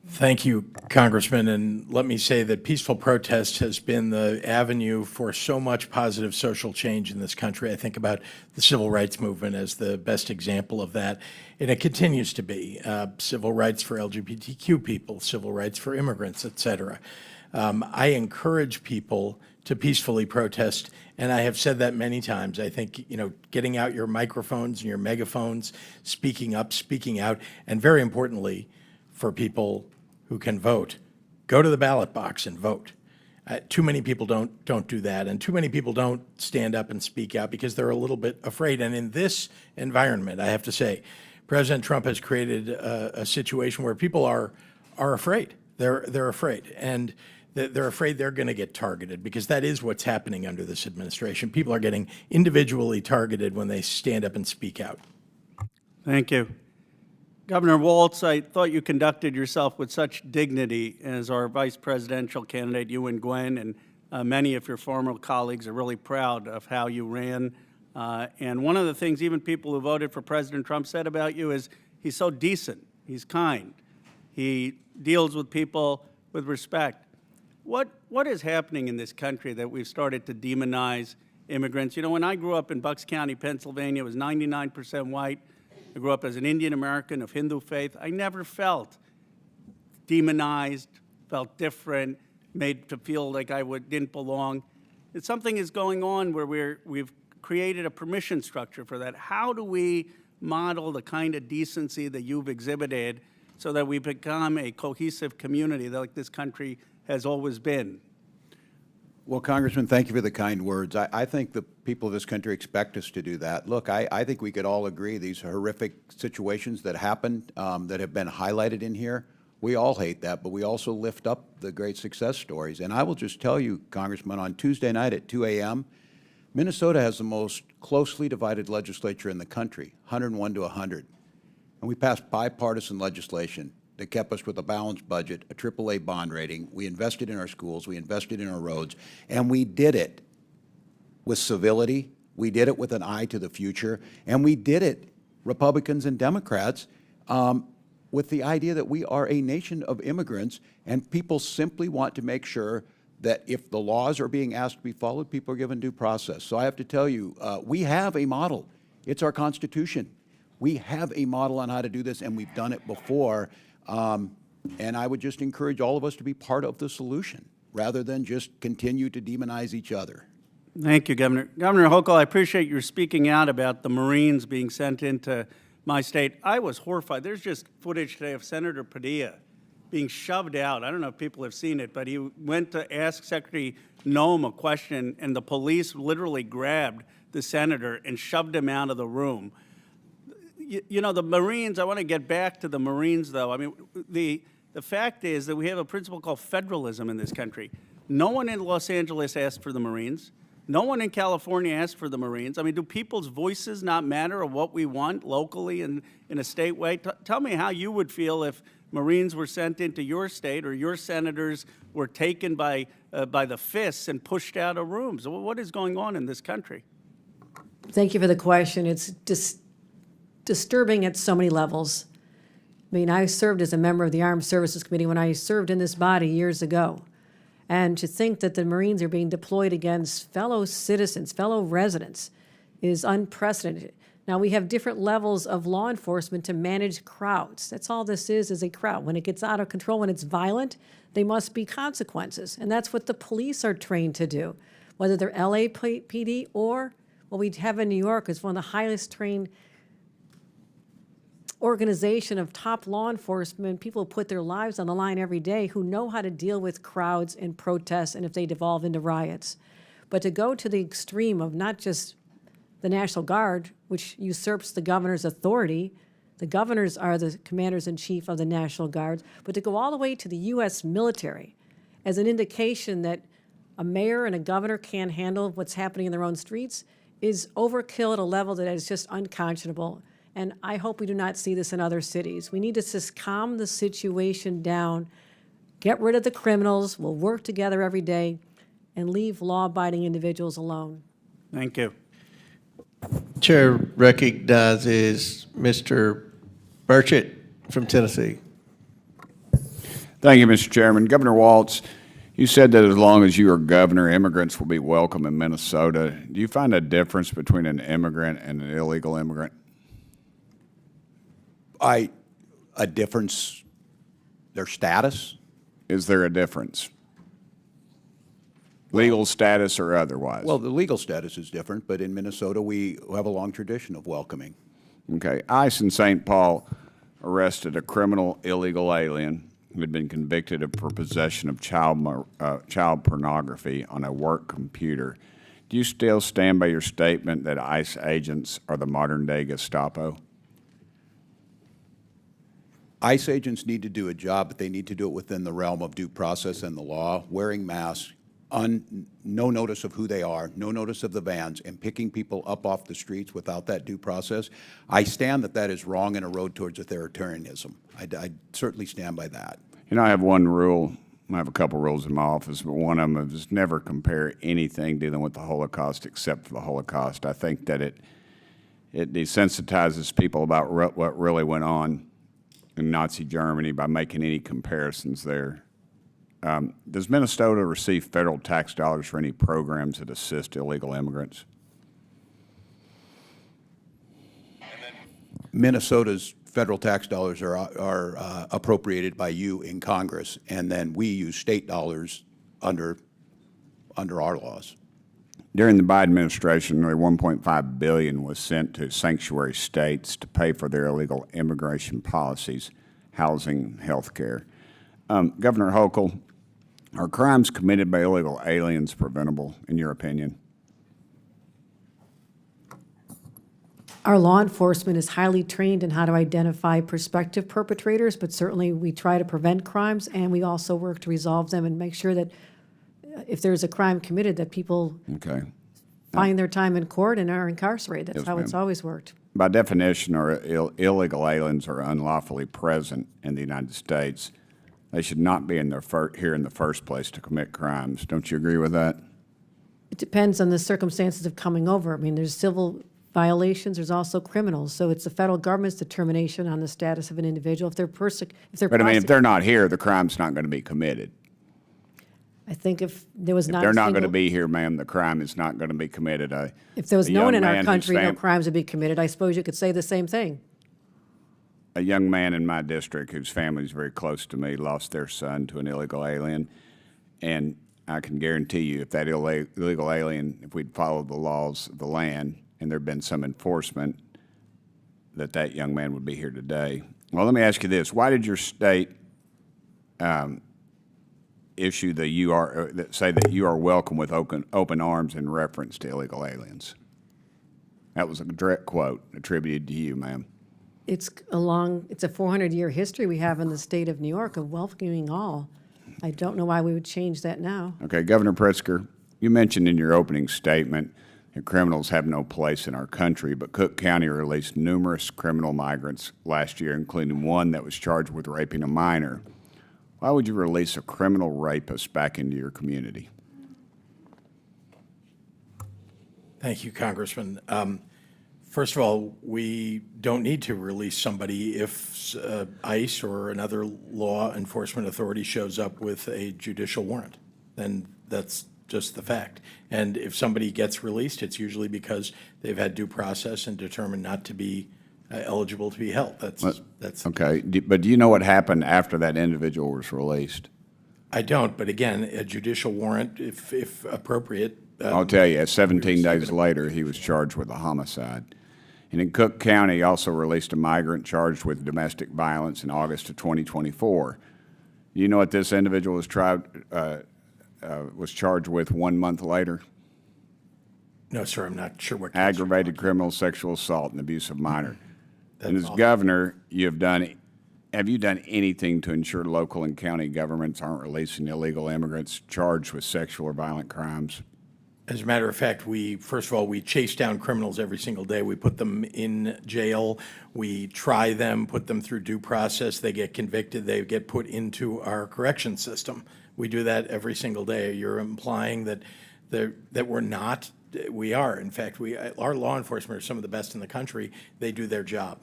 Thank you, Congressman, and let me say that peaceful protest has been the avenue for so much positive social change in this country. I think about the civil rights movement as the best example of that, and it continues to be. Civil rights for LGBTQ people, civil rights for immigrants, et cetera. I encourage people to peacefully protest, and I have said that many times. I think, getting out your microphones and your megaphones, speaking up, speaking out, and very importantly, for people who can vote, go to the ballot box and vote. Too many people don't do that, and too many people don't stand up and speak out because they're a little bit afraid. And in this environment, I have to say, President Trump has created a situation where people are afraid. They're afraid, and they're afraid they're going to get targeted, because that is what's happening under this administration. People are getting individually targeted when they stand up and speak out. Thank you. Governor Walz, I thought you conducted yourself with such dignity as our vice presidential candidate. You and Gwen and many of your former colleagues are really proud of how you ran. And one of the things even people who voted for President Trump said about you is he's so decent, he's kind, he deals with people with respect. What is happening in this country that we've started to demonize immigrants? When I grew up in Bucks County, Pennsylvania, it was 99% white. I grew up as an Indian American of Hindu faith. I never felt demonized, felt different, made to feel like I didn't belong. Something is going on where we've created a permission structure for that. How do we model the kind of decency that you've exhibited so that we become a cohesive community like this country has always been? Well, Congressman, thank you for the kind words. I think the people of this country expect us to do that. Look, I think we could all agree these horrific situations that happened, that have been highlighted in here, we all hate that, but we also lift up the great success stories. And I will just tell you, Congressman, on Tuesday night at 2 a.m., Minnesota has the most closely divided legislature in the country, 101 to 100. And we passed bipartisan legislation that kept us with a balanced budget, a AAA bond rating. We invested in our schools, we invested in our roads, and we did it with civility. We did it with an eye to the future, and we did it, Republicans and Democrats, with the idea that we are a nation of immigrants, and people simply want to make sure that if the laws are being asked to be followed, people are given due process. So I have to tell you, we have a model. It's our Constitution. We have a model on how to do this, and we've done it before. And I would just encourage all of us to be part of the solution rather than just continue to demonize each other. Thank you, Governor. Governor Hochul, I appreciate your speaking out about the Marines being sent into my state. I was horrified. There's just footage today of Senator Padilla being shoved out. I don't know if people have seen it, but he went to ask Secretary Noem a question, and the police literally grabbed the senator and shoved him out of the room. You know, the Marines, I want to get back to the Marines, though. I mean, the fact is that we have a principle called federalism in this country. No one in Los Angeles asked for the Marines. No one in California asked for the Marines. I mean, do people's voices not matter of what we want locally and in a state way? Tell me how you would feel if Marines were sent into your state or your senators were taken by the fists and pushed out of rooms. What is going on in this country? Thank you for the question. It's disturbing at so many levels. I mean, I served as a member of the Armed Services Committee when I served in this body years ago. And to think that the Marines are being deployed against fellow citizens, fellow residents, is unprecedented. Now, we have different levels of law enforcement to manage crowds. That's all this is a crowd. When it gets out of control, when it's violent, there must be consequences. And that's what the police are trained to do, whether they're LAPD or what we have in New York is one of the highest trained organization of top law enforcement, people who put their lives on the line every day, who know how to deal with crowds and protests and if they devolve into riots. But to go to the extreme of not just the National Guard, which usurps the governor's authority, the governors are the commanders-in-chief of the National Guard, but to go all the way to the U.S. military as an indication that a mayor and a governor can't handle what's happening in their own streets is overkill at a level that is just unconscionable. And I hope we do not see this in other cities. We need to just calm the situation down, get rid of the criminals, we'll work together every day, and leave law-abiding individuals alone. Thank you. Chair recognizes Mr. Burchett from Tennessee. Thank you, Mr. Chairman. Governor Walz, you said that as long as you are governor, immigrants will be welcome in Minnesota. Do you find a difference between an immigrant and an illegal immigrant? A difference, their status? Is there a difference? Legal status or otherwise? Well, the legal status is different, but in Minnesota, we have a long tradition of welcoming. Okay. ICE in St. Paul arrested a criminal illegal alien who had been convicted for possession of child pornography on a work computer. Do you still stand by your statement that ICE agents are the modern-day Gestapo? ICE agents need to do a job, but they need to do it within the realm of due process and the law, wearing masks, no notice of who they are, no notice of the vans, and picking people up off the streets without that due process. I stand that is wrong and a road towards authoritarianism. I certainly stand by that. You know, I have one rule. I have a couple rules in my office, but one of them is never compare anything dealing with the Holocaust except for the Holocaust. I think that it desensitizes people about what really went on in Nazi Germany by making any comparisons there. Does Minnesota receive federal tax dollars for any programs that assist illegal immigrants? Minnesota's federal tax dollars are appropriated by you in Congress, and then we use state dollars under our laws. During the Biden administration, nearly $1.5 billion was sent to sanctuary states to pay for their illegal immigration policies, housing, health care. Governor Hochul, are crimes committed by illegal aliens preventable, in your opinion? Our law enforcement is highly trained in how to identify prospective perpetrators, but certainly we try to prevent crimes, and we also work to resolve them and make sure that if there's a crime committed, that people find their time in court and are incarcerated. That's how it's always worked. By definition, illegal aliens are unlawfully present in the United States. They should not be here in the first place to commit crimes. Don't you agree with that? It depends on the circumstances of coming over. I mean, there's civil violations, there's also criminals. So it's the federal government's determination on the status of an individual. If they're But I mean, if they're not here, the crime's not going to be committed. I think if there was not If they're not going to be here, ma'am, the crime is not going to be committed. If there was no one in our country, no crimes would be committed. I suppose you could say the same thing. A young man in my district whose family is very close to me lost their son to an illegal alien, and I can guarantee you if that illegal alien, if we'd followed the laws of the land and there'd been some enforcement, that young man would be here today. Well, let me ask you this. Why did your state issue say that you are welcome with open arms in reference to illegal aliens? That was a direct quote attributed to you, ma'am. It's a 400-year history we have in the state of New York of welcoming all. I don't know why we would change that now. Okay, Governor Pritzker, you mentioned in your opening statement that criminals have no place in our country, but Cook County released numerous criminal migrants last year, including one that was charged with raping a minor. Why would you release a criminal rapist back into your community? Thank you, Congressman. First of all, we don't need to release somebody if ICE or another law enforcement authority shows up with a judicial warrant. Then that's just the fact. And if somebody gets released, it's usually because they've had due process and determined not to be eligible to be held. That's okay. But do you know what happened after that individual was released? I don't, but again, a judicial warrant, if appropriate. I'll tell you, 17 days later, he was charged with a homicide. And in Cook County, also released a migrant charged with domestic violence in August of 2024. Do you know what this individual was charged with 1 month later? No, sir, I'm not sure what. Aggravated criminal sexual assault and abuse of minor. And as governor, have you done anything to ensure local and county governments aren't releasing illegal immigrants charged with sexual or violent crimes? As a matter of fact, first of all, we chase down criminals every single day. We put them in jail. We try them, put them through due process. They get convicted. They get put into our correction system. We do that every single day. You're implying that we're not. We are. In fact, our law enforcement are some of the best in the country. They do their job.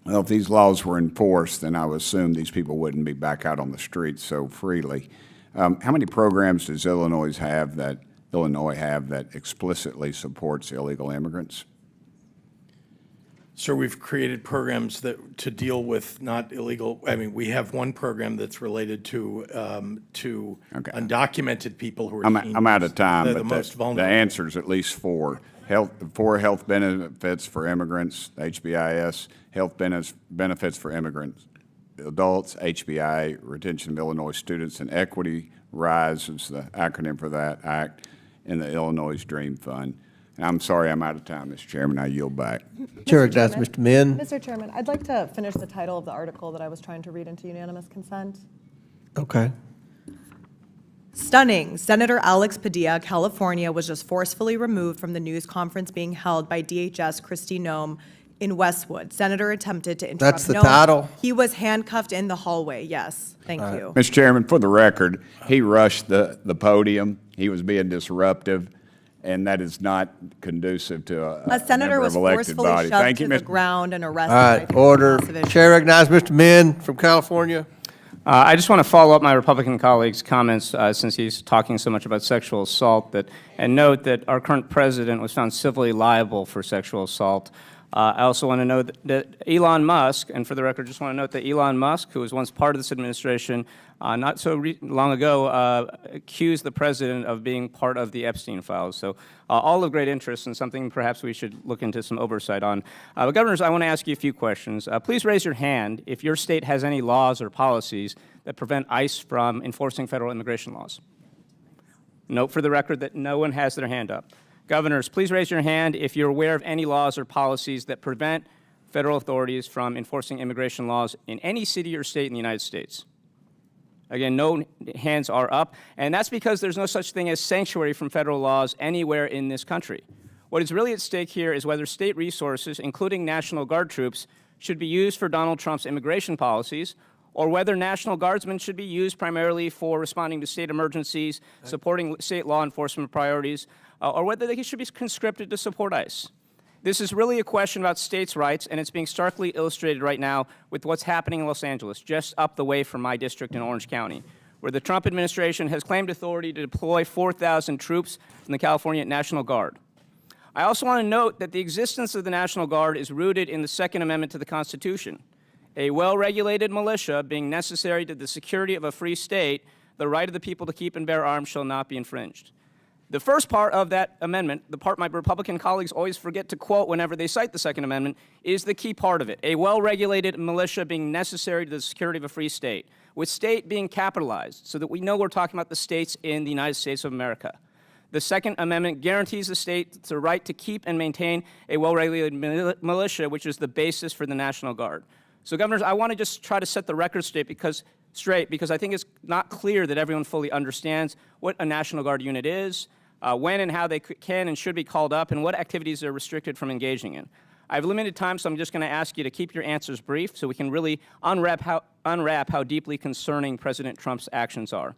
Well, if these laws were enforced, then I would assume these people wouldn't be back out on the streets so freely. How many programs does Illinois have that explicitly supports illegal immigrants? Sir, we've created programs to deal with not illegal. I mean, we have one program that's related to undocumented people who are. I'm out of time, the most vulnerable. The answer is at least four. Health benefits for immigrants, HBIS, health benefits for immigrants, adults, HBI, retention of Illinois students, and equity, RISE is the acronym for that act, in the Illinois Dream Fund. And I'm sorry I'm out of time, Mr. Chairman. I yield back. Chair, that's Mr. Min. Mr. Chairman, I'd like to finish the title of the article that I was trying to read into unanimous consent. Okay. Stunning. Senator Alex Padilla, California, was just forcefully removed from the news conference being held by DHS Kristi Noem in Westwood. Senator attempted to interrupt That's the Noem. title? He was handcuffed in the hallway, yes. Thank you. Mr. Chairman, for the record, he rushed the podium. He was being disruptive, and that is not conducive to A senator was forcefully shoved Thank to you, the Mr. ground and arrested. All I right, think, order. for massive Chair recognizes Mr. Min from California. I just want to follow up my Republican colleague's comments since he's talking so much about sexual assault and note that our current president was found civilly liable for sexual assault I also want to note that Elon Musk, and for the record, just want to note that Elon Musk, who was once part of this administration, not so long ago, accused the president of being part of the Epstein files. So all of great interest and something perhaps we should look into some oversight on. But governors, I want to ask you a few questions. Please raise your hand if your state has any laws or policies that prevent ICE from enforcing federal immigration laws. Note for the record that no one has their hand up. Governors, please raise your hand if you're aware of any laws or policies that prevent federal authorities from enforcing immigration laws in any city or state in the United States. Again, no hands are up, and that's because there's no such thing as sanctuary from federal laws anywhere in this country. What is really at stake here is whether state resources, including National Guard troops, should be used for Donald Trump's immigration policies, or whether National Guardsmen should be used primarily for responding to state emergencies, supporting state law enforcement priorities, or whether they should be conscripted to support ICE. This is really a question about states' rights, and it's being starkly illustrated right now with what's happening in Los Angeles, just up the way from my district in Orange County, where the Trump administration has claimed authority to deploy 4,000 troops from the California National Guard. I also want to note that the existence of the National Guard is rooted in the Second Amendment to the Constitution. A well-regulated militia being necessary to the security of a free state, the right of the people to keep and bear arms shall not be infringed. The first part of that amendment, the part my Republican colleagues always forget to quote whenever they cite the Second Amendment, is the key part of it. A well-regulated militia being necessary to the security of a free state, with state being capitalized so that we know we're talking about the states in the United States of America. The Second Amendment guarantees the state the right to keep and maintain a well-regulated militia, which is the basis for the National Guard. So, Governors, I want to just try to set the record straight because I think it's not clear that everyone fully understands what a National Guard unit is, when and how they can and should be called up, and what activities they're restricted from engaging in. I have limited time, so I'm just going to ask you to keep your answers brief so we can really unwrap how deeply concerning President Trump's actions are.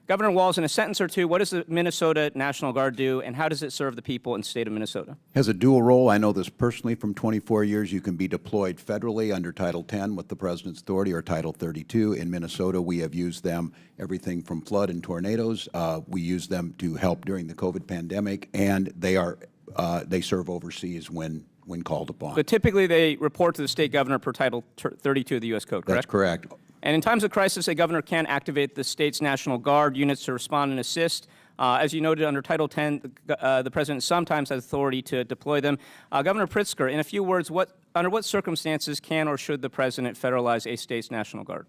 Governor Walz, in a sentence or two, what does the Minnesota National Guard do, and how does it serve the people in the state of Minnesota? Has a dual role. I know this personally from 24 years. You can be deployed federally under Title 10 with the President's authority or Title 32. In Minnesota, we have used them everything from flood and tornadoes. We use them to help during the COVID pandemic, and they serve overseas when called upon. But typically they report to the state governor per Title 32 of the U.S. Code, correct? That's correct. And in times of crisis, a governor can activate the state's National Guard units to respond and assist. As you noted, under Title 10, the President sometimes has authority to deploy them. Governor Pritzker, in a few words, under what circumstances can or should the President federalize a state's National Guard?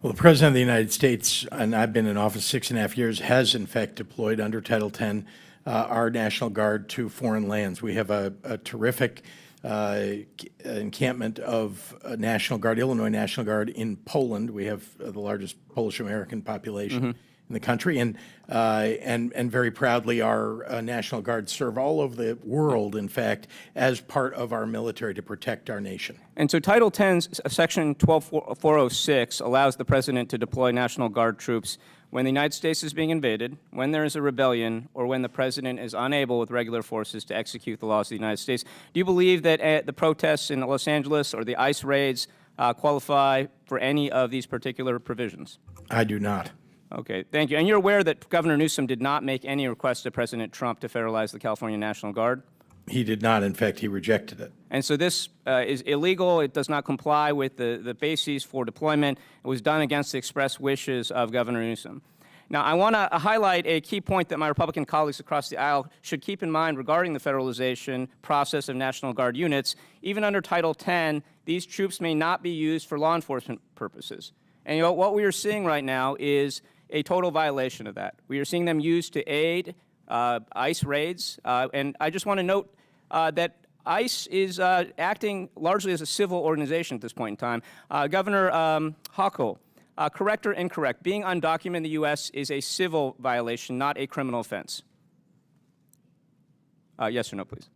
Well, the President of the United States, and I've been in office 6.5 years, has in fact deployed under Title 10 our National Guard to foreign lands. We have a terrific encampment of National Guard, Illinois National Guard in Poland. We have the largest Polish-American population in the country, and very proudly our National Guard serve all over the world, in fact, as part of our military to protect our nation. And so Title 10's Section 12406 allows the President to deploy National Guard troops when the United States is being invaded, when there is a rebellion, or when the President is unable with regular forces to execute the laws of the United States. Do you believe that the protests in Los Angeles or the ICE raids qualify for any of these particular provisions? I do not. Okay, thank you. And you're aware that Governor Newsom did not make any request to President Trump to federalize the California National Guard? He did not. In fact, he rejected it. And so this is illegal. It does not comply with the bases for deployment. It was done against the express wishes of Governor Newsom. Now, I want to highlight a key point that my Republican colleagues across the aisle should keep in mind regarding the federalization process of National Guard units. Even under Title 10, these troops may not be used for law enforcement purposes. And what we are seeing right now is a total violation of that. We are seeing them used to aid ICE raids, and I just want to note that ICE is acting largely as a civil organization at this point in time. Governor Hochul, correct or incorrect, being undocumented in the U.S. is a civil violation, not a criminal offense. Yes or no, please.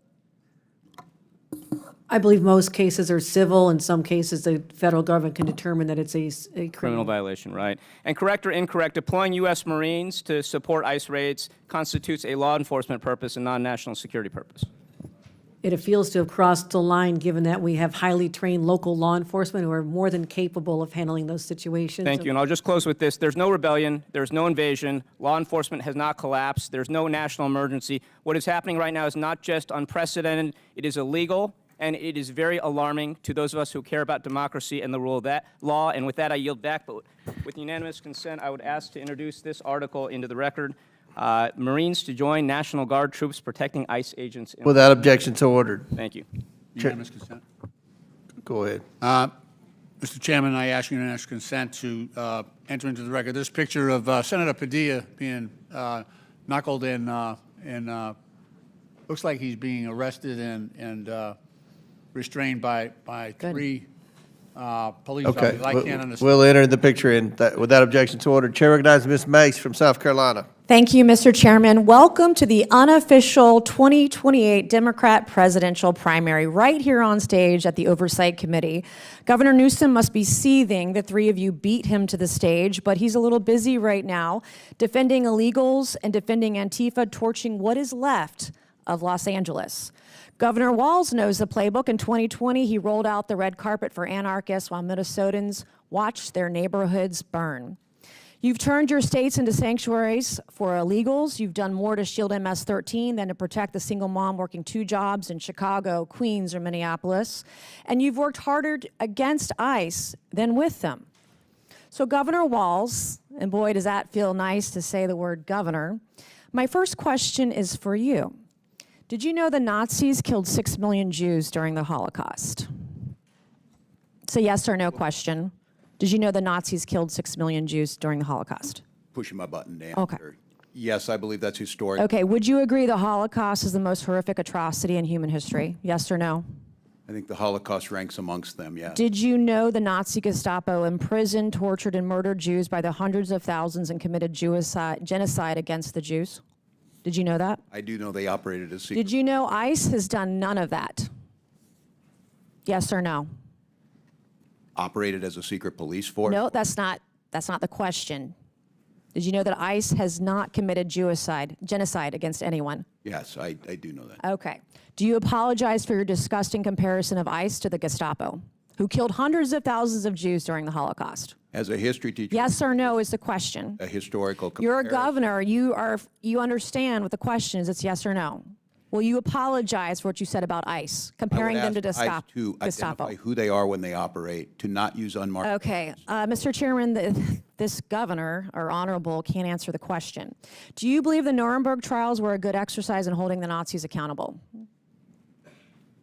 I believe most cases are civil. In some cases, the federal government can determine that it's a criminal violation, right? And correct or incorrect, deploying U.S. Marines to support ICE raids constitutes a law enforcement purpose and non-national security purpose. It appeals to have crossed the line, given that we have highly trained local law enforcement who are more than capable of handling those situations. Thank you, and I'll just close with this. There's no rebellion. There's no invasion. Law enforcement has not collapsed. There's no national emergency. What is happening right now is not just unprecedented. It is illegal. and it is very alarming to those of us who care about democracy and the rule of that law. And with that, I yield back. But with unanimous consent, I would ask to introduce this article into the record. Marines to join National Guard troops protecting ICE agents. Without objection, so ordered. Thank you. Unanimous consent. Go ahead. Mr. Chairman, I ask unanimous consent to enter into the record this picture of Senator Padilla being knuckled and looks like he's being arrested and restrained by three police Okay, officers. I can't understand. we'll enter the picture in. Without objection, so ordered. Chair recognizes Ms. Mace from South Carolina. Thank you, Mr. Chairman. Welcome to the unofficial 2028 Democrat presidential primary right here on stage at the Oversight Committee. Governor Newsom must be seething. The three of you beat him to the stage, but he's a little busy right now defending illegals and defending Antifa, torching what is left of Los Angeles. Governor Walz knows the playbook. In 2020, he rolled out the red carpet for anarchists while Minnesotans watched their neighborhoods burn. You've turned your states into sanctuaries for illegals. You've done more to shield MS-13 than to protect the single mom working 2 jobs in Chicago, Queens, or Minneapolis. And you've worked harder against ICE than with them. So Governor Walz, and boy, does that feel nice to say the word governor, my first question is for you. Did you know the Nazis killed 6 million Jews during the Holocaust? It's a yes or no question. Did you know the Nazis killed 6 million Jews during the Holocaust? Pushing my button to Okay. answer. Yes, I believe that's historic. Okay, would you agree the Holocaust is the most horrific atrocity in human history? Yes or no? I think the Holocaust ranks amongst them, yes. Did you know the Nazi Gestapo imprisoned, tortured, and murdered Jews by the hundreds of thousands and committed genocide against the Jews? Did you know that? I do know they operated as secret. Did you know ICE has done none of that? Yes or no? Operated as a secret police force? No, that's not the question. Did you know that ICE has not committed genocide against anyone? Yes, I do know that. Okay. Do you apologize for your disgusting comparison of ICE to the Gestapo, who killed hundreds of thousands of Jews during the Holocaust? As a history teacher, Yes or no is the question. a historical You're a comparison. governor. You understand what the question is. It's yes or no. Will you apologize for what you said about ICE, comparing them to I would ask ICE to Gestapo? identify who they are when they operate, to not use unmarked. Okay, Mr. Chairman, this governor, or honorable, can't answer the question. Do you believe the Nuremberg trials were a good exercise in holding the Nazis accountable?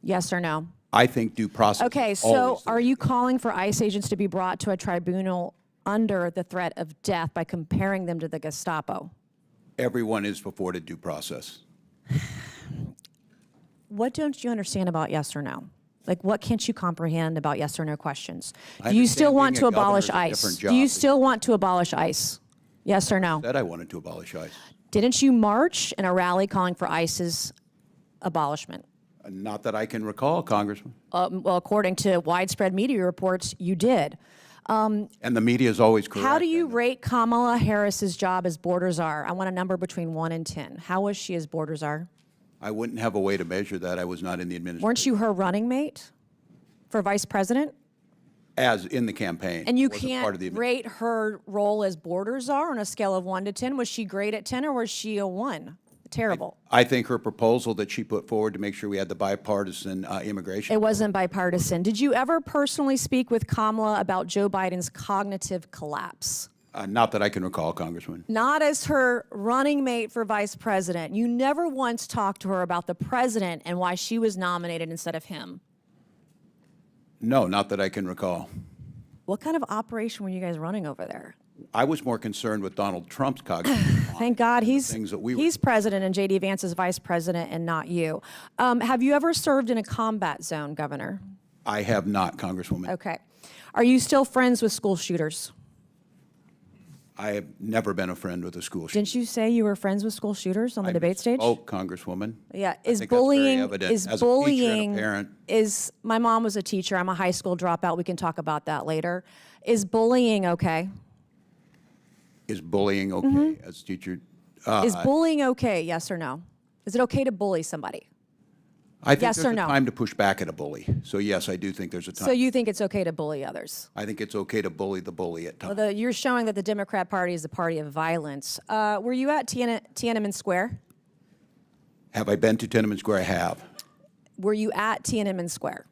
Yes or no? I think due process. Okay, is so always the are you calling for ICE agents to be brought to a tribunal under the threat of death by comparing them to the Gestapo? Everyone is afforded due process. What don't you understand about yes or no? Like, what can't you comprehend about yes or no questions? I Do you understand still want being to a governor abolish is a ICE? different Do you job. still want to abolish ICE? Yes or no? Said I wanted to abolish ICE. Didn't you march in a rally calling for ICE's abolishment? Not that I can recall, Congressman. Well, according to widespread media reports, you did. And the media is always correct. How do you rate Kamala Harris's job as border czar? I want a number between 1 and 10. How was she as border czar? I wouldn't have a way to measure that. I was not in the administration. Weren't you her running mate for vice president? As in the campaign. And you wasn't part of the can't rate her role as border czar on a scale of 1 to 10. Was she great at 10 or was she a 1? Terrible. I think her proposal that she put forward to make sure we had the bipartisan immigration. It wasn't bipartisan. Did you ever personally speak with Kamala about Joe Biden's cognitive collapse? Not that I can recall, Congressman. Not as her running mate for vice president. You never once talked to her about the president and why she was nominated instead of him. No, not that I can recall. What kind of operation were you guys running over there? I was more concerned with Donald Trump's cognitive. Thank God he's things that we were- he's president and J.D. Vance is vice president and not you. Have you ever served in a combat zone, Governor? I have not, Congresswoman. Okay. Are you still friends with school shooters? I have never been a friend with a school shooter. Didn't you say you were friends with school shooters on the debate stage? Oh, Congresswoman. Yeah, I is think that's very bullying evident. is As a teacher and a bullying parent. is my mom was a teacher. I'm a high school dropout. We can talk about that later. Is bullying okay? Is bullying okay as a teacher? Is bullying okay? Yes or no? Is it okay to bully somebody? I think yes there's or a no? time to push back at a bully. So yes, I do think there's a time. So you think it's okay to bully others? I think it's okay to bully the bully at times. Well, you're showing that the Democrat Party is a party of violence. Were you at Tiananmen Square? Have I been to Tiananmen Square? I have. Were you at Tiananmen Square?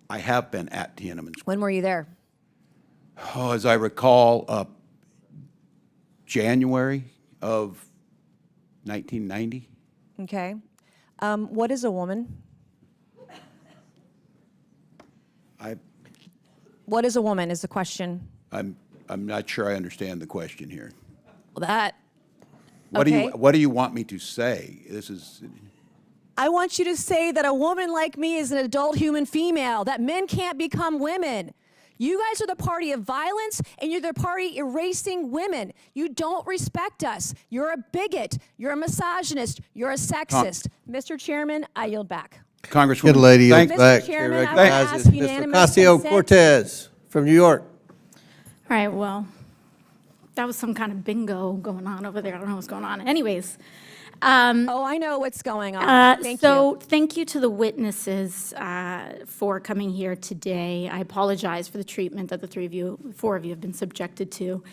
I have been at Tiananmen Square. When were you there? Oh, as I recall, January of 1990. Okay. What is a woman? What is a woman is the question. I'm not sure I understand the question here. Well, that. What Okay. do you want me to say? This is. I want you to say that a woman like me is an adult human female, that men can't become women. You guys are the party of violence, and you're the party erasing women. You don't respect us. You're a bigot. You're a misogynist. You're a sexist. Mr. Chairman, I yield back. Congresswoman. Good lady, yields Mr. back. Chairman, Chair I will recognizes ask Mr. unanimous Ocasio-Cortez from New York. All right, well, that was some kind of bingo going on over there. I don't know what's going on. Anyways. Oh, I know what's going on. Thank you. Thank you to the witnesses for coming here today. I apologize for the treatment that the four of you have been subjected to.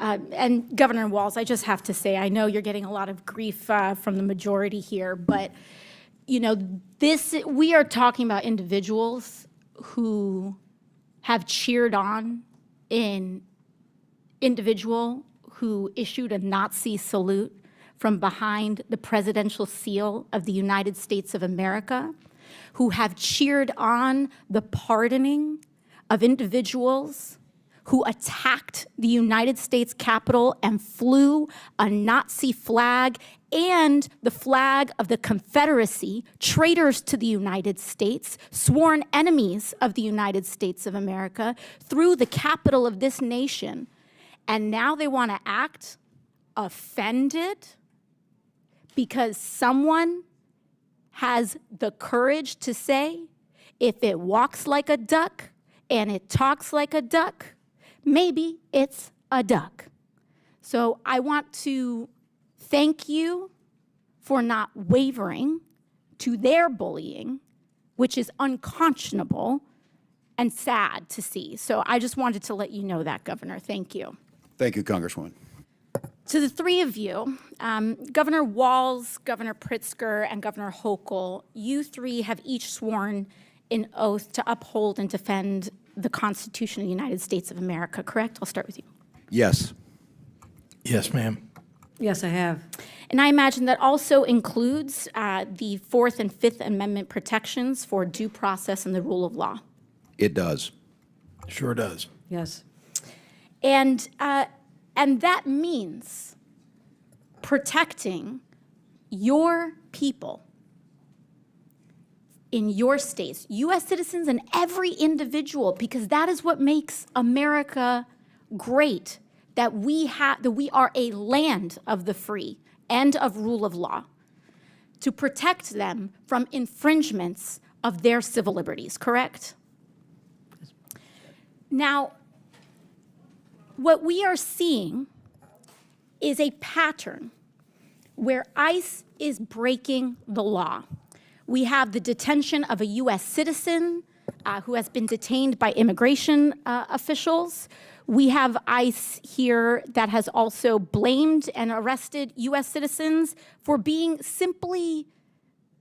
And Governor Walz, I just have to say, I know you're getting a lot of grief from the majority here, but you know, we are talking about individuals who have cheered on an individual who issued a Nazi salute from behind the presidential seal of the United States of America, who have cheered on the pardoning of individuals who attacked the United States Capitol and flew a Nazi flag and the flag of the Confederacy, traitors to the United States, sworn enemies of the United States of America, through the capital of this nation. And now they want to act offended because someone has the courage to say, if it walks like a duck and it talks like a duck, maybe it's a duck. So I want to thank you for not wavering to their bullying, which is unconscionable and sad to see. So I just wanted to let you know that, Governor. Thank you. Thank you, Congresswoman. To the three of you, Governor Walz, Governor Pritzker, and Governor Hochul, you three have each sworn an oath to uphold and defend the Constitution of the United States of America, correct? I'll start with you. Yes. Yes, ma'am. Yes, I have. And I imagine that also includes the Fourth and Fifth Amendment protections for due process and the rule of law. It does. Sure does. Yes. And that means protecting your people in your states, U.S. citizens and every individual, because that is what makes America great, that we are a land of the free and of rule of law, to protect them from infringements of their civil liberties, correct? Now, what we are seeing is a pattern where ICE is breaking the law. We have the detention of a U.S. citizen who has been detained by immigration officials. We have ICE here that has also blamed and arrested U.S. citizens for being simply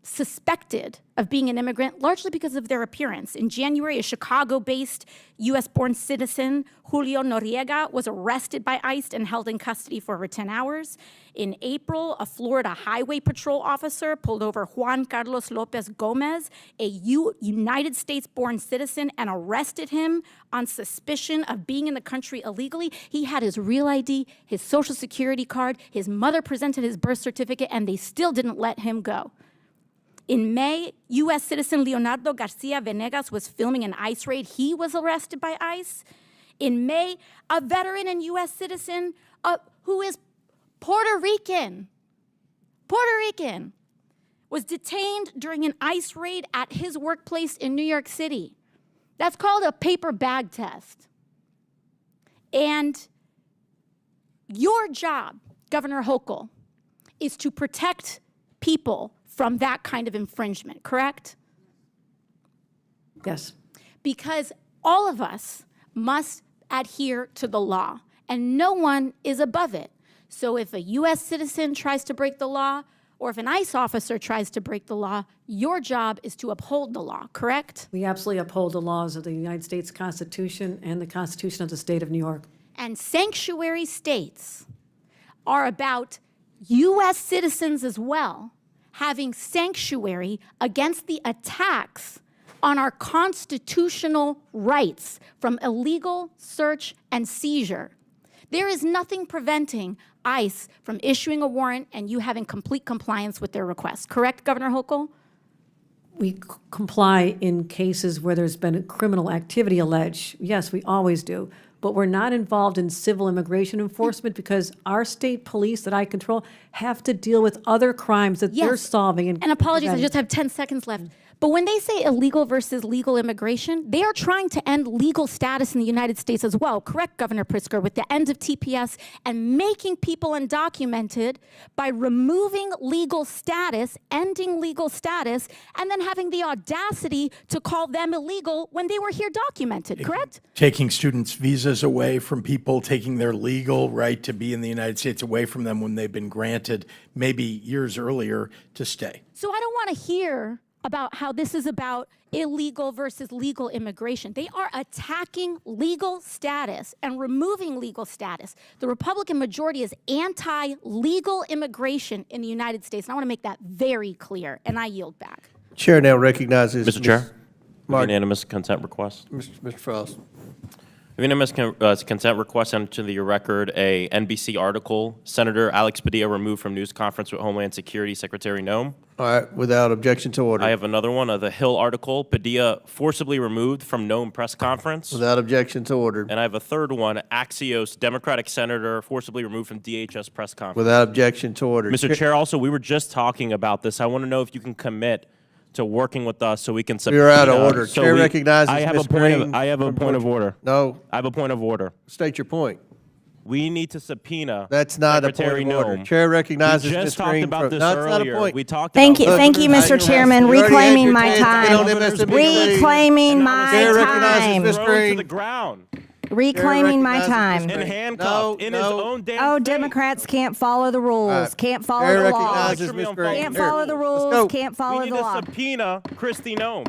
suspected of being an immigrant, largely because of their appearance. In January, a Chicago-based U.S.-born citizen, Julio Noriega, was arrested by ICE and held in custody for over 10 hours. In April, a Florida Highway Patrol officer pulled over Juan Carlos Lopez Gomez, a United States-born citizen, and arrested him on suspicion of being in the country illegally. He had his real ID, his Social Security card, his mother presented his birth certificate, and they still didn't let him go. In May, U.S. citizen Leonardo Garcia Venegas was filming an ICE raid. He was arrested by ICE. In May, a veteran and U.S. citizen who is Puerto Rican, was detained during an ICE raid at his workplace in New York City. That's called a paper bag test. And your job, Governor Hochul, is to protect people from that kind of infringement, correct? Yes. Because all of us must adhere to the law, and no one is above it. So if a U.S. citizen tries to break the law, or if an ICE officer tries to break the law, your job is to uphold the law, correct? We absolutely uphold the laws of the United States Constitution and the Constitution of the State of New York. And sanctuary states are about U.S. citizens as well having sanctuary against the attacks on our constitutional rights from illegal search and seizure. There is nothing preventing ICE from issuing a warrant and you having complete compliance with their request. Correct, Governor Hochul? We comply in cases where there's been criminal activity alleged. Yes, we always do. But we're not involved in civil immigration enforcement because our state police that I control have to deal with other crimes that they're solving. And apologies, I just have 10 seconds left. But when they say illegal versus legal immigration, they are trying to end legal status in the United States as well. Correct, Governor Pritzker, with the end of TPS and making people undocumented by removing legal status, ending legal status, and then having the audacity to call them illegal when they were here documented, correct? Taking students' visas away from people, taking their legal right to be in the United States away from them when they've been granted maybe years earlier to stay. So I don't want to hear about how this is about illegal versus legal immigration. They are attacking legal status and removing legal status. The Republican majority is anti-legal immigration in the United States, and I want to make that very clear, and I yield back. Chair now recognizes Mr. Chair, Mark. unanimous consent request. Mr. Frost. Unanimous consent request sent to the record a NBC article, Senator Alex Padilla removed from news conference with Homeland Security Secretary Noem. All right, without objection to order. I have another one, the Hill article, Padilla forcibly removed from Noem press conference. Without objection to order. And I have a third one, Axios Democratic Senator forcibly removed from DHS press conference. Without objection to order. Mr. Chair, also, we were just talking about this. I want to know if you can commit to working with us so we can subpoena. You're out of order. Chair recognizes I have Ms. a point Green. I have a point of order. No. I have a point of order. State your point. We need to subpoena. That's not Secretary a point of order. Noem. Chair recognizes We Ms. just talked Green. about this No, it's not a earlier. point. We talked Thank about you, thank you, Mr. Chairman. You already had Reclaiming your my chance to get time. on MSNBC. Reclaiming my Chair recognizes Ms. time. Green. to the ground. Reclaiming my recognizes time. Ms. And Green. handcuffed in his own damn Oh, state. Democrats can't follow the rules, All right. can't follow Chair the law. recognizes Ms. Green. Can't Here. follow the Let's rules, go. can't We follow need the to law. subpoena Kristi Noem.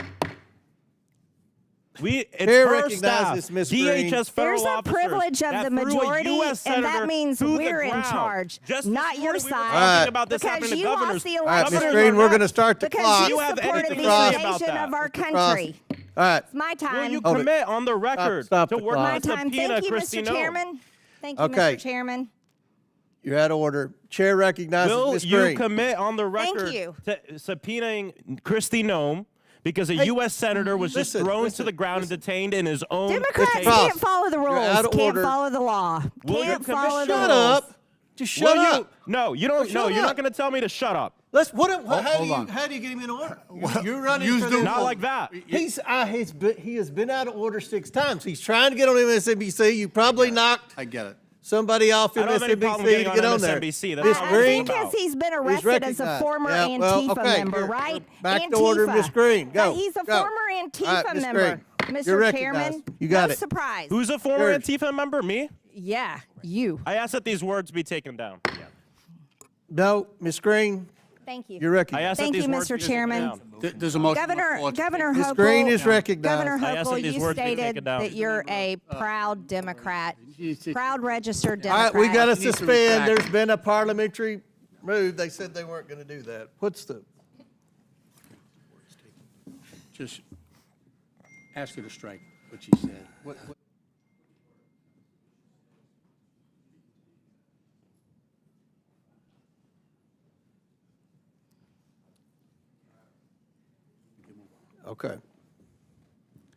It's Chair her recognizes staff, Ms. Green. DHS federal There's a officers privilege of that the threw a majority, US and that senator means to the we're in ground. charge, Just not this your morning we were side. talking about this Because happening to you governors. lost the All right, Ms. election. Green, we're going to start the Because clock. you You have supported anything the to say about invasion that? of our Frost. country. All right. It's my Will time. you Hold it. commit on the record Stop to the work clock. My to time. subpoena Thank you, Kristi Mr. Noem? Chairman. Thank you, Okay. Mr. Chairman. You're out of order. Chair recognizes Will Ms. you Green. commit on the Thank record you. to subpoenaing Kristi Noem because a U.S. senator was just thrown to the ground and detained in his own Democrats detained- Frost, can't follow the you're rules, out of can't order. follow the law, Will you can't commit- follow the Shut rules. up. Just shut Will you- up. No, you don't. No, shut you're up. not going to tell me to shut up. Let's. hold on. How do you get him in order? You're running for do- the Not like that. he has been out of order 6 times. He's trying to get on MSNBC. You probably knocked I get it. somebody off I don't have any problem MSNBC getting to on get on there. MSNBC. That's Ms. not I what it's Green, think about. as he's been is arrested as a recognized. former Yeah, well, Antifa okay, member, here, right? back to order, Antifa. Ms. Green. Go. But he's a Go. former All Antifa right, Ms. member, Green. You're Mr. Chairman. recognized. You got no it. surprise. Who's a former Yours. Antifa member? Me? Yeah, you. I asked that these words be taken down. No, Ms. Green, Thank you. you're I recognized. asked that Thank these you, words be Mr. taken Chairman. down. There's a motion. on the floor. Governor Ms. Hochul. Green is recognized. Governor I asked that Hochul, these you words be taken stated down. that you're a proud Democrat, proud registered All right, Democrat. we got to You need to suspend. retract. There's been a parliamentary move. They said they weren't going to do that. What's the? Just ask her to strike what she said. What- Okay.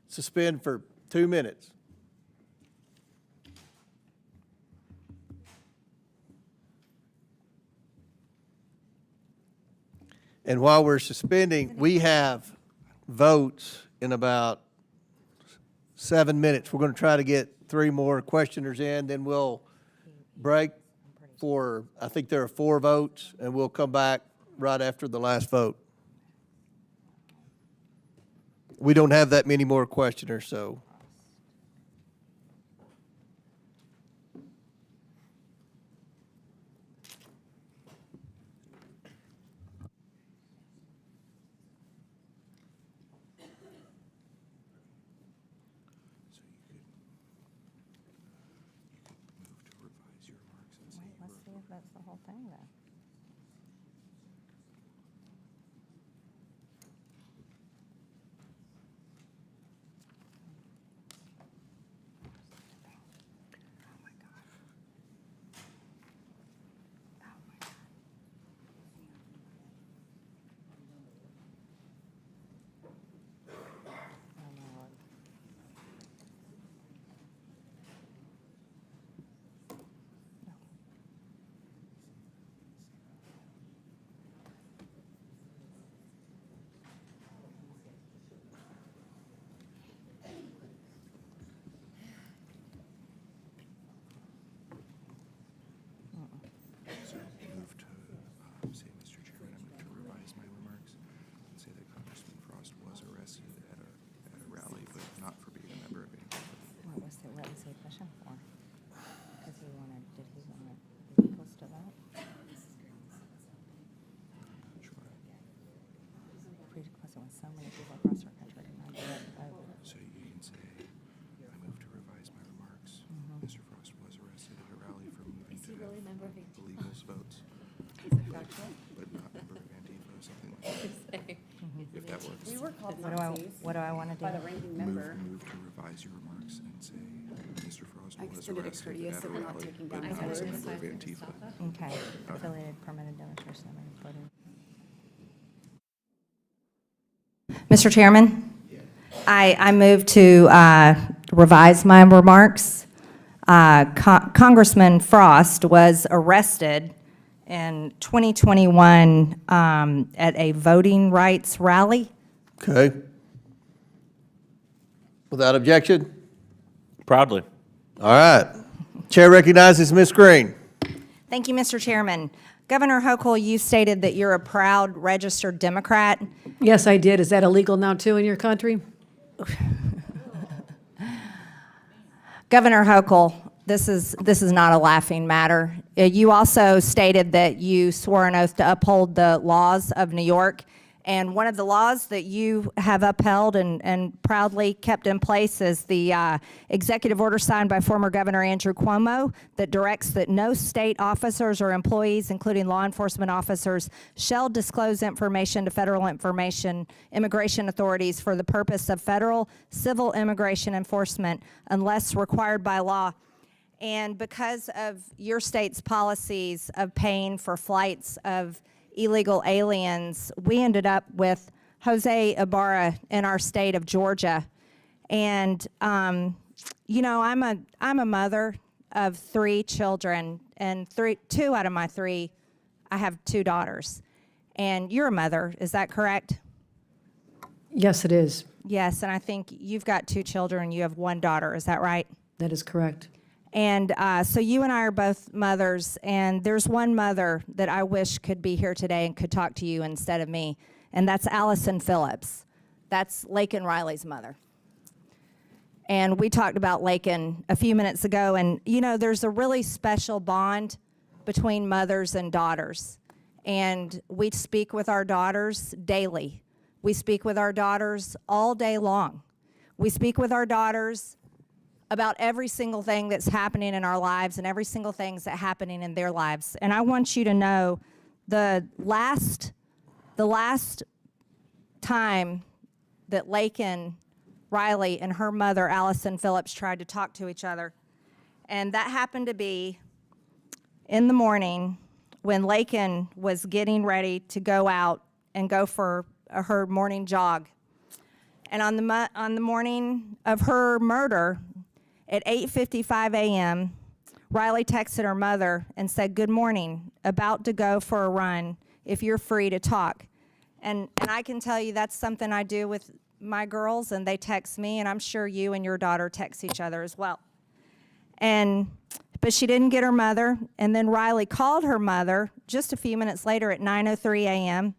Suspend for 2 minutes. And while we're suspending, we have votes in about 7 minutes. We're going to try to get 3 more questioners in, then we'll break for, I think there are 4 votes, and we'll come back right after the last vote. We don't have that many more questioners, so. that's the whole thing, then. Say, Mr. Chairman, I move to revise my remarks and say that Congressman Frost was arrested at a rally, but not for being a member of Antifa. What was the question for? Because did he want illegals to vote? Sure. Prerequisite with so many people across our country to not vote. So you can say, I move to revise my remarks. Mr. Frost was arrested at a rally for moving to have illegals votes. But not member of Antifa or something like that. If that works. We were called what do I want to do? By the ranking member. Move to revise your remarks and say, Mr. Frost was arrested at a rally, but not as a member of Antifa. Okay. Affiliated permanent demonstration. Mr. Chairman, I move to revise my remarks. Congressman Frost was arrested in 2021 at a voting rights rally. Okay. Without objection? Proudly. All right. Chair recognizes Ms. Green. Thank you, Mr. Chairman. Governor Hochul, you stated that you're a proud registered Democrat. Yes, I did. Is that illegal now, too, in your country? Governor Hochul, this is not a laughing matter. You also stated that you swore an oath to uphold the laws of New York. And one of the laws that you have upheld and proudly kept in place is the executive order signed by former Governor Andrew Cuomo that directs that no state officers or employees, including law enforcement officers, shall disclose information to federal immigration authorities for the purpose of federal civil immigration enforcement unless required by law. And because of your state's policies of paying for flights of illegal aliens, we ended up with Jose Ibarra in our state of Georgia. And, you know, I'm a mother of 3 children, and 2 out of my 3, I have 2 daughters. And you're a mother, is that correct? Yes, it is. Yes, and I think you've got 2 children, you have 1 daughter, is that right? That is correct. And so you and I are both mothers, and there's one mother that I wish could be here today and could talk to you instead of me, and that's Allison Phillips. That's Laken Riley's mother. And we talked about Laken a few minutes ago, and you know, there's a really special bond between mothers and daughters. And we speak with our daughters daily. We speak with our daughters all day long. We speak with our daughters about every single thing that's happening in our lives and every single thing that's happening in their lives. And I want you to know the last time that Laken Riley and her mother, Allison Phillips, tried to talk to each other, and that happened to be in the morning when Laken was getting ready to go out and go for her morning jog. And on the morning of her murder, at 8:55 a.m., Riley texted her mother and said, "Good morning, about to go for a run, if you're free to talk." And I can tell you that's something I do with my girls, and they text me, and I'm sure you and your daughter text each other as well. But she didn't get her mother, and then Riley called her mother just a few minutes later at 9:03 a.m.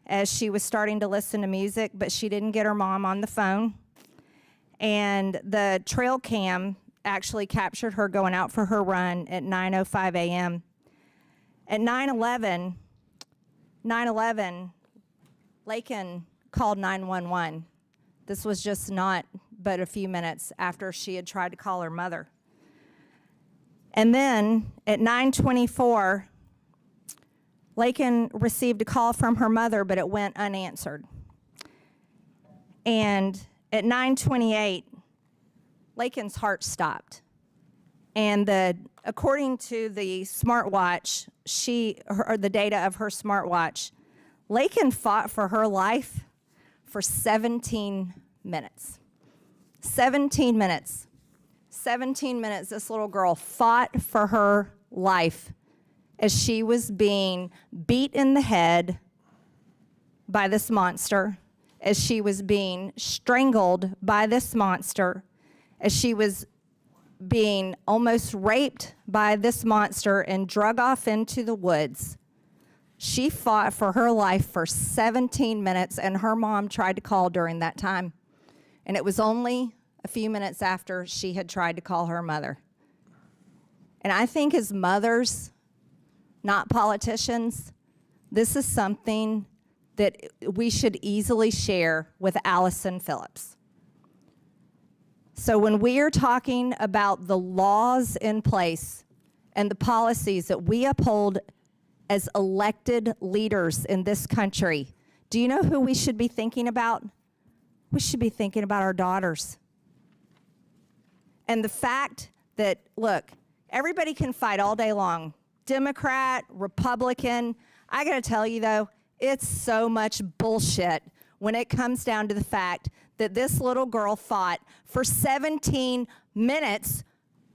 as she was starting to listen to music, but she didn't get her mom on the phone. And the trail cam actually captured her going out for her run at 9:05 a.m. At 9:11, Laken called 911. This was just not but a few minutes after she had tried to call her mother. And then at 9:24, Lakin received a call from her mother, but it went unanswered. And at 9:28, Lakin's heart stopped. And according to the smartwatch, the data of her smartwatch, Lakin fought for her life for 17 minutes. 17 minutes. 17 minutes, this little girl fought for her life as she was being beat in the head by this monster, as she was being strangled by this monster, as she was being almost raped by this monster and drug off into the woods. She fought for her life for 17 minutes, and her mom tried to call during that time. And it was only a few minutes after she had tried to call her mother. And I think as mothers, not politicians, this is something that we should easily share with Allison Phillips. So when we are talking about the laws in place and the policies that we uphold as elected leaders in this country, do you know who we should be thinking about? We should be thinking about our daughters. And the fact that, look, everybody can fight all day long, Democrat, Republican. I gotta tell you though, it's so much bullshit when it comes down to the fact that this little girl fought for 17 minutes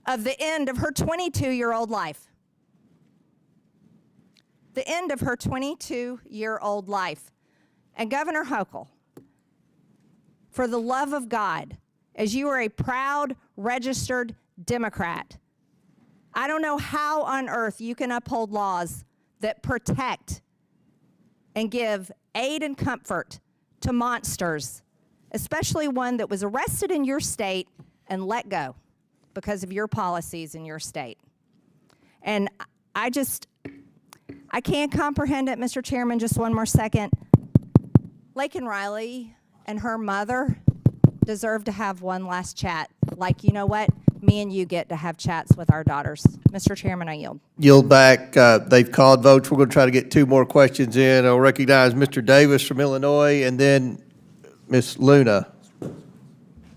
of the end of her 22-year-old life. The end of her 22-year-old life. And Governor Hochul, for the love of God, as you are a proud, registered Democrat, I don't know how on earth you can uphold laws that protect and give aid and comfort to monsters, especially one that was arrested in your state and let go because of your policies in your state. And I can't comprehend it, Mr. Chairman, just one more second. Lakin Riley and her mother deserve to have one last chat. Like, you know what? Me and you get to have chats with our daughters. Mr. Chairman, I yield. Yield back. They've called votes. We're going to try to get two more questions in. I'll recognize Mr. Davis from Illinois and then Ms. Luna.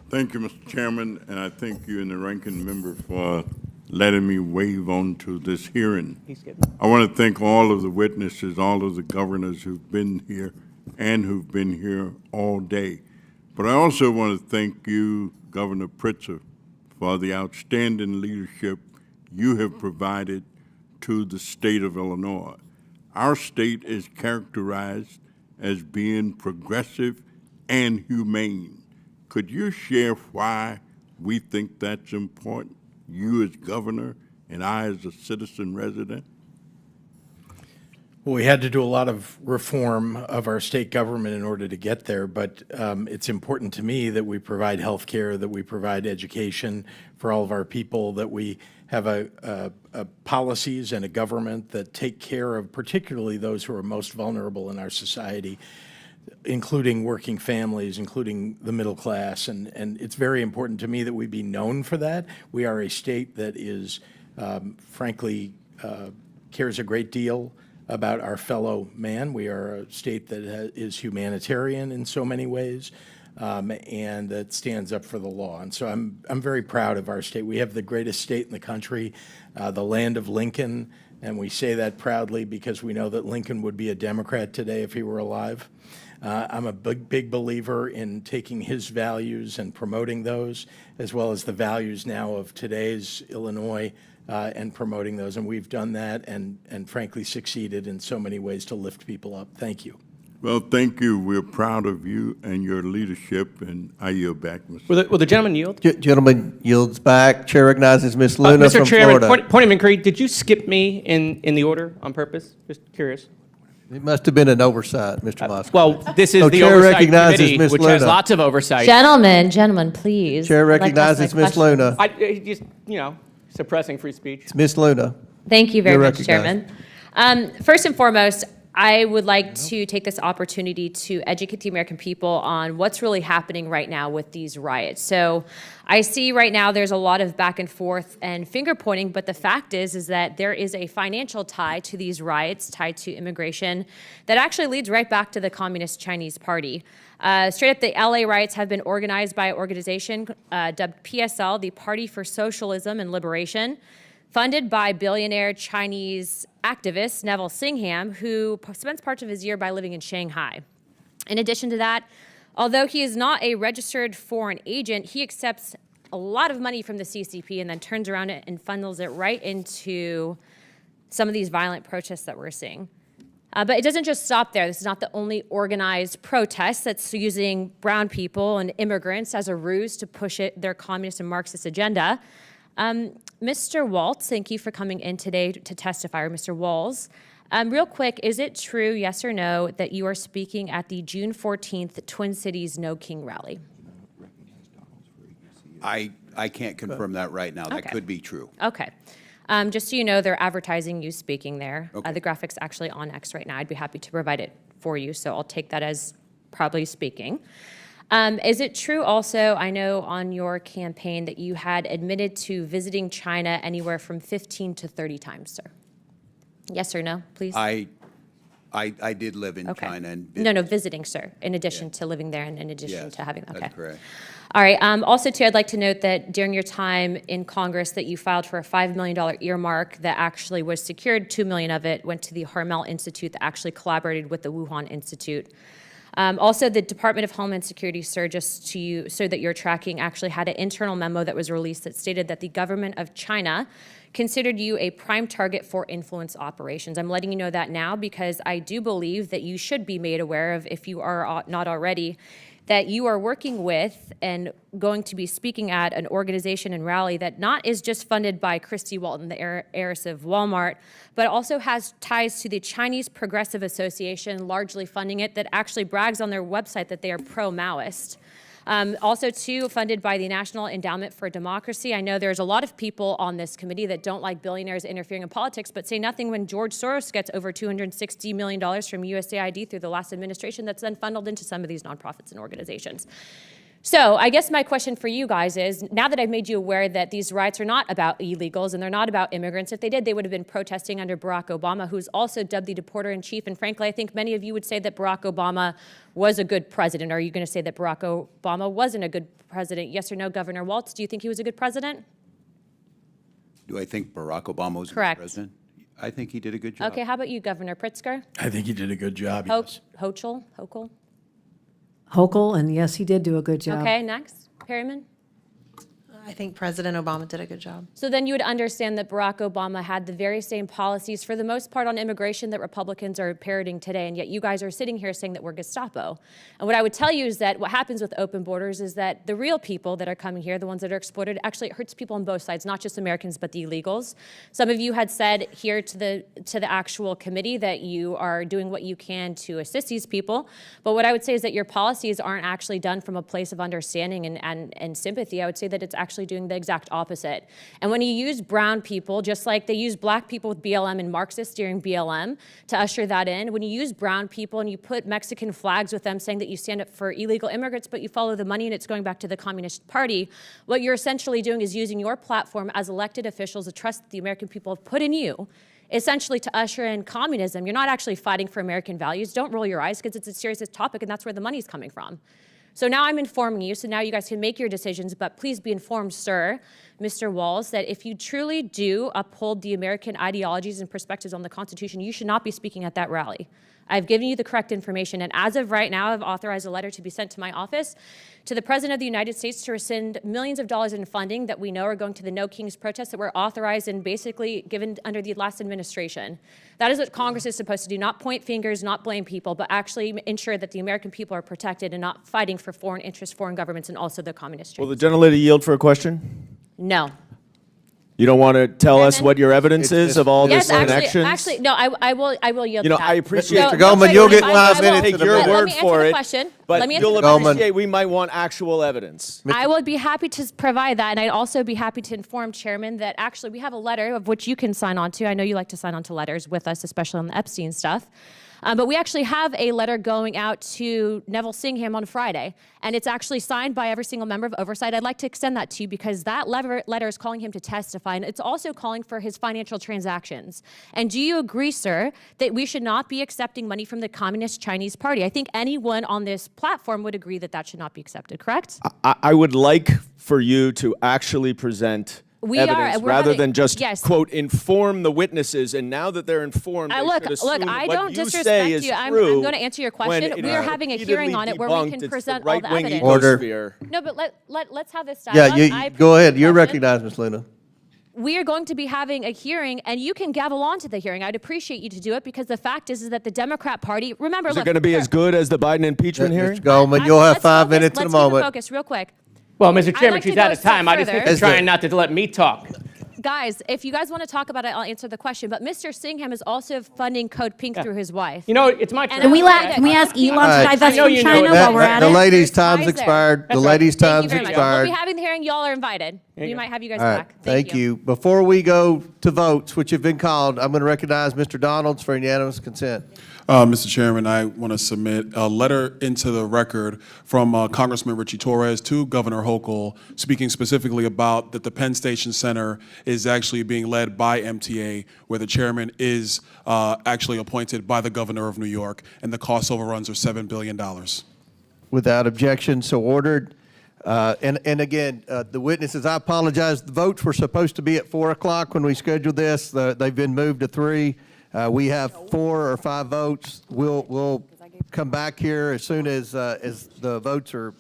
Thank you, Mr. Chairman, and I thank you and the ranking member for letting me wave on to this hearing. I want to thank all of the witnesses, all of the governors who've been here and who've been here all day. But I also want to thank you, Governor Pritzker, for the outstanding leadership you have provided to the state of Illinois. Our state is characterized as being progressive and humane. Could you share why we think that's important, you as governor and I as a citizen resident? Well, we had to do a lot of reform of our state government in order to get there, but it's important to me that we provide health care, that we provide education for all of our people, that we have a policies and a government that take care of particularly those who are most vulnerable in our society, including working families, including the middle class. And it's very important to me that we be known for that. We are a state that is, frankly, cares a great deal about our fellow man. We are a state that is humanitarian in so many ways, and that stands up for the law. And so I'm very proud of our state. We have the greatest state in the country, the land of Lincoln, and we say that proudly because we know that Lincoln would be a Democrat today if he were alive. I'm a big believer in taking his values and promoting those, as well as the values now of today's Illinois, and promoting those. And we've done that and frankly succeeded in so many ways to lift people up. Thank you. Well, thank you. We're proud of you and your leadership, and I yield back, Mr. Will the gentleman yield? Gentleman yields back. Chair recognizes Ms. Luna from Mr. Chairman, Florida. point of inquiry, did you skip me in the order on purpose? Just curious. It must have been an oversight, Mr. Moskowitz. Well, this is So the Chair oversight recognizes committee, Ms. which has Luna. lots of oversight. Gentlemen, please. Chair I'd like to ask my recognizes Ms. question. Luna. Just, suppressing free speech. It's Ms. Luna. Thank you very You're much, recognized. Chairman. First and foremost, I would like to take this opportunity to educate the American people on what's really happening right now with these riots. So I see right now there's a lot of back and forth and finger pointing, but the fact is that there is a financial tie to these riots, tied to immigration, that actually leads right back to the Communist Chinese Party. Straight up, the LA riots have been organized by an organization dubbed PSL, the Party for Socialism and Liberation, funded by billionaire Chinese activist Neville Singham, who spends parts of his year by living in Shanghai. In addition to that, although he is not a registered foreign agent, he accepts a lot of money from the CCP and then turns around and funnels it right into some of these violent protests that we're seeing. But it doesn't just stop there. This is not the only organized protest that's using brown people and immigrants as a ruse to push their communist and Marxist agenda. Mr. Walz, thank you for coming in today to testify, or Mr. Walz. Real quick, is it true, yes or no, that you are speaking at the June 14th Twin Cities No King rally? I can't confirm that right now. That Okay. could be true. Okay. Just so you know, they're advertising you speaking there. Okay. The graphic's actually on X right now. I'd be happy to provide it for you, so I'll take that as probably speaking. Is it true also, I know on your campaign, that you had admitted to visiting China anywhere from 15 to 30 times, sir? Yes or no, please? I did live in Okay. China and No, visiting, sir, in addition to living there and in addition Yes, to having, okay. that's correct. All right, also too, I'd like to note that during your time in Congress that you filed for a $5 million earmark that actually was secured. $2 million of it went to the Harmel Institute that actually collaborated with the Wuhan Institute. Also, the Department of Homeland Security, sir, just to you, so that you're tracking, actually had an internal memo that was released that stated that the government of China considered you a prime target for influence operations. I'm letting you know that now because I do believe that you should be made aware of, if you are not already, that you are working with and going to be speaking at an organization and rally that not is just funded by Christy Walton, the heiress of Walmart, but also has ties to the Chinese Progressive Association, largely funding it, that actually brags on their website that they are pro-Maoist. Also, too, funded by the National Endowment for Democracy. I know there's a lot of people on this committee that don't like billionaires interfering in politics, but say nothing when George Soros gets over $260 million from USAID through the last administration that's then funneled into some of these nonprofits and organizations. So I guess my question for you guys is, now that I've made you aware that these riots are not about illegals and they're not about immigrants, if they did, they would have been protesting under Barack Obama, who's also dubbed the deporter-in-chief. And frankly, I think many of you would say that Barack Obama was a good president. Are you going to say that Barack Obama wasn't a good president? Yes or no, Governor Walz? Do you think he was a good president? Do I think Barack Obama was a good Correct. president? I think he did a good job. Okay, how about you, Governor Pritzker? I think he did a good job, yes. Hochul? Hochul, and yes, he did do a good job. Okay, next. Perryman? I think President Obama did a good job. So then you would understand that Barack Obama had the very same policies, for the most part, on immigration that Republicans are parroting today, and yet you guys are sitting here saying that we're Gestapo. And what I would tell you is that what happens with open borders is that the real people that are coming here, the ones that are exploited, actually it hurts people on both sides, not just Americans, but the illegals. Some of you had said here to the actual committee that you are doing what you can to assist these people, but what I would say is that your policies aren't actually done from a place of understanding and sympathy. I would say that it's actually doing the exact opposite. And when you use brown people, just like they use black people with BLM and Marxists during BLM to usher that in, when you use brown people and you put Mexican flags with them saying that you stand up for illegal immigrants, but you follow the money and it's going back to the Communist Party, what you're essentially doing is using your platform as elected officials, the trust that the American people have put in you, essentially to usher in communism. You're not actually fighting for American values. Don't roll your eyes, because it's a serious topic and that's where the money's coming from. So now I'm informing you, so now you guys can make your decisions, but please be informed, sir, Mr. Walz, that if you truly do uphold the American ideologies and perspectives on the Constitution, you should not be speaking at that rally. I've given you the correct information, and as of right now, I've authorized a letter to be sent to my office to the President of the United States to rescind millions of dollars in funding that we know are going to the No Kings protests that were authorized and basically given under the last administration. That is what Congress is supposed to do, not point fingers, not blame people, but actually ensure that the American people are protected and not fighting for foreign interests, foreign governments, and also the communist. Will the gentlelady yield for a question? No. You don't want to tell us what your evidence is of all this connections? Actually, no, I will yield. You know, to that. I appreciate Mr. Goldman, you'll get 5 minutes. Take your word for it. But Let me answer you'll the question. appreciate we might want actual evidence. I would be happy to provide that, and I'd also be happy to inform Chairman that actually we have a letter of which you can sign on to. I know you like to sign on to letters with us, especially on the Epstein stuff. But we actually have a letter going out to Neville Singham on Friday, and it's actually signed by every single member of Oversight. I'd like to extend that to you because that letter is calling him to testify, and it's also calling for his financial transactions. And do you agree, sir, that we should not be accepting money from the Communist Chinese Party? I think anyone on this platform would agree that that should not be accepted, correct? I would like for you to actually present evidence rather than just, quote, inform the witnesses. And now that they're informed, they should assume I what don't you disrespect say is you. I'm true going to answer your question. We are having a hearing on it where we can present all the right-wing evidence. Order. No, but let's have this dialogue. Yeah, go ahead. You're recognized, Ms. Luna. We are going to be having a hearing, and you can gavel on to the hearing. I'd appreciate you to do it because the fact is that the Democrat Party, remember, Is it going to be as good as the Biden impeachment hearing? Mr. Goldman, you'll have 5 minutes in a moment. Let's focus real quick. Well, Mr. I'd Chairman, like to she's go out of a step time. I just think further. you're trying not to let me talk. Guys, if you guys want to talk about it, I'll answer the question. But Mr. Singham is also funding Code Pink through his wife. You know, it's my turn. Can we ask Elon to divest from China That- while we're at the it? ladies' time's expired. The ladies' Thank you time's very much. expired. We'll be having the hearing. Y'all are invited. We might have you guys All right, back. thank you. Before we go to votes, which have been called, I'm going to recognize Mr. Donalds for unanimous consent. Mr. Chairman, I want to submit a letter into the record from Congressman Richie Torres to Governor Hochul, speaking specifically about that the Penn Station Center is actually being led by MTA, where the chairman is actually appointed by the governor of New York, and the cost overruns are $7 billion. Without objection, so ordered. And again, the witnesses, I apologize. The votes were supposed to be at 4 o'clock when we scheduled this. They've been moved to 3. We have 4 or 5 votes. We'll come back here as soon as the votes are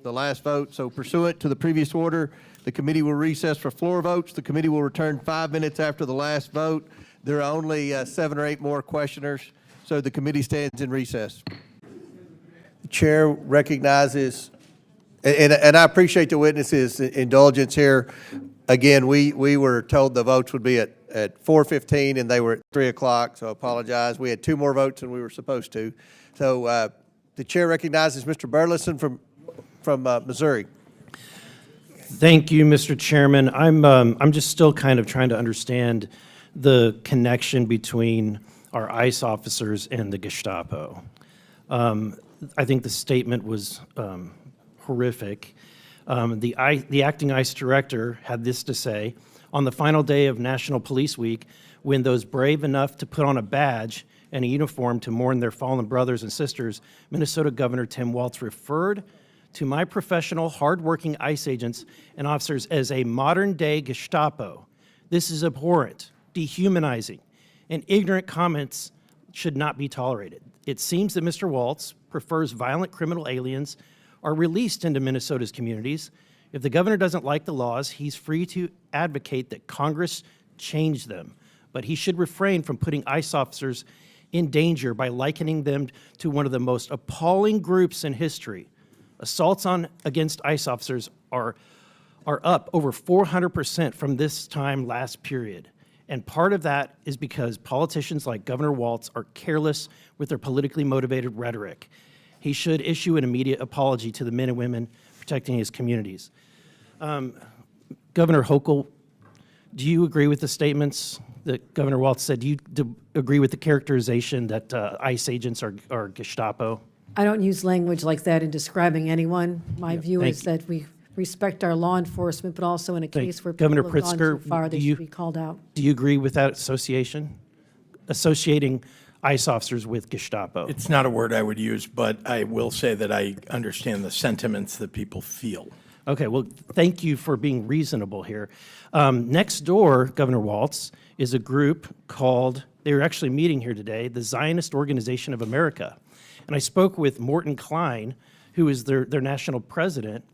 the last vote. So pursuant to the previous order, the committee will recess for floor votes. The committee will return 5 minutes after the last vote. There are only 7 or 8 more questioners, so the committee stands in recess. The chair recognizes, and I appreciate the witnesses' indulgence here. Again, we were told the votes would be at 4:15, and they were at 3 o'clock, so I apologize. We had 2 more votes than we were supposed to. So the chair recognizes Mr. Burleson from Missouri. Thank you, Mr. Chairman. I'm just still kind of trying to understand the connection between our ICE officers and the Gestapo. I think the statement was horrific. The acting ICE director had this to say: on the final day of National Police Week, when those brave enough to put on a badge and a uniform to mourn their fallen brothers and sisters, Minnesota Governor Tim Walz referred to my professional, hardworking ICE agents and officers as a modern-day Gestapo. This is abhorrent, dehumanizing, and ignorant comments should not be tolerated. It seems that Mr. Walz prefers violent criminal aliens are released into Minnesota's communities. If the governor doesn't like the laws, he's free to advocate that Congress change them. But he should refrain from putting ICE officers in danger by likening them to one of the most appalling groups in history. Assaults against ICE officers are up over 400% from this time last period. And part of that is because politicians like Governor Walz are careless with their politically motivated rhetoric. He should issue an immediate apology to the men and women protecting his communities. Governor Hochul, do you agree with the statements that Governor Walz said? Do you agree with the characterization that ICE agents are Gestapo? I don't use language like that in describing anyone. My view thank is that we respect our law enforcement, but also in a case where Governor people have gone too Pritzker, far, they should be called out. Do you agree with that association? Associating ICE officers with Gestapo? It's not a word I would use, but I will say that I understand the sentiments that people feel. Okay, well, thank you for being reasonable here. Next door, Governor Walz, is a group called, they were actually meeting here today, the Zionist Organization of America. And I spoke with Morton Klein, who is their national president,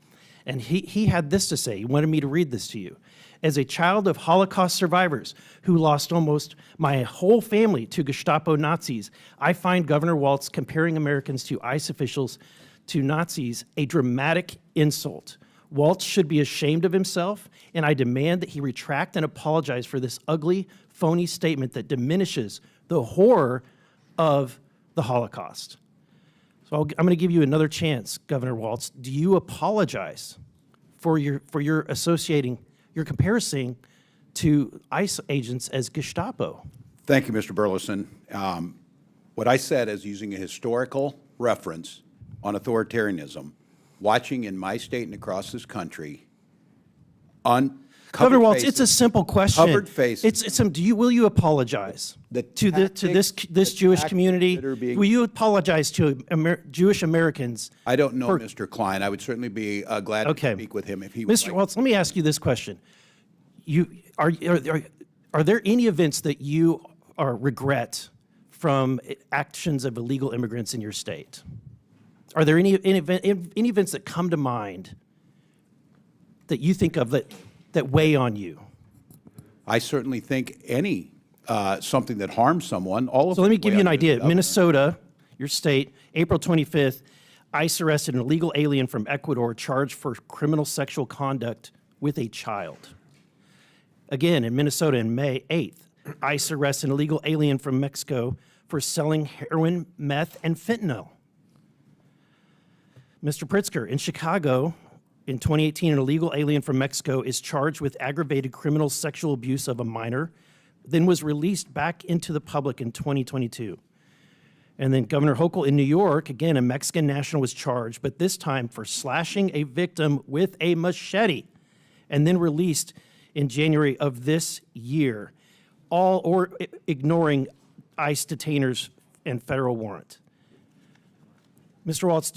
and he had this to say. He wanted me to read this to you. As a child of Holocaust survivors who lost almost my whole family to Gestapo Nazis, I find Governor Walz comparing Americans to ICE officials to Nazis a dramatic insult. Walz should be ashamed of himself, and I demand that he retract and apologize for this ugly, phony statement that diminishes the horror of the Holocaust. So I'm going to give you another chance, Governor Walz. Do you apologize for your associating, your comparison to ICE agents as Gestapo? Thank you, Mr. Burleson. What I said is using a historical reference on authoritarianism, watching in my state and across this country, Governor Walz, it's a simple question. Covered faces. Will you apologize to this Jewish community? Will you apologize to Jewish Americans? I don't know Mr. Klein. I would certainly be glad to speak with him if he would Mr. Walz, let me ask you this question. Are there any events that you regret from actions of illegal immigrants in your state? Are there any events that come to mind that you think of that weigh on you? I certainly think any something that harms someone, all of So let me give you an idea. Minnesota, your state, April 25th, ICE arrested an illegal alien from Ecuador charged for criminal sexual conduct with a child. Again, in Minnesota, on May 8th, ICE arrested an illegal alien from Mexico for selling heroin, meth, and fentanyl. Mr. Pritzker, in Chicago, in 2018, an illegal alien from Mexico is charged with aggravated criminal sexual abuse of a minor, then was released back into the public in 2022. And then Governor Hochul in New York, again, a Mexican national was charged, but this time for slashing a victim with a machete, and then released in January of this year, all ignoring ICE detainers and federal warrant. Mr. Walz,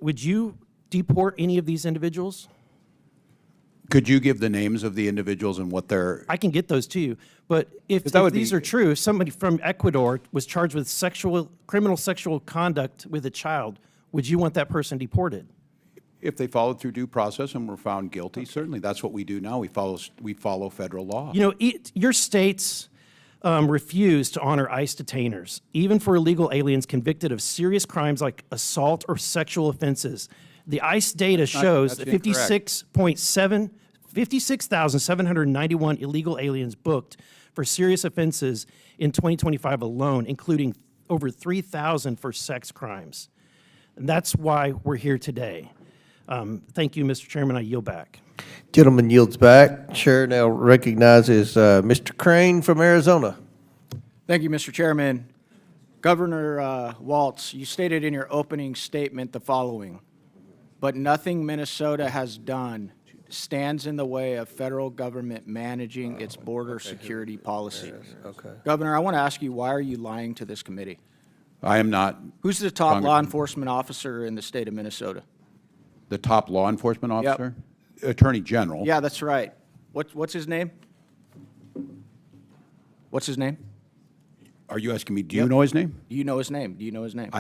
would you deport any of these individuals? Could you give the names of the individuals and what they're... I can get those to you, but if these are true, if somebody from Ecuador was charged with criminal sexual conduct with a child, would you want that person deported? If they followed through due process and were found guilty, certainly. That's what we do now. We follow federal law. You know, your states refuse to honor ICE detainers, even for illegal aliens convicted of serious crimes like assault or sexual offenses. The ICE data shows that 56,791 illegal aliens booked for serious offenses in 2025 alone, including over 3,000 for sex crimes. And that's why we're here today. Thank you, Mr. Chairman. I yield back. Gentleman yields back. Chair now recognizes Mr. Crane from Arizona. Thank you, Mr. Chairman. Governor Walz, you stated in your opening statement the following: but nothing Minnesota has done stands in the way of federal government managing its border security policy. Okay. Governor, I want to ask you, why are you lying to this committee? I am not. Who's the top law enforcement officer in the state of Minnesota? The top law enforcement officer? Yep. Attorney General. Yeah, that's right. What's his name? What's his name? Are you asking me, do you know his name? Do you know his name? Do you know his name?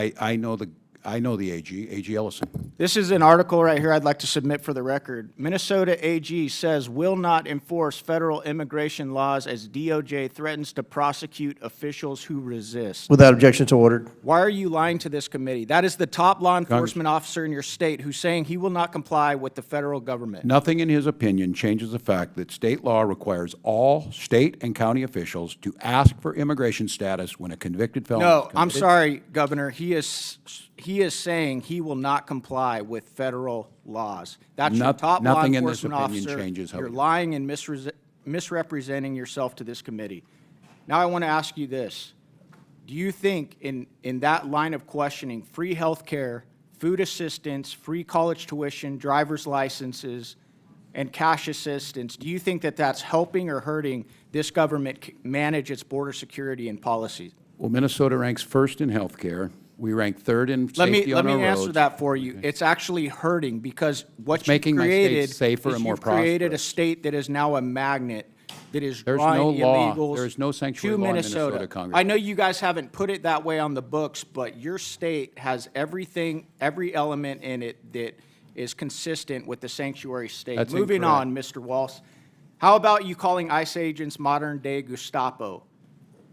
I know the AG Ellison. This is an article right here I'd like to submit for the record. Minnesota AG says will not enforce federal immigration laws as DOJ threatens to prosecute officials who resist. Without objection, so ordered. Why are you lying to this committee? That is the top law enforcement officer in your state who's saying he will not comply with the federal government. Nothing in his opinion changes the fact that state law requires all state and county officials to ask for immigration status when a convicted felon is No, committed. I'm sorry, Governor. He is saying he will not comply with federal laws. That's your top law nothing in this enforcement opinion officer. changes how You're we- lying and misrepresenting yourself to this committee. Now I want to ask you this. Do you think in that line of questioning, free health care, food assistance, free college tuition, driver's licenses, and cash assistance, do you think that that's helping or hurting this government manage its border security and policies? Well, Minnesota ranks first in health care. We rank third in safety on our roads. Let me answer that for you. It's actually hurting because what It's making you've my state created safer is and more you've created a prosperous. state that is now a magnet that is There's drawing no law. illegals There is no sanctuary to law in Minnesota. Minnesota, Congressman. I know you guys haven't put it that way on the books, but your state has everything, every element in it that is consistent with the sanctuary state. That's Moving incorrect. on, Mr. Walz. How about you calling ICE agents modern-day Gestapo?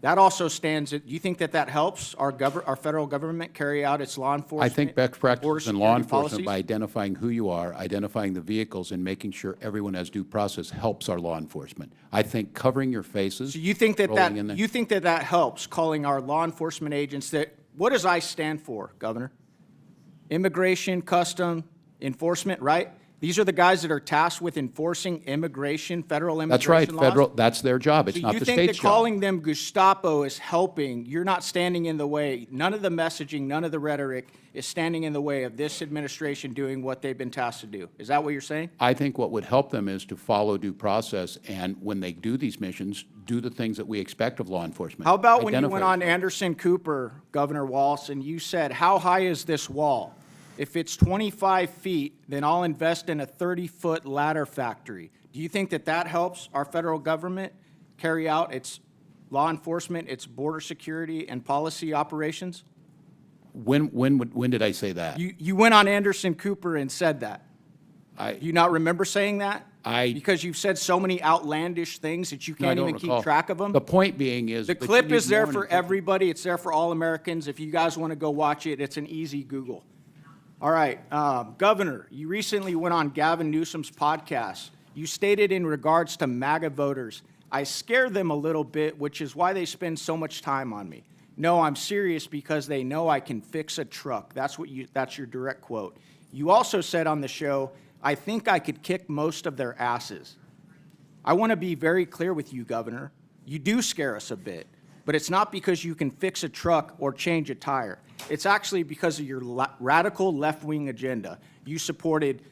That also stands. Do you think that helps our federal government carry out its law enforcement? I think best practices in law enforcement policies? by identifying who you are, identifying the vehicles, and making sure everyone has due process helps our law enforcement. I think covering your faces. So you think that rolling in there- that helps calling our law enforcement agents that? What does ICE stand for, Governor? immigration, custom, enforcement, right? These are the guys that are tasked with enforcing immigration, federal immigration That's right, laws? federal, that's their job. It's So not you the think state's that job. calling them Gestapo is helping? You're not standing in the way. None of the messaging, none of the rhetoric is standing in the way of this administration doing what they've been tasked to do. Is that what you're saying? I think what would help them is to follow due process, and when they do these missions, do the things that we expect of law enforcement. How about when you Identify went on yourself. Anderson Cooper, Governor Walz, and you said, how high is this wall? If it's 25 feet, then I'll invest in a 30-foot ladder factory. Do you think that that helps our federal government carry out its law enforcement, its border security, and policy operations? When did I say that? You went on Anderson Cooper and said that. Do you not remember saying that? Because you've said so many outlandish things that you No, I can't don't even recall. keep track of them. The point being is. The that you clip need is there more for information. everybody. It's there for all Americans. If you guys want to go watch it, it's an easy Google. All right, Governor, you recently went on Gavin Newsom's podcast. You stated in regards to MAGA voters, I scare them a little bit, which is why they spend so much time on me. No, I'm serious because they know I can fix a truck. That's your direct quote. You also said on the show, I think I could kick most of their asses. I want to be very clear with you, Governor. You do scare us a bit, but it's not because you can fix a truck or change a tire. It's actually because of your radical left-wing agenda. You supported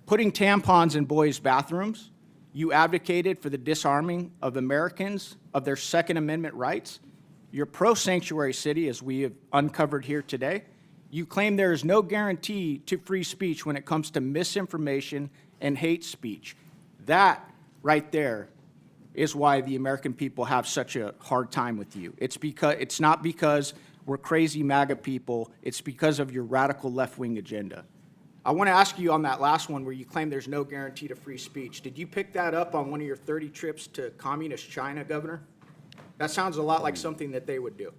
putting tampons in boys' bathrooms. You advocated for the disarming of Americans of their Second Amendment rights. You're pro-sanctuary city, as we have uncovered here today. You claim there is no guarantee to free speech when it comes to misinformation and hate speech. That right there is why the American people have such a hard time with you. It's not because we're crazy MAGA people. It's because of your radical left-wing agenda. I want to ask you on that last one where you claim there's no guarantee to free speech. Did you pick that up on one of your 30 trips to communist China, Governor? That sounds a lot like something that they would do.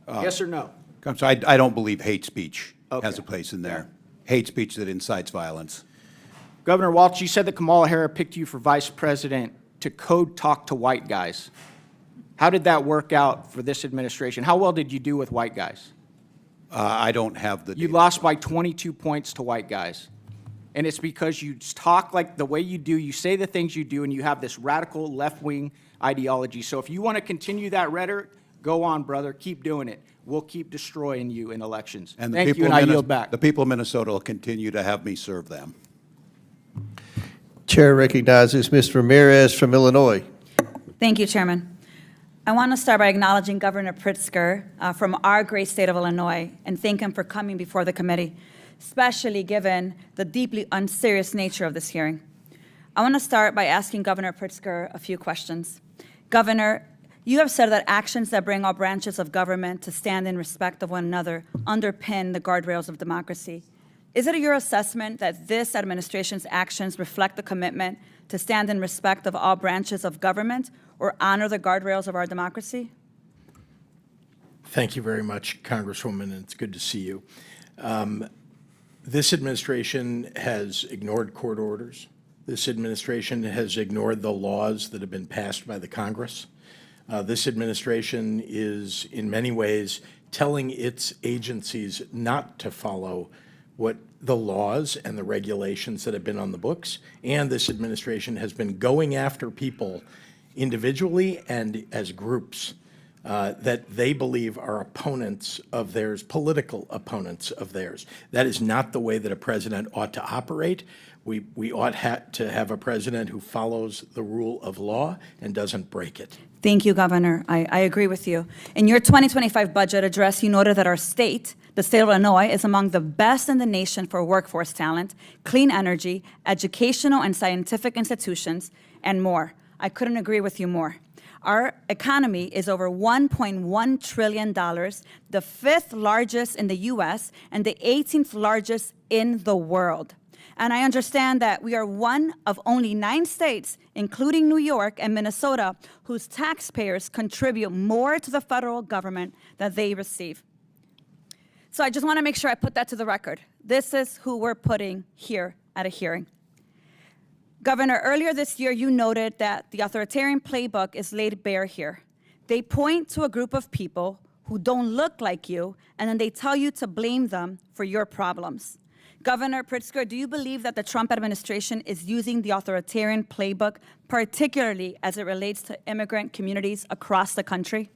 Yes or no? So I don't believe hate speech Okay. has a place in there. Hate speech that incites violence. Governor Walz, you said that Kamala Harris picked you for vice president to code talk to white guys. How did that work out for this administration? How well did you do with white guys? I don't have the You data. lost by 22 points to white guys. And it's because you talk like the way you do, you say the things you do, and you have this radical left-wing ideology. So if you want to continue that rhetoric, go on, brother. Keep doing it. We'll keep destroying you in elections. And the Thank people you, and of I Minnes- yield back. The people of Minnesota will continue to have me serve them. Chair recognizes Ms. Ramirez from Illinois. Thank you, Chairman. I want to start by acknowledging Governor Pritzker from our great state of Illinois and thank him for coming before the committee, especially given the deeply unserious nature of this hearing. I want to start by asking Governor Pritzker a few questions. Governor, you have said that actions that bring all branches of government to stand in respect of one another underpin the guardrails of democracy. Is it your assessment that this administration's actions reflect the commitment to stand in respect of all branches of government or honor the guardrails of our democracy? Thank you very much, Congresswoman, and it's good to see you. This administration has ignored court orders. This administration has ignored the laws that have been passed by the Congress. This administration is, in many ways, telling its agencies not to follow what the laws and the regulations that have been on the books, and this administration has been going after people individually and as groups that they believe are opponents of theirs, political opponents of theirs. That is not the way that a president ought to operate. We ought to have a president who follows the rule of law and doesn't break it. Thank you, Governor. I agree with you. In your 2025 budget address, you noted that our state, the state of Illinois, is among the best in the nation for workforce talent, clean energy, educational and scientific institutions, and more. I couldn't agree with you more. Our economy is over $1.1 trillion, the 5th largest in the U.S. and the 18th largest in the world. And I understand that we are one of only 9 states, including New York and Minnesota, whose taxpayers contribute more to the federal government than they receive. So I just want to make sure I put that to the record. This is who we're putting here at a hearing. Governor, earlier this year, you noted that the authoritarian playbook is laid bare here. They point to a group of people who don't look like you, and then they tell you to blame them for your problems. Governor Pritzker, do you believe that the Trump administration is using the authoritarian playbook, particularly as it relates to immigrant communities across the country?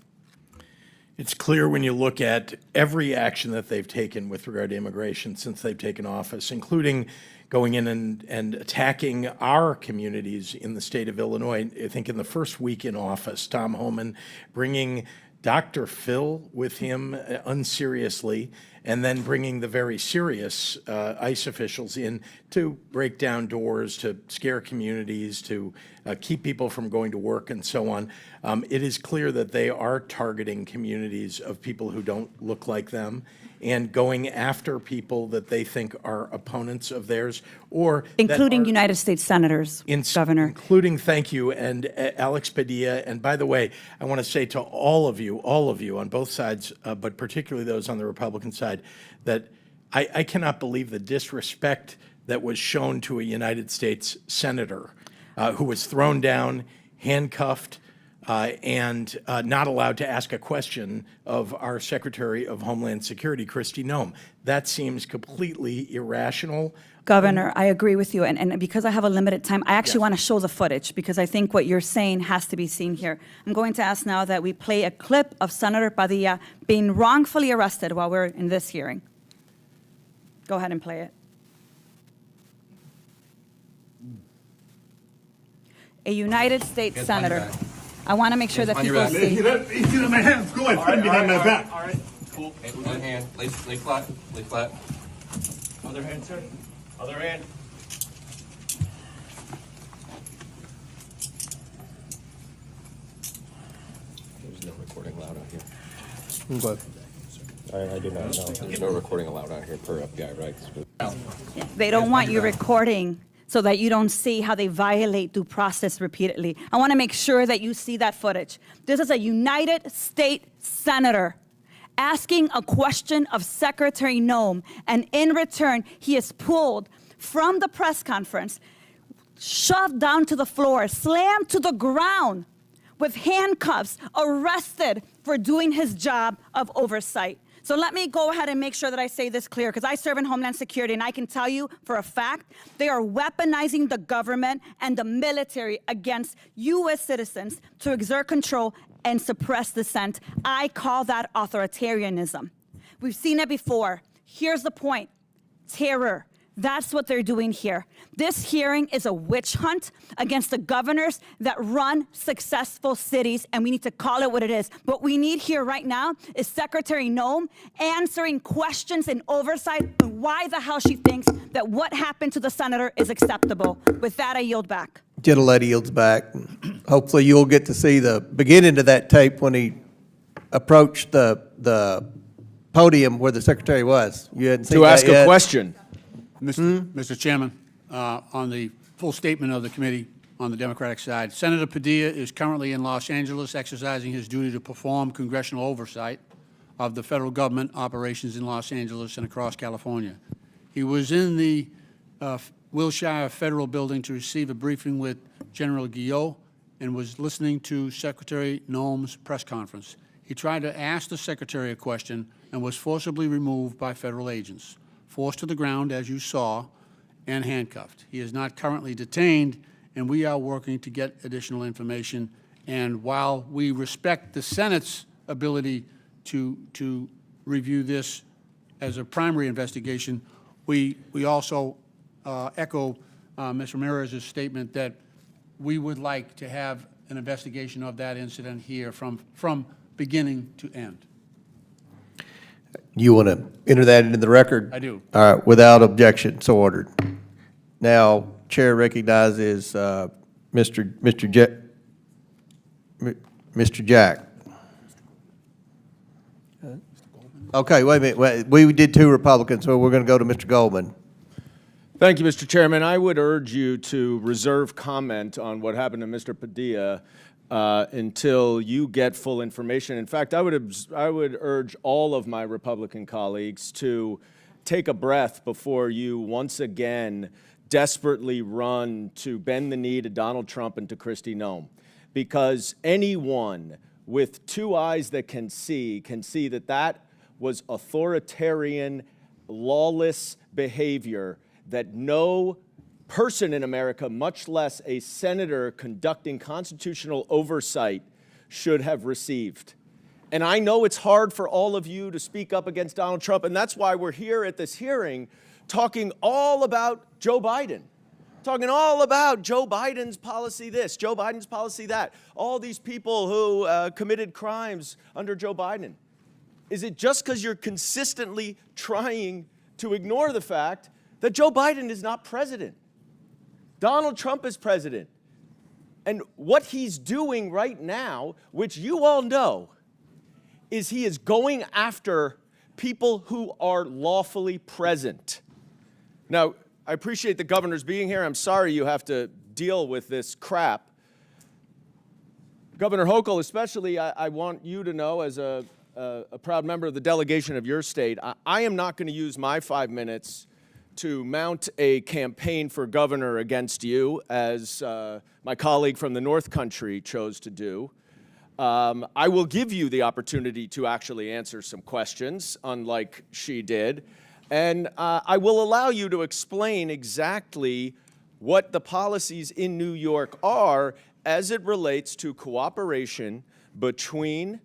It's clear when you look at every action that they've taken with regard to immigration since they've taken office, including going in and attacking our communities in the state of Illinois. I think in the first week in office, Tom Homan bringing Dr. Phil with him unseriously, and then bringing the very serious ICE officials in to break down doors, to scare communities, to keep people from going to work and so on. It is clear that they are targeting communities of people who don't look like them and going after people that they think are opponents of theirs, or including United States senators, Governor. Including, thank you, and Alex Padilla. And by the way, I want to say to all of you on both sides, but particularly those on the Republican side, that I cannot believe the disrespect that was shown to a United States senator who was thrown down, handcuffed, and not allowed to ask a question of our Secretary of Homeland Security, Kristi Noem. That seems completely irrational. Governor, I agree with you, and because I have a limited time, I actually want to show the footage because I think what you're saying has to be seen here. I'm going to ask now that we play a clip of Senator Padilla being wrongfully arrested while we're in this hearing. Go ahead and play it. A United States senator. I want to make sure that people see. Easy on my hands. Go ahead. Stand behind my back. All right, cool. Hey, one hand. Lay flat. Lay flat. Other hand, sir. Other hand. There's no recording allowed out here. What? I do not know. There's no recording allowed out here per FBI rights. They don't want you recording so that you don't see how they violate due process repeatedly. I want to make sure that you see that footage. This is a United States senator asking a question of Secretary Noem, and in return, he is pulled from the press conference, shoved down to the floor, slammed to the ground with handcuffs, arrested for doing his job of oversight. So let me go ahead and make sure that I say this clear, because I serve in Homeland Security, and I can tell you for a fact, they are weaponizing the government and the military against U.S. citizens to exert control and suppress dissent. I call that authoritarianism. We've seen it before. Here's the point: terror. That's what they're doing here. This hearing is a witch hunt against the governors that run successful cities, and we need to call it what it is. What we need here right now is Secretary Noem answering questions and oversight on why the hell she thinks that what happened to the senator is acceptable. With that, I yield back. Gentlelady yields back. Hopefully you'll get to see the beginning of that tape when he approached the podium where the secretary was. You hadn't seen To that ask yet? a question. Mr. Chairman, on the full statement of the committee on the Democratic side, Senator Padilla is currently in Los Angeles exercising his duty to perform congressional oversight of the federal government operations in Los Angeles and across California. He was in the Wilshire Federal Building to receive a briefing with General Guillot and was listening to Secretary Noem's press conference. He tried to ask the Secretary a question and was forcibly removed by federal agents, forced to the ground, as you saw, and handcuffed. He is not currently detained, and we are working to get additional information. And while we respect the Senate's ability to review this as a primary investigation, we also echo Ms. Ramirez's statement that we would like to have an investigation of that incident here from beginning to end. You want to enter that into the record? I do. All right, without objection, so ordered. Now, Chair recognizes Mr. Jack. Okay, wait a minute. We did two Republicans, so we're going to go to Mr. Goldman. Thank you, Mr. Chairman. I would urge you to reserve comment on what happened to Mr. Padilla until you get full information. In fact, I would urge all of my Republican colleagues to take a breath before you once again desperately run to bend the knee to Donald Trump and to Kristi Noem, because anyone with 2 eyes that can see that that was authoritarian, lawless behavior that no person in America, much less a senator conducting constitutional oversight, should have received. And I know it's hard for all of you to speak up against Donald Trump, and that's why we're here at this hearing talking all about Joe Biden, talking all about Joe Biden's policy this, Joe Biden's policy that, all these people who committed crimes under Joe Biden. Is it just because you're consistently trying to ignore the fact that Joe Biden is not president? Donald Trump is president. And what he's doing right now, which you all know, is he is going after people who are lawfully present. Now, I appreciate the governor's being here. I'm sorry you have to deal with this crap. Governor Hochul, especially, I want you to know, as a proud member of the delegation of your state, I am not going to use my 5 minutes to mount a campaign for governor against you, as my colleague from the North Country chose to do. I will give you the opportunity to actually answer some questions, unlike she did. And I will allow you to explain exactly what the policies in New York are as it relates to cooperation between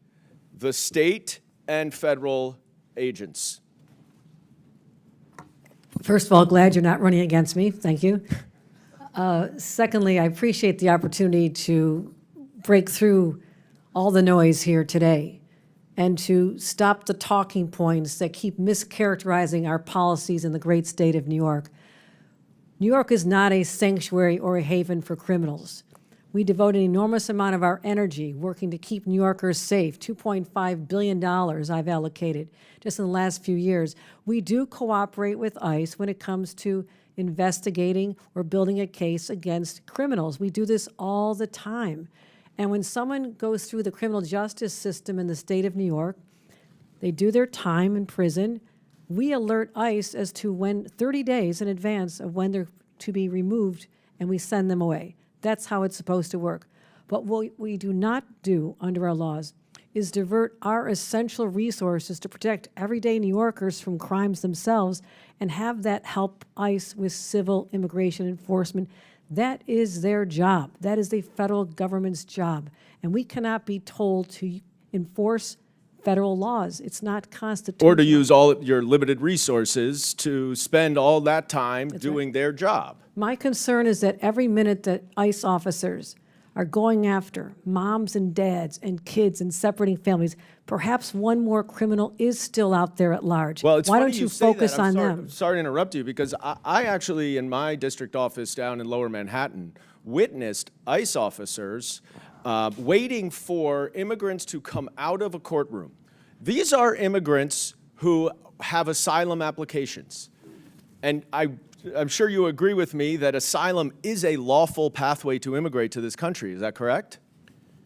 the state and federal agents. First of all, glad you're not running against me. Thank you. Secondly, I appreciate the opportunity to break through all the noise here today and to stop the talking points that keep mischaracterizing our policies in the great state of New York. New York is not a sanctuary or a haven for criminals. We devote an enormous amount of our energy working to keep New Yorkers safe. $2.5 billion I've allocated just in the last few years. We do cooperate with ICE when it comes to investigating or building a case against criminals. We do this all the time. And when someone goes through the criminal justice system in the state of New York, they do their time in prison. We alert ICE as to when, 30 days in advance of when they're to be removed, and we send them away. That's how it's supposed to work. But what we do not do under our laws is divert our essential resources to protect everyday New Yorkers from crimes themselves and have that help ICE with civil immigration enforcement. That is their job. That is the federal government's job. And we cannot be told to enforce federal laws. It's not constitutional. Or to use all your limited resources to spend all that time doing their job. My concern is that every minute that ICE officers are going after moms and dads and kids and separating families, perhaps one more criminal is still out there at large. Well, it's Why funny don't you say focus that. on them? I'm sorry to interrupt you, because I actually, in my district office down in Lower Manhattan, witnessed ICE officers waiting for immigrants to come out of a courtroom. These are immigrants who have asylum applications. And I'm sure you agree with me that asylum is a lawful pathway to immigrate to this country. Is that correct?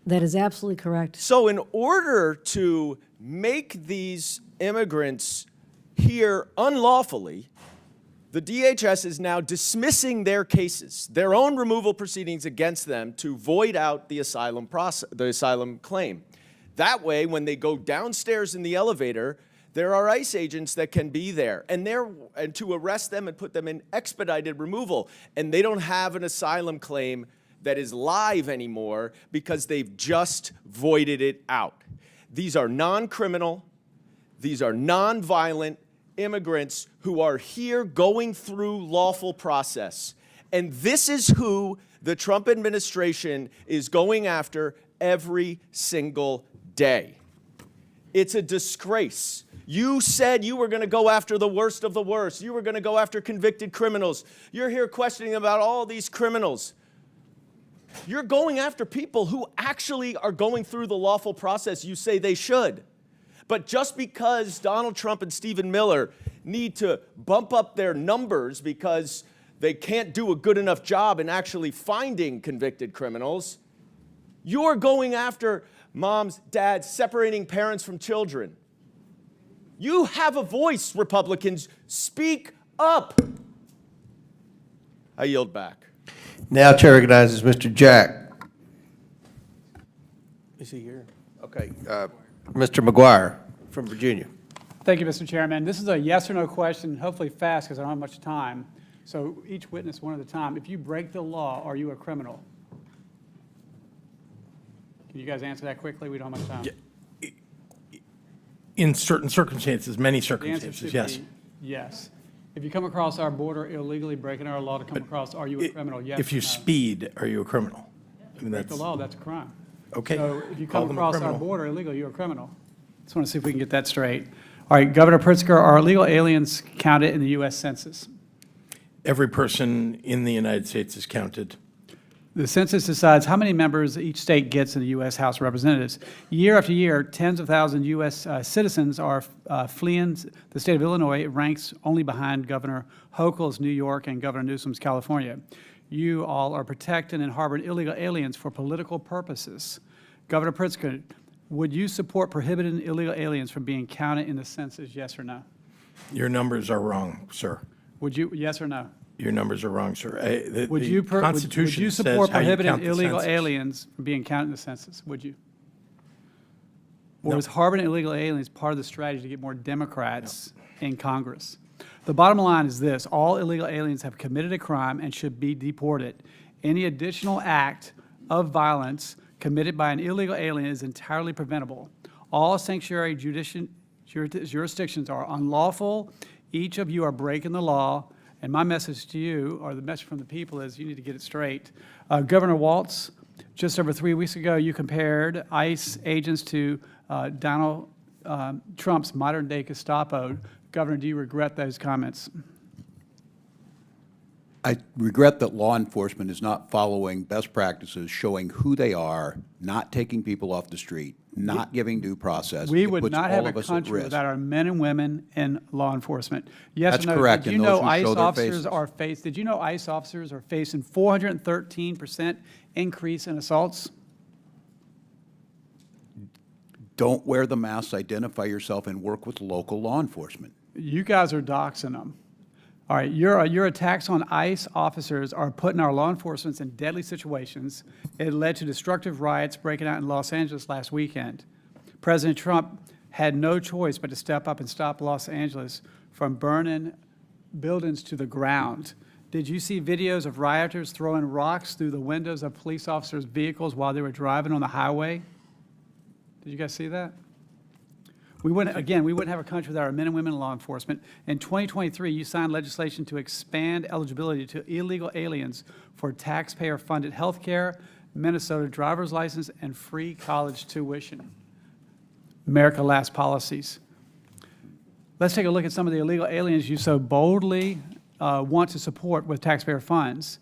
That is absolutely correct. So in order to make these immigrants here unlawfully, the DHS is now dismissing their cases, their own removal proceedings against them, to void out the asylum process, the asylum claim. That way, when they go downstairs in the elevator, there are ICE agents that can be there and to arrest them and put them in expedited removal. And they don't have an asylum claim that is live anymore because they've just voided it out. These are non-criminal, these are non-violent immigrants who are here going through lawful process. And this is who the Trump administration is going after every single day. It's a disgrace. You said you were going to go after the worst of the worst. You were going to go after convicted criminals. You're here questioning about all these criminals. You're going after people who actually are going through the lawful process you say they should. But just because Donald Trump and Stephen Miller need to bump up their numbers because they can't do a good enough job in actually finding convicted criminals, you're going after moms, dads, separating parents from children. You have a voice, Republicans. Speak up. I yield back. Now chair recognizes Mr. Jack. Is he here? Okay. Okay, Mr. McGuire from Virginia. Thank you, Mr. Chairman. This is a yes or no question, hopefully fast because I don't have much time. So each witness one at a time. If you break the law, are you a criminal? Can you guys answer that quickly? We don't have much time. In certain circumstances, many The answer circumstances, should yes. be yes. If you come across our border illegally, breaking our law to come across, are you a criminal? Yes If or you no? speed, are you a criminal? I mean, Break the that's, law, that's a crime. okay. So if you Call come them a across our criminal. border illegally, you're a criminal. Just want to see if we can get that straight. All right, Governor Pritzker, are illegal aliens counted in the U.S. Census? Every person in the United States is counted. The census decides how many members each state gets in the U.S. House of Representatives. Year after year, tens of thousands of U.S. Citizens are fleeing the state of Illinois. It ranks only behind Governor Hochul's New York and Governor Newsom's California. You all are protecting and harboring illegal aliens for political purposes. Governor Pritzker, would you support prohibiting illegal aliens from being counted in the census, yes or no? Your numbers are wrong, sir. Would you, yes or no? Your numbers are wrong, sir. Would you Constitution support says how you prohibiting count the illegal census. aliens from being counted in the census? Would you? Or is harboring illegal aliens part of the strategy to get more Democrats in Congress? The bottom line is this: all illegal aliens have committed a crime and should be deported. Any additional act of violence committed by an illegal alien is entirely preventable. All sanctuary jurisdictions are unlawful. Each of you are breaking the law. And my message to you, or the message from the people, is you need to get it straight. Governor Walz, just over 3 weeks ago, you compared ICE agents to Donald Trump's modern-day Gestapo. Governor, do you regret those comments? I regret that law enforcement is not following best practices, showing who they are, not taking people off the street, not giving due process. We It would puts not all have of a us at country risk. without our men and women in law enforcement. Yes That's or no? correct, Did you and know those who ICE show their officers faces. are did you know ICE officers are facing 413% increase in assaults? Don't wear the masks, identify yourself, and work with local law enforcement. You guys are doxing them. All right, your attacks on ICE officers are putting our law enforcement in deadly situations. It led to destructive riots breaking out in Los Angeles last weekend. President Trump had no choice but to step up and stop Los Angeles from burning buildings to the ground. Did you see videos of rioters throwing rocks through the windows of police officers' vehicles while they were driving on the highway? Did you guys see that? We wouldn't have a country without our men and women in law enforcement. In 2023, you signed legislation to expand eligibility to illegal aliens for taxpayer-funded health care, Minnesota driver's license, and free college tuition. America Last policies. Let's take a look at some of the illegal aliens you so boldly want to support with taxpayer funds.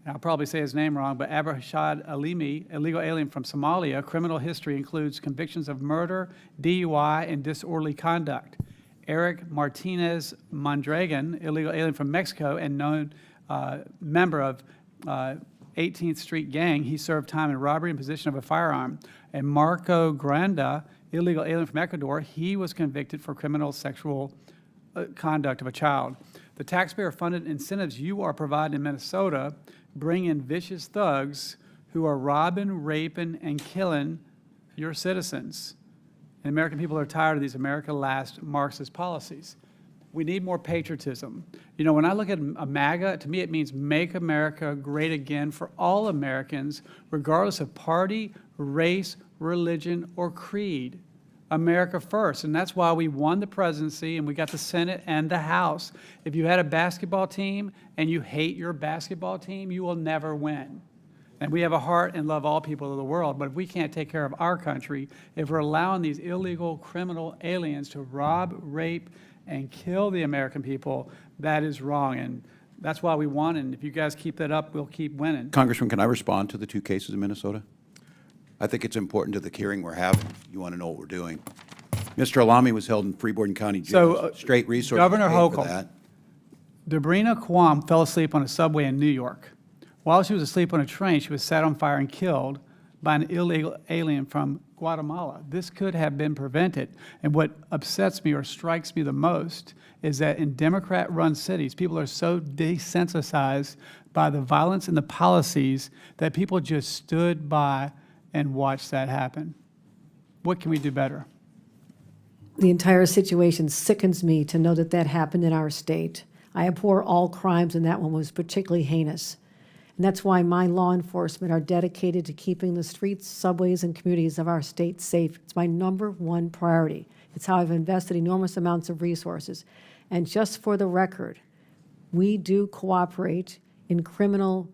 I'll probably say his name wrong, but Abrahashad Alimi, illegal alien from Somalia, criminal history includes convictions of murder, DUI, and disorderly conduct. Eric Martinez Mondragon, illegal alien from Mexico and known member of 18th Street Gang. He served time in robbery and possession of a firearm. And Marco Granda, illegal alien from Ecuador, he was convicted for criminal sexual conduct of a child. The taxpayer-funded incentives you are providing in Minnesota bring in vicious thugs who are robbing, raping, and killing your citizens. And American people are tired of these America Last Marxist policies. We need more patriotism. You know, when I look at a MAGA, to me it means make America great again for all Americans, regardless of party, race, religion, or creed. America first, and that's why we won the presidency and we got the Senate and the House. If you had a basketball team and you hate your basketball team, you will never win. And we have a heart and love all people of the world, but if we can't take care of our country, if we're allowing these illegal criminal aliens to rob, rape, and kill the American people, that is wrong, and that's why we won, and if you guys keep that up, we'll keep winning. Congressman, can I respond to the two cases in Minnesota? I think it's important to the hearing we're having. You want to know what we're doing. Mr. Alami was held in Freeborn County Jail. So, Straight resources Governor paid for Hochul, that. Debrina Kwam fell asleep on a subway in New York. While she was asleep on a train, she was set on fire and killed by an illegal alien from Guatemala. This could have been prevented. And what upsets me or strikes me the most is that in Democrat-run cities, people are so desensitized by the violence and the policies that people just stood by and watched that happen. What can we do better? The entire situation sickens me to know that that happened in our state. I abhor all crimes, and that one was particularly heinous. And that's why my law enforcement are dedicated to keeping the streets, subways, and communities of our state safe. It's my #1 priority. It's how I've invested enormous amounts of resources. And just for the record, we do cooperate in criminal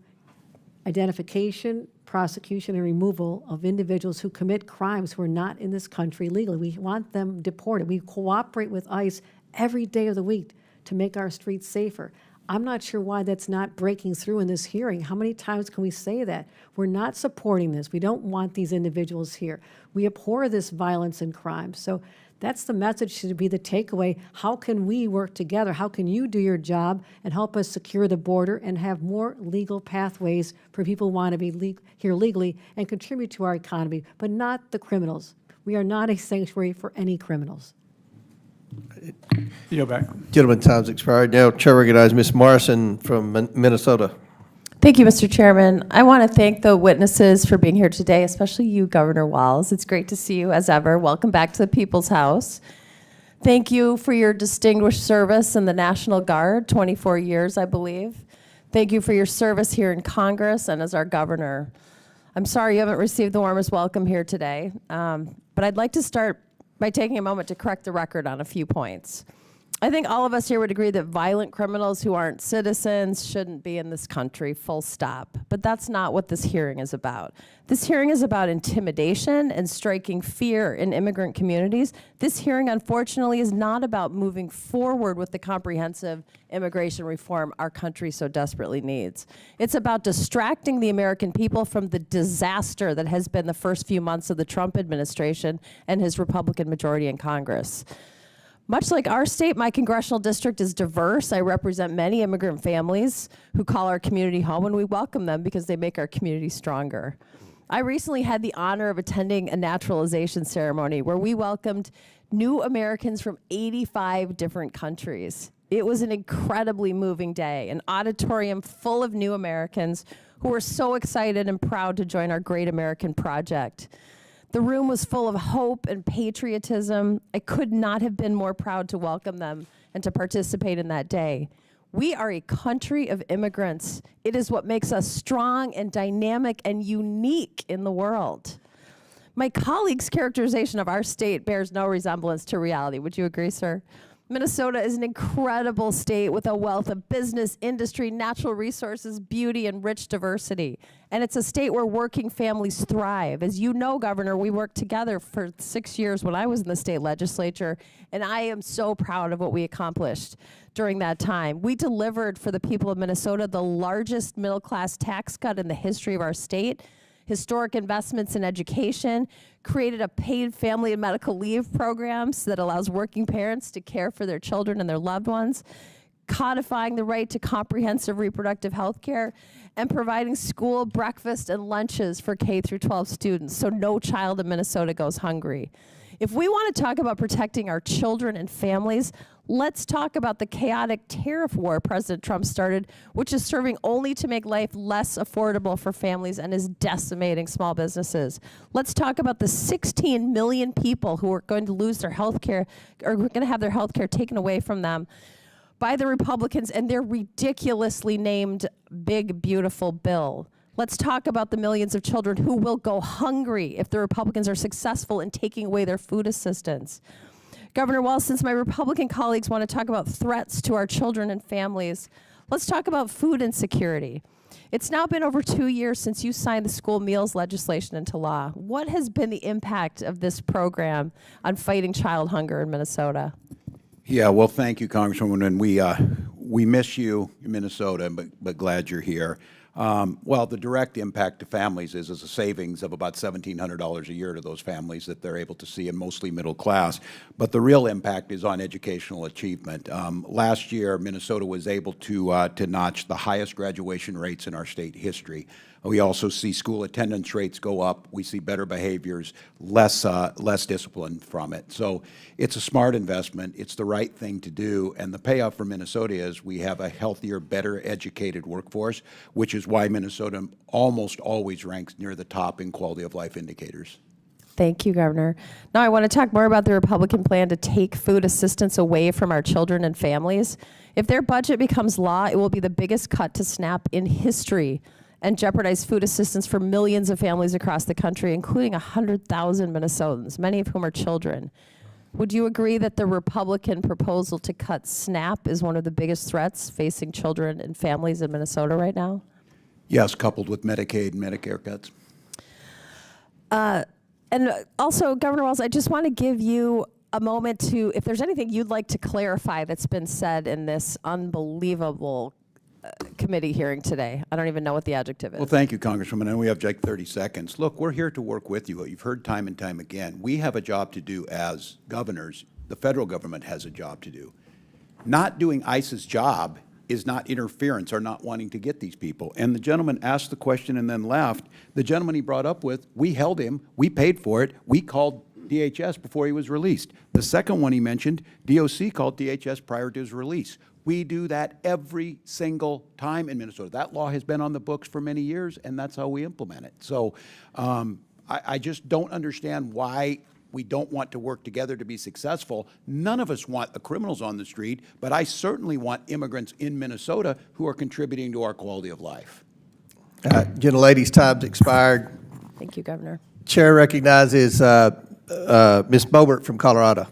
identification, prosecution, and removal of individuals who commit crimes who are not in this country legally. We want them deported. We cooperate with ICE every day of the week to make our streets safer. I'm not sure why that's not breaking through in this hearing. How many times can we say that? We're not supporting this. We don't want these individuals here. We abhor this violence and crime. So that's the message, should be the takeaway. How can we work together? How can you do your job and help us secure the border and have more legal pathways for people who want to be here legally and contribute to our economy, but not the criminals. We are not a sanctuary for any criminals. Yield back. Gentleman, time's expired. Now, Chair recognizes Ms. Morrison from Minnesota. Thank you, Mr. Chairman. I want to thank the witnesses for being here today, especially you, Governor Walz. It's great to see you as ever. Welcome back to the People's House. Thank you for your distinguished service in the National Guard, 24 years, I believe. Thank you for your service here in Congress and as our governor. I'm sorry you haven't received the warmest welcome here today, but I'd like to start by taking a moment to correct the record on a few points. I think all of us here would agree that violent criminals who aren't citizens shouldn't be in this country, full stop. But that's not what this hearing is about. This hearing is about intimidation and striking fear in immigrant communities. This hearing, unfortunately, is not about moving forward with the comprehensive immigration reform our country so desperately needs. It's about distracting the American people from the disaster that has been the first few months of the Trump administration and his Republican majority in Congress. Much like our state, my congressional district is diverse. I represent many immigrant families who call our community home, and we welcome them because they make our community stronger. I recently had the honor of attending a naturalization ceremony where we welcomed new Americans from 85 different countries. It was an incredibly moving day, an auditorium full of new Americans who were so excited and proud to join our great American project. The room was full of hope and patriotism. I could not have been more proud to welcome them and to participate in that day. We are a country of immigrants. It is what makes us strong and dynamic and unique in the world. My colleague's characterization of our state bears no resemblance to reality. Would you agree, sir? Minnesota is an incredible state with a wealth of business, industry, natural resources, beauty, and rich diversity. And it's a state where working families thrive. As you know, Governor, we worked together for 6 years when I was in the state legislature, and I am so proud of what we accomplished during that time. We delivered for the people of Minnesota the largest middle-class tax cut in the history of our state, historic investments in education, created a paid family and medical leave programs that allows working parents to care for their children and their loved ones, codifying the right to comprehensive reproductive health care, and providing school breakfast and lunches for K through 12 students so no child in Minnesota goes hungry. If we want to talk about protecting our children and families, let's talk about the chaotic tariff war President Trump started, which is serving only to make life less affordable for families and is decimating small businesses. Let's talk about the 16 million people who are going to lose their health care, or who are going to have their health care taken away from them by the Republicans and their ridiculously named Big Beautiful Bill. Let's talk about the millions of children who will go hungry if the Republicans are successful in taking away their food assistance. Governor Walz, since my Republican colleagues want to talk about threats to our children and families, let's talk about food insecurity. It's now been over 2 years since you signed the school meals legislation into law. What has been the impact of this program on fighting child hunger in Minnesota? Yeah, well, thank you, Congresswoman, and we miss you in Minnesota, but glad you're here. Well, the direct impact to families is a savings of about $1,700 a year to those families that they're able to see, and mostly middle class. But the real impact is on educational achievement. Last year, Minnesota was able to notch the highest graduation rates in our state history. We also see school attendance rates go up. We see better behaviors, less discipline from it. So it's a smart investment. It's the right thing to do. And the payoff for Minnesota is we have a healthier, better educated workforce, which is why Minnesota almost always ranks near the top in quality of life indicators. Thank you, Governor. Now I want to talk more about the Republican plan to take food assistance away from our children and families. If their budget becomes law, it will be the biggest cut to SNAP in history and jeopardize food assistance for millions of families across the country, including 100,000 Minnesotans, many of whom are children. Would you agree that the Republican proposal to cut SNAP is one of the biggest threats facing children and families in Minnesota right now? Yes, coupled with Medicaid and Medicare cuts. And also, Governor Walz, I just want to give you a moment to, if there's anything you'd like to clarify that's been said in this unbelievable committee hearing today. I don't even know what the adjective is. Well, thank you, Congresswoman, and we have like 30 seconds. Look, we're here to work with you. You've heard time and time again. We have a job to do as governors. The federal government has a job to do. Not doing ICE's job is not interference or not wanting to get these people. And the gentleman asked the question and then left. The gentleman he brought up with, we held him, we paid for it, we called DHS before he was released. The second one he mentioned, DOC called DHS prior to his release. We do that every single time in Minnesota. That law has been on the books for many years, and that's how we implement it. So I just don't understand why we don't want to work together to be successful. None of us want the criminals on the street, but I certainly want immigrants in Minnesota who are contributing to our quality of life. Gentlelady's time's expired. Thank you, Governor. Chair recognizes Ms. Bobert from Colorado.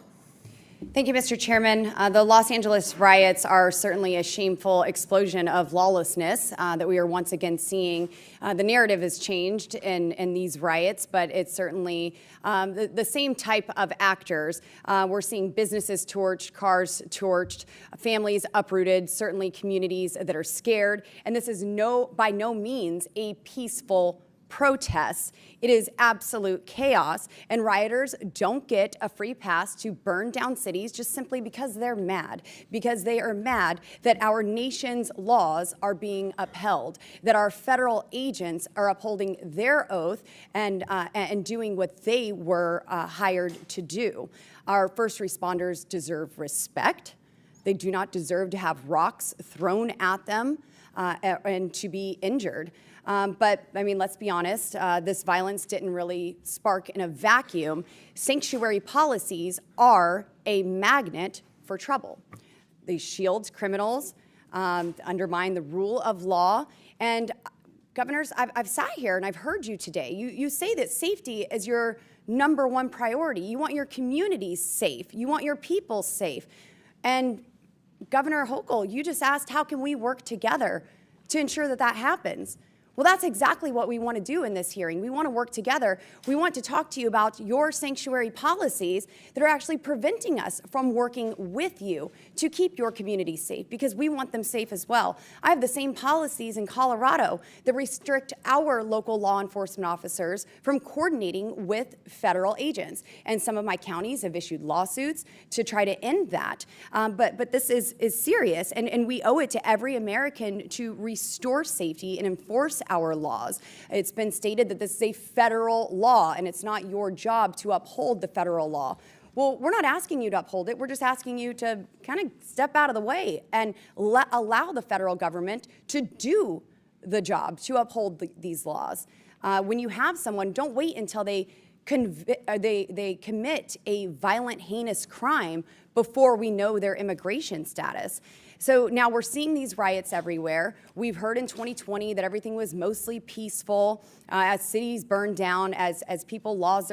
Thank you, Mr. Chairman. The Los Angeles riots are certainly a shameful explosion of lawlessness that we are once again seeing. The narrative has changed in these riots, but it's certainly the same type of actors. We're seeing businesses torched, cars torched, families uprooted, certainly communities that are scared. And this is by no means a peaceful protests. It is absolute chaos, and rioters don't get a free pass to burn down cities just simply because they're mad, because they are mad that our nation's laws are being upheld, that our federal agents are upholding their oath and doing what they were hired to do. Our first responders deserve respect. They do not deserve to have rocks thrown at them and to be injured. But, I mean, let's be honest, this violence didn't really spark in a vacuum. Sanctuary policies are a magnet for trouble. They shield criminals, undermine the rule of law. And, governors, I've sat here and I've heard you today. You say that safety is your #1 priority. You want your communities safe. You want your people safe. And, Governor Hochul, you just asked, how can we work together to ensure that that happens? Well, that's exactly what we want to do in this hearing. We want to work together. We want to talk to you about your sanctuary policies that are actually preventing us from working with you to keep your community safe, because we want them safe as well. I have the same policies in Colorado that restrict our local law enforcement officers from coordinating with federal agents. And some of my counties have issued lawsuits to try to end that. But this is serious, and we owe it to every American to restore safety and enforce our laws. It's been stated that this is a federal law, and it's not your job to uphold the federal law. Well, we're not asking you to uphold it. We're just asking you to kind of step out of the way and allow the federal government to do the job, to uphold these laws. When you have someone, don't wait until they commit a violent, heinous crime before we know their immigration status. So now we're seeing these riots everywhere. We've heard in 2020 that everything was mostly peaceful as cities burned down, as people lost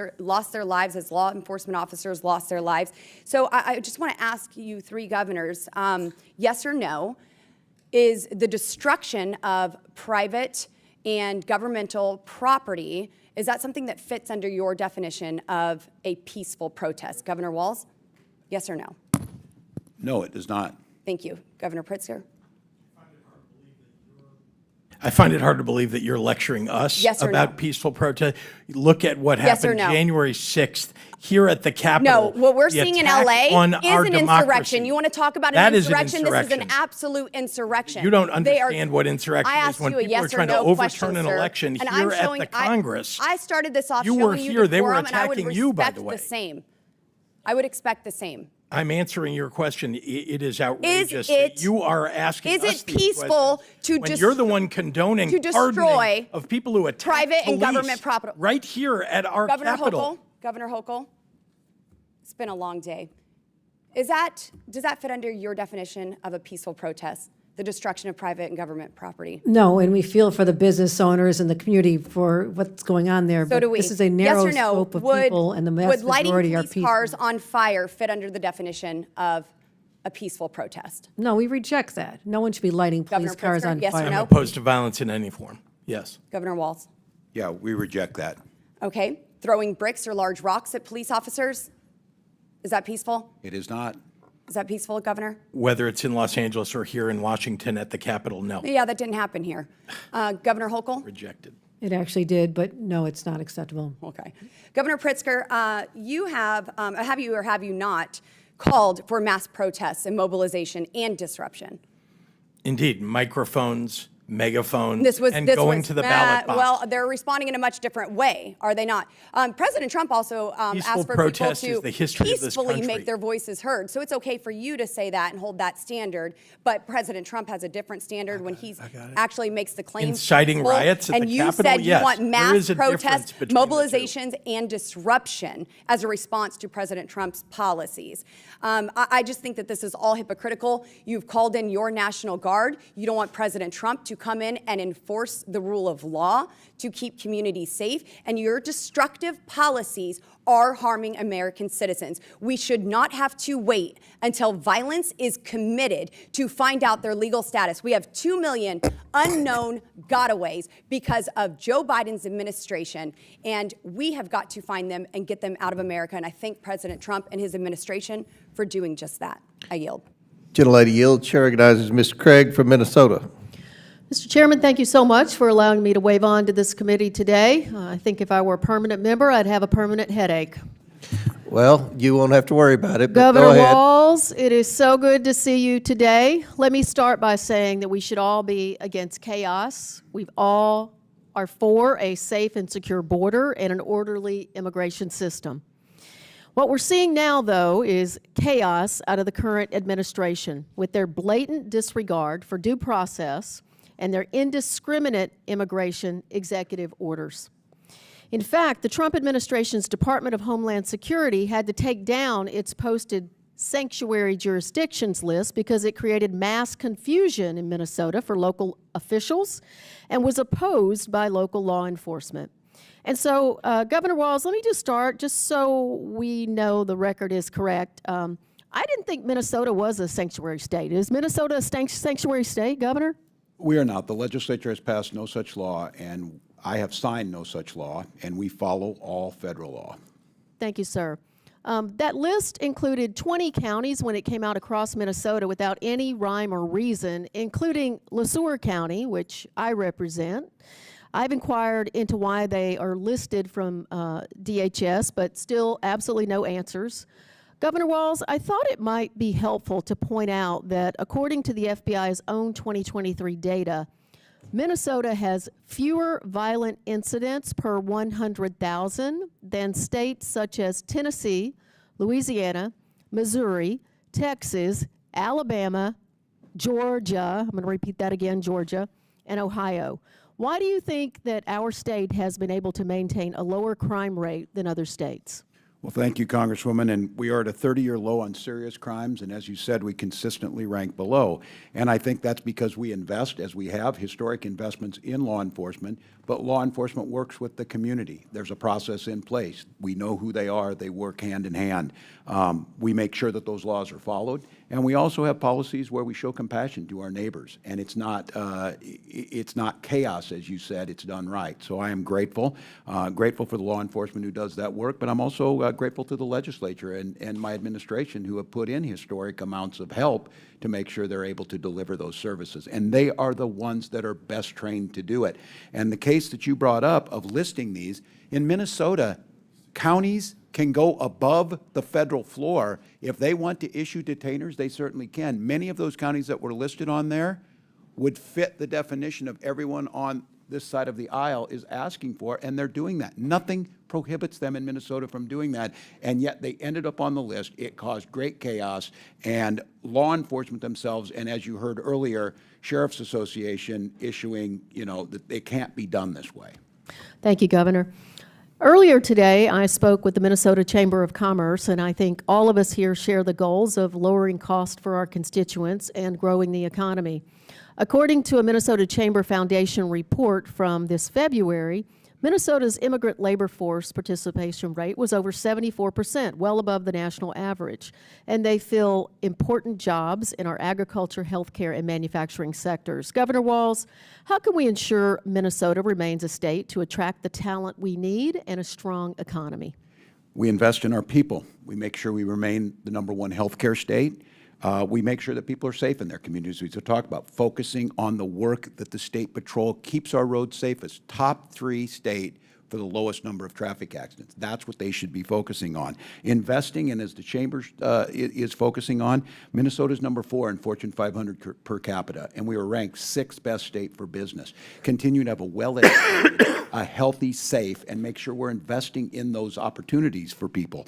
their lives, as law enforcement officers lost their lives. So I just want to ask you three governors, yes or no, is the destruction of private and governmental property, is that something that fits under your definition of a peaceful protest? Governor Walz, yes or no? No, it does not. Thank you. Governor Pritzker? I find it hard to believe that you're lecturing us Yes or about no? peaceful protest. Look at what Yes or happened no? January 6th here at the Capitol. No, what we're The seeing in attack LA on is our an democracy. insurrection. You want to talk about That an is an insurrection? This is an insurrection. absolute insurrection. You don't They are- understand what insurrection I is asked when you a people are yes or trying to no overturn question, an sir, election and here I'm at showing, the Congress. I started this off You were showing you here. the They were forum, and I would attacking you, by the respect way. the same. I would expect the same. I'm answering your question. It is outrageous it- that you are asking is us it these peaceful questions to when you're the one condoning to destroy pardoning of people who attack private and police government property? right here at our Governor Capitol. Hochul, Governor Hochul, it's been a long day. Does that fit under your definition of a peaceful protest, the destruction of private and government property? No, and we feel for the business owners and the community for what's going on there. So but do we. This is a narrow yes or no, scope of people, and the vast would lighting majority are police peaceful. cars on fire fit under the definition of a peaceful protest? No, we reject that. No one should be lighting police Governor cars Pritzker, on yes or fire. no? I'm opposed to violence in any form. Yes. Governor Walz? Yeah, we reject that. Okay. Throwing bricks or large rocks at police officers? Is that peaceful? It is not. Is that peaceful, Governor? Whether it's in Los Angeles or here in Washington at the Capitol, no. Yeah, that didn't happen here. Governor Hochul? Rejected. It actually did, but no, it's not acceptable. Okay. Governor Pritzker, you have you or have you not called for mass protests and mobilization and disruption? Indeed, microphones, megaphones, and going to the ballot box. Well, they're responding in a much different way, are they not? President Trump also asked for people protest to is the history of this peacefully country. make their voices heard. So it's okay for you to say that and hold that standard, but President Trump has a different standard when he actually makes the claims. Inciting peaceful, riots at and the you Capitol? said Yes, you want there mass is a difference protests, between the two. mobilizations, and disruption as a response to President Trump's policies. I just think that this is all hypocritical. You've called in your National Guard. You don't want President Trump to come in and enforce the rule of law to keep communities safe, and your destructive policies are harming American citizens. We should not have to wait until violence is committed to find out their legal status. We have 2 million unknown gotaways because of Joe Biden's administration, and we have got to find them and get them out of America, and I thank President Trump and his administration for doing just that. I yield. Gentlelady yields. Chair recognizes Mr. Craig from Minnesota. Mr. Chairman, thank you so much for allowing me to wave on to this committee today. I think if I were a permanent member, I'd have a permanent headache. Well, you won't have to worry about it, but Governor go ahead. Walz, it is so good to see you today. Let me start by saying that we should all be against chaos. We all are for a safe and secure border and an orderly immigration system. What we're seeing now, though, is chaos out of the current administration with their blatant disregard for due process and their indiscriminate immigration executive orders. In fact, the Trump administration's Department of Homeland Security had to take down its posted sanctuary jurisdictions list because it created mass confusion in Minnesota for local officials and was opposed by local law enforcement. And so, Governor Walz, let me just start, just so we know the record is correct. I didn't think Minnesota was a sanctuary state. Is Minnesota a sanctuary state, Governor? We are not. The legislature has passed no such law, and I have signed no such law, and we follow all federal law. Thank you, sir. That list included 20 counties when it came out across Minnesota without any rhyme or reason, including LeSueur County, which I represent. I've inquired into why they are listed from DHS, but still absolutely no answers. Governor Walz, I thought it might be helpful to point out that according to the FBI's own 2023 data, Minnesota has fewer violent incidents per 100,000 than states such as Tennessee, Louisiana, Missouri, Texas, Alabama, Georgia, I'm going to repeat that again, Georgia, and Ohio. Why do you think that our state has been able to maintain a lower crime rate than other states? Well, thank you, Congresswoman. And we are at a 30-year low on serious crimes, and as you said, we consistently rank below. And I think that's because we invest, as we have, historic investments in law enforcement, but law enforcement works with the community. There's a process in place. We know who they are. They work hand in hand. We make sure that those laws are followed, and we also have policies where we show compassion to our neighbors. And it's not chaos, as you said. It's done right. So I am grateful for the law enforcement who does that work, but I'm also grateful to the legislature and my administration who have put in historic amounts of help to make sure they're able to deliver those services. And they are the ones that are best trained to do it. And the case that you brought up of listing these, in Minnesota, counties can go above the federal floor. If they want to issue detainers, they certainly can. Many of those counties that were listed on there would fit the definition of everyone on this side of the aisle is asking for, and they're doing that. Nothing prohibits them in Minnesota from doing that, and yet they ended up on the list. It caused great chaos, and law enforcement themselves, and as you heard earlier, Sheriff's Association issuing, that they can't be done this way. Thank you, Governor. Earlier today, I spoke with the Minnesota Chamber of Commerce, and I think all of us here share the goals of lowering costs for our constituents and growing the economy. According to a Minnesota Chamber Foundation report from this February, Minnesota's immigrant labor force participation rate was over 74%, well above the national average, and they fill important jobs in our agriculture, healthcare, and manufacturing sectors. Governor Walz, how can we ensure Minnesota remains a state to attract the talent we need and a strong economy? We invest in our people. We make sure we remain the #1 healthcare state. We make sure that people are safe in their communities. We talk about focusing on the work that the State Patrol keeps our roads safest. Top 3 state for the lowest number of traffic accidents. That's what they should be focusing on. Investing, and as the Chamber is focusing on, Minnesota's #4 in Fortune 500 per capita, and we are ranked 6th best state for business. Continue to have a well-educated, a healthy, safe, and make sure we're investing in those opportunities for people.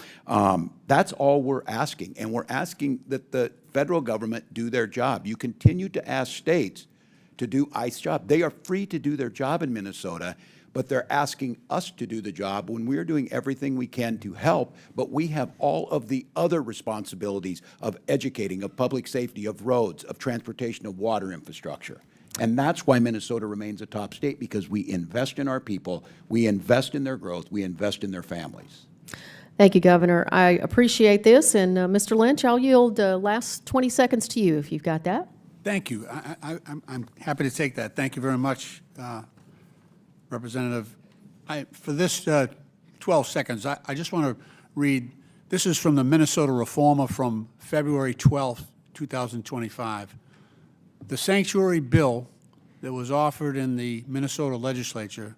That's all we're asking, and we're asking that the federal government do their job. You continue to ask states to do ICE job. They are free to do their job in Minnesota, but they're asking us to do the job when we're doing everything we can to help, but we have all of the other responsibilities of educating, of public safety, of roads, of transportation, of water infrastructure. And that's why Minnesota remains a top state, because we invest in our people, we invest in their growth, we invest in their families. Thank you, Governor. I appreciate this, and Mr. Lynch, I'll yield last 20 seconds to you if you've got that. Thank you. I'm happy to take that. Thank you very much, Representative. For this 12 seconds, I just want to read, this is from the Minnesota Reformer from February 12th, 2025. The sanctuary bill that was offered in the Minnesota legislature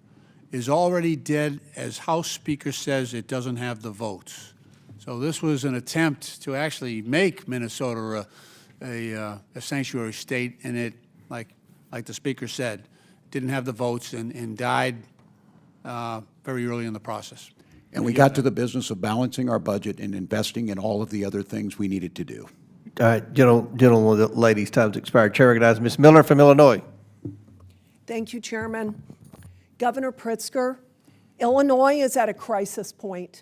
is already dead, as House Speaker says it doesn't have the votes. So this was an attempt to actually make Minnesota a sanctuary state, and it, like the Speaker said, didn't have the votes and died very early in the process. And we got to the business of balancing our budget and investing in all of the other things we needed to do. All right, gentlemen, ladies, time's expired. Chair recognizes Ms. Miller from Illinois. Thank you, Chairman. Governor Pritzker, Illinois is at a crisis point.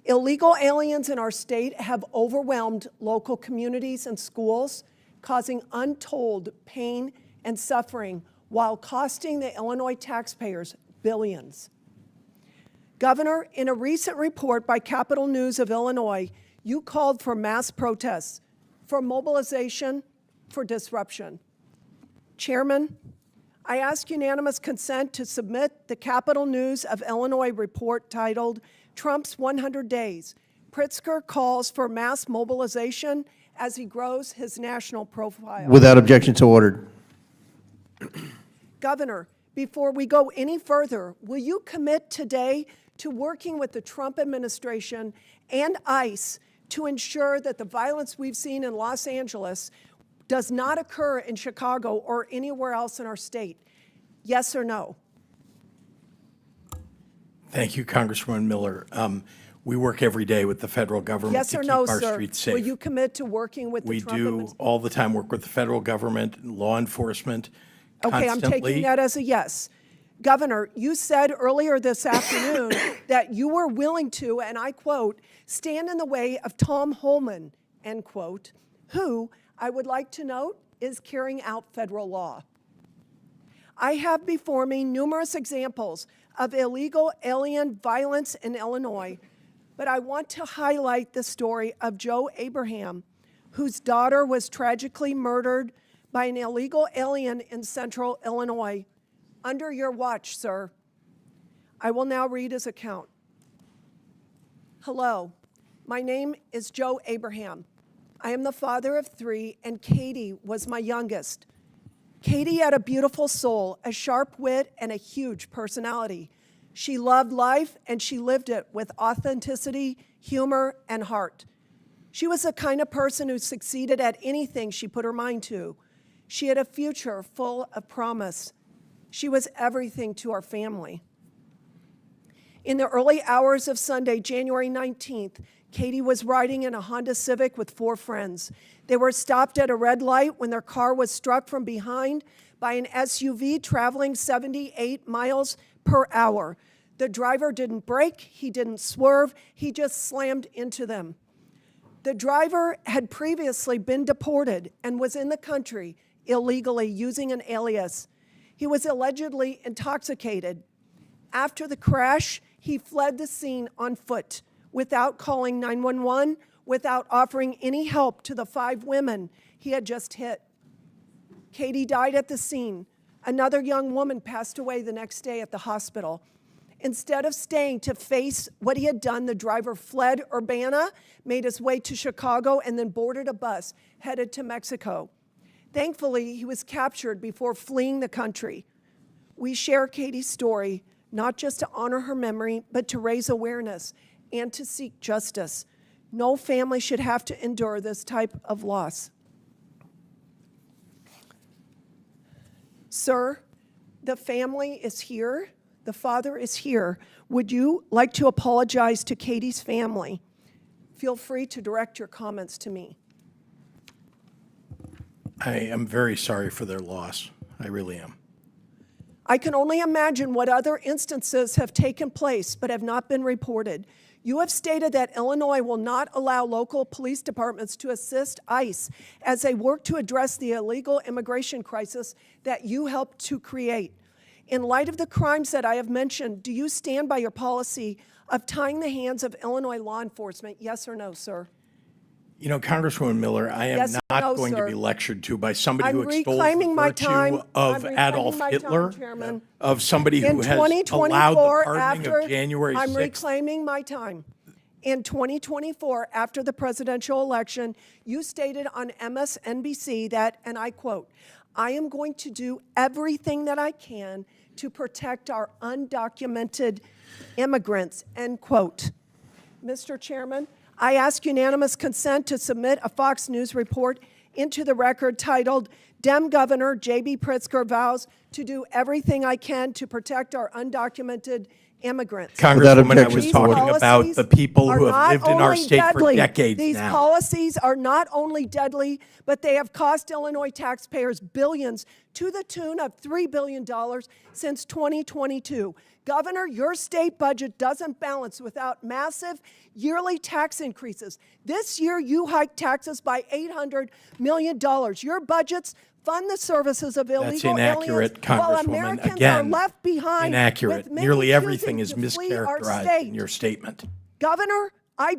Illegal aliens in our state have overwhelmed local communities and schools, causing untold pain and suffering while costing the Illinois taxpayers billions. Governor, in a recent report by Capital News of Illinois, you called for mass protests, for mobilization, for disruption. Chairman, I ask unanimous consent to submit the Capital News of Illinois report titled Trump's 100 Days. Pritzker calls for mass mobilization as he grows his national profile. Without objection, so ordered. Governor, before we go any further, will you commit today to working with the Trump administration and ICE to ensure that the violence we've seen in Los Angeles does not occur in Chicago or anywhere else in our state? Yes or no? Thank you, Congresswoman Miller. We work every day with the federal government Yes to or keep no, our sir? streets safe. Will you commit to working with the We Trump do administration? all the time work with the federal government, law enforcement, Okay, I'm constantly. taking that as a yes. Governor, you said earlier this afternoon that you were willing to, and I quote, stand in the way of Tom Holman, end quote, who, I would like to note, is carrying out federal law. I have before me numerous examples of illegal alien violence in Illinois, but I want to highlight the story of Joe Abraham, whose daughter was tragically murdered by an illegal alien in central Illinois. Under your watch, sir. I will now read his account. Hello, my name is Joe Abraham. I am the father of 3, and Katie was my youngest. Katie had a beautiful soul, a sharp wit, and a huge personality. She loved life, and she lived it with authenticity, humor, and heart. She was the kind of person who succeeded at anything she put her mind to. She had a future full of promise. She was everything to our family. In the early hours of Sunday, January 19th, Katie was riding in a Honda Civic with 4 friends. They were stopped at a red light when their car was struck from behind by an SUV traveling 78 miles per hour. The driver didn't brake, he didn't swerve, he just slammed into them. The driver had previously been deported and was in the country illegally using an alias. He was allegedly intoxicated. After the crash, he fled the scene on foot without calling 911, without offering any help to the 5 women he had just hit. Katie died at the scene. Another young woman passed away the next day at the hospital. Instead of staying to face what he had done, the driver fled Urbana, made his way to Chicago, and then boarded a bus headed to Mexico. Thankfully, he was captured before fleeing the country. We share Katie's story, not just to honor her memory, but to raise awareness and to seek justice. No family should have to endure this type of loss. Sir, the family is here. The father is here. Would you like to apologize to Katie's family? Feel free to direct your comments to me. I am very sorry for their loss. I really am. I can only imagine what other instances have taken place but have not been reported. You have stated that Illinois will not allow local police departments to assist ICE as they work to address the illegal immigration crisis that you helped to create. In light of the crimes that I have mentioned, do you stand by your policy of tying the hands of Illinois law enforcement? Yes or no, sir? You know, Congresswoman Miller, I am Yes or not no, going sir? to be lectured to by somebody who I'm extols reclaiming the my virtue time. of I'm Adolf reclaiming my Hitler, time, Chairman. of somebody In who has allowed the 2024, pardoning of January 6th. I'm reclaiming my time. In 2024, after the presidential election, you stated on MSNBC that, and I quote, "I am going to do everything that I can to protect our undocumented immigrants," end quote. Mr. Chairman, I ask unanimous consent to submit a Fox News report into the record titled, "Dem Governor J.B. Pritzker vows to do everything I can to protect our undocumented immigrants." Congresswoman, I was These talking about policies the people are who have not lived in our only state for deadly. decades These now. policies are not only deadly, but they have cost Illinois taxpayers billions to the tune of $3 billion since 2022. Governor, your state budget doesn't balance without massive yearly tax increases. This year, you hiked taxes by $800 million. Your budgets fund the services of illegal That's inaccurate, aliens, while Congresswoman. Americans Again, are left behind. inaccurate. With many Nearly everything choosing is to flee our mischaracterized state. in your statement. Governor, I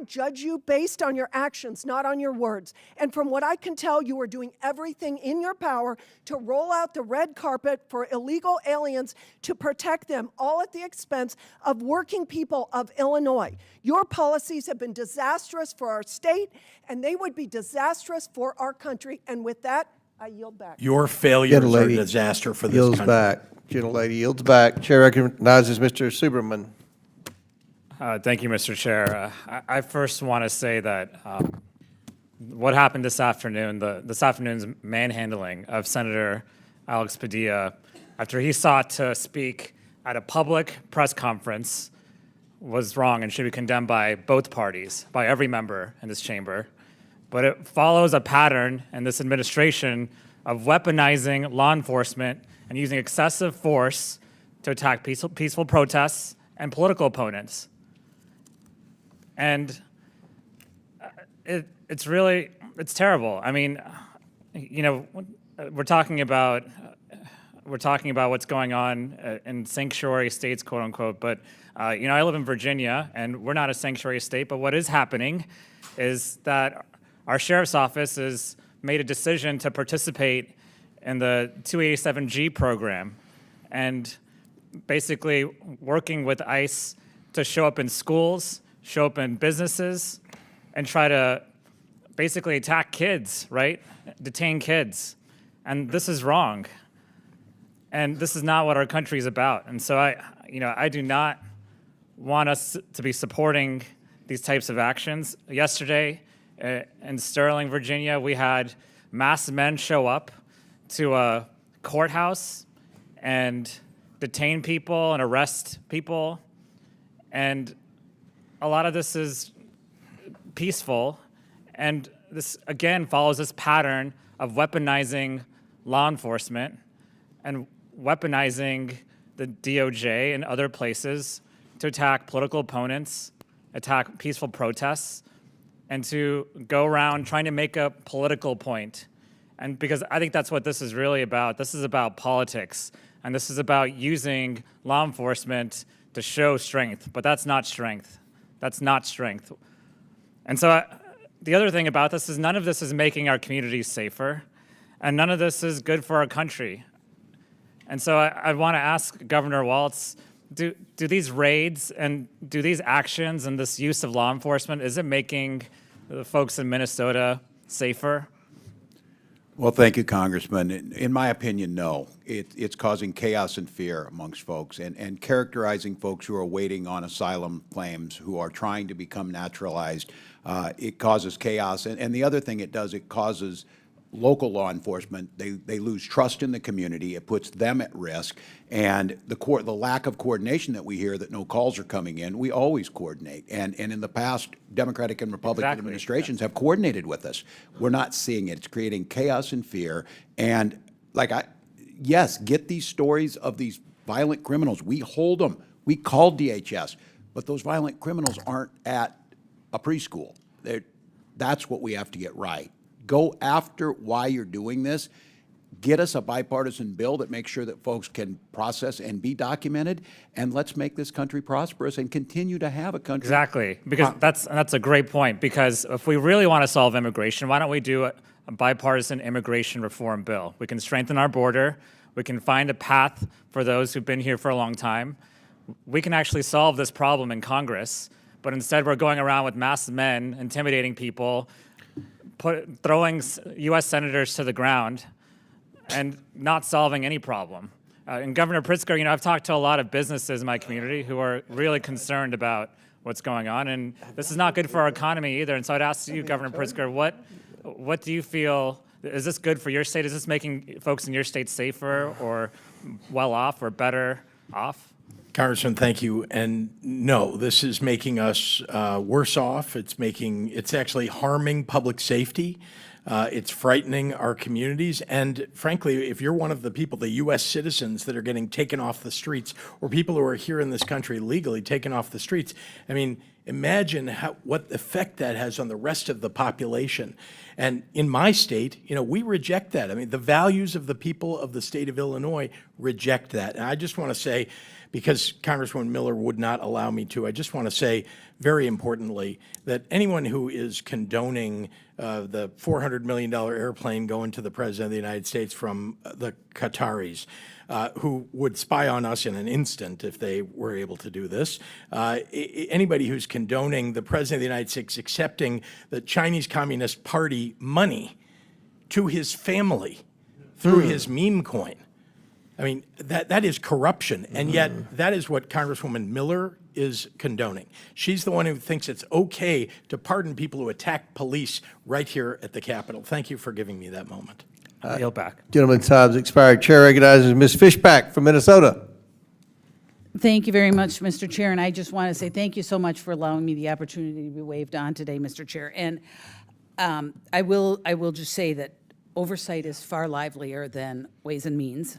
judge you based on your actions, not on your words. And from what I can tell, you are doing everything in your power to roll out the red carpet for illegal aliens to protect them, all at the expense of working people of Illinois. Your policies have been disastrous for our state, and they would be disastrous for our country. And with that, I yield back. Your failures are a Gentlelady disaster for this yields country. back. Gentlelady yields back. Chair recognizes Mr. Superman. Thank you, Mr. Chair. I first want to say that what happened this afternoon, this afternoon's manhandling of Senator Alex Padilla after he sought to speak at a public press conference was wrong and should be condemned by both parties, by every member in this chamber. But it follows a pattern in this administration of weaponizing law enforcement and using excessive force to attack peaceful protests and political opponents. And it's terrible. I mean, you know, we're talking about what's going on in sanctuary states, quote unquote. But you know, I live in Virginia, and we're not a sanctuary state. But what is happening is that our sheriff's office has made a decision to participate in the 287G program, and basically working with ICE to show up in schools, show up in businesses, and try to basically attack kids, right? Detain kids. And this is wrong. And this is not what our country is about. And so I do not want us to be supporting these types of actions. Yesterday in Sterling, Virginia, we had masked men show up to a courthouse and detain people and arrest people. And a lot of this is peaceful, and this, again, follows this pattern of weaponizing law enforcement and weaponizing the DOJ and other places to attack political opponents, attack peaceful protests, and to go around trying to make a political point. And because I think that's what this is really about. This is about politics, and this is about using law enforcement to show strength, but that's not strength. That's not strength. And so the other thing about this is none of this is making our communities safer, and none of this is good for our country. And so I want to ask Governor Walz, do these raids and do these actions and this use of law enforcement, is it making the folks in Minnesota safer? Well, thank you, Congressman. In my opinion, no. It's causing chaos and fear amongst folks and characterizing folks who are waiting on asylum claims, who are trying to become naturalized. It causes chaos. And the other thing it does, it causes local law enforcement, they lose trust in the community. It puts them at risk. And the lack of coordination that we hear, that no calls are coming in, we always coordinate. And in the past, Democratic and Republican administrations have coordinated with us. We're not seeing it. It's creating chaos and fear. And yes, get these stories of these violent criminals. We hold them. We call DHS. But those violent criminals aren't at a preschool. That's what we have to get right. Go after why you're doing this. Get us a bipartisan bill that makes sure that folks can process and be documented, and let's make this country prosperous and continue to have a country. Exactly, because that's a great point, because if we really want to solve immigration, why don't we do a bipartisan immigration reform bill? We can strengthen our border. We can find a path for those who've been here for a long time. We can actually solve this problem in Congress, but instead we're going around with masked men, intimidating people, throwing U.S. senators to the ground, and not solving any problem. And Governor Pritzker, I've talked to a lot of businesses in my community who are really concerned about what's going on, and this is not good for our economy either. And so I'd ask you, Governor Pritzker, what do you feel, is this good for your state? Is this making folks in your state safer or well off or better off? Congressman, thank you. And no, this is making us worse off. It's actually harming public safety. It's frightening our communities. And frankly, if you're one of the people, the U.S. citizens that are getting taken off the streets, or people who are here in this country legally taken off the streets, I mean, imagine what effect that has on the rest of the population. And in my state, we reject that. I mean, the values of the people of the state of Illinois reject that. And I just want to say, because Congresswoman Miller would not allow me to, I just want to say very importantly that anyone who is condoning the $400 million airplane going to the President of the United States from the Qataris, who would spy on us in an instant if they were able to do this, anybody who's condoning the President of the United States accepting the Chinese Communist Party money to his family through his meme coin. I mean, that is corruption, and yet that is what Congresswoman Miller is condoning. She's the one who thinks it's okay to pardon people who attack police right here at the Capitol. Thank you for giving me that moment. Yield back. Gentleman's time's expired. Chair recognizes Ms. Fishback from Minnesota. Thank you very much, Mr. Chair, and I just want to say thank you so much for allowing me the opportunity to be waved on today, Mr. Chair. And I will just say that oversight is far livelier than Ways and Means.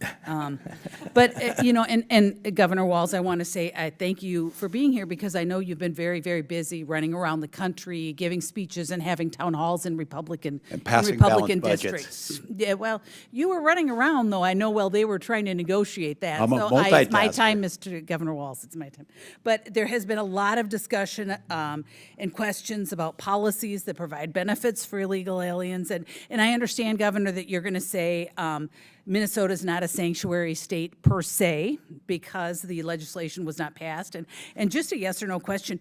But, and Governor Walz, I want to say I thank you for being here, because I know you've been very, very busy running around the country, giving speeches and having town halls in Republican budgets. Yeah, well, you were running around, though, I know, while they were trying to negotiate that. I'm a So it's my multitasker. time, Mr. Governor Walz, it's my time. But there has been a lot of discussion and questions about policies that provide benefits for illegal aliens. And I understand, Governor, that you're going to say Minnesota is not a sanctuary state per se because the legislation was not passed. And just a yes or no question,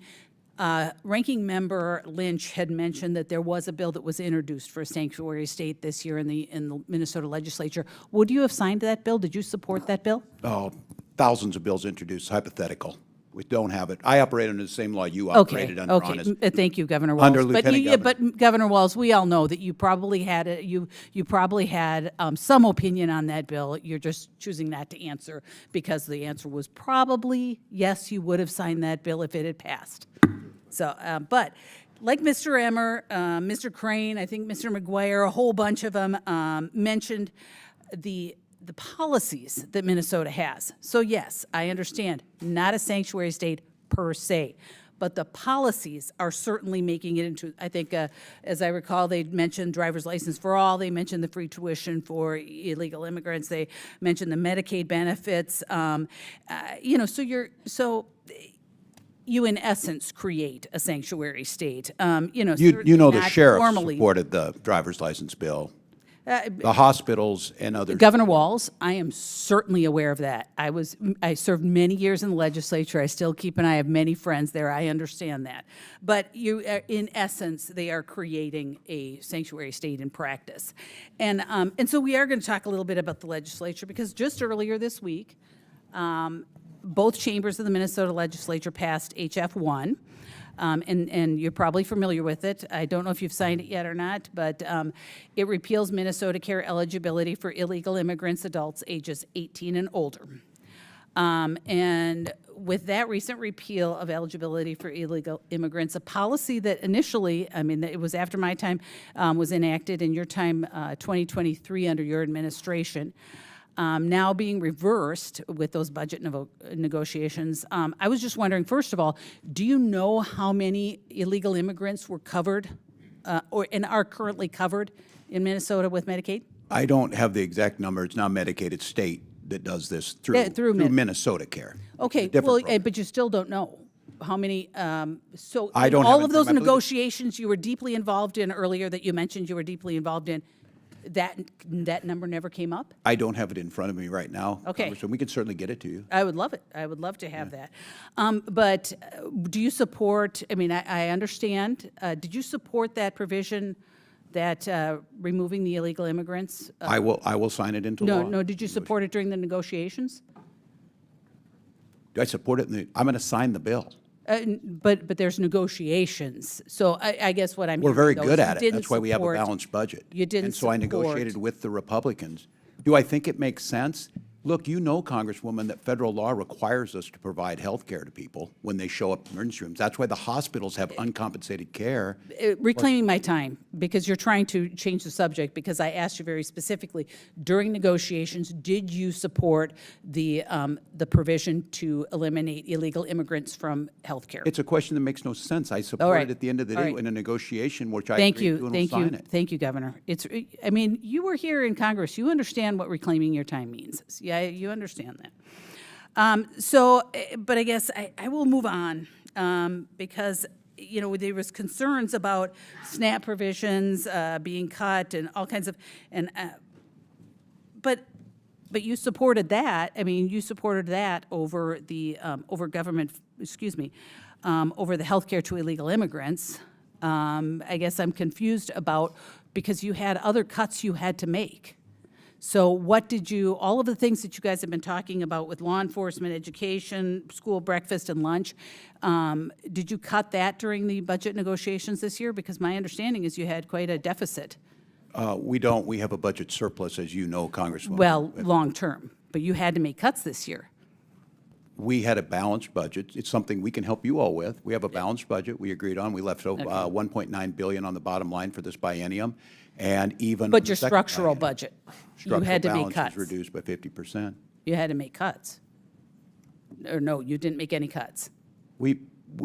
Ranking Member Lynch had mentioned that there was a bill that was introduced for a sanctuary state this year in the Minnesota legislature. Would you have signed that bill? Did you support that bill? Oh, thousands of bills introduced, hypothetical. We don't have it. I operate under the same law you operated under. Okay. Thank you, Governor Walz. Under Lieutenant Governor. But Governor Walz, we all know that you probably had some opinion on that bill. You're just choosing not to answer because the answer was probably yes. You would have signed that bill if it had passed. So, but like Mr. Emmer, Mr. Crane, I think Mr. McGuire, a whole bunch of them mentioned the the policies that Minnesota has. So yes, I understand, not a sanctuary state per se, but the policies are certainly making it into, I think, as I recall, they mentioned driver's license for all, they mentioned the free tuition for illegal immigrants, they mentioned the Medicaid benefits, you know, so you in essence create a sanctuary state. You know, You know the not sheriff formally. supported the driver's license bill, the hospitals and others. Governor Walz, I am certainly aware of that. I served many years in the legislature. I still keep an eye. I have many friends there. I understand that. But in essence, they are creating a sanctuary state in practice. And so we are going to talk a little bit about the legislature because just earlier this week, both chambers of the Minnesota legislature passed HF 1. And you're probably familiar with it. I don't know if you've signed it yet or not, but it repeals Minnesota care eligibility for illegal immigrants, adults ages 18 and older. And with that recent repeal of eligibility for illegal immigrants, a policy that initially, I mean, it was after my time, was enacted in your time, 2023 under your administration, now being reversed with those budget negotiations. I was just wondering, first of all, do you know how many illegal immigrants were covered and are currently covered in Minnesota with Medicaid? I don't have the exact number. It's not Medicaid. It's state that does this through Minnesota Care. Okay, well, but you still don't know how many. So I don't all have of those negotiations you were deeply involved in earlier that you mentioned you were deeply involved in, that number never came up? I don't have it in front of me right now. Okay. So we can certainly get it to you. I would love it. I would love to have that. But do you support, I mean, I understand, did you support that provision that removing the illegal immigrants? I will sign it into law. No, did you support it during the negotiations? Do I support it? I'm going to sign the bill. But there's negotiations. So I guess what I'm We're hearing, very though, good is at you it. That's why we have a didn't balanced budget. You didn't And so I negotiated support- with the Republicans. Do I think it makes sense? Look, you know, Congresswoman, that federal law requires us to provide health care to people when they show up in emergency rooms. That's why the hospitals have uncompensated care. Reclaiming my time, because you're trying to change the subject, because I asked you very specifically, during negotiations, did you support the provision to eliminate illegal immigrants from health care? It's a question that makes no sense. I support it at the end of the day in a negotiation, which I agree to and will sign it. Thank you, Governor. I mean, you were here in Congress. You understand what reclaiming your time means. Yeah, you understand that. But I guess I will move on because, you know, there was concerns about SNAP provisions being cut and all kinds of, but you supported that. I mean, you supported that over the over government, over the health care to illegal immigrants. I guess I'm confused about, because you had other cuts you had to make. So what did all of the things that you guys have been talking about with law enforcement, education, school breakfast and lunch, did you cut that during the budget negotiations this year? Because my understanding is you had quite a deficit. We don't. We have a budget surplus, as you know, Congresswoman. Well, long-term, but you had to make cuts this year. We had a balanced budget. It's something we can help you all with. We have a balanced budget we agreed on. We left $1.9 billion on the bottom line for this biennium, and even But your structural budget, you had to make cuts. Structural balance is reduced by 50%. You had to make cuts. Or no, you didn't make any cuts. We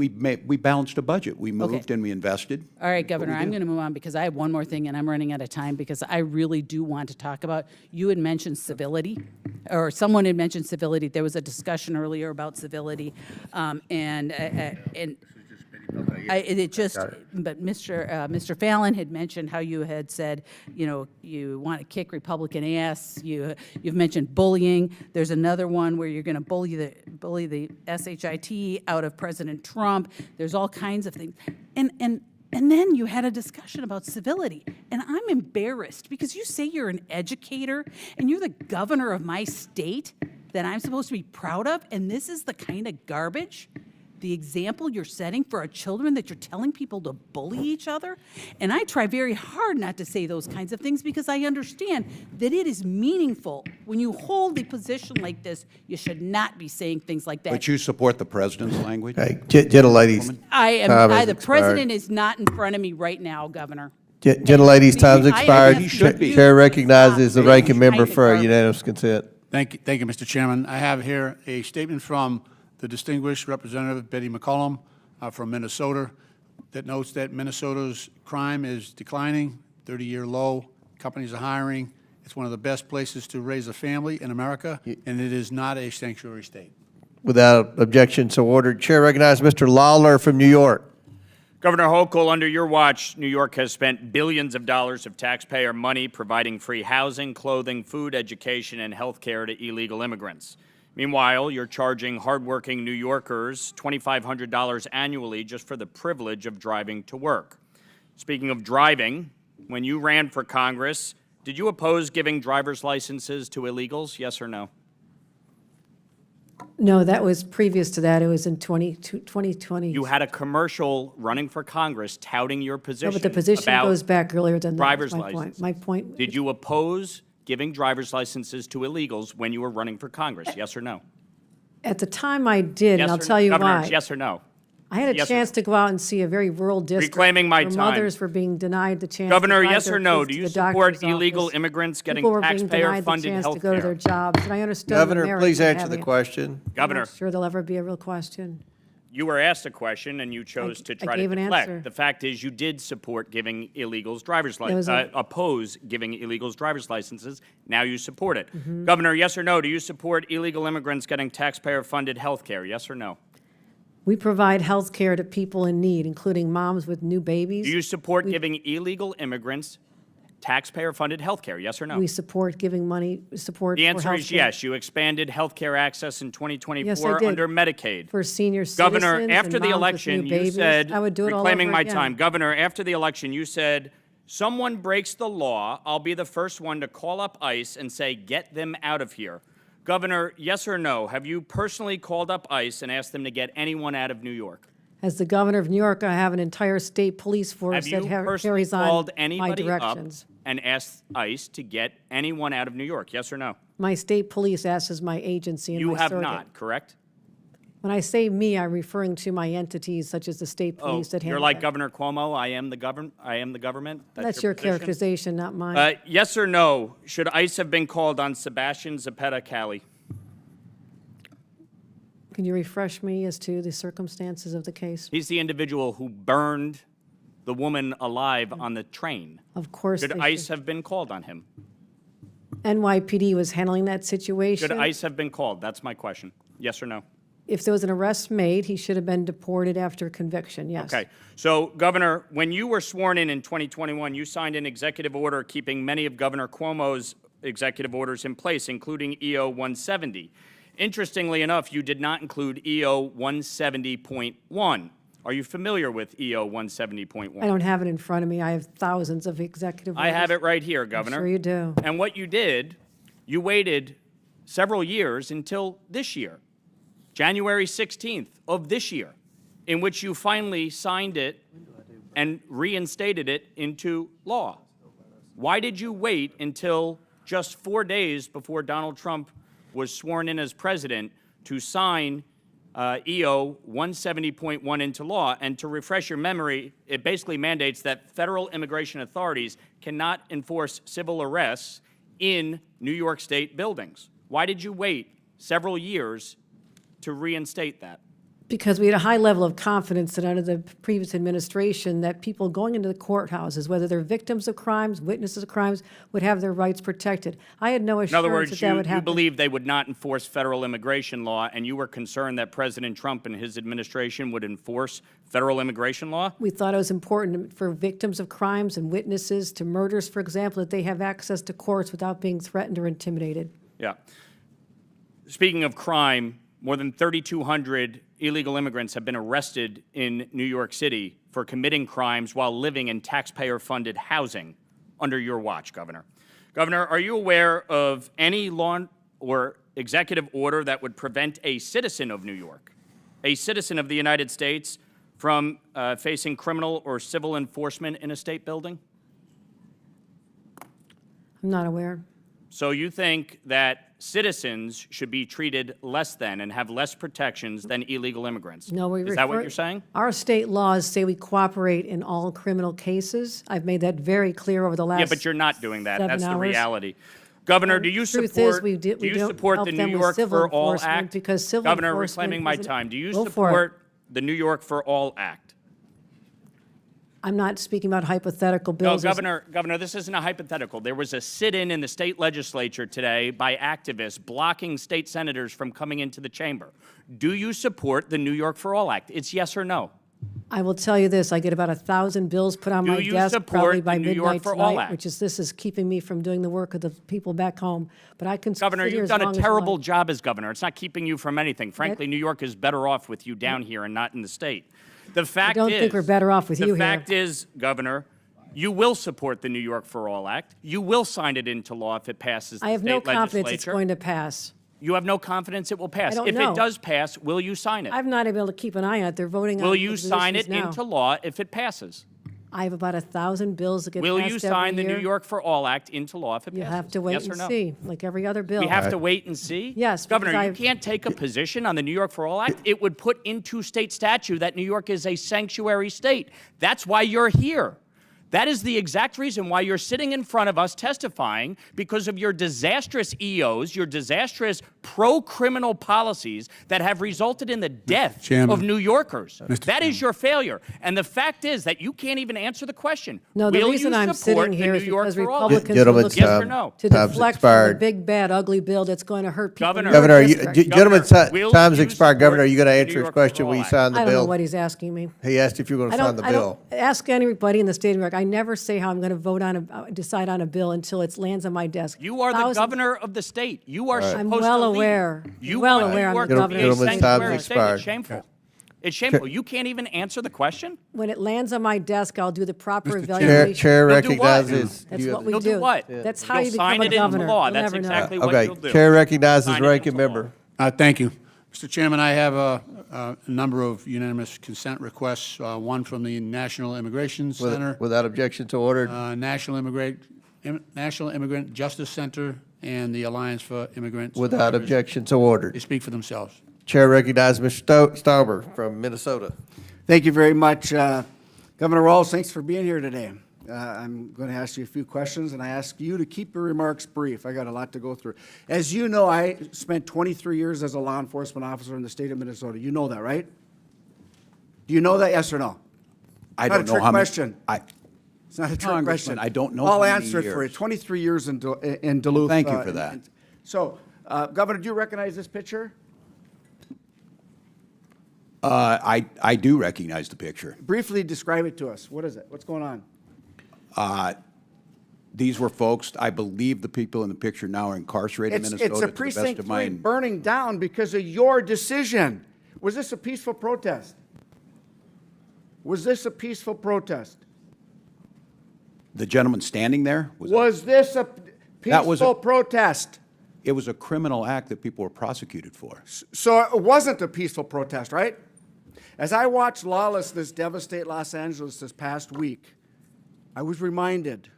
balanced a budget. We moved and we invested. All right, Governor, I'm going to move on because I have one more thing and I'm running out of time because I really do want to talk about, you had mentioned civility, or someone had mentioned civility. There was a discussion earlier about civility, but Mr. Fallon had mentioned how you had said, you know, you want to kick Republican ass. You've mentioned bullying. There's another one where you're going to bully the SHIT out of President Trump. There's all kinds of things. And then you had a discussion about civility. And I'm embarrassed because you say you're an educator and you're the governor of my state that I'm supposed to be proud of, and this is the kind of garbage, the example you're setting for our children, that you're telling people to bully each other. And I try very hard not to say those kinds of things because I understand that it is meaningful. When you hold a position like this, you should not be saying things like that. But you support the president's language? Hey, gentleladies. The president is not in front of me right now, Governor. Gentlelady's time's expired. He should be. Chair recognizes the ranking member Kind for of unanimous consent. Thank you, Mr. Chairman. I have here a statement from the distinguished Representative Betty McCollum from Minnesota that notes that Minnesota's crime is declining, 30-year low, companies are hiring. It's one of the best places to raise a family in America, and it is not a sanctuary state. Without objection, so ordered. Chair recognizes Mr. Lawler from New York. Governor Hochul, under your watch, New York has spent billions of dollars of taxpayer money providing free housing, clothing, food, education, and health care to illegal immigrants. Meanwhile, you're charging hardworking New Yorkers $2,500 annually just for the privilege of driving to work. Speaking of driving, when you ran for Congress, did you oppose giving driver's licenses to illegals, yes or no? No, that was previous to that. It was in 2020. You had a commercial running for Congress touting your position. No, but the position about goes back earlier than that. driver's That's my license. point. My point. Did you oppose giving driver's licenses to illegals when you were running for Congress, yes or no? At the time I did, Yes and I'll or tell no? you Governor, why. yes or no? I had a Yes or chance no? to go out and see a very rural district. Reclaiming my where time. mothers were being denied the chance Governor, to drive yes their or no? kids Do to you the support doctor's illegal office. immigrants getting People were being denied the taxpayer-funded chance health to go to their care? jobs, and I understood the Governor, merits please of answer the having it. question. Governor, I'm not sure there'll ever be a real question. you were asked a question and you chose to I try gave to an deflect. answer. The fact is you did support giving illegals driver's There was licenses, a- oppose giving illegals driver's licenses. Now you support it. Mm-hmm. Governor, yes or no? Do you support illegal immigrants getting taxpayer-funded health care, yes or no? We provide health care to people in need, including moms with new babies. Do you support giving illegal immigrants taxpayer-funded health care, yes or no? We support giving money, support The for answer is healthcare yes. You expanded health care access in 2024 Yes, I did. under Medicaid. for senior citizens Governor, and after the moms with election, new you babies. said, I would do it all reclaiming over my again. time, Governor, after the election, you said, someone breaks the law, I'll be the first one to call up ICE and say, get them out of here. Governor, yes or no, have you personally called up ICE and asked them to get anyone out of New York? As the governor of New York, I have an entire state police force Have you that personally carries on called my anybody up directions. and asked ICE to get anyone out of New York, yes or no? My state police acts as my agency and You my have surrogate. not, correct? When I say me, I'm referring to my entities such as the state police that handle You're like that. Governor Cuomo, I am the government? That's your position? characterization, not mine. Yes or no, should ICE have been called on Sebastian Zapata Cali? Can you refresh me as to the circumstances of the case? He's the individual who burned the woman alive on the train. Of course, Should they ICE should. have been called on him? NYPD was handling that situation. Should ICE have been called? That's my question. Yes or no? If there was an arrest made, he should have been deported after conviction, yes. Okay. So, Governor, when you were sworn in 2021, you signed an executive order keeping many of Governor Cuomo's executive orders in place, including EO 170. Interestingly enough, you did not include EO 170.1. Are you familiar with EO 170.1? I don't have it in front of me. I have thousands of executive orders. I have it right here, Governor. I'm sure you do. And what you did, you waited several years until this year, January 16th of this year, in which you finally signed it and reinstated it into law. Why did you wait until just 4 days before Donald Trump was sworn in as president to sign EO 170.1 into law? And to refresh your memory, it basically mandates that federal immigration authorities cannot enforce civil arrests in New York State buildings. Why did you wait several years to reinstate that? Because we had a high level of confidence that under the previous administration that people going into the courthouses, whether they're victims of crimes, witnesses of crimes, would have their rights protected. I had no In assurance other words, that would you happen. believe they would not enforce federal immigration law, and you were concerned that President Trump and his administration would enforce federal immigration law? We thought it was important for victims of crimes and witnesses to murders, for example, that they have access to courts without being threatened or intimidated. Yeah. Speaking of crime, more than 3,200 illegal immigrants have been arrested in New York City for committing crimes while living in taxpayer-funded housing under your watch, Governor. Governor, are you aware of any law or executive order that would prevent a citizen of New York, a citizen of the United States, from facing criminal or civil enforcement in a state building? I'm not aware. So you think that citizens should be treated less than and have less protections than illegal immigrants? No, Is that what you're saying? Our state laws say we cooperate in all criminal cases. I've made that very clear over the last Yeah, but you're not doing that. 7 That's the hours. reality. Governor, do you Truth is, support, we do you don't support help the New them with York civil for All enforcement Act? because civil Governor, enforcement reclaiming my isn't- time. Do you Go for it. support the New York for All Act? I'm not speaking about hypothetical No, bills. Governor, this isn't a hypothetical. There was a sit-in in the state legislature today by activists blocking state senators from coming into the chamber. Do you support the New York for All Act? It's yes or no. I will tell you this, I get about 1,000 bills put on Do my you desk support probably by the New York midnight for All tonight, Act? which is, this is keeping me from doing the work of the people back home. But I can Governor, sit here you've as done long a as you terrible like. job as governor. It's not keeping you from anything. Frankly, New York is better off with you down here and not in the state. The fact don't is, think we're better off with you here. The fact is, Governor, you will support the New York for All Act. You will sign it into law if it passes the I have state no legislature. confidence it's going to pass. You have no confidence it will pass. I don't If know. it does pass, will you sign it? I'm not able to keep an eye on it. They're voting on Will the you sign it positions now. into law if it passes? I have about 1,000 bills that get Will passed you every sign the year. New York for All Act into law if it You passes? have to wait Yes or and no? see, like every other bill. We have to wait and see? Yes, Governor, because you I've- can't take a position on the New York for All Act. It would put into state statute that New York is a sanctuary state. That's why you're here. That is the exact reason why you're sitting in front of us testifying, because of your disastrous EOs, your disastrous pro-criminal policies that have resulted in the death Chairman. of New Yorkers. Mr. That is your failure. And the fact is that you can't even answer the question. No, the Will reason you I'm support sitting the here New is York because for All Act? Republicans are Gentlemen's looking Yes or no? to Time's deflect from the expired. big, bad, ugly bill that's going to hurt people. Governor. in your Governor, district. gentlemen's will time's you expired. Governor, are you going to support the answer New his York question? for Will you All sign the I don't know bill? what he's asking me. He asked if you were going to sign the I bill. don't ask anybody in the state of New York. I never say how I'm going to vote on decide on a bill until it lands on my desk. You are the Thousands- governor of the state. You are supposed I'm to well lead. aware. You Well want aware New I'm York the to governor be a of the Gentlemen's state. time's sanctuary state. expired. It's shameful. It's shameful. You can't even answer the question? When it lands on my desk, I'll do the proper Chair, evaluation. Chair You'll do what? recognizes. That's you what have- we You'll do. do what? That's how You'll you sign become a it into governor. law. You'll That's never know. exactly what Okay, you'll do. Chair recognizes Sign it ranking into law. member. Thank you. Mr. Chairman, I have a number of unanimous consent requests, one from the National Immigration Center, Without objection to order. National Immigrant Justice Center, and the Alliance for Immigrant Without Survivors. objection to order. They speak for themselves. Chair recognizes Mr. Stauber from Minnesota. Thank you very much. Governor Walz, thanks for being here today. I'm going to ask you a few questions, and I ask you to keep your remarks brief. I got a lot to go through. As you know, I spent 23 years as a law enforcement officer in the state of Minnesota. You know that, right? Do you know that, yes or no? I Not don't a know trick how many. question. It's not a trick Congressman, question. I don't know I'll how many answer it for you. years. 23 years in Duluth. Thank you for that. So, Governor, do you recognize this picture? I do recognize the picture. Briefly describe it to us. What is it? What's going on? These were folks, I believe the people in the picture now are incarcerated in Minnesota. It's a to the best precinct of 3 my burning down because of your decision. Was this a peaceful protest? Was this a peaceful protest? The gentleman standing there? Was this a That was a- peaceful protest? It was a criminal act that people were prosecuted for. So it wasn't a peaceful protest, right? As I watched lawlessness devastate Los Angeles this past week, I was reminded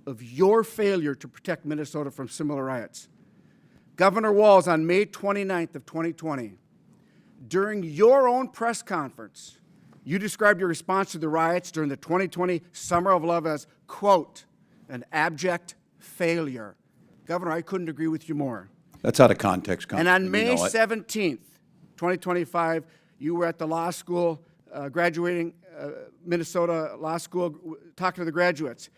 of your failure to protect Minnesota from similar riots. Governor Walz, on May 29th of 2020, during your own press conference, you described your response to the riots during the 2020 Summer of Love as, quote, an abject failure. Governor, I couldn't agree with you more. That's out of context, And Congressman. on May you know it. 17th, 2025, you were at the law school, graduating Minnesota Law School, talking to the graduates.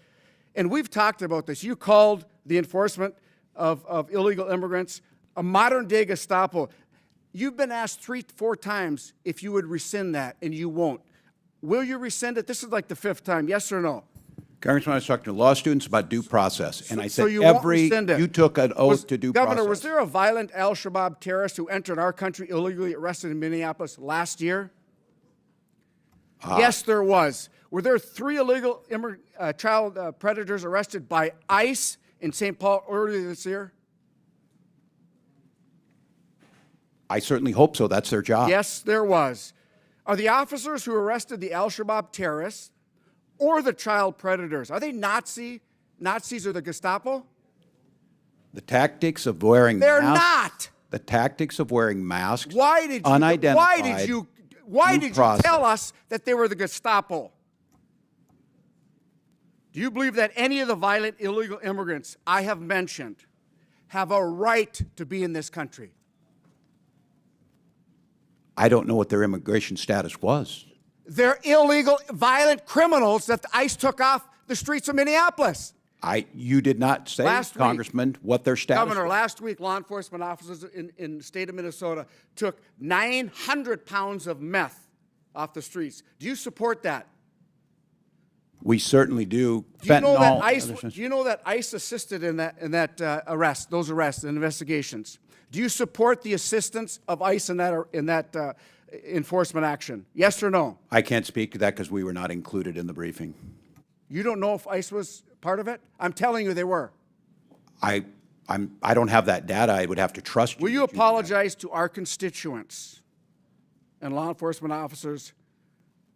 And we've talked about this. You called the enforcement of illegal immigrants a modern-day Gestapo. You've been asked 3-4 times if you would rescind that, and you won't. Will you rescind it? This is like the 5th time, yes or no? Congressman, I was talking to law students about due process, and I So said you won't rescind it. you took an oath to due Governor, process. was there a violent al-Shabaab terrorist who entered our country illegally, arrested in Minneapolis last year? Yes, there was. Were there 3 illegal child predators arrested by ICE in St. Paul earlier this year? I certainly hope so. That's their job. Yes, there was. Are the officers who arrested the al-Shabaab terrorists or the child predators, are they Nazis or the Gestapo? The tactics of wearing They're masks. not. The tactics of wearing masks. Why did you? Unidentified. Why did you process. tell us that they were the Gestapo? Do you believe that any of the violent illegal immigrants I have mentioned have a right to be in this country? I don't know what their immigration status was. They're illegal, violent criminals that the ICE took off the streets of Minneapolis. You did not say, Last week, Congressman, what their status Governor, was. last week, law enforcement officers in the state of Minnesota took 900 pounds of meth off the streets. Do you support that? We certainly do. Do you know that Fentanyl, ICE? other things. Do you know that ICE assisted in that arrest, those arrests and investigations? Do you support the assistance of ICE in that enforcement action? Yes or no? I can't speak to that because we were not included in the briefing. You don't know if ICE was part of it? I'm telling you they were. I don't have that data. I would have to trust you. Will you apologize to our constituents and law enforcement officers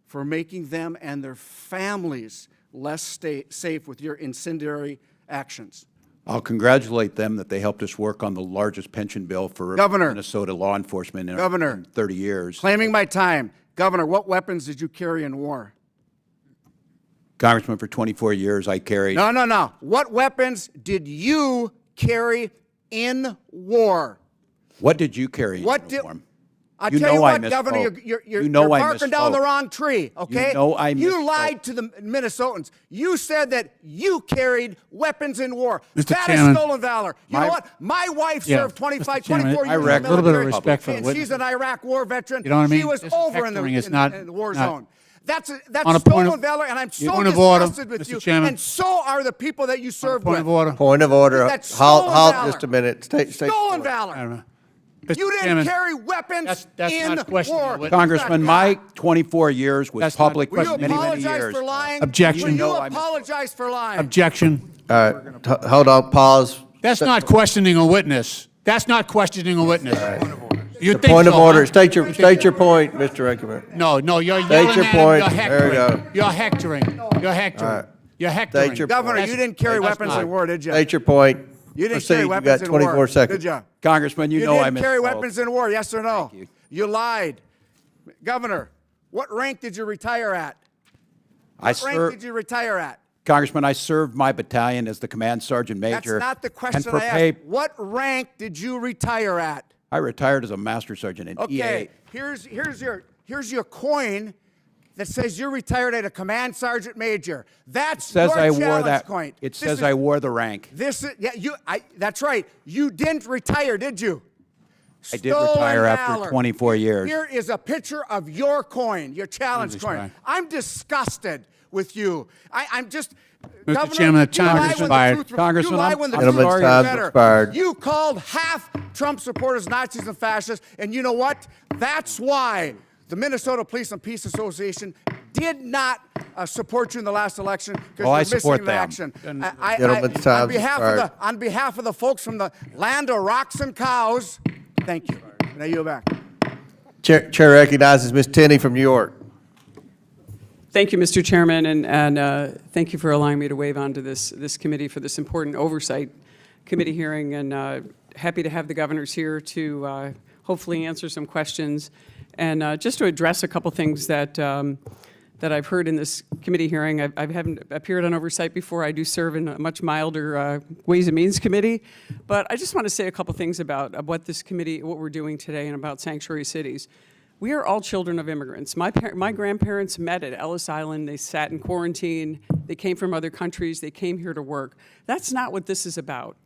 for making them and their families less safe with your incendiary actions? I'll congratulate them that they helped us work on the largest pension bill for Minnesota law enforcement in 30 years. Claiming my time. Governor, what weapons did you carry in war? Congressman, for 24 years, I carried. No. What weapons did you carry in war? What did you carry in uniform? I You tell know you I what, Governor, misspoke. you're You know I barking down the misspoke. wrong tree, okay? You know I You misspoke. lied to the Minnesotans. You said that you carried weapons in war. Mr. That is Chairman, stolen valor. You know what? My wife Yeah, served 25, Mr. Chairman, 24 years in the a little bit of military, respect for the and witness. she's an Iraq war veteran. You know what I mean? She was This over in hectoring is the not- war not- zone. That's On a point stolen of- valor, and I'm so Point of order, disgusted with Mr. you. Chairman. And so are the people that you served Point with. of order. Point of order. That's Halt, stolen halt just a valor. minute. Stay Stolen valor. Mr. You didn't Chairman, carry weapons that's in not questioning war. the witness. Congressman, my 24 years was That's not- public Will for you many, many apologize years. for lying? Objection. Will you No, I misspoke. apologize for lying? Objection. All right, hold on, pause. That's not questioning a witness. That's not questioning a witness. You The think point of so, order. huh? State your point, Mr. Rankin. No, you're State yelling your at point. him. You're There you hectoring. go. You're hectoring. You're hectoring. All right. You're hectoring. State your Governor, point. you didn't carry that's weapons not- in war, did you? State your point. You didn't Proceed. carry You weapons got in war, 24 seconds. did you? Congressman, you know I didn't carry misspoke. weapons in war, yes or no? you. You lied. Governor, what rank did you retire at? What rank did you retire at? Congressman, I served my battalion as the command sergeant major. That's not the and question for I pay- asked. What rank did you retire at? I retired as a master sergeant in Okay, EA. here's your coin that says you're retired at a command sergeant major. That's Says your I wore challenge that. coin. It This says is- I wore the rank. This is that's right. You didn't retire, did you? I did Stolen retire after valor. 24 years. Here is a picture of your coin, your challenge Jesus coin. Christ. I'm disgusted with you. I'm just. Mr. Governor, Chairman, the you time lie has when the expired. truth- Congressman, you lie I'm- when the Gentleman's truth is time's better. expired. You called half Trump supporters Nazis and fascists, and you know what? That's why the Minnesota Police and Peace Association did not support you in the last election because Oh, I you're support missing in them. action. Gentleman's time's expired. On behalf of the folks from the land of rocks and cows, thank you. Now you go back. Chair recognizes Ms. Tenney from New York. Thank you, Mr. Chairman, and thank you for allowing me to wave onto this committee for this important oversight committee hearing, and happy to have the governors here to hopefully answer some questions, and just to address a couple things that I've heard in this committee hearing. I haven't appeared on oversight before. I do serve in a much milder Ways and Means Committee, but I just want to say a couple things about what this committee, what we're doing today, and about sanctuary cities. We are all children of immigrants. My grandparents met at Ellis Island. They sat in quarantine. They came from other countries. They came here to work. That's not what this is about.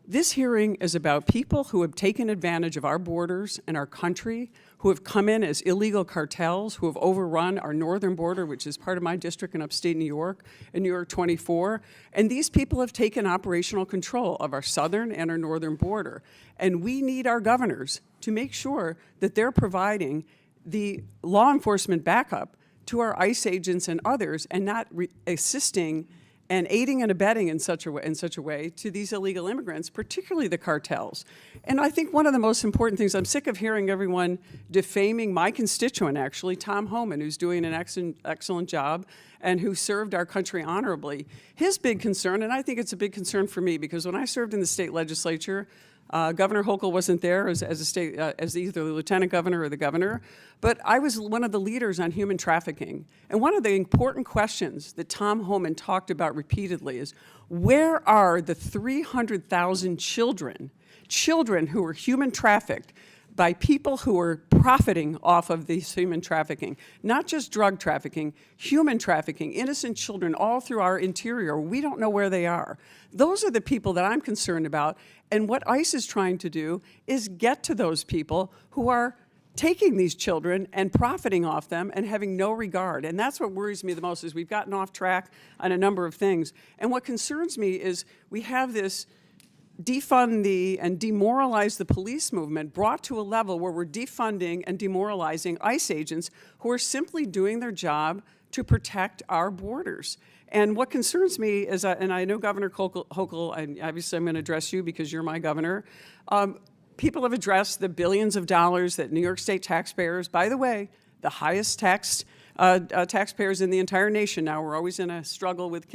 This hearing is about people who have taken advantage of our borders and our country, who have come in as illegal cartels, who have overrun our northern border, which is part of my district in upstate New York, in New York 24. And these people have taken operational control of our southern and our northern border. And we need our governors to make sure that they're providing the law enforcement backup to our ICE agents and others, and not assisting and aiding and abetting in such a way to these illegal immigrants, particularly the cartels. And I think one of the most important things, I'm sick of hearing everyone defaming my constituent, actually, Tom Homan, who's doing an excellent job and who served our country honorably. His big concern, and I think it's a big concern for me, because when I served in the state legislature, Governor Hochul wasn't there as either the lieutenant governor or the governor, but I was one of the leaders on human trafficking. And one of the important questions that Tom Homan talked about repeatedly is, where are the 300,000 children who were human trafficked by people who are profiting off of this human trafficking? Not just drug trafficking, human trafficking, innocent children all through our interior. We don't know where they are. Those are the people that I'm concerned about. And what ICE is trying to do is get to those people who are taking these children and profiting off them and having no regard. And that's what worries me the most, is we've gotten off track on a number of things. And what concerns me is we have this defund and demoralize the police movement brought to a level where we're defunding and demoralizing ICE agents who are simply doing their job to protect our borders. And what concerns me is, and I know Governor Hochul, and obviously I'm going to address you because you're my governor, people have addressed the billions of dollars that New York State taxpayers, by the way, the highest taxed taxpayers in the entire nation now. We're always in a struggle with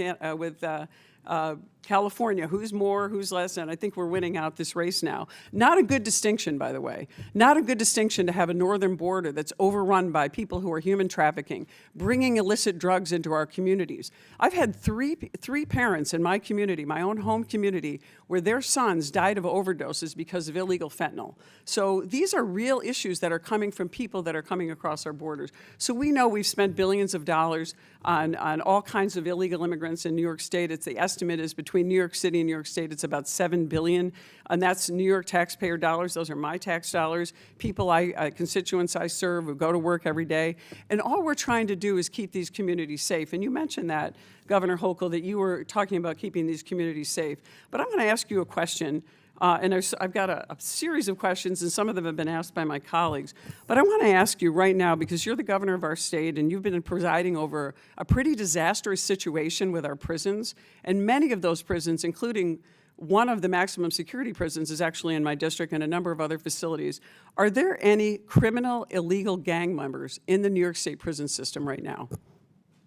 California, who's more, who's less, and I think we're winning out this race now. Not a good distinction, by the way. Not a good distinction to have a northern border that's overrun by people who are human trafficking, bringing illicit drugs into our communities. I've had three parents in my community, my own home community, where their sons died of overdoses because of illegal fentanyl. So these are real issues that are coming from people that are coming across our borders. So we know we've spent billions of dollars on all kinds of illegal immigrants in New York State. The estimate is between New York City and New York State, it's about $7 billion, and that's New York taxpayer dollars. Those are my tax dollars, constituents I serve who go to work every day. And all we're trying to do is keep these communities safe. And you mentioned that, Governor Hochul, that you were talking about keeping these communities safe. But I'm going to ask you a question. And I've got a series of questions, and some of them have been asked by my colleagues. But I want to ask you right now, because you're the governor of our state, and you've been presiding over a pretty disastrous situation with our prisons, and many of those prisons, including one of the maximum security prisons, is actually in my district, and a number of other facilities. Are there any criminal, illegal gang members in the New York State prison system right now?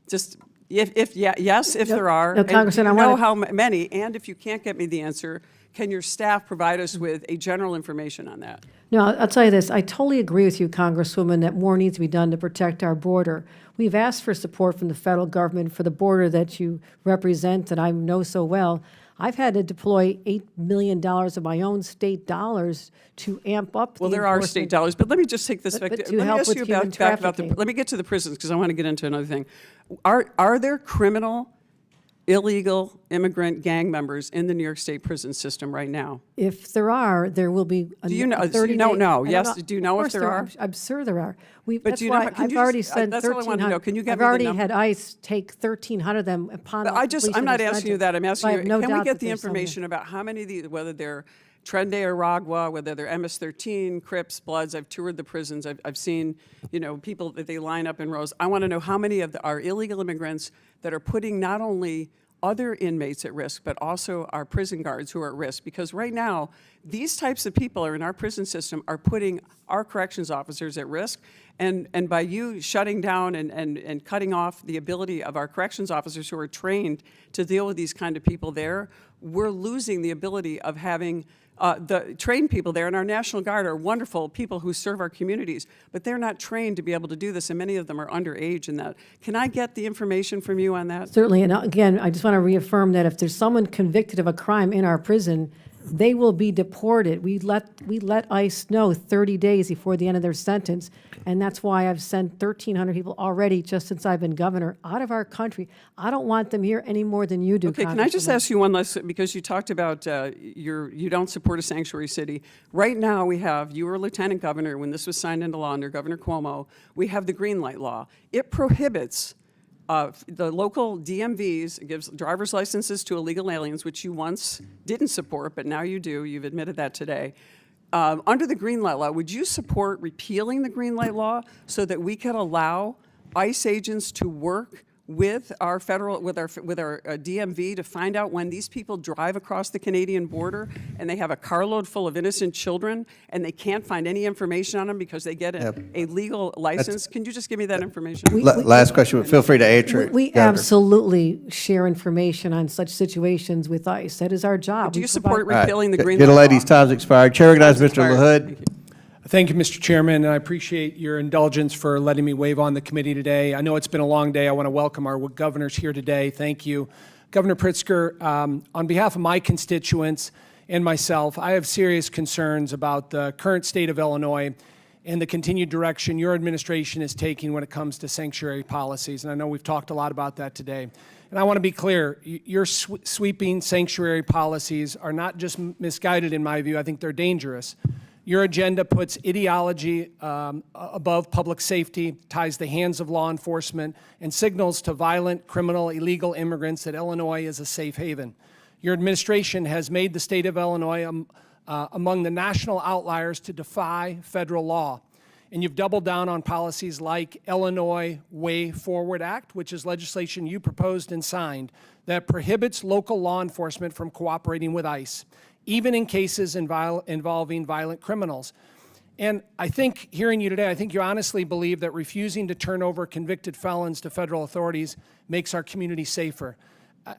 Just yes, if there are. No, Congressman, and do you know how many? And if you can't get me the answer, can your staff provide us with a general information on that? No, I'll tell you this. I totally agree with you, Congresswoman, that more needs to be done to protect our border. We've asked for support from the federal government for the border that you represent and I know so well. I've had to deploy $8 million of my own state dollars to amp up the Well, there are state dollars, but let me just take this back. But to Let me help ask with you human back about trafficking. let me get to the prisons, because I want to get into another thing. Are there criminal, illegal immigrant gang members in the New York State prison system right now? If there are, there will be a Do you know? 30 You don't day- know. I Yes. don't know. Do you know Of if course there are? I'm sure there are. But That's do you know? why Can I've you already just- sent that's all I wanted to know. 1,300. Can you get I've me the already number? had ICE take 1,300 of them upon But I'm not asking you that. I'm asking I you, have no can we doubt get that the there's some there. information about how many of these, whether they're Trende or Ragua, whether they're MS-13, Crips, Bloods? I've toured the prisons. I've seen, people that they line up in rows. I want to know how many of our illegal immigrants that are putting not only other inmates at risk, but also our prison guards who are at risk. Because right now, these types of people are in our prison system are putting our corrections officers at risk. And by you shutting down and cutting off the ability of our corrections officers who are trained to deal with these kind of people there, we're losing the ability of having the trained people there. And our National Guard are wonderful people who serve our communities, but they're not trained to be able to do this, and many of them are underage in that. Can I get the information from you on that? Certainly, and again, I just want to reaffirm that if there's someone convicted of a crime in our prison, they will be deported. We let ICE know 30 days before the end of their sentence, and that's why I've sent 1,300 people already just since I've been governor out of our country. I don't want them here any more than you do. Okay, can I just ask you one last, because you talked about you don't support a sanctuary city. Right now you were lieutenant governor when this was signed into law under Governor Cuomo. We have the green light law. It prohibits the local DMVs, gives driver's licenses to illegal aliens, which you once didn't support, but now you do. You've admitted that today. Under the green light law, would you support repealing the green light law so that we could allow ICE agents to work with our federal, with our DMV to find out when these people drive across the Canadian border and they have a carload full of innocent children and they can't find any information on them because they get a legal license? Can you just give me that information? Last question, but feel free to answer it. We Governor. absolutely share information on such situations with ICE. That is our job. Do you We support provide- repealing the Green Gentle Law? ladies, time's expired. Chair recognizes Mr. expired. LaHood. Thank you. Thank you, Mr. Chairman, and I appreciate your indulgence for letting me wave on the committee today. I know it's been a long day. I want to welcome our governors here today. Thank you. Governor Pritzker, on behalf of my constituents and myself, I have serious concerns about the current state of Illinois and the continued direction your administration is taking when it comes to sanctuary policies. And I know we've talked a lot about that today. And I want to be clear, your sweeping sanctuary policies are not just misguided in my view, I think they're dangerous. Your agenda puts ideology above public safety, ties the hands of law enforcement, and signals to violent, criminal, illegal immigrants that Illinois is a safe haven. Your administration has made the state of Illinois among the national outliers to defy federal law. And you've doubled down on policies like Illinois Way Forward Act, which is legislation you proposed and signed that prohibits local law enforcement from cooperating with ICE, even in cases involving violent criminals. And I think, hearing you today, I think you honestly believe that refusing to turn over convicted felons to federal authorities makes our community safer.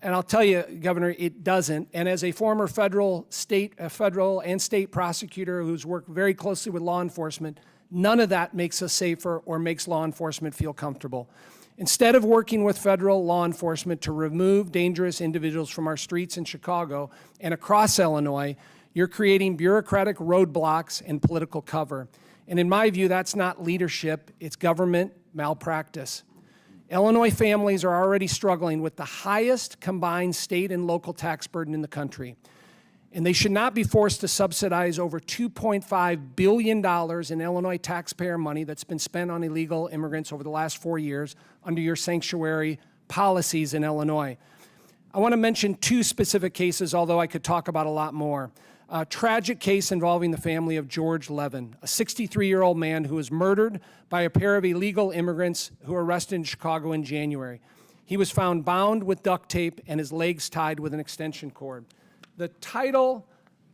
And I'll tell you, Governor, it doesn't. And as a former federal and state prosecutor who's worked very closely with law enforcement, none of that makes us safer or makes law enforcement feel comfortable. Instead of working with federal law enforcement to remove dangerous individuals from our streets in Chicago and across Illinois, you're creating bureaucratic roadblocks and political cover. And in my view, that's not leadership, it's government malpractice. Illinois families are already struggling with the highest combined state and local tax burden in the country. And they should not be forced to subsidize over $2.5 billion in Illinois taxpayer money that's been spent on illegal immigrants over the last 4 years under your sanctuary policies in Illinois. I want to mention two specific cases, although I could talk about a lot more. A tragic case involving the family of George Levin, a 63-year-old man who was murdered by a pair of illegal immigrants who were arrested in Chicago in January. He was found bound with duct tape and his legs tied with an extension cord. The title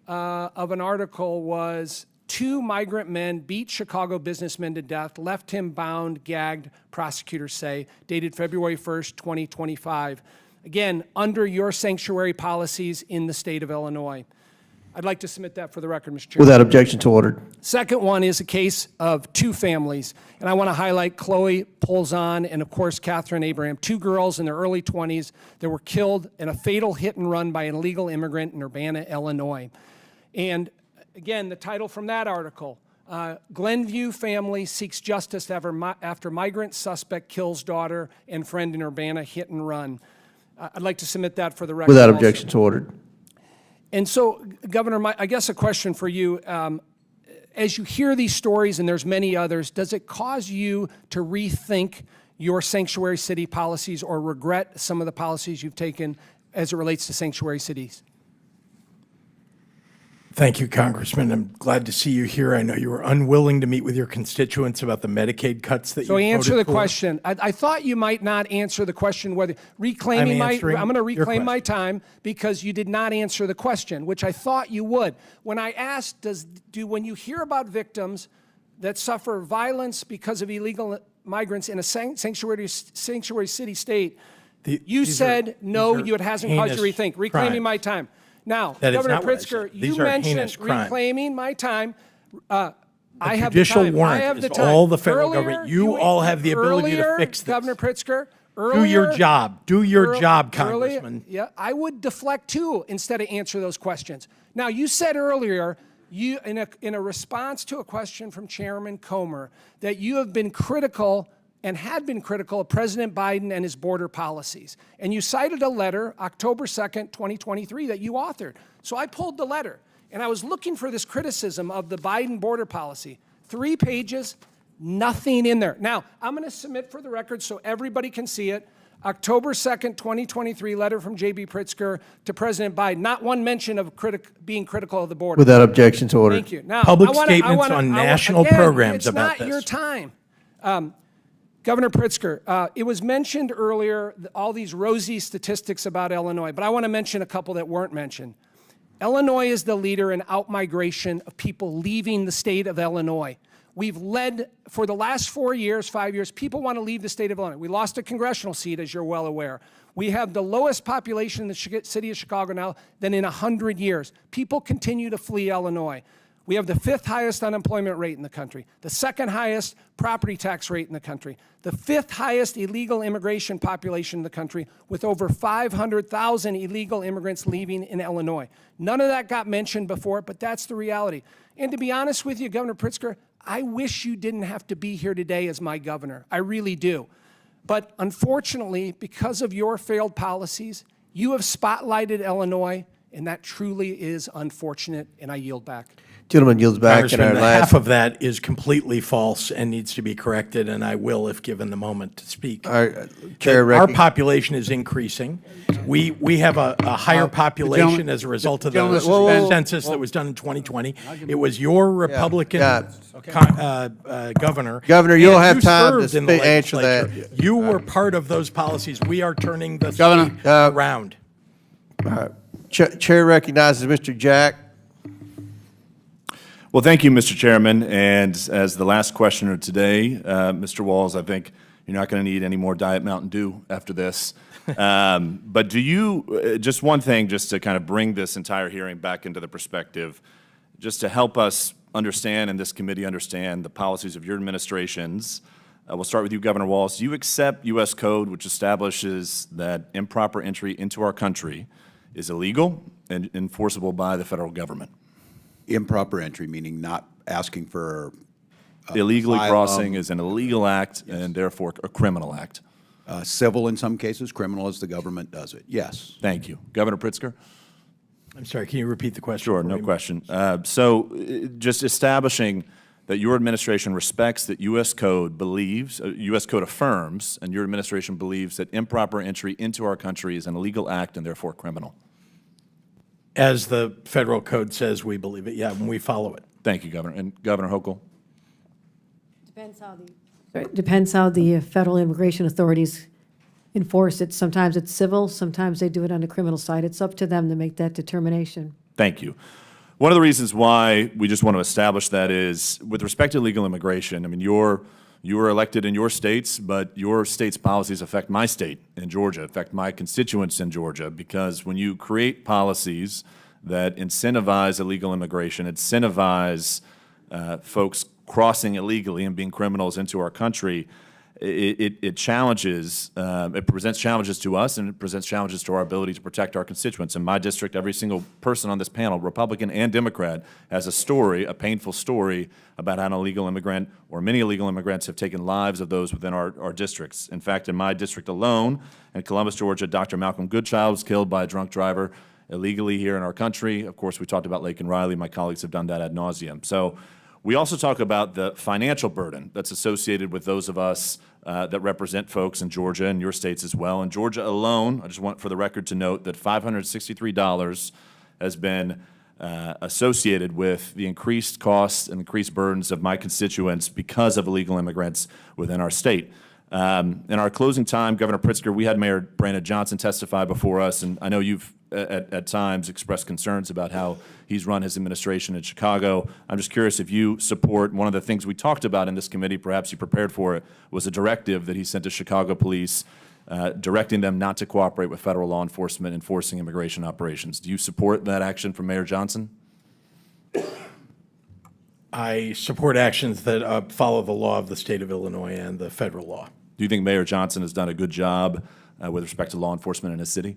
of an article was "Two Migrant Men Beat Chicago Businessmen to Death, Left Him Bound, Gagged," prosecutors say, dated February 1st, 2025. Again, under your sanctuary policies in the state of Illinois. I'd like to submit that for the record, Mr. Chairman. Without objection, to ordered. Second one is a case of two families, and I want to highlight Chloe Polzon and, of course, Catherine Abraham, two girls in their early 20s that were killed in a fatal hit and run by an illegal immigrant in Urbana, Illinois. And again, the title from that article, Glenview family seeks justice after migrant suspect kills daughter and friend in Urbana, hit and run. I'd like to submit that for the record. Without also. objection, to ordered. And so, Governor, I guess a question for you, as you hear these stories, and there's many others, does it cause you to rethink your sanctuary city policies or regret some of the policies you've taken as it relates to sanctuary cities? Thank you, Congressman. I'm glad to see you here. I know you were unwilling to meet with your constituents about the Medicaid cuts that you voted for. So answer the question. I thought you might not answer the question whether reclaiming I'm going to reclaim my time because you did not answer the question, which I thought you would. When I asked, when you hear about victims that suffer violence because of illegal migrants in a sanctuary city state, you said no, it hasn't caused you to rethink. Reclaiming my time. Now, Governor Pritzker, you mentioned reclaiming my time. I have the time. Warrant is all the federal government. You all have the ability to fix this. Governor Pritzker, do your job. Do your job, Congressman. I would deflect too instead of answer those questions. Now, you said earlier, in a response to a question from Chairman Comer, that you have been critical and had been critical of President Biden and his border policies. And you cited a letter, October 2nd, 2023, that you authored. So I pulled the letter, and I was looking for this criticism of the Biden border policy. 3 pages, nothing in there. Now, I'm going to submit for the record so everybody can see it, October 2nd, 2023, letter from J.B. Pritzker to President Biden. Not one mention of being critical of the border. Without objection, to ordered. Thank you. Now, Public statements on national programs about this. It's not your time. Governor Pritzker, it was mentioned earlier, all these rosy statistics about Illinois, but I want to mention a couple that weren't mentioned. Illinois is the leader in outmigration of people leaving the state of Illinois. We've led, for the last 4 years, 5 years, people want to leave the state of Illinois. We lost a congressional seat, as you're well aware. We have the lowest population in the city of Chicago now than in 100 years. People continue to flee Illinois. We have the 5th highest unemployment rate in the country, the 2nd highest property tax rate in the country, the 5th highest illegal immigration population in the country, with over 500,000 illegal immigrants leaving in Illinois. None of that got mentioned before, but that's the reality. And to be honest with you, Governor Pritzker, I wish you didn't have to be here today as my governor. I really do. But unfortunately, because of your failed policies, you have spotlighted Illinois, and that truly is unfortunate, and I yield back. Gentleman yields back. Congressman, half of that is completely false and needs to be corrected, and I will if given the moment to speak. Our population is increasing. We have a higher population as a result of the census that was done in 2020. It was your Republican governor. Governor, you'll have time to in the answer legislature. that. You were part of those policies. We are turning the state around. Chair recognizes Mr. Jack. Well, thank you, Mr. Chairman. And as the last questioner today, Mr. Walz, I think you're not going to need any more Diet Mountain Dew after this. But do you, just one thing, just to kind of bring this entire hearing back into the perspective, just to help us understand and this committee understand the policies of your administrations. We'll start with you, Governor Walz. Do you accept U.S. code, which establishes that improper entry into our country is illegal and enforceable by the federal government? Improper entry, meaning not asking for illegally crossing is an illegal act and therefore a criminal act. Civil in some cases, criminal as the government does it. Yes. Thank you. Governor Pritzker? I'm sorry, can you repeat the question? Sure, no question. Just establishing that your administration respects that U.S. code believes, U.S. code affirms, and your administration believes that improper entry into our country is an illegal act and therefore criminal. As the federal code says, we believe it, yeah, and we follow it. Thank you, Governor. And Governor Hochul? Depends how the federal immigration authorities enforce it. Sometimes it's civil, sometimes they do it on the criminal side. It's up to them to make that determination. Thank you. One of the reasons why we just want to establish that is, with respect to illegal immigration, I mean, you were elected in your states, but your state's policies affect my state in Georgia, affect my constituents in Georgia, because when you create policies that incentivize illegal immigration, incentivize folks crossing illegally and being criminals into our country, it challenges, it presents challenges to us, and it presents challenges to our ability to protect our constituents. In my district, every single person on this panel, Republican and Democrat, has a story, a painful story, about how an illegal immigrant or many illegal immigrants have taken lives of those within our districts. In fact, in my district alone, in Columbus, Georgia, Dr. Malcolm Goodchild was killed by a drunk driver illegally here in our country. Of course, we talked about Lake and Riley. My colleagues have done that ad nauseum. So we also talk about the financial burden that's associated with those of us that represent folks in Georgia and your states as well. In Georgia alone, I just want for the record to note that $563 has been associated with the increased costs and increased burdens of my constituents because of illegal immigrants within our state. In our closing time, Governor Pritzker, we had Mayor Brandon Johnson testify before us, and I know you've at times expressed concerns about how he's run his administration in Chicago. I'm just curious if you support one of the things we talked about in this committee, perhaps you prepared for it, was a directive that he sent to Chicago police directing them not to cooperate with federal law enforcement enforcing immigration operations. Do you support that action from Mayor Johnson? I support actions that follow the law of the state of Illinois and the federal law. Do you think Mayor Johnson has done a good job with respect to law enforcement in his city?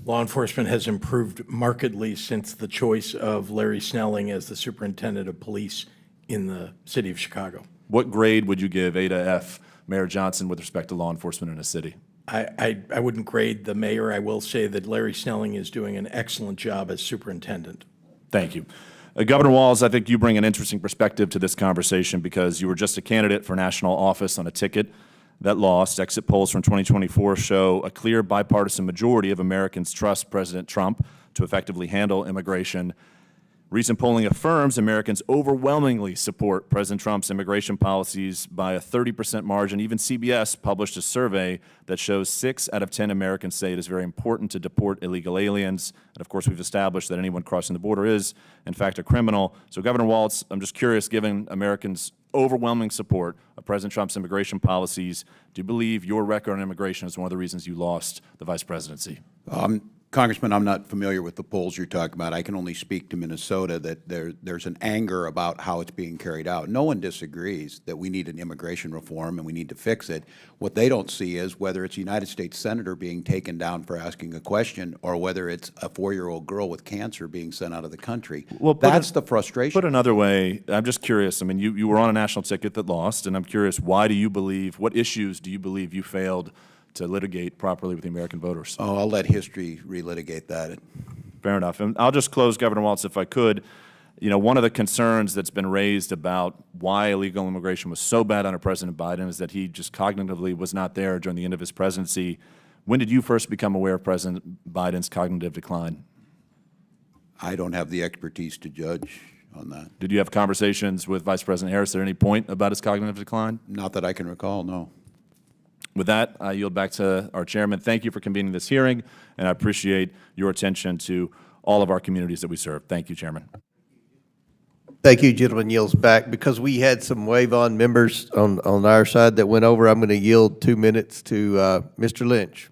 Law enforcement has improved markedly since the choice of Larry Snelling as the superintendent of police in the city of Chicago. What grade would you give A to F Mayor Johnson with respect to law enforcement in a city? I wouldn't grade the mayor. I will say that Larry Snelling is doing an excellent job as superintendent. Thank you. Governor Walz, I think you bring an interesting perspective to this conversation because you were just a candidate for national office on a ticket that lost. Exit polls from 2024 show a clear bipartisan majority of Americans trust President Trump to effectively handle immigration. Recent polling affirms Americans overwhelmingly support President Trump's immigration policies by a 30% margin. Even CBS published a survey that shows 6 out of 10 Americans say it is very important to deport illegal aliens. And of course, we've established that anyone crossing the border is, in fact, a criminal. So, Governor Walz, I'm just curious, given Americans' overwhelming support of President Trump's immigration policies, do you believe your record on immigration is one of the reasons you lost the vice presidency? Congressman, I'm not familiar with the polls you're talking about. I can only speak to Minnesota, that there's an anger about how it's being carried out. No one disagrees that we need an immigration reform and we need to fix it. What they don't see is whether it's a United States Senator being taken down for asking a question or whether it's a 4-year-old girl with cancer being sent out of the country. Well, that's the frustration. Put another way, I'm just curious. I mean, you were on a national ticket that lost, and I'm curious, why do you believe, what issues do you believe you failed to litigate properly with the American voters? Oh, I'll let history relitigate that. Fair enough. And I'll just close, Governor Walz, if I could. You know, one of the concerns that's been raised about why illegal immigration was so bad under President Biden is that he just cognitively was not there during the end of his presidency. When did you first become aware of President Biden's cognitive decline? I don't have the expertise to judge on that. Did you have conversations with Vice President Harris at any point about his cognitive decline? Not that I can recall, no. With that, I yield back to our chairman. Thank you for convening this hearing, and I appreciate your attention to all of our communities that we serve. Thank you, Chairman. Thank you, gentleman. Yields back. Because we had some wave-on members on our side that went over, I'm going to yield 2 minutes to Mr. Lynch.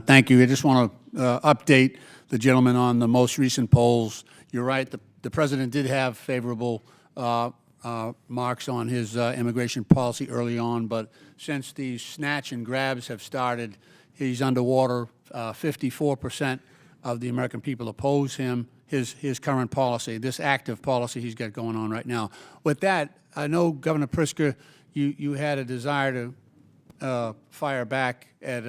Thank you. I just want to update the gentleman on the most recent polls. You're right. The president did have favorable marks on his immigration policy early on, but since these snatch and grabs have started, he's underwater. 54% of the American people oppose his current policy, this active policy he's got going on right now. With that, I know, Governor Pritzker, you had a desire to fire back at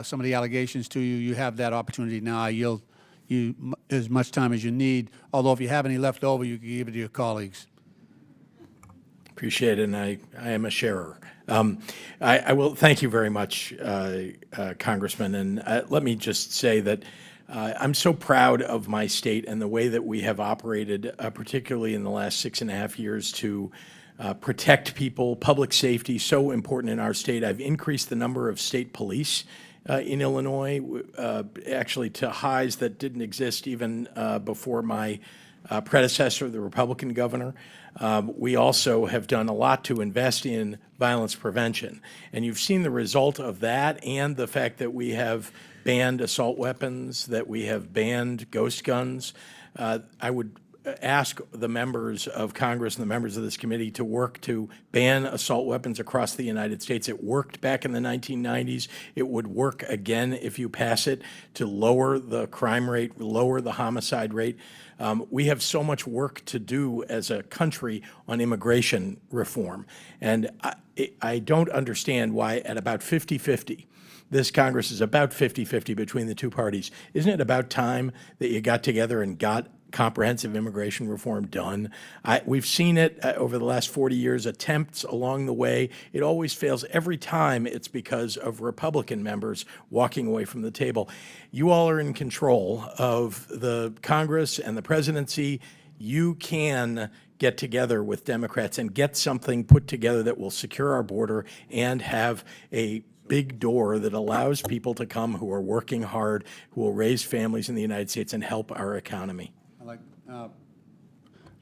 some of the allegations to you. You have that opportunity now. I yield you as much time as you need, although if you have any left over, you can give it to your colleagues. Appreciate it, and I am a sharer. I will thank you very much, Congressman, and let me just say that I'm so proud of my state and the way that we have operated, particularly in the last 6.5 years, to protect people. Public safety, so important in our state. I've increased the number of state police in Illinois, actually to highs that didn't exist even before my predecessor, the Republican governor. We also have done a lot to invest in violence prevention. And you've seen the result of that and the fact that we have banned assault weapons, that we have banned ghost guns. I would ask the members of Congress and the members of this committee to work to ban assault weapons across the United States. It worked back in the 1990s. It would work again if you pass it to lower the crime rate, lower the homicide rate. We have so much work to do as a country on immigration reform. And I don't understand why at about 50-50, this Congress is about 50-50 between the two parties. Isn't it about time that you got together and got comprehensive immigration reform done? We've seen it over the last 40 years, attempts along the way. It always fails. Every time it's because of Republican members walking away from the table. You all are in control of the Congress and the presidency. You can get together with Democrats and get something put together that will secure our border and have a big door that allows people to come who are working hard, who will raise families in the United States and help our economy.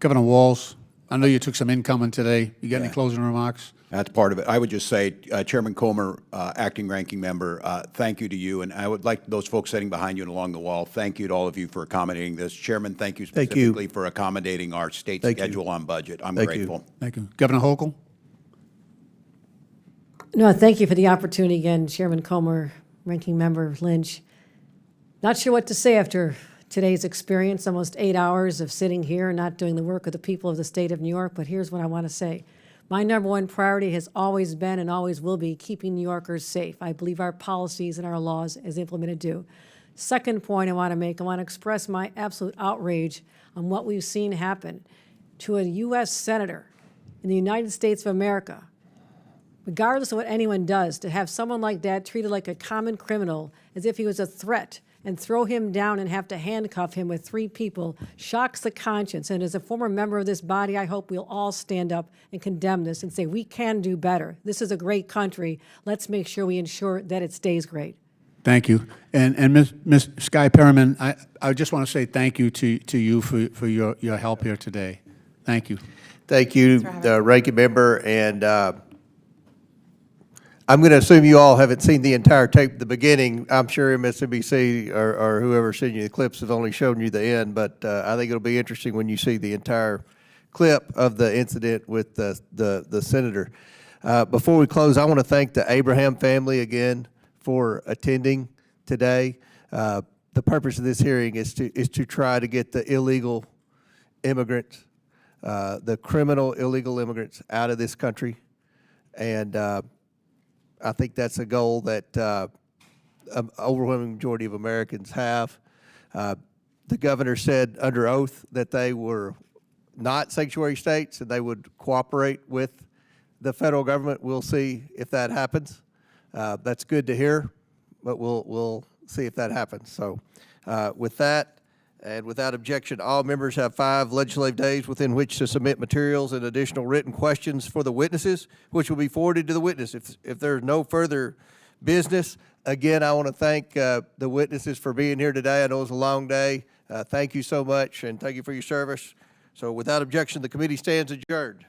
Governor Walz, I know you took some incoming today. You got any closing remarks? That's part of it. I would just say, Chairman Comer, Acting Ranking Member, thank you to you. And I would like those folks sitting behind you and along the wall, thank you to all of you for accommodating this. Chairman, thank you specifically for accommodating our state schedule on budget. I'm grateful. Thank you. Governor Hochul? No, thank you for the opportunity again, Chairman Comer, Ranking Member Lynch. Not sure what to say after today's experience, almost 8 hours of sitting here and not doing the work of the people of the state of New York, but here's what I want to say. My number one priority has always been and always will be keeping New Yorkers safe. I believe our policies and our laws, as implemented, do. Second point I want to make, I want to express my absolute outrage on what we've seen happen to a U.S. Senator in the United States of America. Regardless of what anyone does, to have someone like that treated like a common criminal as if he was a threat and throw him down and have to handcuff him with 3 people shocks the conscience. And as a former member of this body, I hope we'll all stand up and condemn this and say, we can do better. This is a great country. Let's make sure we ensure that it stays great. Thank you. And Ms. Sky Perriman, I just want to say thank you to you for your help here today. Thank you. Thank you, Ranking Member, and I'm going to assume you all haven't seen the entire tape at the beginning. I'm sure MSNBC or whoever's seen you the clips have only shown you the end, but I think it'll be interesting when you see the entire clip of the incident with the senator. Before we close, I want to thank the Abraham family again for attending today. The purpose of this hearing is to try to get the illegal immigrants, the criminal illegal immigrants out of this country, and I think that's a goal that an overwhelming majority of Americans have. The governor said under oath that they were not sanctuary states and they would cooperate with the federal government. We'll see if that happens. That's good to hear, but we'll see if that happens. So with that, and without objection, all members have 5 legislative days within which to submit materials and additional written questions for the witnesses, which will be forwarded to the witness. If there's no further business, again, I want to thank the witnesses for being here today. I know it was a long day. Thank you so much, and thank you for your service. So without objection, the committee stands adjourned.